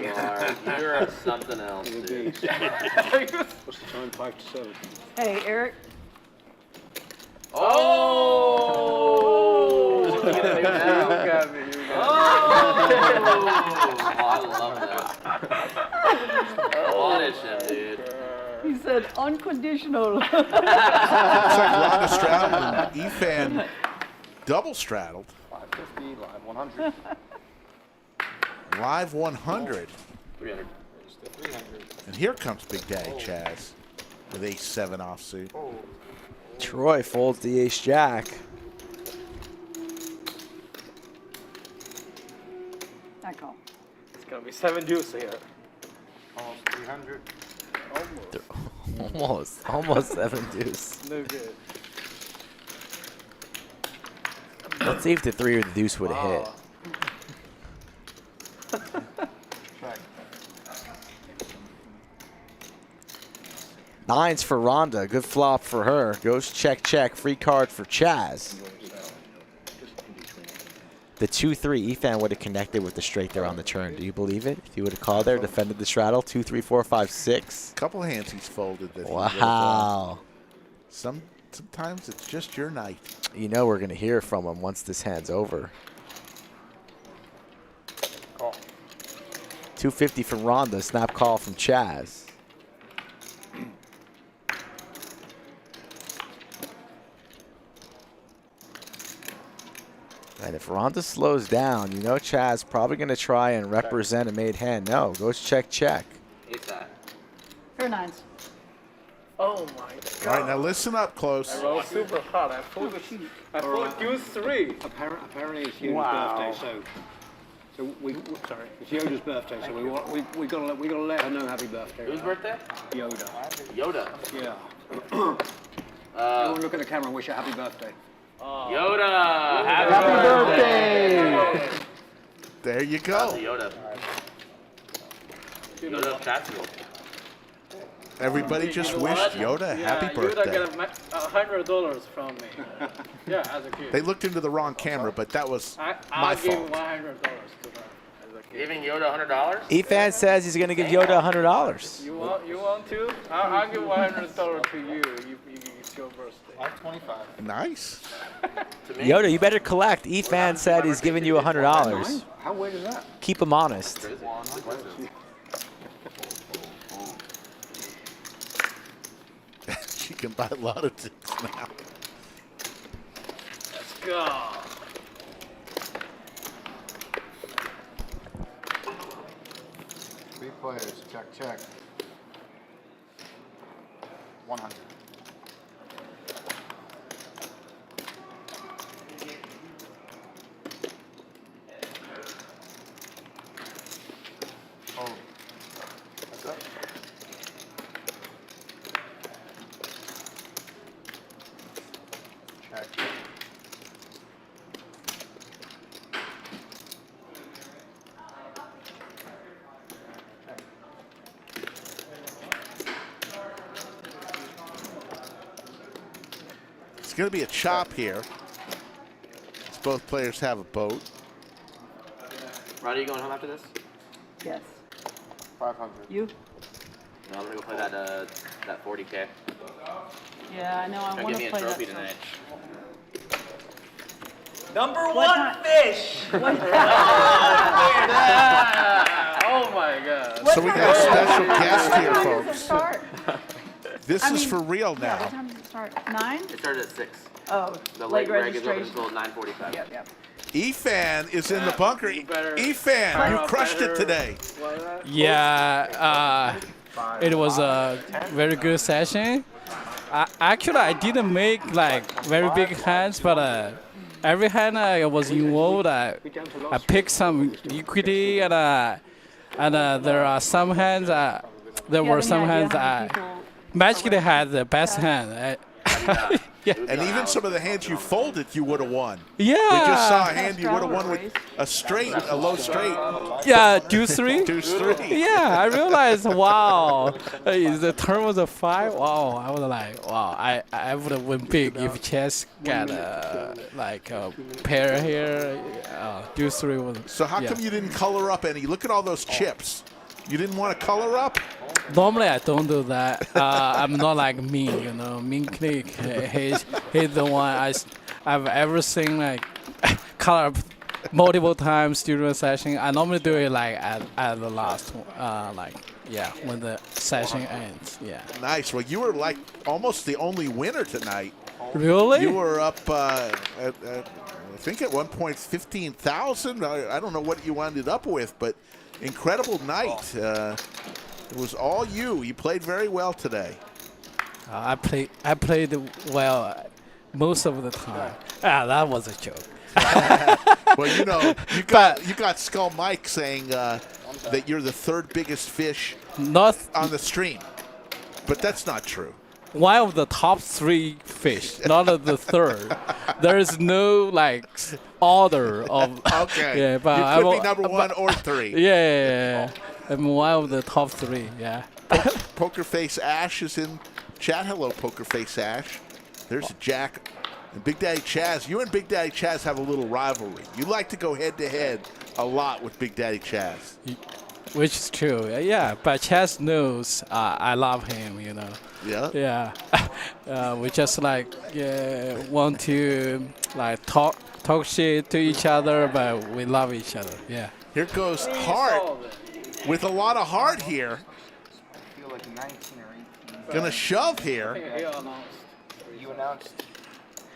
You're something else, dude. What's the time? 5 to 7. Hey, Eric. Oh! You got me. I love that. Punish him, dude. He said unconditional. Looks like Rhonda straddled and Efan double straddled. 550, live 100. Live 100. 300. Just the 300. And here comes Big Daddy Chaz with ace-7 offsuit. Oh, Troy folds the ace jack. I call. It's gonna be 7 deuce here. almost 300. Almost 7 deuce. No good. Let's see if the 3 or the deuce would have hit. Nines for Rhonda. Good flop for her. Goes check, check. Free card for Chaz. The 2-3. Efan would have connected with the straight there on the turn. Do you believe it? If he would have called there, defended the straddle. 2, 3, 4, 5, 6. Couple hands he's folded. That Wow. Sometimes it's just your night. You know we're going to hear from him once this hand's over. Call. 250 from Rhonda. Snap call from Chaz. And if Rhonda slows down, you know Chaz probably going to try and represent a made hand. No, goes check, check. Ace that. Pair nines. Oh my All god. right, now listen up close. I rolled super hard. I pulled deuce 3. Apparently it's Yoda's Wow. birthday, so sorry, it's Yoda's birthday, so we gotta let her know happy birthday. Whose birthday? Yoda. Yoda. Yeah. Everyone look at the camera and wish her happy birthday. Yoda. Happy birthday. There you go. Yoda. Yoda Chatfield. Everybody just wished Yoda a happy birthday. Yoda got $100 from me. Yeah, as a kid. They looked into the wrong camera, but that was I my gave fault. $100 to her as a kid. Giving Yoda $100? Efan says he's going to give Yoda $100. You want to? I'll give $100 to you. It's your birthday. I'm 25. Nice. Yoda, you better collect. Efan said he's giving you $100. How weird is that? Keep him honest. She can buy a lot of tickets now. Let's go. Three players. Check, check. 100. Oh. That's up. Check. It's going to be a chop here. As both players have a boat. Rhonda, you going home after this? Yes. 500. You? No, I'm gonna go play that 40K. Yeah, I know. I Try to want get me to a play trophy that. tonight. Number one fish. Oh my god. So we got a special guest here, What time does it folks. start? This I is mean, for real Yeah, what now. time does it start? 9? It started at 6. Oh, The late late reg is open registration. until 9:45. Yep, yep. Efan is in the bunker. better- Efan, you crushed it today. Yeah, it was a very good session. Actually, I didn't make like very big hands, but every hand I was involved, I picked some equity, and there are some hands. There were some hands I magically had the best hand. Yeah. And even some of the hands you folded, you would have won. Yeah. We just saw a hand you would have won with a straight, a low straight. Yeah, deuce 3. Deuce 3. Yeah, I realized, wow, the turn was a 5. Wow, I was like, wow, I would have won big if Chess got like a pair here. Deuce 3 was. So how come you didn't color up any? Look at all those chips. You didn't want to color up? Normally I don't do that. I'm not like Ming, you know. Ming Click, he's the one I've ever seen like color up multiple times during a session. I normally do it like at the last, when the session ends. Yeah. Nice. Well, you were like almost the only winner tonight. Really? You were up I think at one point 15,000. I don't know what you ended up with, but incredible night. It was all you. You played very well today. I played well most of the time. That was a joke. Well, you know, you got Skull Mike saying that you're the third biggest fish on the stream, but that's not true. One of the top 3 fish, not of the third. There is no like order of. Okay. Yeah, but you could be number 1 or 3. Yeah. I'm one of the top 3. Yeah. Poker Face Ash is in chat. Hello, Poker Face Ash. There's a jack. And Big Daddy Chaz, you and Big Daddy Chaz have a little rivalry. You like to go head-to-head a lot with Big Daddy Chaz. Which is true. Yeah, but Chaz knows I love him, Yeah? Yeah. We just like want to like talk shit to each other, but we love each other. Yeah. Here goes Hart with a lot of heart here. I feel like 19 or 18. Gonna shove here. You announced.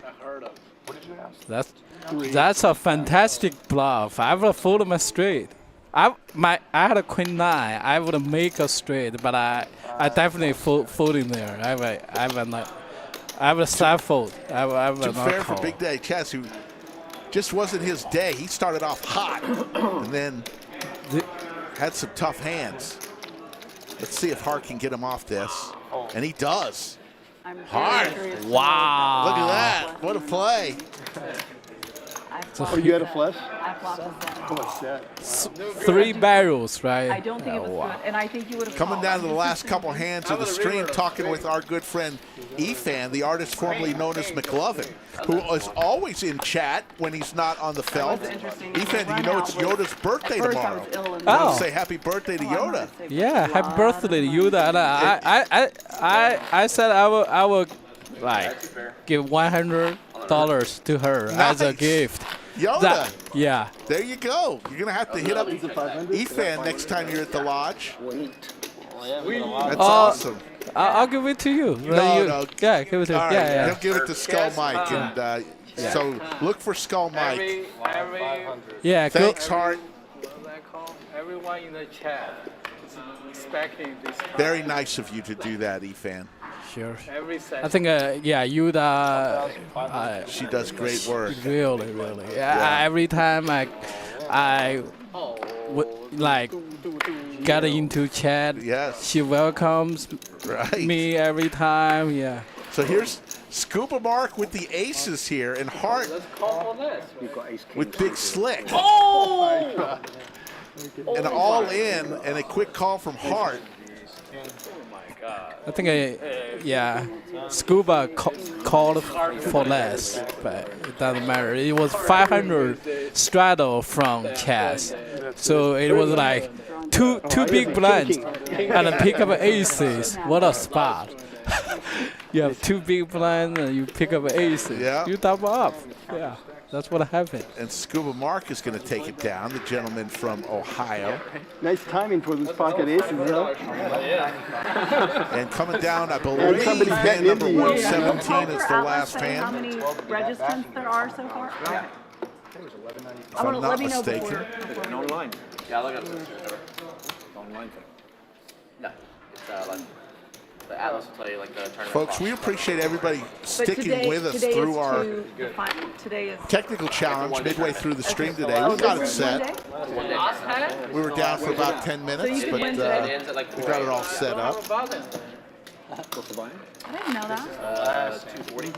I heard of. What did you announce? That's a fantastic bluff. I would fold my straight. I had a queen 9. I would make a straight, but I definitely folding there. I would side fold. I would Too not fair call. for Big Daddy Chaz, who just wasn't his day. He started off hot and then had some tough hands. Let's see if Hart can get him off this. And he does. Hart. Wow. Look at that. What a play. Oh, you had a flush? I flopped this down. What's that? 3 barrels, right? I don't think it was good, and I think you would have Coming down to the last couple hands of the stream, talking with our good friend Efan, the artist formerly known as McLovin, who is always in chat when he's not on the felt. Efan, do you know it's Yoda's birthday tomorrow? You want to say happy birthday to Yoda? Yeah, happy birthday to Yoda. And I said I will like give $100 to her as a gift. Yoda. Yeah. There you go. You're going to have to hit up Efan next time you're at the lodge. That's awesome. I'll give it to you. No. Yeah, give it to All right, yeah. he'll give it to Skull Mike. And so look for Skull Mike. Yeah, Thanks, Hart. Everyone in the chat is expecting this. Very nice of you to do that, Efan. Sure. Every I think, Yuda. She does great work. Really. Yeah. Every time I got into chat, yes, she welcomes me every time. Yeah. So here's Scuba Mark with the aces here, and Hart with Big Slick. Oh! And all in, and a quick call from Hart. I think, Scuba called for less, but it doesn't matter. It was 500 straddle from Chaz, so it was like two big blinds and a pick up aces. What a spot! You have 2 big blinds and you pick up aces. Yeah. You double up. Yeah, that's what happened. And Scuba Mark is going to take it down, the gentleman from Ohio. Nice timing for this pocket aces, huh? And coming down, I believe, hand number 117 is the last How hand. many registrants there are so far? Okay. If I'm not mistaken. Online. Yeah, look at it. Online thing. No, it's like the Atlas will tell you like the tournament. Folks, we appreciate everybody But sticking with us through our today is technical challenge midway through the stream today. We got it set. We were down for about 10 minutes, but we got it all set up. I didn't know that. 240.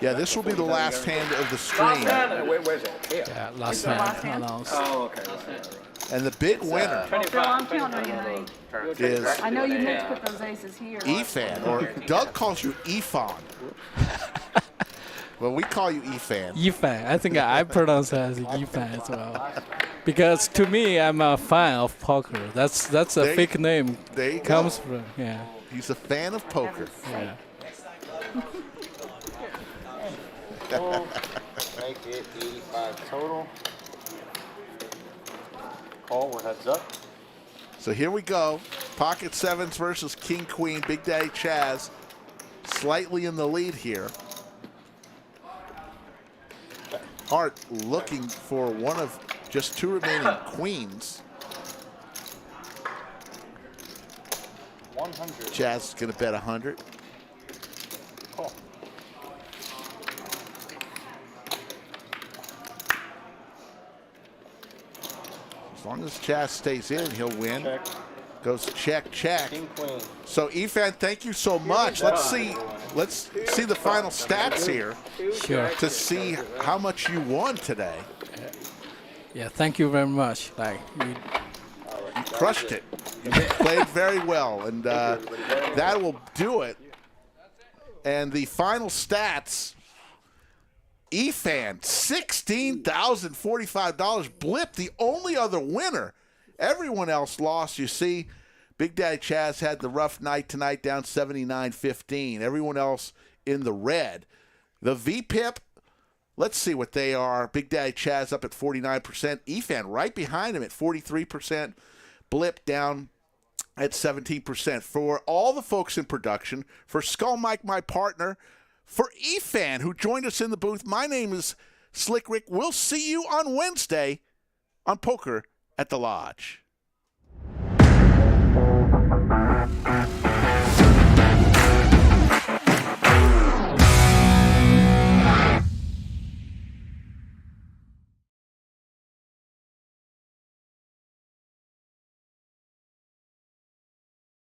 Yeah, this will be the last hand of the stream. Where's it? Here. Yeah, last hand announced. Oh, okay. And the big winner Phil, I'm counting on you, honey. is I know you meant to put those aces here. Efan, or Doug calls you Efan. Well, we call you Efan. Efan. I think I pronounce it as Efan as well. Because to me, I'm a fan of poker. That's a fake name. There you comes go. from. Yeah. He's a fan of poker. Yeah. Make it 85 total. Call, we're heads up. So here we go. Pocket sevens versus King Queen. Big Daddy Chaz slightly in the lead here. Hart looking for one of just 2 remaining queens. 100. Chaz is going to bet 100. Call. As long as Chaz stays in, he'll win. Check. Goes check, check. King, queen. So Efan, thank you so much. Let's see the final stats here. Sure. To see how much you won today. Yeah, thank you very much. Like you crushed it. You played very well, and that will do it And the final stats, Efan, $16,045. Blip, the only other winner. Everyone else lost, you see. Big Daddy Chaz had the rough night tonight, down 79-15. Everyone else in the red. The VPIP, let's see what they are. Big Daddy Chaz up at 49%. Efan right behind him at 43%. Blip down at 17%. For all the folks in production, for Skull Mike, my partner, for Efan, who joined us in the booth, my name is Slick Rick. We'll see you on Wednesday on Poker at the Lodge.